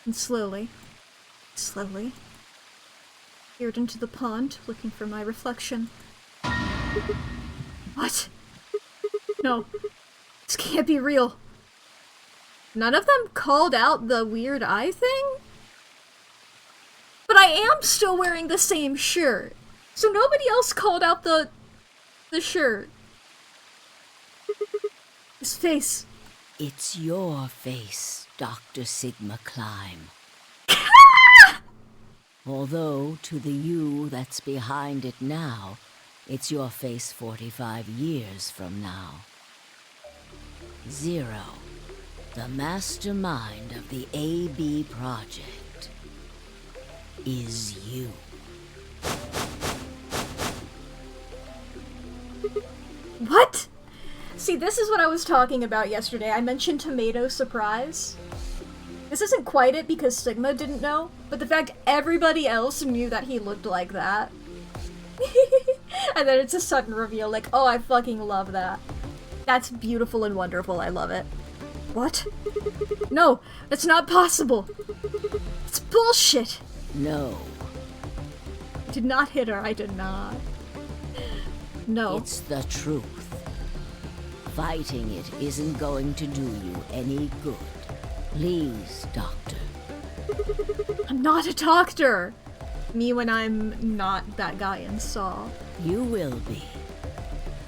And slowly, peered into the pond, looking for my reflection. What? No. This can't be real. None of them called out the weird eye thing? But I am still wearing the same shirt. So nobody else called out the shirt. His face. It's your face, Dr. Sigma Climb. Although, to the you that's behind it now, it's your face 45 years from now. Zero, the mastermind of the AB project, is you. What? See, this is what I was talking about yesterday. I mentioned tomato surprise. This isn't quite it because Sigma didn't know, but the fact everybody else knew that he looked like that. And then it's a sudden reveal, like, oh, I fucking love that. That's beautiful and wonderful, I love it. What? No, that's not possible. It's bullshit. No. I did not hit her, I did not. No. It's the truth. Fighting it isn't going to do you any good. Please, Doctor. I'm not a doctor! Me when I'm not that guy in Saw. You will be.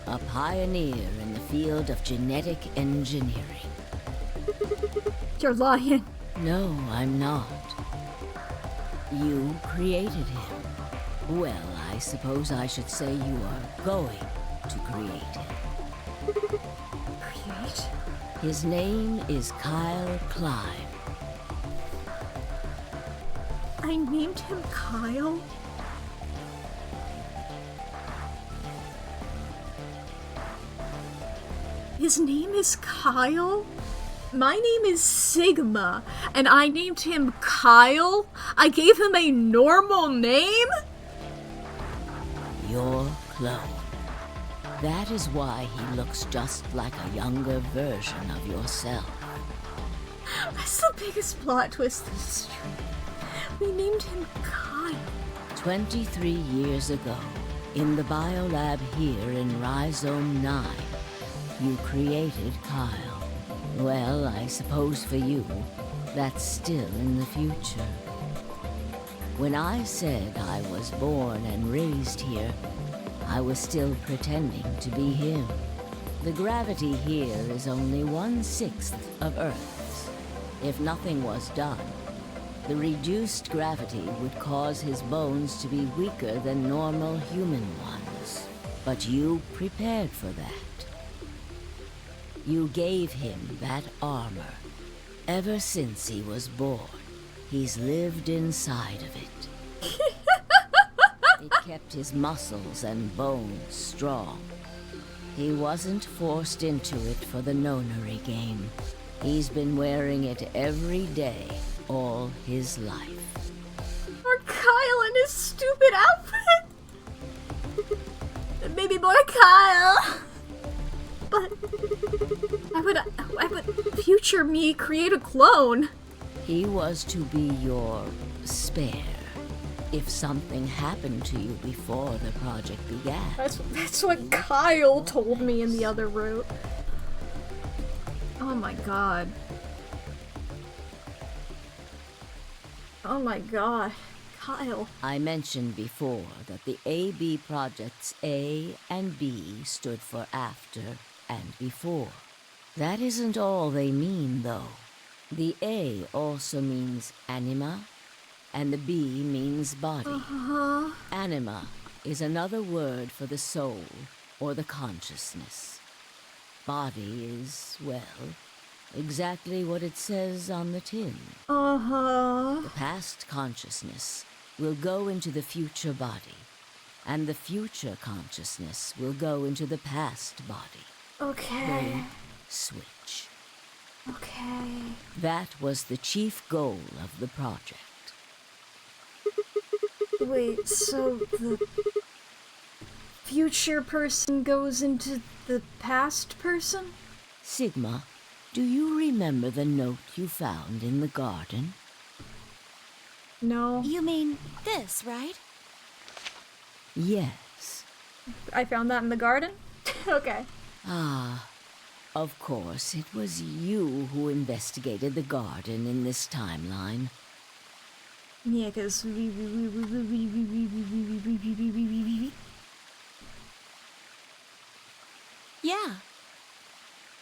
A pioneer in the field of genetic engineering. You're lying. No, I'm not. You created him. Well, I suppose I should say you are going to create him. Create? His name is Kyle Climb. I named him Kyle? His name is Kyle? My name is Sigma, and I named him Kyle? I gave him a normal name? Your clone. That is why he looks just like a younger version of yourself. That's the biggest plot twist in history. We named him Kyle. 23 years ago, in the biolab here in Rhizome 9, you created Kyle. Well, I suppose for you, that's still in the future. When I said I was born and raised here, I was still pretending to be him. The gravity here is only 1/6 of Earth's. If nothing was done, the reduced gravity would cause his bones to be weaker than normal human ones. But you prepared for that. You gave him that armor. Ever since he was born, he's lived inside of it. It kept his muscles and bones strong. He wasn't forced into it for the nonary game. He's been wearing it every day, all his life. Or Kyle in his stupid outfit! Maybe more Kyle! But why would future me create a clone? He was to be your spare. If something happened to you before the project began. That's what Kyle told me in the other route. Oh my god. Oh my god. Kyle. I mentioned before that the AB projects A and B stood for after and before. That isn't all they mean, though. The A also means anima, and the B means body. Anima is another word for the soul, or the consciousness. Body is, well, exactly what it says on the tin. The past consciousness will go into the future body, and the future consciousness will go into the past body. Okay. They switch. Okay. That was the chief goal of the project. Wait, so the future person goes into the past person? Sigma, do you remember the note you found in the garden? No. You mean this, right? Yes. I found that in the garden? Okay. Ah, of course, it was you who investigated the garden in this timeline. Yeah, because Yeah.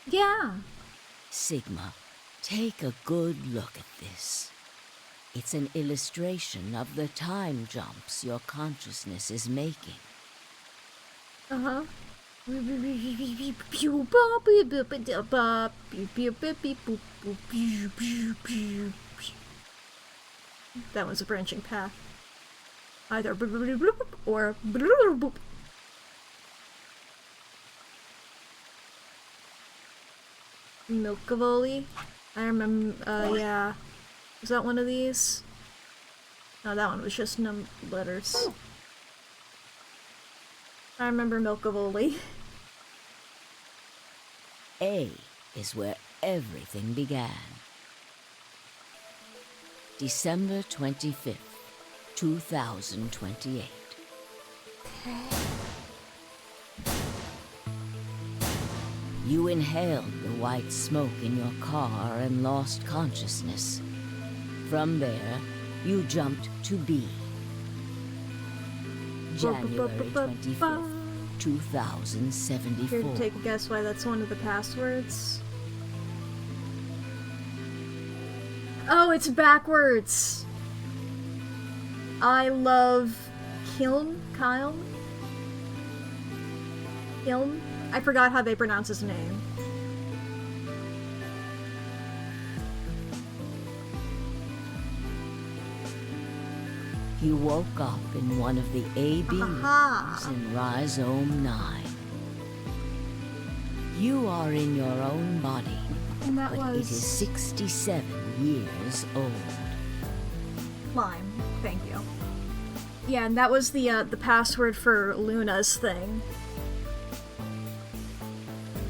Yeah. Sigma, take a good look at this. It's an illustration of the time jumps your consciousness is making. Uh-huh. That was a branching path. Either or Milkavoli. I remember, yeah. Was that one of these? No, that one was just letters. I remember Milkavoli. A is where everything began. December 25th, 2028. You inhaled the white smoke in your car and lost consciousness. From there, you jumped to B. January 25th, 2074. Here to take a guess why that's one of the passwords. Oh, it's backwards! I love Kiln? Kyle? Kiln? I forgot how they pronounce his name. You woke up in one of the AB rooms in Rhizome 9. You are in your own body, And that but it was is 67 years old. Lime. Thank you. Yeah, and that was the password for Luna's thing.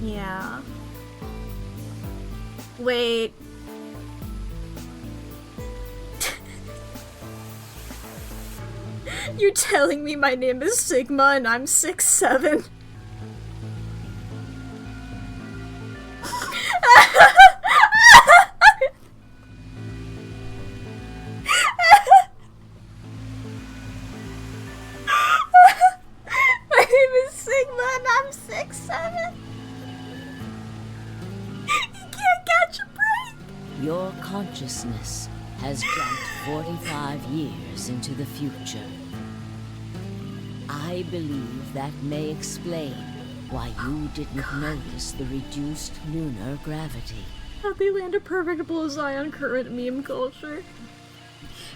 Yeah. Wait. You're telling me my name is Sigma and I'm 6'7"? My name 6'7"? You can't catch a break! Your consciousness has jumped 45 years into the future. I believe that may explain why you didn't notice the reduced lunar gravity. How'd they land a perfect bullseye on current meme culture?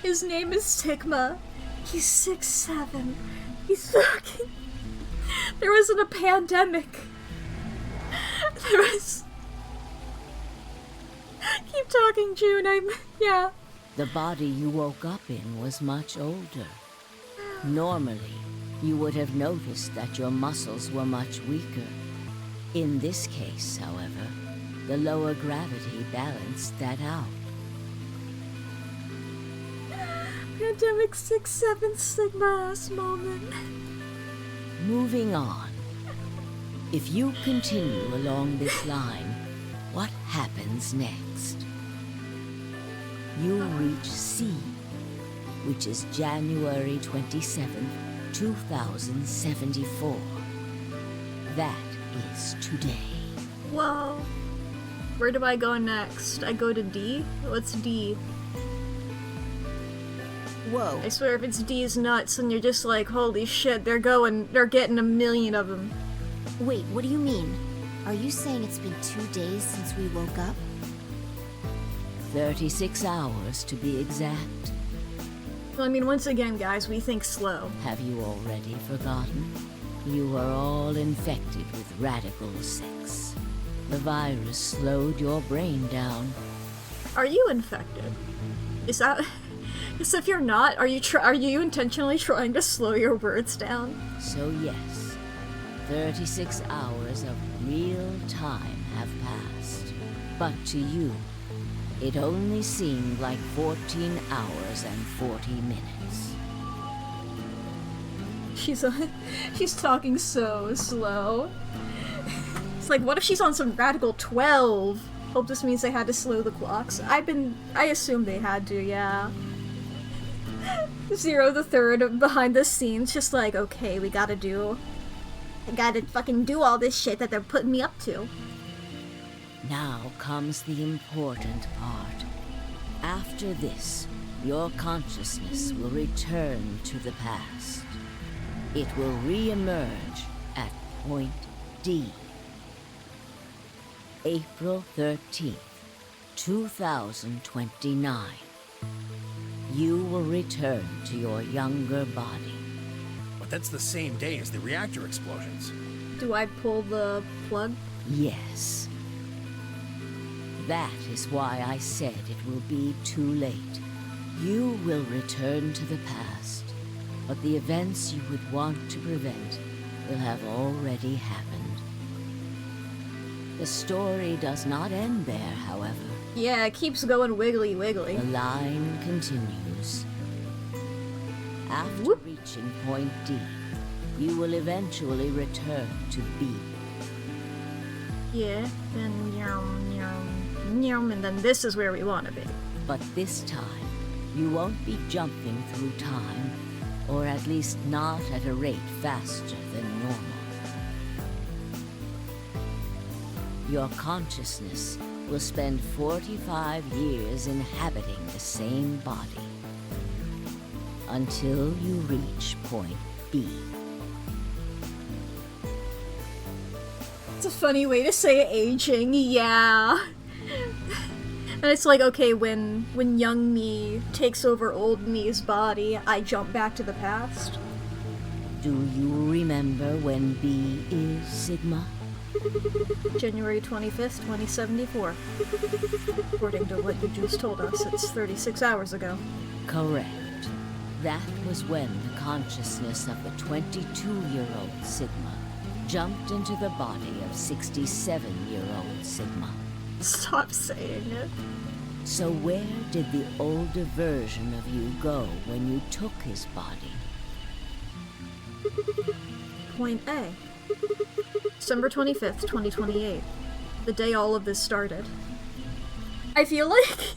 His name is Sigma. He's 6'7". He's fucking... There wasn't a pandemic. There was... Keep talking, June, yeah. The body you woke up in was much older. Normally, you would have noticed that your muscles were much weaker. In this case, however, the lower gravity balanced that out. Pandemic 6'7" Sigma ass moment. Moving on. If you continue along this line, what happens next? You reach C, which is January 27th, 2074. That is today. Whoa. Where do I go next? I go to D? What's D? Whoa. I swear if it's D's nuts and you're just like, holy shit, they're getting a million of them. Wait, what do you mean? Are you saying it's been 2 days since we woke up? 36 hours to be exact. Well, I mean, once again, guys, we think slow. Have you already forgotten? You are all infected with radical 6. The virus slowed your brain down. Are you infected? Is that... Because if you're not, are you intentionally trying to slow your words down? So yes, 36 hours of real time have passed. But to you, it only seemed like 14 hours and 40 minutes. She's talking so slow. It's like, what if she's on some radical 12? Hope this means they had to slow the clocks. I assume they had to, yeah. Zero the Third behind the scenes, just like, okay, I gotta fucking do all this shit that they're putting me up to. Now comes the important part. After this, your consciousness will return to the past. It will re-emerge at point D. April 13th, 2029. You will return to your younger body. But that's the same day as the reactor explosions. Do I pull the plug? Yes. That is why I said it will be too late. You will return to the past, but the events you would want to prevent will have already happened. The story does not end there, however. Yeah, it keeps going wiggly wiggly. The line continues. After reaching point D, you will eventually return to B. Yeah, then and then this is where we want to be. But this time, you won't be jumping through time, or at least not at a rate faster than normal. Your consciousness will spend 45 years inhabiting the same body, until you reach point B. It's a funny way to say aging, yeah. And it's like, okay, when young me takes over old me's body, I jump back to the past. Do you remember when B is Sigma? January 25th, 2074. According to what you just told us, it's 36 hours ago. Correct. That was when the consciousness of the 22-year-old Sigma jumped into the body of 67-year-old Sigma. Stop saying it. So where did the older version of you go when you took his body? Point A. December 25th, 2028. The day all of this started. I feel like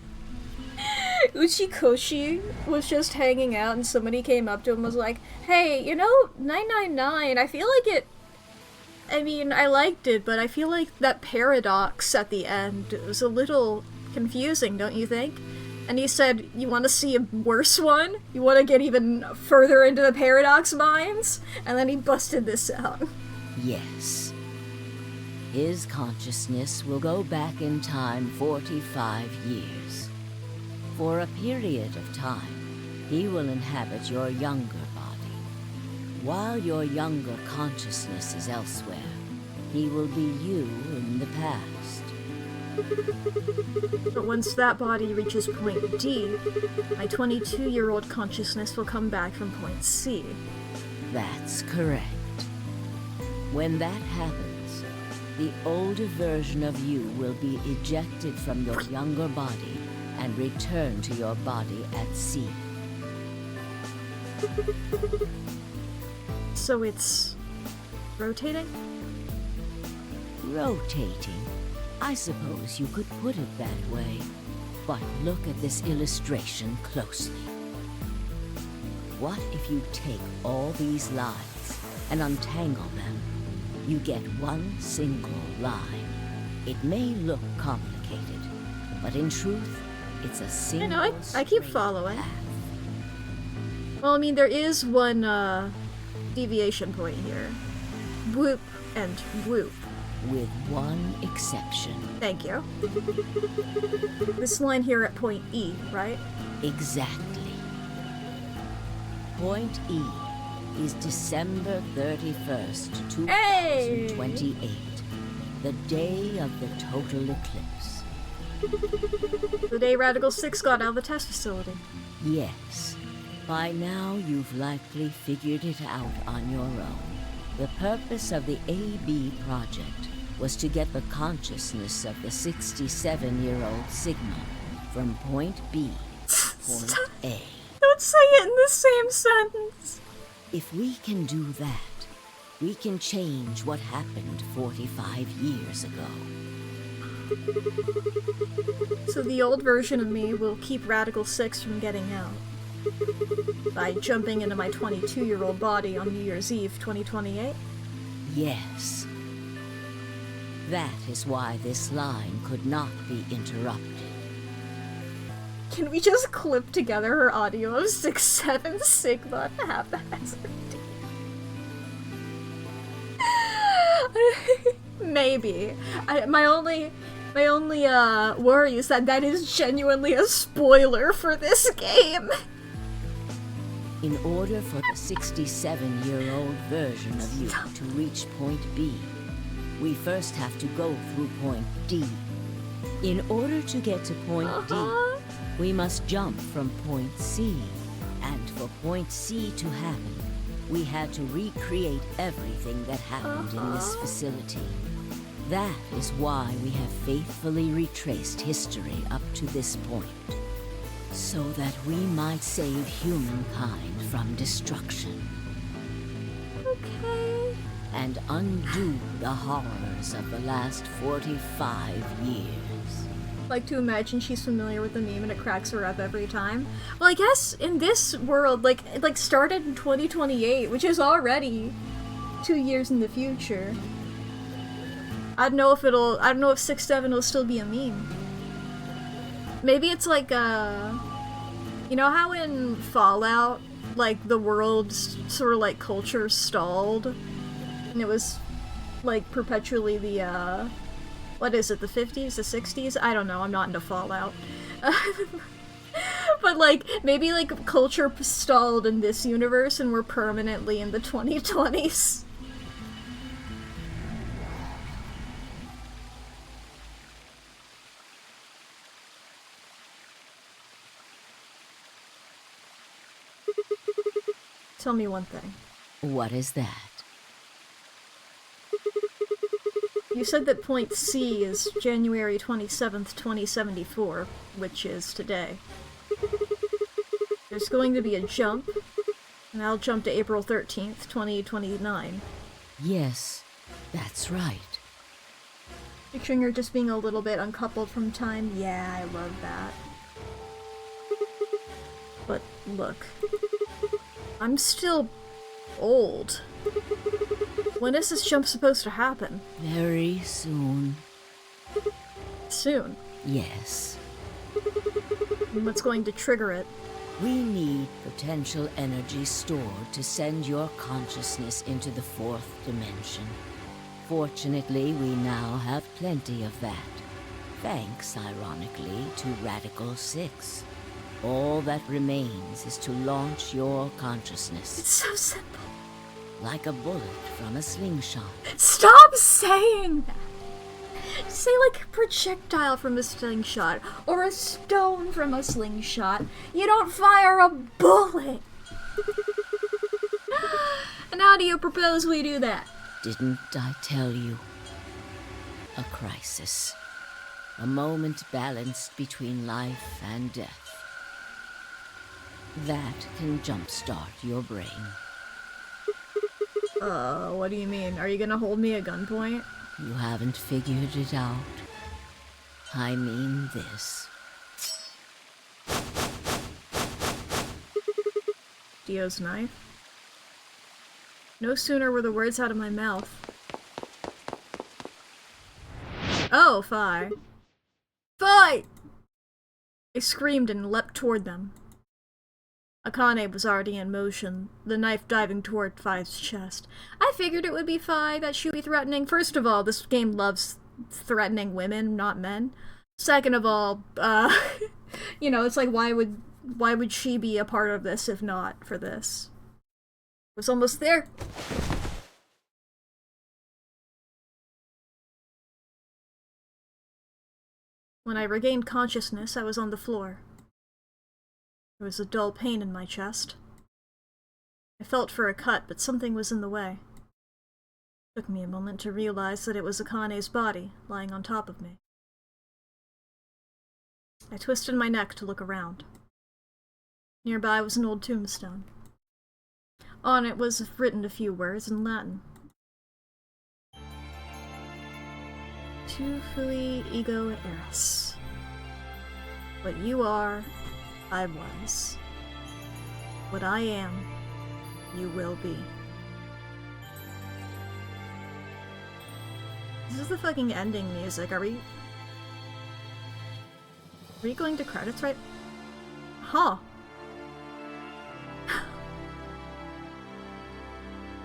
Uchikoshi was just hanging out and somebody came up to him and was like, hey, 999, I I mean, I liked it, but I feel like that paradox at the end was a little confusing, don't you think? And he said, you want to see a worse one? You want to get even further into the paradox mines? And then he busted this out. Yes. His consciousness will go back in time 45 years. For a period of time, he will inhabit your younger body. While your younger consciousness is elsewhere, he will be you in the past. But once that body reaches point D, my 22-year-old consciousness will come back from point C. That's correct. When that happens, the older version of you will be ejected from your younger body and return to your body at C. So it's rotating? Rotating? I suppose you could put it that way. But look at this illustration closely. What if you take all these lines and untangle them? You get one single line. It may look complicated, but in truth, it's a single I keep following. path. Well, I mean, there is one, deviation point here. Whoop and whoop. With one exception. Thank you. This line here at point E, right? Exactly. Point E is December 31st, 2028, the day of the total eclipse. The day Radical 6 got out of the test facility. Yes. By now, you've likely figured it out on your own. The purpose of the AB project was to get the consciousness of the 67-year-old Sigma from point B to point A. Don't say it in the same sentence. If we can do that, we can change what happened 45 years ago. So the old version of me will keep Radical 6 from getting out. By jumping into my 22-year-old body on New Year's Eve 2028? Yes. That is why this line could not be interrupted. Can we just clip together her audio of 6-7 Sigma and have that as Maybe. My only worry is that is genuinely a spoiler for this game. In order for the 67-year-old version of you to reach point B, we first have to go through point D. In order to get to point D, we must jump from point C. And for point C to happen, we had to recreate everything that happened in this facility. That is why we have faithfully retraced history up to this point. So that we might save humankind from destruction. Okay. And undo the horrors of the last 45 years. Like to imagine she's familiar with the meme and it cracks her up every time. Well, I guess in this world, it started in 2028, which is already 2 years in the future. I don't know if 6-7 will still be a meme. Maybe it's like, you know how in Fallout, the world's sort of culture stalled? And it was, perpetually the, what is it, the 50s, the 60s? I don't know, I'm not into Fallout. But, maybe, culture stalled in this universe and we're permanently in the 2020s. Tell me one thing. What is that? You said that point C is January 27th, 2074, which is today. There's going to be a jump, and I'll jump to April 13th, 2029. Yes, that's right. Picturing her just being a little bit uncoupled from time, yeah, I love that. But look, I'm still old. When is this jump supposed to happen? Very soon. Soon. Yes. And what's going to trigger it? We need potential energy stored to send your consciousness into the fourth dimension. Fortunately, we now have plenty of that. Thanks, ironically, to Radical 6. All that remains is to launch your consciousness. It's so simple. Like a bullet from a slingshot. Stop saying that! Say like a projectile from a slingshot, or a stone from a slingshot. You don't fire a bullet! And how do you propose we do that? Didn't I tell you? A crisis. A moment balanced between life and death. That can jumpstart your brain. What do you mean? Are you gonna hold me at gunpoint? You haven't figured it out. I mean this. Dio's knife. No sooner were the words out of my mouth. Oh, Fi. Fight! I screamed and leapt toward them. Akane was already in motion, the knife diving toward Fi's chest. I figured it would be Fi, that she would be threatening. First of all, this game loves threatening women, not men. Second of all, you know, it's like, why would she be a part of this if not for this? It was almost there. When I regained consciousness, I was on the floor. There was a dull pain in my chest. I felt for a cut, but something was in the way. It took me a moment to realize that it was Akane's body, lying on top of me. I twisted my neck to look around. Nearby was an old tombstone. On it was written a few words in Latin. Tu fui ego eris. What you are, I was. What I am, you will be. This is the fucking ending music. Are we going to credits right? Huh.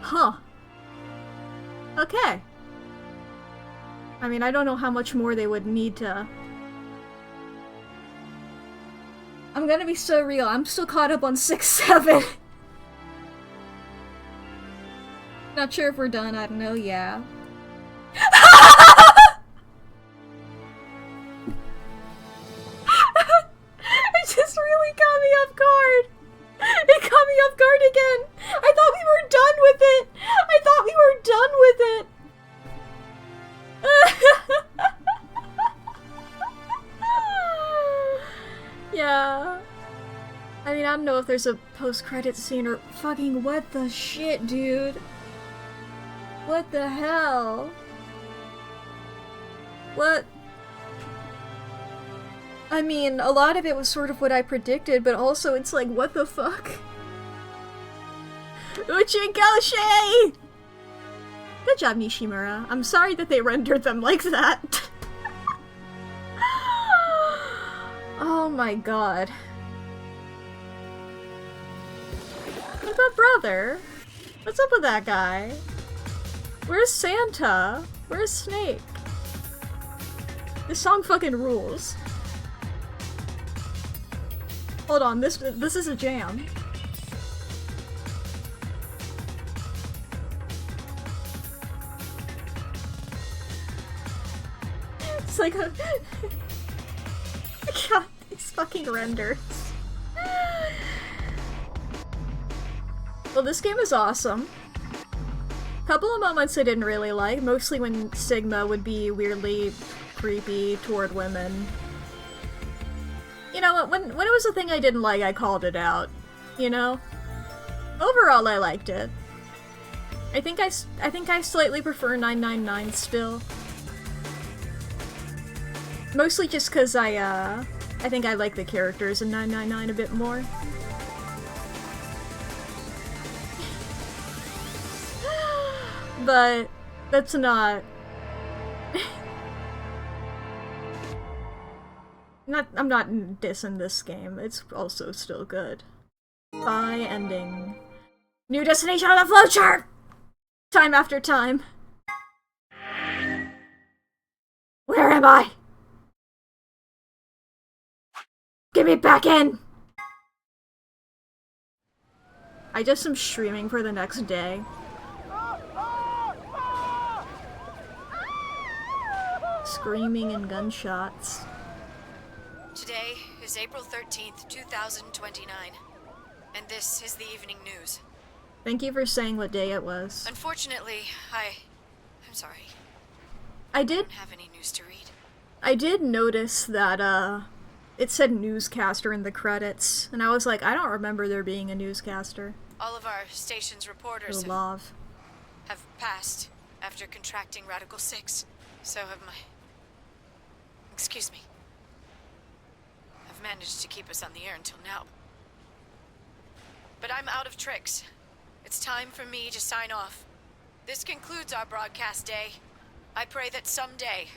Huh. Okay. I mean, I don't know how much more they would need to... I'm gonna be so real, I'm still caught up on 6-7. Not sure if we're done, I don't know, yeah. It just really caught me off guard. It caught me off guard again. I thought we were done with it. I thought we were done with it. Yeah. I mean, I don't know if there's a post-credit scene or fucking what the shit, dude. What the hell? What? I mean, a lot of it was sort of what I predicted, but also it's like, what the fuck? Uchikoshi! Good job, Nishimura. I'm sorry that they rendered them like that. Oh my god. What about Brother? What's up with that guy? Where's Santa? Where's Snake? This song fucking rules. Hold on, this is a jam. It's like a... God, these fucking renders. Well, this game is awesome. Couple of moments I didn't really like, mostly when Sigma would be weirdly creepy toward women. You know, when it was a thing I didn't like, I called it out. You know? Overall, I liked it. I think I slightly prefer 999 still. Mostly just because I think I like the characters in 999 a bit more. but that's not... I'm not dissing this game. It's also still good. Bye ending. New destination on the flowchart! Time after time. Where am I? Get me back in! I just am streaming for the next day. Screaming and gunshots. Today is April 13th, 2029, and this is the evening news. Thank you for saying what day it was. Unfortunately, I'm sorry. I didn't have any news to read. I did notice that, it said newscaster in the credits, and I was like, I don't remember there being a newscaster. All of our station's reporters have passed after contracting Radical 6. So have my... Excuse me. I've managed to keep us on the air until now. But I'm out of tricks. It's time for me to sign off. This concludes our broadcast day. I pray that someday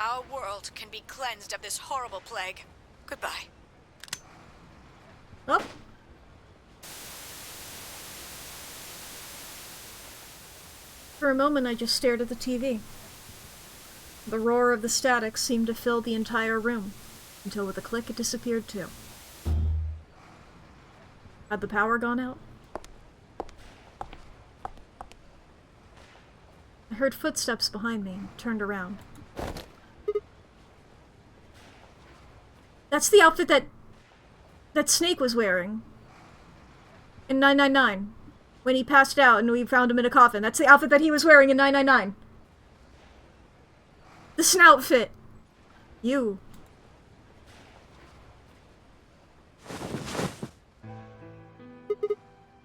our world can be cleansed of this horrible plague. Goodbye. Oh. For a moment, I just stared at the TV. The roar of the static seemed to fill the entire room, until with a click it disappeared too. Had the power gone out? I heard footsteps behind me and turned around. That's the outfit that Snake was wearing in 999 when he passed out and we found him in a coffin. That's the outfit that he was wearing in 999. The snout fit. You.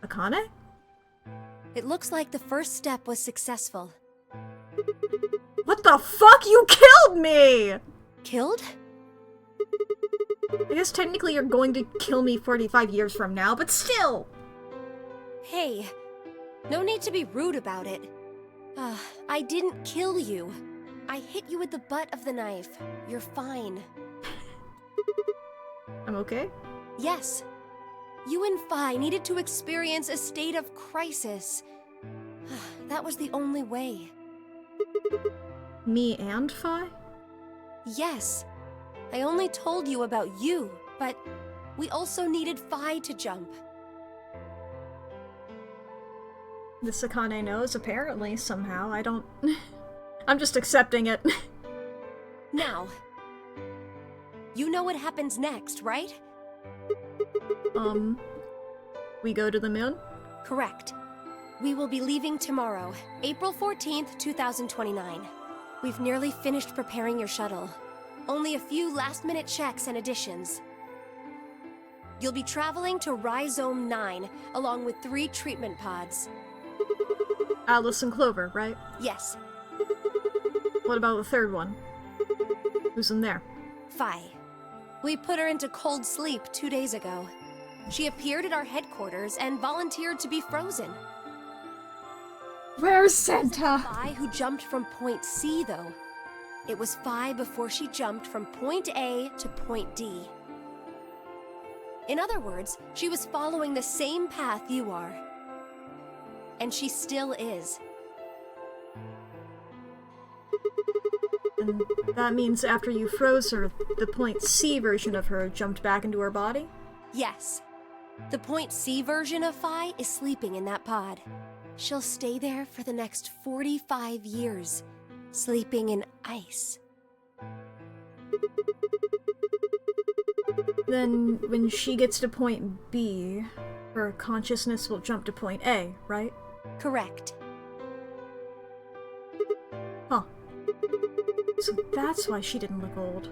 Akane? It looks like the first step was successful. What the fuck? You killed me! Killed? I guess technically you're going to kill me 45 years from now, but still! Hey, no need to be rude about it. I didn't kill you. I hit you with the butt of the knife. You're fine. I'm okay? Yes. You and Phi needed to experience a state of crisis. That was the only way. Me and Phi? Yes. I only told you about you, but we also needed Phi to jump. The Sakane knows, apparently, somehow. I don't... I'm just accepting it. Now, you know what happens next, right? We go to the moon? Correct. We will be leaving tomorrow, April 14th, 2029. We've nearly finished preparing your shuttle. Only a few last-minute checks and additions. You'll be traveling to Rhizome 9, along with 3 treatment pods. Alice and Clover, right? Yes. What about the third one? Who's in there? Phi. We put her into cold sleep 2 days ago. She appeared at our headquarters and volunteered to be frozen. Where's Santa? Phi who jumped from point C, though. It was Phi before she jumped from point A to point D. In other words, she was following the same path you are. And she still is. And that means after you froze her, the point C version of her jumped back into her body? Yes. The point C version of Phi is sleeping in that pod. She'll stay there for the next 45 years, sleeping in ice. Then, when she gets to point B, her consciousness will jump to point A, right? Correct. Huh. So that's why she didn't look old.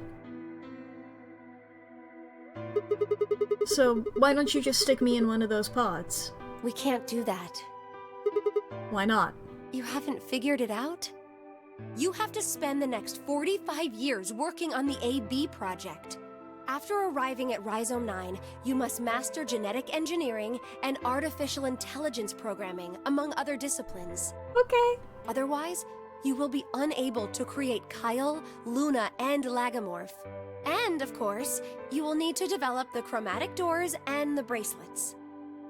So, why don't you just stick me in one of those pods? We can't do that. Why not? You haven't figured it out? You have to spend the next 45 years working on the AB project. After arriving at Rhizome 9, you must master genetic engineering and artificial intelligence programming, among other disciplines. Okay. Otherwise, you will be unable to create Kyle, Luna, and Lagomorph. And, of course, you will need to develop the chromatic doors and the bracelets.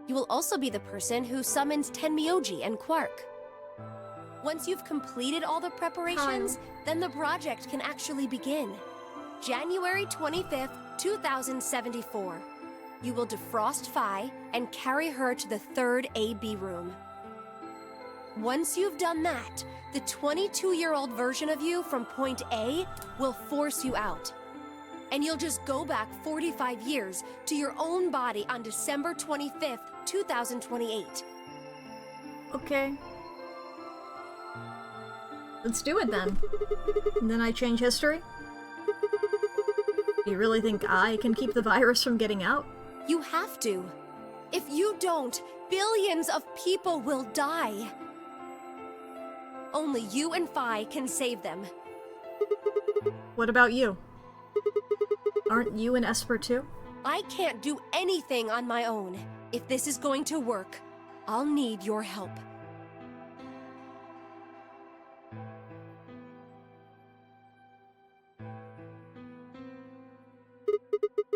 You will also be the person who summons Tenmyoji and Quark. Once you've completed all the preparations, then the project can actually begin. January 25th, 2074. You will defrost Phi and carry her to the third AB room. Once you've done that, the 22-year-old version of you from point A will force you out. And you'll just go back 45 years to your own body on December 25th, 2028. Okay. Let's do it then. And then I change history? Do you really think I can keep the virus from getting out? You have to. If you don't, billions of people will die. Only you and Phi can save them. What about you? Aren't you an Esper too? I can't do anything on my own. If this is going to work, I'll need your help.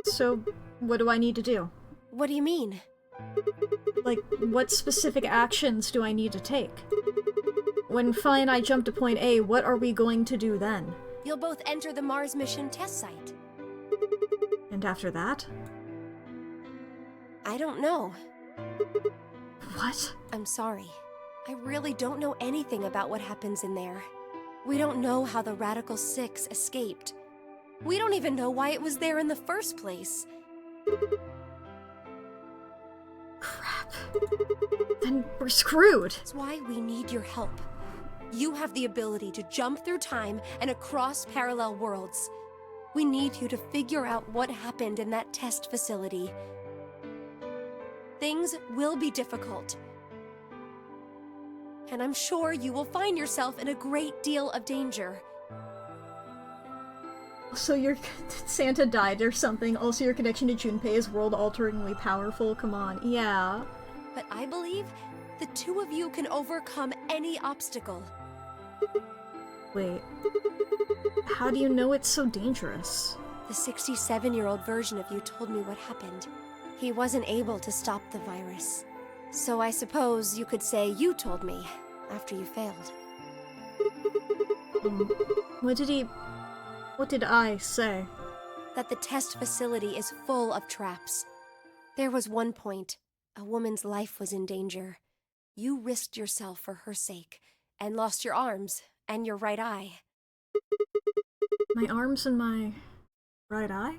So, what do I need to do? What do you mean? Like, what specific actions do I need to take? When Phi and I jump to point A, what are we going to do then? You'll both enter the Mars mission test site. And after that? I don't know. What? I'm sorry. I really don't know anything about what happens in there. We don't know how the Radical Six escaped. We don't even know why it was there in the first place. Crap. Then we're screwed. That's why we need your help. You have the ability to jump through time and across parallel worlds. We need you to figure out what happened in that test facility. Things will be difficult. And I'm sure you will find yourself in a great deal of danger. So your Santa died or something. Also, your connection to Junpei is world-alteringly powerful. Come on. Yeah. But I believe the two of you can overcome any obstacle. Wait. How do you know it's so dangerous? The 67-year-old version of you told me what happened. He wasn't able to stop the virus. So I suppose you could say you told me after you failed. What did I say? That the test facility is full of traps. There was one point, a woman's life was in danger. You risked yourself for her sake, and lost your arms and your right eye. My arms and my right eye?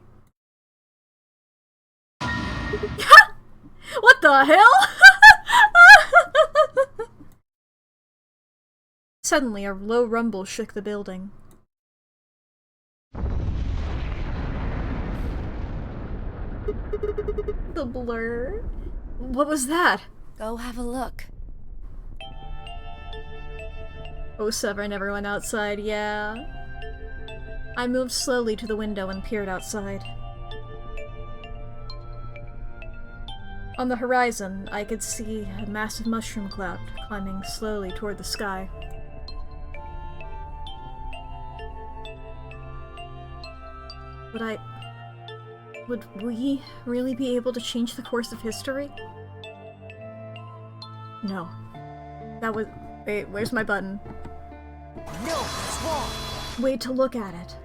What the hell? Suddenly, a low rumble shook the building. The blur? What was that? Go have a look. Oh, Severin, everyone outside, yeah. I moved slowly to the window and peered outside. On the horizon, I could see a massive mushroom cloud climbing slowly toward the sky. Would we really be able to change the course of history? No. That was... Wait, where's my button? No, it's wrong. Wait to look at it.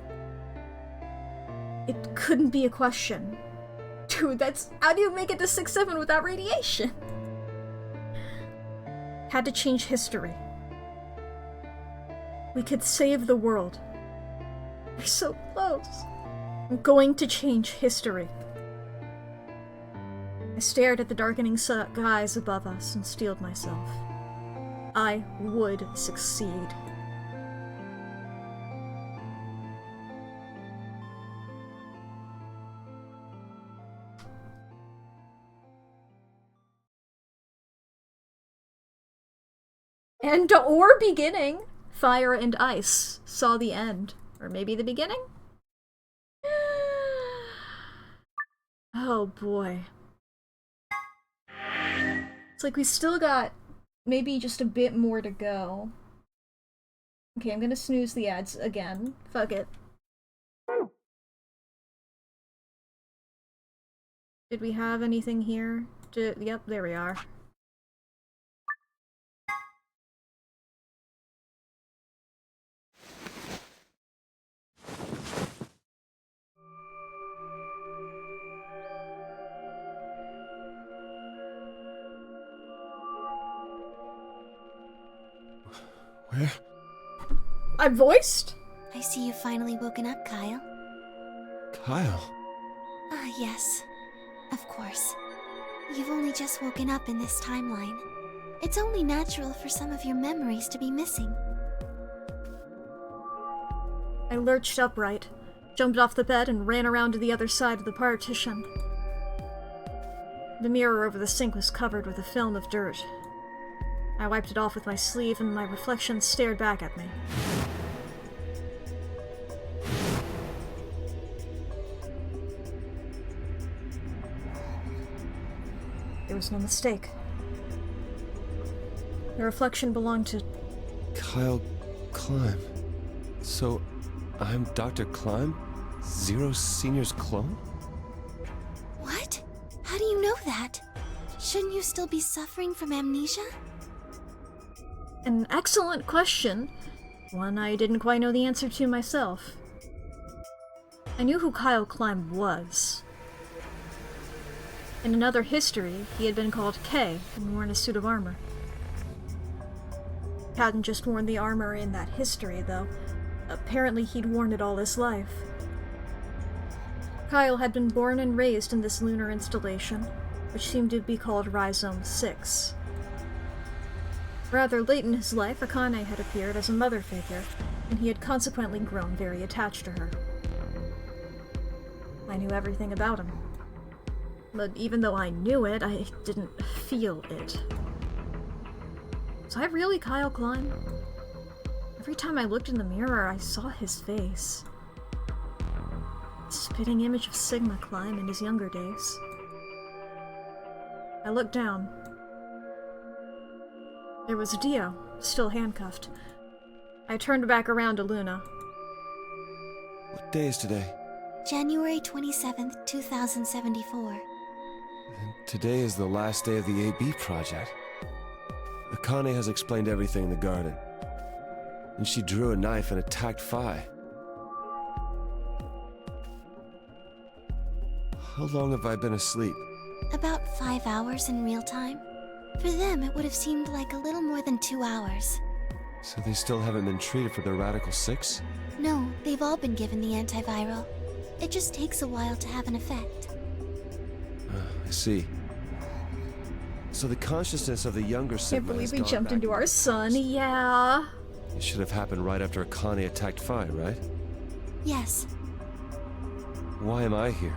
It couldn't be a question. Dude, that's... How do you make it to 6-7 without radiation? Had to change history. We could save the world. We're so close. I'm going to change history. I stared at the darkening skies above us and steeled myself. I would succeed. And or beginning. Fire and ice saw the end. Or maybe the beginning? Oh boy. It's like we still got maybe just a bit more to go. Okay, I'm gonna snooze the ads again. Fuck it. Did we have anything here? Yep, there we are. Where? I'm voiced? I see you've finally woken up, Kyle. Kyle. Ah, yes. Of course. You've only just woken up in this timeline. It's only natural for some of your memories to be missing. I lurched upright, jumped off the bed, and ran around to the other side of the partition. The mirror over the sink was covered with a film of dirt. I wiped it off with my sleeve, and my reflection stared back at me. There was no mistake. The reflection belonged to... Kyle Climb. So, I'm Dr. Climb? Zero Senior's clone? What? How do you know that? Shouldn't you still be suffering from amnesia? An excellent question. One I didn't quite know the answer to myself. I knew who Kyle Climb was. In another history, he had been called K and worn a suit of armor. He hadn't just worn the armor in that history, though. Apparently he'd worn it all his life. Kyle had been born and raised in this lunar installation, which seemed to be called Rhizome 6. Rather late in his life, Akane had appeared as a mother figure, and he had consequently grown very attached to her. I knew everything about him. But even though I knew it, I didn't feel it. Was I really Kyle Climb? Every time I looked in the mirror, I saw his face. A spitting image of Sigma Climb in his younger days. I looked down. There was Dio, still handcuffed. I turned back around to Luna. What day is today? January 27th, 2074. And today is the last day of the AB project. Akane has explained everything in the garden. And she drew a knife and attacked Phi. How long have I been asleep? About 5 hours in real time. For them, it would have seemed like a little more than 2 hours. So they still haven't been treated for their Radical 6? No, they've all been given the antiviral. It just takes a while to have an effect. I see. So the consciousness of the younger Sigma Can't believe has we gone jumped back into our son, yeah. It should have happened right after Akane attacked Phi, right? Yes. Why am I here?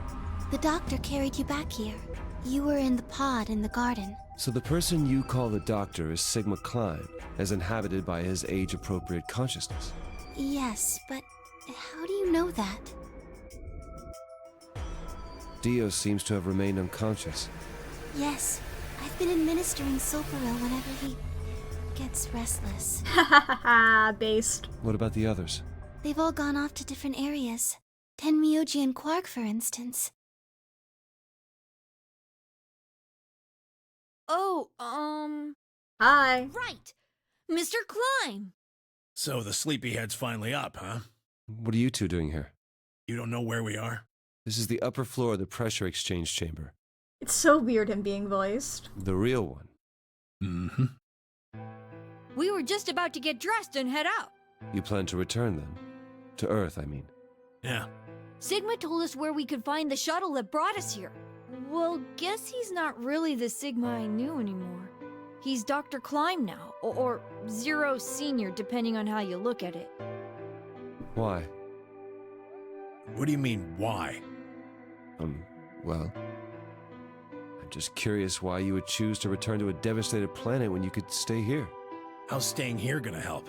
The doctor carried you back here. You were in the pod in the garden. So the person you call the doctor is Sigma Climb, as inhabited by his age-appropriate consciousness. Yes, but how do you know that? Dio seems to have remained unconscious. Yes, I've been administering Soparil whenever he gets restless. Ha ha ha ha, based. What about the others? They've all gone off to different areas. Tenmyoji and Quark, for instance. Oh, Hi. right! Mr. Climb! So the sleepyhead's finally up, huh? What are you two doing here? You don't know where we are? This is the upper floor of the pressure exchange chamber. It's so weird him being voiced. The real one. Mm-hmm. We were just about to get dressed and head out. You plan to return them? To Earth, I mean. Yeah. Sigma told us where we could find the shuttle that brought us here. Well, guess he's not really the Sigma I knew anymore. He's Dr. Climb now, or Zero Senior, depending on how you look at it. Why? What do you mean, why? Well... I'm just curious why you would choose to return to a devastated planet when you could stay here. How's staying here gonna help?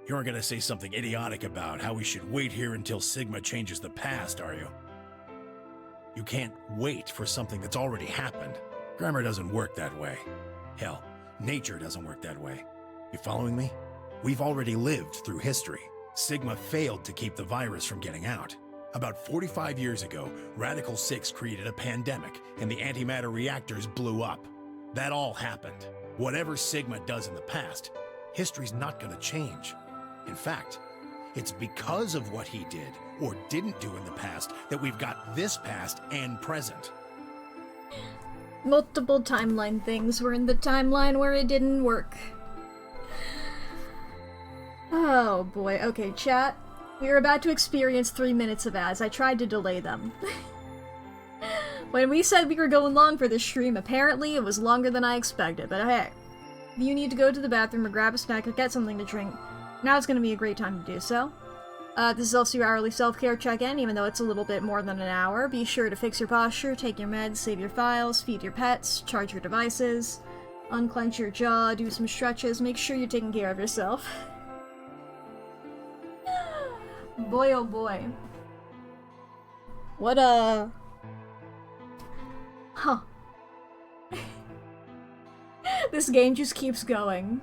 You aren't gonna say something idiotic about how we should wait here until Sigma changes the past, are you? You can't wait for something that's already happened. Grammar doesn't work that way. Hell, nature doesn't work that way. You following me? We've already lived through history. Sigma failed to keep the virus from getting out. About 45 years ago, Radical 6 created a pandemic, and the antimatter reactors blew up. That all happened. Whatever Sigma does in the past, history's not gonna change. In fact, it's because of what he did, or didn't do in the past, that we've got this past and present. Multiple timeline things were in the timeline where it didn't work. Oh boy, okay, chat. We are about to experience 3 minutes of ads. I tried to delay them. When we said we were going long for this stream, apparently it was longer than I expected, but hey. If you need to go to the bathroom or grab a snack or get something to drink, now it's gonna be a great time to do so. This is also your hourly self-care check-in, even though it's a little bit more than an hour. Be sure to fix your posture, take your meds, save your files, feed your pets, charge your devices, unclench your jaw, do some stretches, make sure you're taking care of yourself. Boy oh boy. What Huh. This game just keeps going.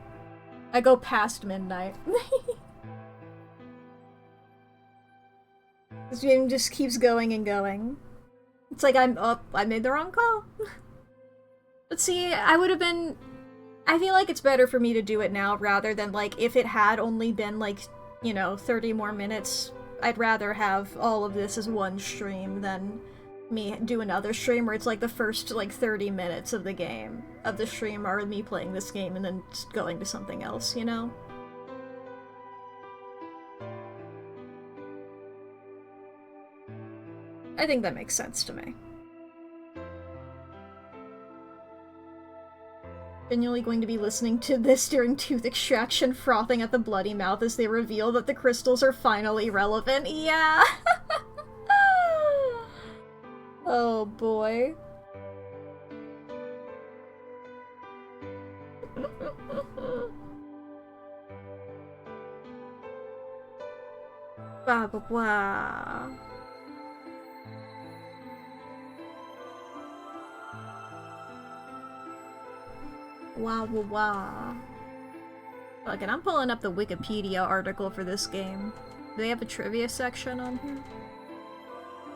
I go past midnight. This game just keeps going and going. It's like I made the wrong call. But see, I feel like it's better for me to do it now rather than like if it had only been like, you know, 30 more minutes. I'd rather have all of this as one stream than me do another stream where it's like the first like 30 minutes of the stream are me playing this game and then just going to something else, you know? I think that makes sense to me. Genuinely going to be listening to this during tooth extraction, frothing at the bloody mouth as they reveal that the crystals are finally relevant. Yeah! Oh boy. Blah blah blah. Wow, wow, wow. Fuck it, I'm pulling up the Wikipedia article for this game. Do they have a trivia section on here?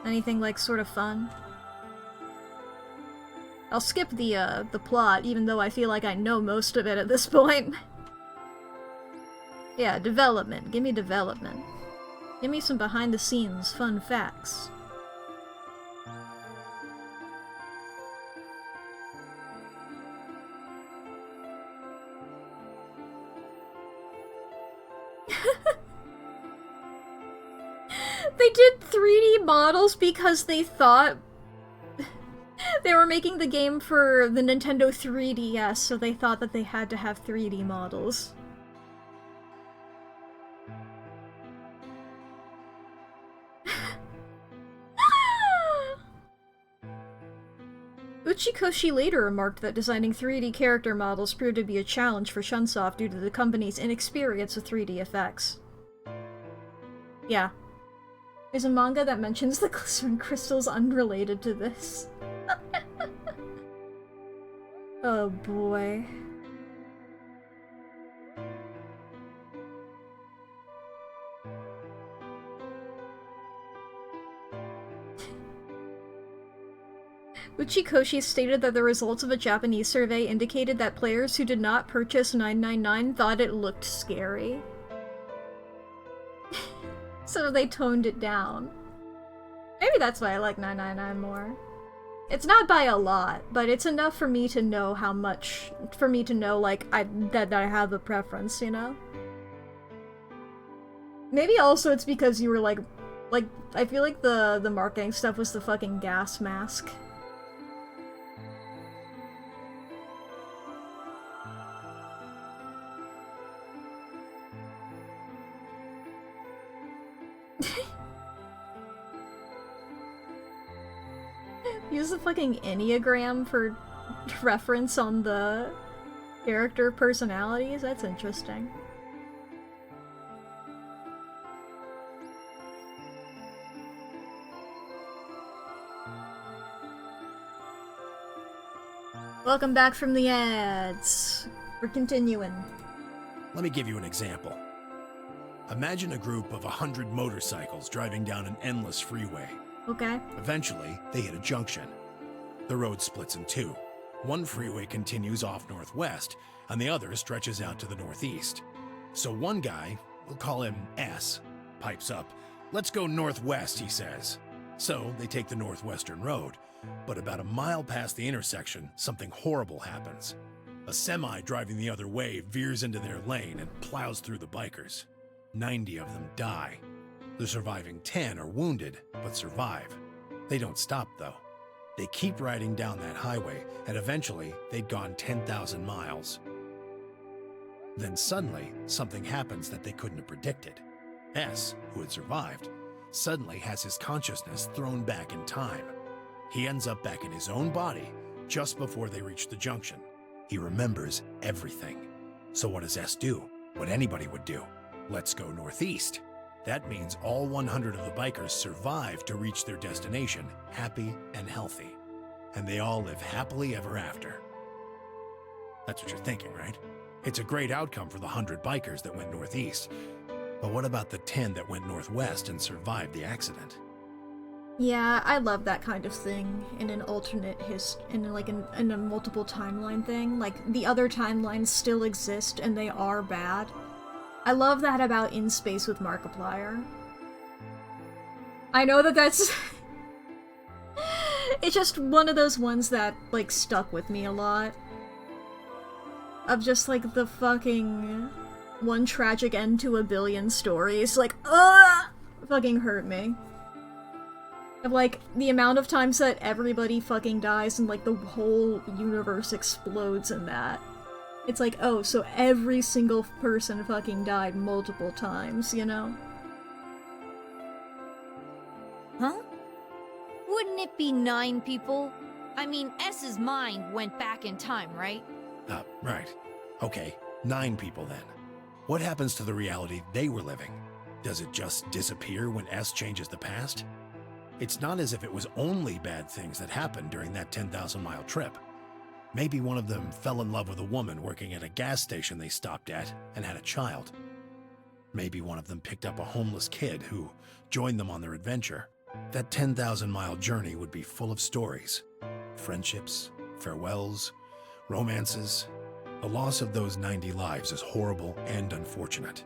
Anything, like, sort of fun? I'll skip the plot, even though I feel like I know most of it at this point. Yeah, development. Give me development. Give me some behind-the-scenes fun facts. They did 3D models because they thought they were making the game for the Nintendo 3DS, so they thought that they had to have 3D models. Uchikoshi later remarked that designing 3D character models proved to be a challenge for Shunsoft due to the company's inexperience with 3D effects. Yeah. There's a manga that mentions the glycerin crystals unrelated to this. Oh boy. Uchikoshi stated that the results of a Japanese survey indicated that players who did not purchase 999 thought it looked scary. So they toned it down. Maybe that's why I like 999 more. It's not by a lot, but it's enough for me to know how much, for me to know, like, that I have a preference, you know? Maybe also it's because you were like, I feel like the marketing stuff was the fucking gas mask. Use the fucking Enneagram for reference on the character personalities? That's interesting. Welcome back from the ads. We're continuing. Let me give you an example. Imagine a group of 100 motorcycles driving down an endless freeway. Okay. Eventually, they hit a junction. The road splits in two. One freeway continues off northwest, and the other stretches out to the northeast. So one guy, we'll call him S, pipes up. "Let's go northwest," he says. So they take the northwestern road. But about a mile past the intersection, something horrible happens. A semi driving the other way veers into their lane and plows through the bikers. 90 of them die. The surviving 10 are wounded, but survive. They don't stop, though. They keep riding down that highway, and eventually they'd gone 10,000 miles. Then suddenly, something happens that they couldn't have predicted. S, who had survived, suddenly has his consciousness thrown back in time. He ends up back in his own body just before they reach the junction. He remembers everything. So what does S do? What anybody would do. Let's go northeast. That means all 100 of the bikers survive to reach their destination, happy and healthy. And they all live happily ever after. That's what you're thinking, right? It's a great outcome for the 100 bikers that went northeast. But what about the 10 that went northwest and survived the accident? Yeah, I love that kind of thing in an alternate in a multiple timeline thing. Like, the other timelines still exist and they are bad. I love that about In Space with Markiplier. I know that that's... It's just one of those ones that, like, stuck with me a lot. Of just, like, the fucking... one tragic end to a billion stories. Like, ugh! Fucking hurt me. Of, like, the amount of times that everybody fucking dies and, like, the whole universe explodes in that. It's like, oh, so every single person fucking died multiple times, you know? Huh? Wouldn't it be 9 people? I mean, S's mind went back in time, right? Right. Okay, 9 people then. What happens to the reality they were living? Does it just disappear when S changes the past? It's not as if it was only bad things that happened during that 10,000-mile trip. Maybe one of them fell in love with a woman working at a gas station they stopped at and had a child. Maybe one of them picked up a homeless kid who joined them on their adventure. That 10,000-mile journey would be full of stories. Friendships, farewells, romances. The loss of those 90 lives is horrible and unfortunate.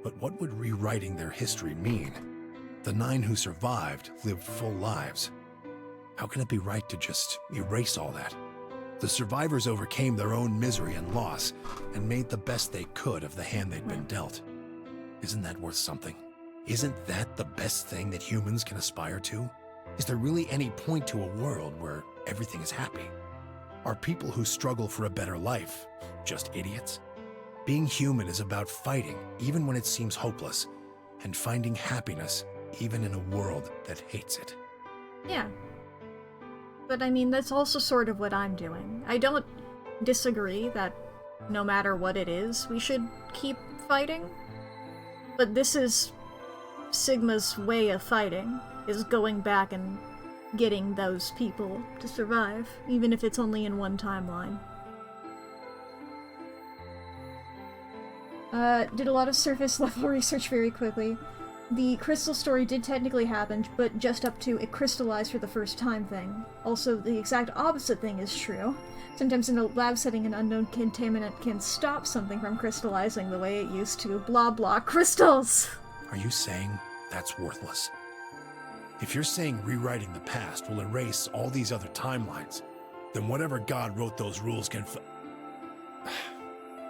But what would rewriting their history mean? The 9 who survived lived full lives. How can it be right to just erase all that? The survivors overcame their own misery and loss and made the best they could of the hand they'd been dealt. Isn't that worth something? Isn't that the best thing that humans can aspire to? Is there really any point to a world where everything is happy? Are people who struggle for a better life just idiots? Being human is about fighting even when it seems hopeless, and finding happiness even in a world that hates it. Yeah. But I mean, that's also sort of what I'm doing. I don't disagree that no matter what it is, we should keep fighting. But this is Sigma's way of fighting, is going back and getting those people to survive, even if it's only in one timeline. Did a lot of surface level research very quickly. The crystal story did technically happen, but just up to it crystallized for the first time thing. Also, the exact opposite thing is true. Sometimes in a lab setting, an unknown contaminant can stop something from crystallizing the way it used to. Blah blah crystals! Are you saying that's worthless? If you're saying rewriting the past will erase all these other timelines, then whatever God wrote those rules can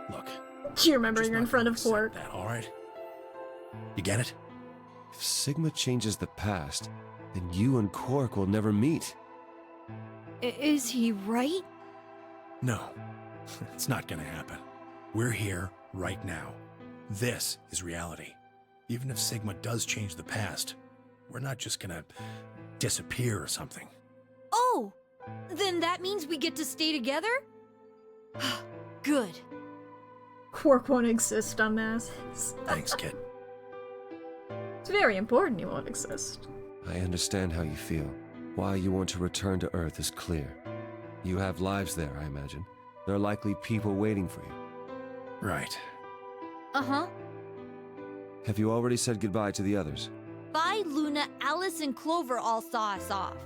Look. Do you remember you're in front of Quark? That, all right? You get it? If Sigma changes the past, then you and Quark will never meet. Is he right? No, it's not gonna happen. We're here right now. This is reality. Even if Sigma does change the past, we're not just gonna disappear or something. Oh! Then that means we get to stay together? Good. Quark won't exist, dumbass. Thanks, kid. It's very important he won't exist. I understand how you feel. Why you want to return to Earth is clear. You have lives there, I imagine. There are likely people waiting for you. Right. Uh-huh. Have you already said goodbye to the others? Vi, Luna, Alice, and Clover all saw us off.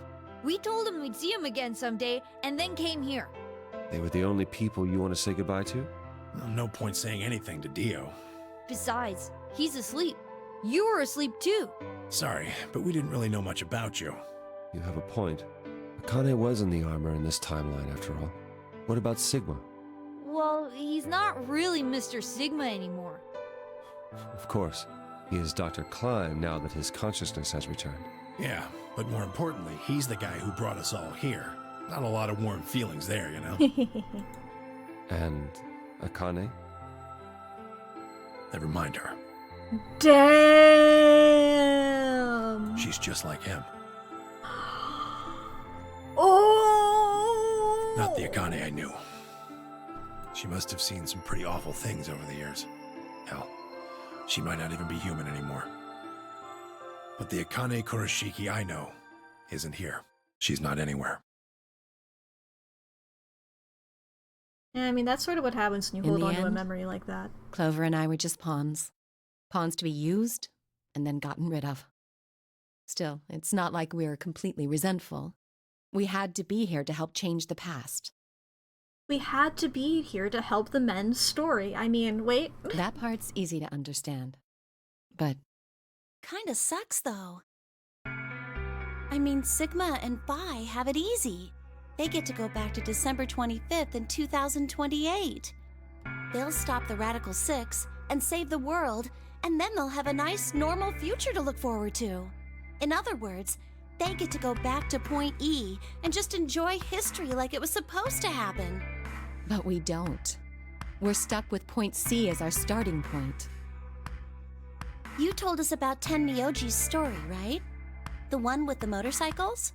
We told them we'd see them again someday, and then came here. They were the only people you want to say goodbye to? Well, no point saying anything to Dio. Besides, he's asleep. You were asleep too. Sorry, but we didn't really know much about you. You have a point. Akane was in the armor in this timeline, after all. What about Sigma? Well, he's not really Mr. Sigma anymore. Of course. He is Dr. Klein now that his consciousness has returned. Yeah, but more importantly, he's the guy who brought us all here. Not a lot of warm feelings there, you know? And Akane? Never mind her. Damn! She's just like him. Oh! Not the Akane I knew. She must have seen some pretty awful things over the years. Hell, she might not even be human anymore. But the Akane Kurashiki I know isn't here. She's not anywhere. Yeah, I mean, that's sort of what happens when you In hold the on to a end, memory like that. Clover and I were just pawns. Pawns to be used and then gotten rid of. Still, it's not like we're completely resentful. We had to be here to help change the past. We had to be here to help the men's story. I mean, wait. That part's easy to understand. But Kinda sucks, though. I mean, Sigma and Vi have it easy. They get to go back to December 25th in 2028. They'll stop the Radical Six and save the world, and then they'll have a nice, normal future to look forward to. In other words, they get to go back to Point E and just enjoy history like it was supposed to happen. But we don't. We're stuck with Point C as our starting point. You told us about Ten Myoji's story, right? The one with the motorcycles?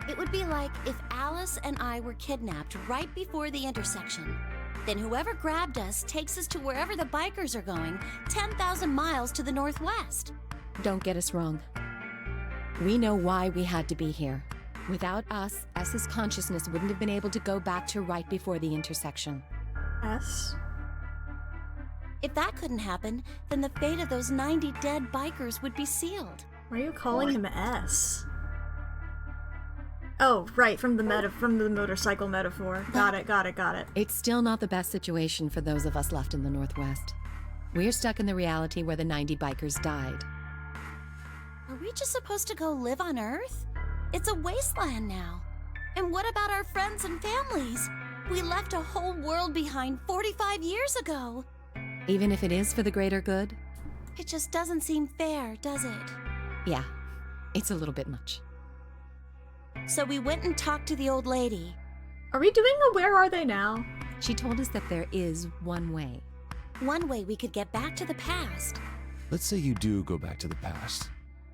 It would be like if Alice and I were kidnapped right before the intersection. Then whoever grabbed us takes us to wherever the bikers are going, 10,000 miles to the northwest. Don't get us wrong. We know why we had to be here. Without us, S's consciousness wouldn't have been able to go back to right before the intersection. S? If that couldn't happen, then the fate of those 90 dead bikers would be sealed. Why are you calling him S? Oh, right, from the motorcycle metaphor. Got it. It's still not the best situation for those of us left in the Northwest. We're stuck in the reality where the 90 bikers died. Are we just supposed to go live on Earth? It's a wasteland now. And what about our friends and families? We left a whole world behind 45 years ago. Even if it is for the greater good? It just doesn't seem fair, does it? Yeah, it's a little bit much. So we went and talked to the old lady. Are we doing a Where Are They Now? She told us that there is one way. One way we could get back to the past. Let's say you do go back to the past.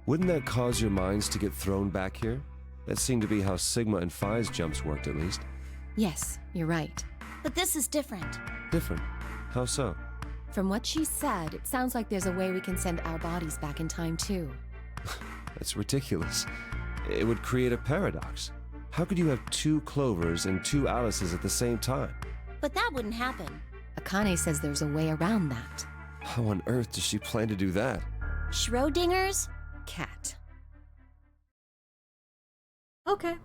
Wouldn't that cause your minds to get thrown back here? That seemed to be how Sigma and Phi's jumps worked, at least. Yes, you're right. But this is different. Different? How so? From what she said, it sounds like there's a way we can send our bodies back in time, too. That's ridiculous. It would create a paradox. How could you have two Clovers and two Alices at the same time? But that wouldn't happen. Akane says there's a way around that. How on earth does she plan to do that? Schrodinger's cat. Okay.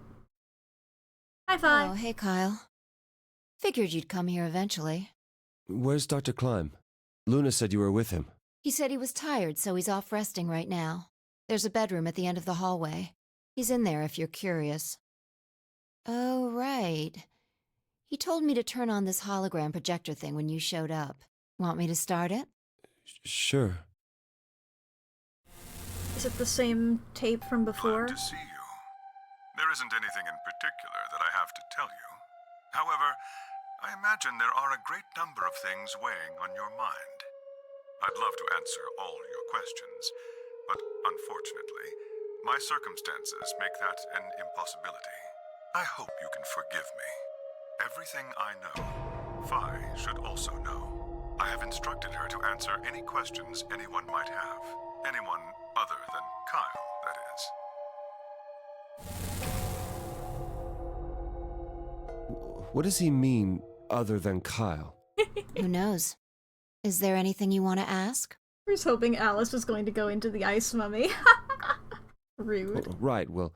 High five. Oh, hey, Kyle. Figured you'd come here eventually. Where's Dr. Klein? Luna said you were with him. He said he was tired, so he's off resting right now. There's a bedroom at the end of the hallway. He's in there if you're curious. Oh, right. He told me to turn on this hologram projector thing when you showed up. Want me to start it? Sure. Is it the same tape from before? Glad to see you. There isn't anything in particular that I have to tell you. However, I imagine there are a great number of things weighing on your mind. I'd love to answer all your questions, but unfortunately, my circumstances make that an impossibility. I hope you can forgive me. Everything I know, Phi should also know. I have instructed her to answer any questions anyone might have. Anyone other than Kyle, that is. What does he mean, other than Kyle? Who knows? Is there anything you want to ask? I was hoping Alice was going to go into the ice mummy. Rude. Oh, right, well,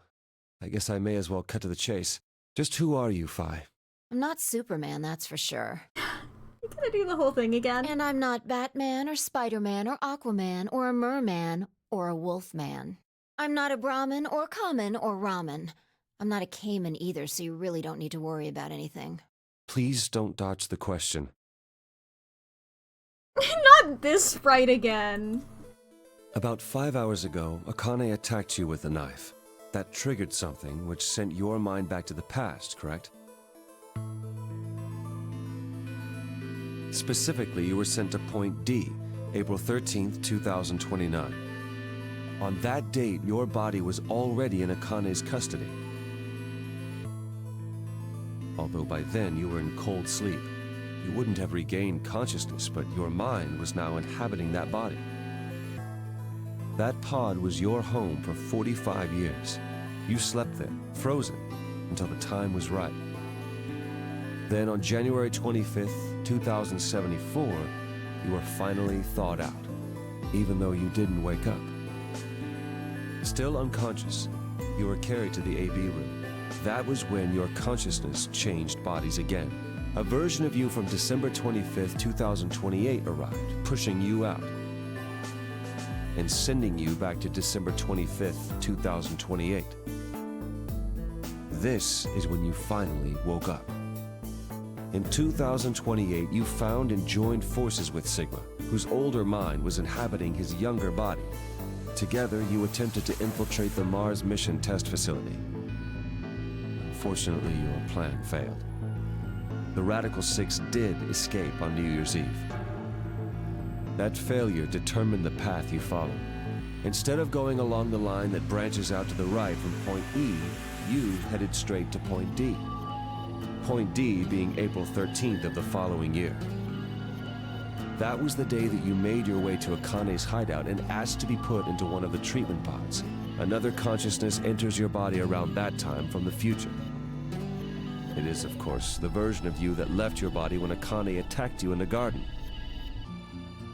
I guess I may as well cut to the chase. Just who are you, Fi? I'm not Superman, that's for sure. You gonna do the whole thing again? And I'm not Batman or Spider-Man or Aquaman or a Merman or a Wolfman. I'm not a Brahmin or Kamen or Ramen. I'm not a Cayman either, so you really don't need to worry about anything. Please don't dodge the question. Not this sprite again. About 5 hours ago, Akane attacked you with a knife. That triggered something which sent your mind back to the past, correct? Specifically, you were sent to Point D, April 13th, 2029. On that date, your body was already in Akane's custody. Although by then you were in cold sleep. You wouldn't have regained consciousness, but your mind was now inhabiting that body. That pod was your home for 45 years. You slept there, frozen, until the time was right. Then on January 25th, 2074, you were finally thawed out, even though you didn't wake up. Still unconscious, you were carried to the AB room. That was when your consciousness changed bodies again. A version of you from December 25th, 2028 arrived, pushing you out and sending you back to December 25th, 2028. This is when you finally woke up. In 2028, you found and joined forces with Sigma, whose older mind was inhabiting his younger body. Together, you attempted to infiltrate the Mars mission test facility. Unfortunately, your plan failed. The Radical Six did escape on New Year's Eve. That failure determined the path you followed. Instead of going along the line that branches out to the right from Point E, you headed straight to Point D. Point D being April 13th of the following year. That was the day that you made your way to Akane's hideout and asked to be put into one of the treatment pods. Another consciousness enters your body around that time from the future. It is, of course, the version of you that left your body when Akane attacked you in the garden.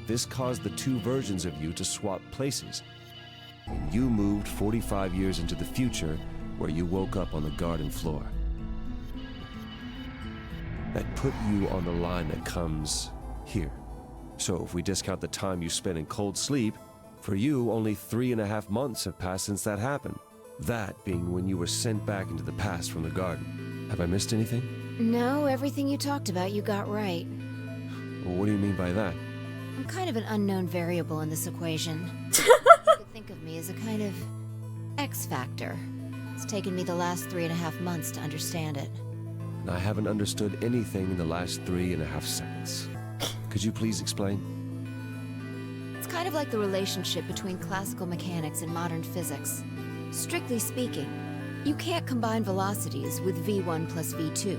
This caused the two versions of you to swap places. And you moved 45 years into the future, where you woke up on the garden floor. That put you on the line that comes here. So if we discount the time you spent in cold sleep, for you, only 3.5 months have passed since that happened. That being when you were sent back into the past from the garden. Have I missed anything? No, everything you talked about you got right. Well, what do you mean by that? I'm kind of an unknown variable in this equation. You could think of me as a kind of X factor. It's taken me the last 3.5 months to understand it. And I haven't understood anything in the last 3.5 seconds. Could you please explain? It's kind of like the relationship between classical mechanics and modern physics. Strictly speaking, you can't combine velocities with v1 plus v2.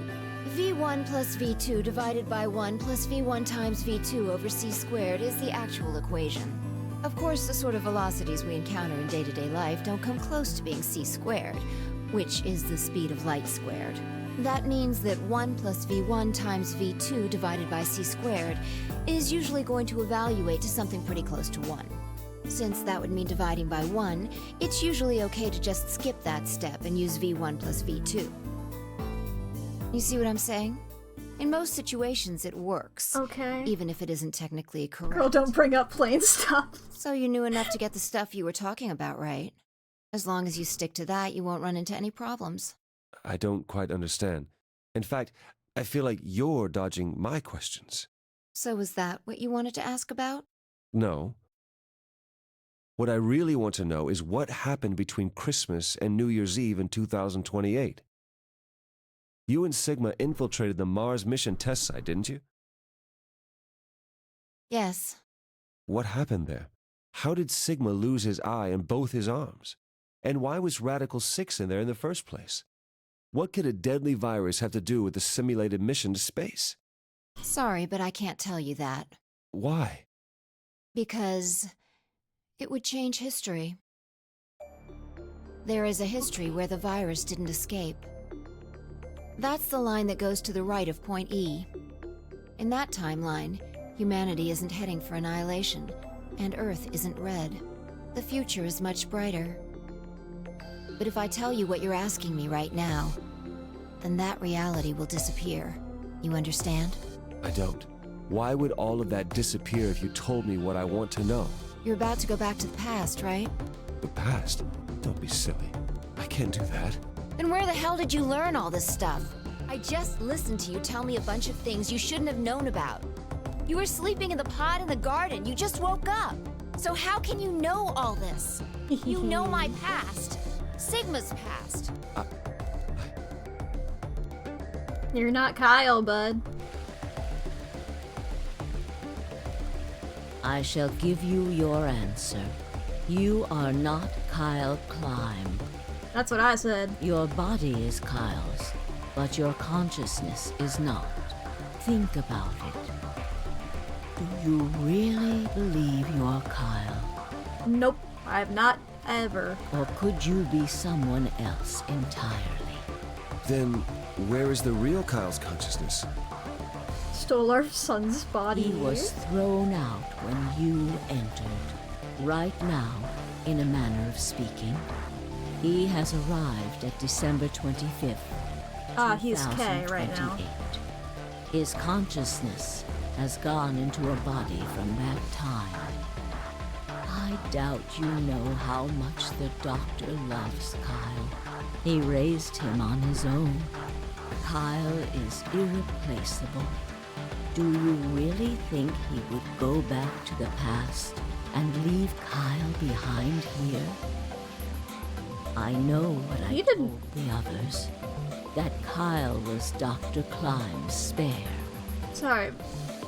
v1 plus v2 divided by 1 plus v1 times v2 over c squared is the actual equation. Of course, the sort of velocities we encounter in day-to-day life don't come close to being c squared, which is the speed of light squared. That means that 1 plus v1 times v2 divided by c squared is usually going to evaluate to something pretty close to 1. Since that would mean dividing by 1, it's usually okay to just skip that step and use v1 plus v2. You see what I'm saying? In most situations, it works. Okay. Even if it isn't technically correct. Girl, don't bring up plain stuff. So you knew enough to get the stuff you were talking about, right? As long as you stick to that, you won't run into any problems. I don't quite understand. In fact, I feel like you're dodging my questions. So was that what you wanted to ask about? No. What I really want to know is what happened between Christmas and New Year's Eve in 2028. You and Sigma infiltrated the Mars mission test site, didn't you? Yes. What happened there? How did Sigma lose his eye and both his arms? And why was Radical 6 in there in the first place? What could a deadly virus have to do with the simulated mission to space? Sorry, but I can't tell you that. Why? Because it would change history. There is a history where the virus didn't escape. That's the line that goes to the right of Point E. In that timeline, humanity isn't heading for annihilation, and Earth isn't red. The future is much brighter. But if I tell you what you're asking me right now, then that reality will disappear. You understand? I don't. Why would all of that disappear if you told me what I want to know? You're about to go back to the past, right? The past? Don't be silly. I can't do that. Then where the hell did you learn all this stuff? I just listened to you tell me a bunch of things you shouldn't have known about. You were sleeping in the pod in the garden. You just woke up. So how can you know all this? You know my past. Sigma's past. You're not Kyle, bud. I shall give you your answer. You are not Kyle Climb. That's what I said. Your body is Kyle's, but your consciousness is not. Think about it. Do you really believe you're Kyle? Nope, I have not ever. Or could you be someone else entirely? Then, where is the real Kyle's consciousness? Stole our son's body. He was thrown out when you entered. Right now, in a manner of speaking, he has arrived at December 25th. He's K right now. His consciousness has gone into a body from that time. I doubt you know how much the doctor loves Kyle. He raised him on his own. Kyle is irreplaceable. Do you really think he would go back to the past and leave Kyle behind here? I know what I told the others, that Kyle was Dr. Climb's spare. Sorry,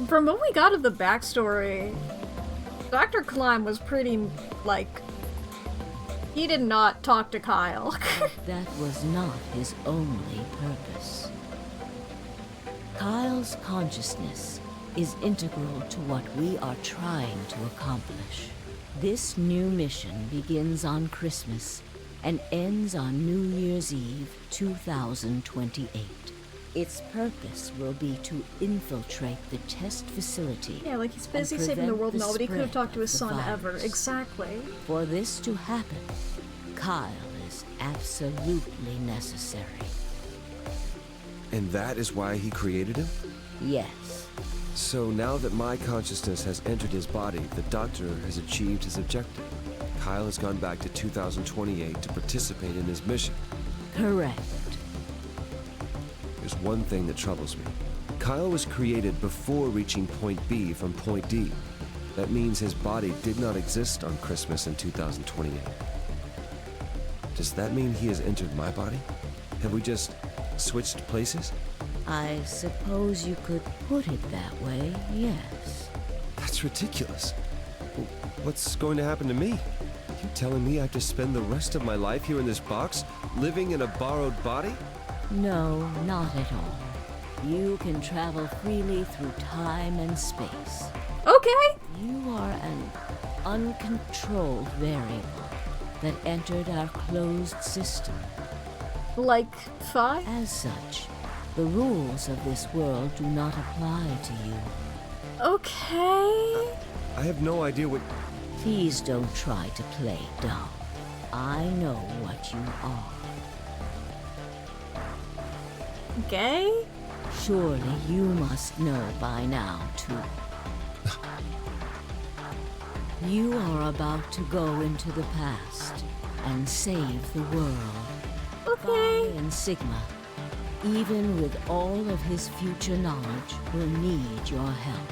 from what we got of the backstory, Dr. Climb was pretty, like, he did not talk to Kyle. That was not his only purpose. Kyle's consciousness is integral to what we are trying to accomplish. This new mission begins on Christmas and ends on New Year's Eve 2028. Its purpose will be to infiltrate the test facility. Yeah, like he's busy saving the world. Nobody could have talked to his son ever. Exactly. For this to happen, Kyle is absolutely necessary. And that is why he created him? Yes. So now that my consciousness has entered his body, the doctor has achieved his objective. Kyle has gone back to 2028 to participate in his mission. Correct. There's one thing that troubles me. Kyle was created before reaching Point B from Point D. That means his body did not exist on Christmas in 2028. Does that mean he has entered my body? Have we just switched places? I suppose you could put it that way, yes. That's ridiculous. What's going to happen to me? You telling me I have to spend the rest of my life here in this box, living in a borrowed body? No, not at all. You can travel freely through time and space. Okay. You are an uncontrolled variable that entered our closed system. Like Phi? As such, the rules of this world do not apply to you. Okay. I have no idea what... Please don't try to play dumb. I know what you are. Gay? Surely you must know by now, too. You are about to go into the past and save the world. Okay. Phi and Sigma, even with all of his future knowledge, will need your help.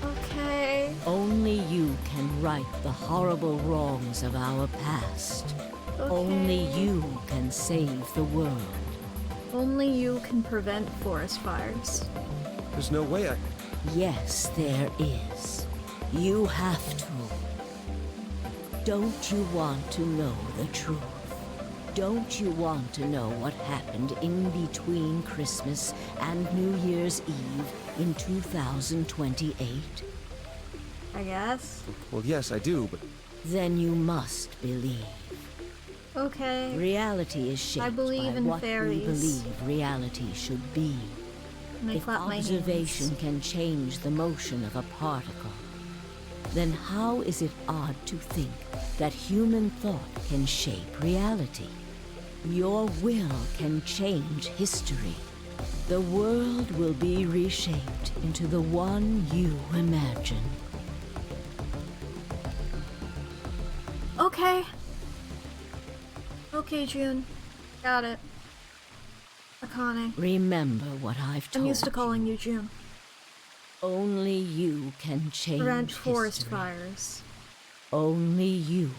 Okay. Only you can right the horrible wrongs of our past. Okay. Only you can save the world. Only you can prevent forest fires. There's no way I... Yes, there is. You have to. Don't you want to know the truth? Don't you want to know what happened in between Christmas and New Year's Eve in 2028? I guess. Well, yes, I do, but... Then you must believe. Okay. Reality is I shaped believe by in what fairies. we believe reality should be. And I If clap my observation hands. can change the motion of a particle, then how is it odd to think that human thought can shape reality? Your will can change history. The world will be reshaped into the one you imagine. Okay. Okay, June. Got it. Akane. Remember what I've told I'm used to calling you June. Only you can change Prevent forest history. fires. Only you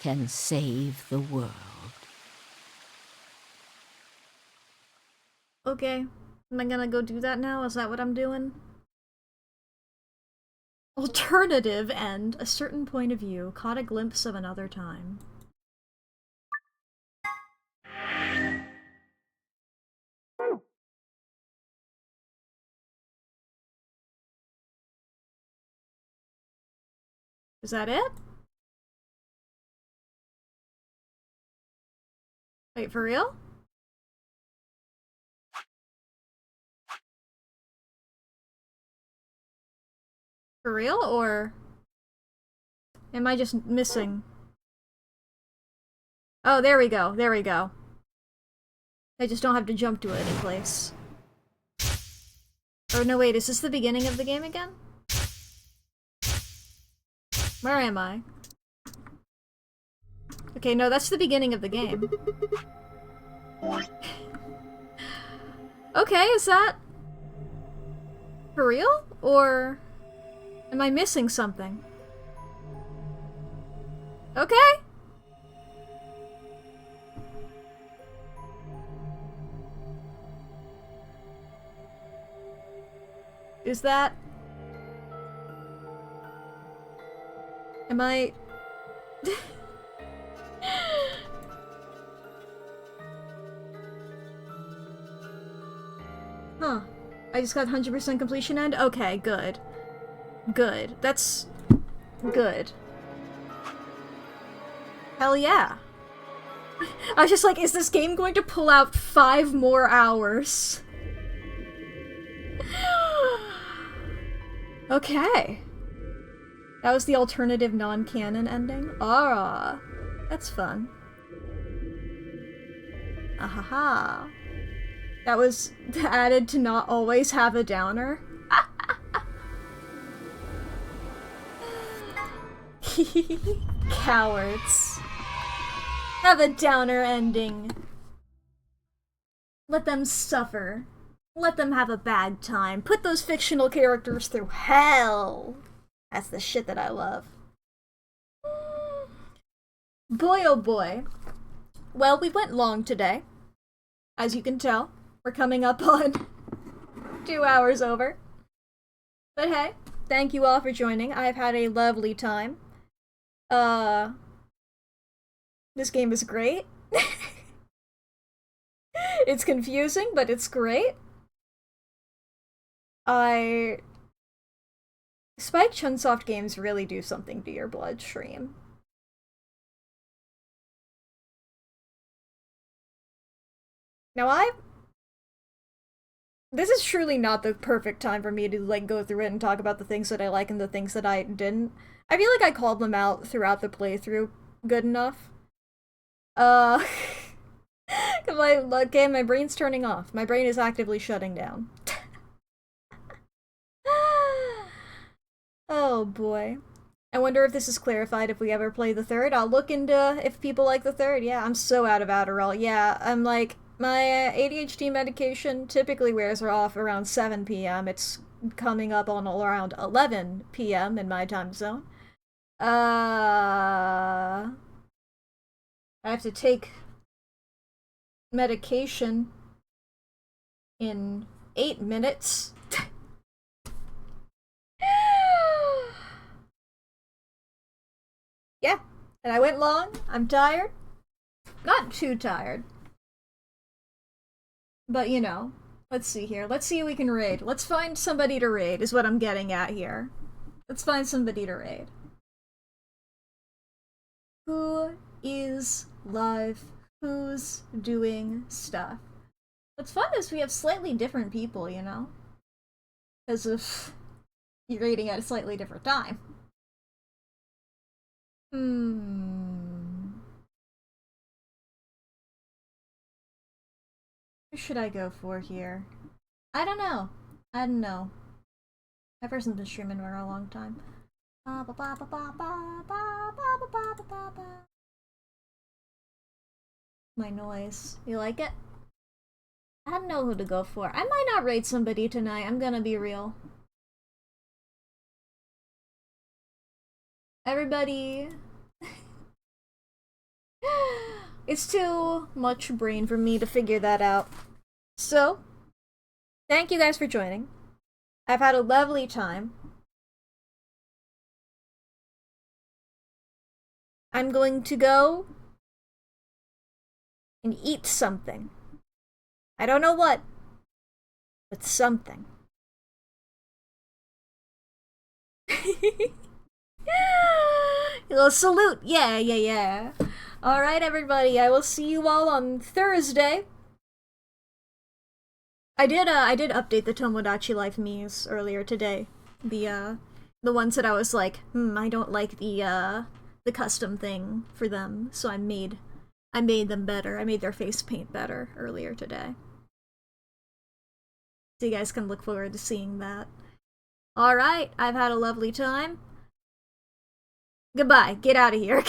can save the world. Okay. Am I gonna go do that now? Is that what I'm doing? Alternative end. A certain point of view. Caught a glimpse of another time. Is that it? Wait, for real? For real, or am I just missing? Oh, there we go, there we go. I just don't have to jump to any place. Or no, wait, is this the beginning of the game again? Where am I? Okay, no, that's the beginning of the game. Okay, is that for real? Or am I missing something? Okay. Is that... Am I... Huh. I just got 100% completion end? Okay, good. Good. That's... good. Hell yeah. I was just like, is this game going to pull out 5 more hours? Okay. That was the alternative non-canon ending? Ah, that's fun. Ahaha. That was added to not always have a downer. Cowards. Have a downer ending. Let them suffer. Let them have a bad time. Put those fictional characters through hell. That's the shit that I love. Boy oh boy. Well, we went long today. As you can tell, we're coming up on 2 hours over. But hey, thank you all for joining. I've had a lovely time. This game is great. It's confusing, but it's great. Spike Chunsoft games really do something to your bloodstream. Now this is truly not the perfect time for me to like go through it and talk about the things that I like and the things that I didn't. I feel like I called them out throughout the playthrough good enough. Okay, my brain's turning off. My brain is actively shutting down. Oh boy. I wonder if this is clarified if we ever play the third. I'll look into if people like the third. Yeah, I'm so out of Adderall. Yeah, I'm like, my ADHD medication typically wears off around 7 p.m. It's coming up on around 11 p.m. in my time zone. I have to take medication in 8 minutes. Yeah, and I went long. I'm tired. Not too tired. But, you know, let's see here. Let's see who we can raid. Let's find somebody to raid, is what I'm getting at here. Let's find somebody to raid. Who is live? Who's doing stuff? What's fun is we have slightly different people, you know? Because of you're reading at a slightly different time. Who should I go for here? I don't know. I don't know. My person's been streaming for a long time. My noise. You like it? I don't know who to go for. I might not raid somebody tonight, I'm gonna be real. Everybody... It's too much brain for me to figure that out. So, thank you guys for joining. I've had a lovely time. I'm going to go and eat something. I don't know what, but something. Little salute. Yeah. Alright, everybody. I will see you all on Thursday. I did update the Tomodachi Life memes earlier today. The ones that I was like, I don't like the custom thing for them, so I made them better. I made their face paint better earlier today. So you guys can look forward to seeing that. Alright, I've had a lovely time. Goodbye. Get out of here.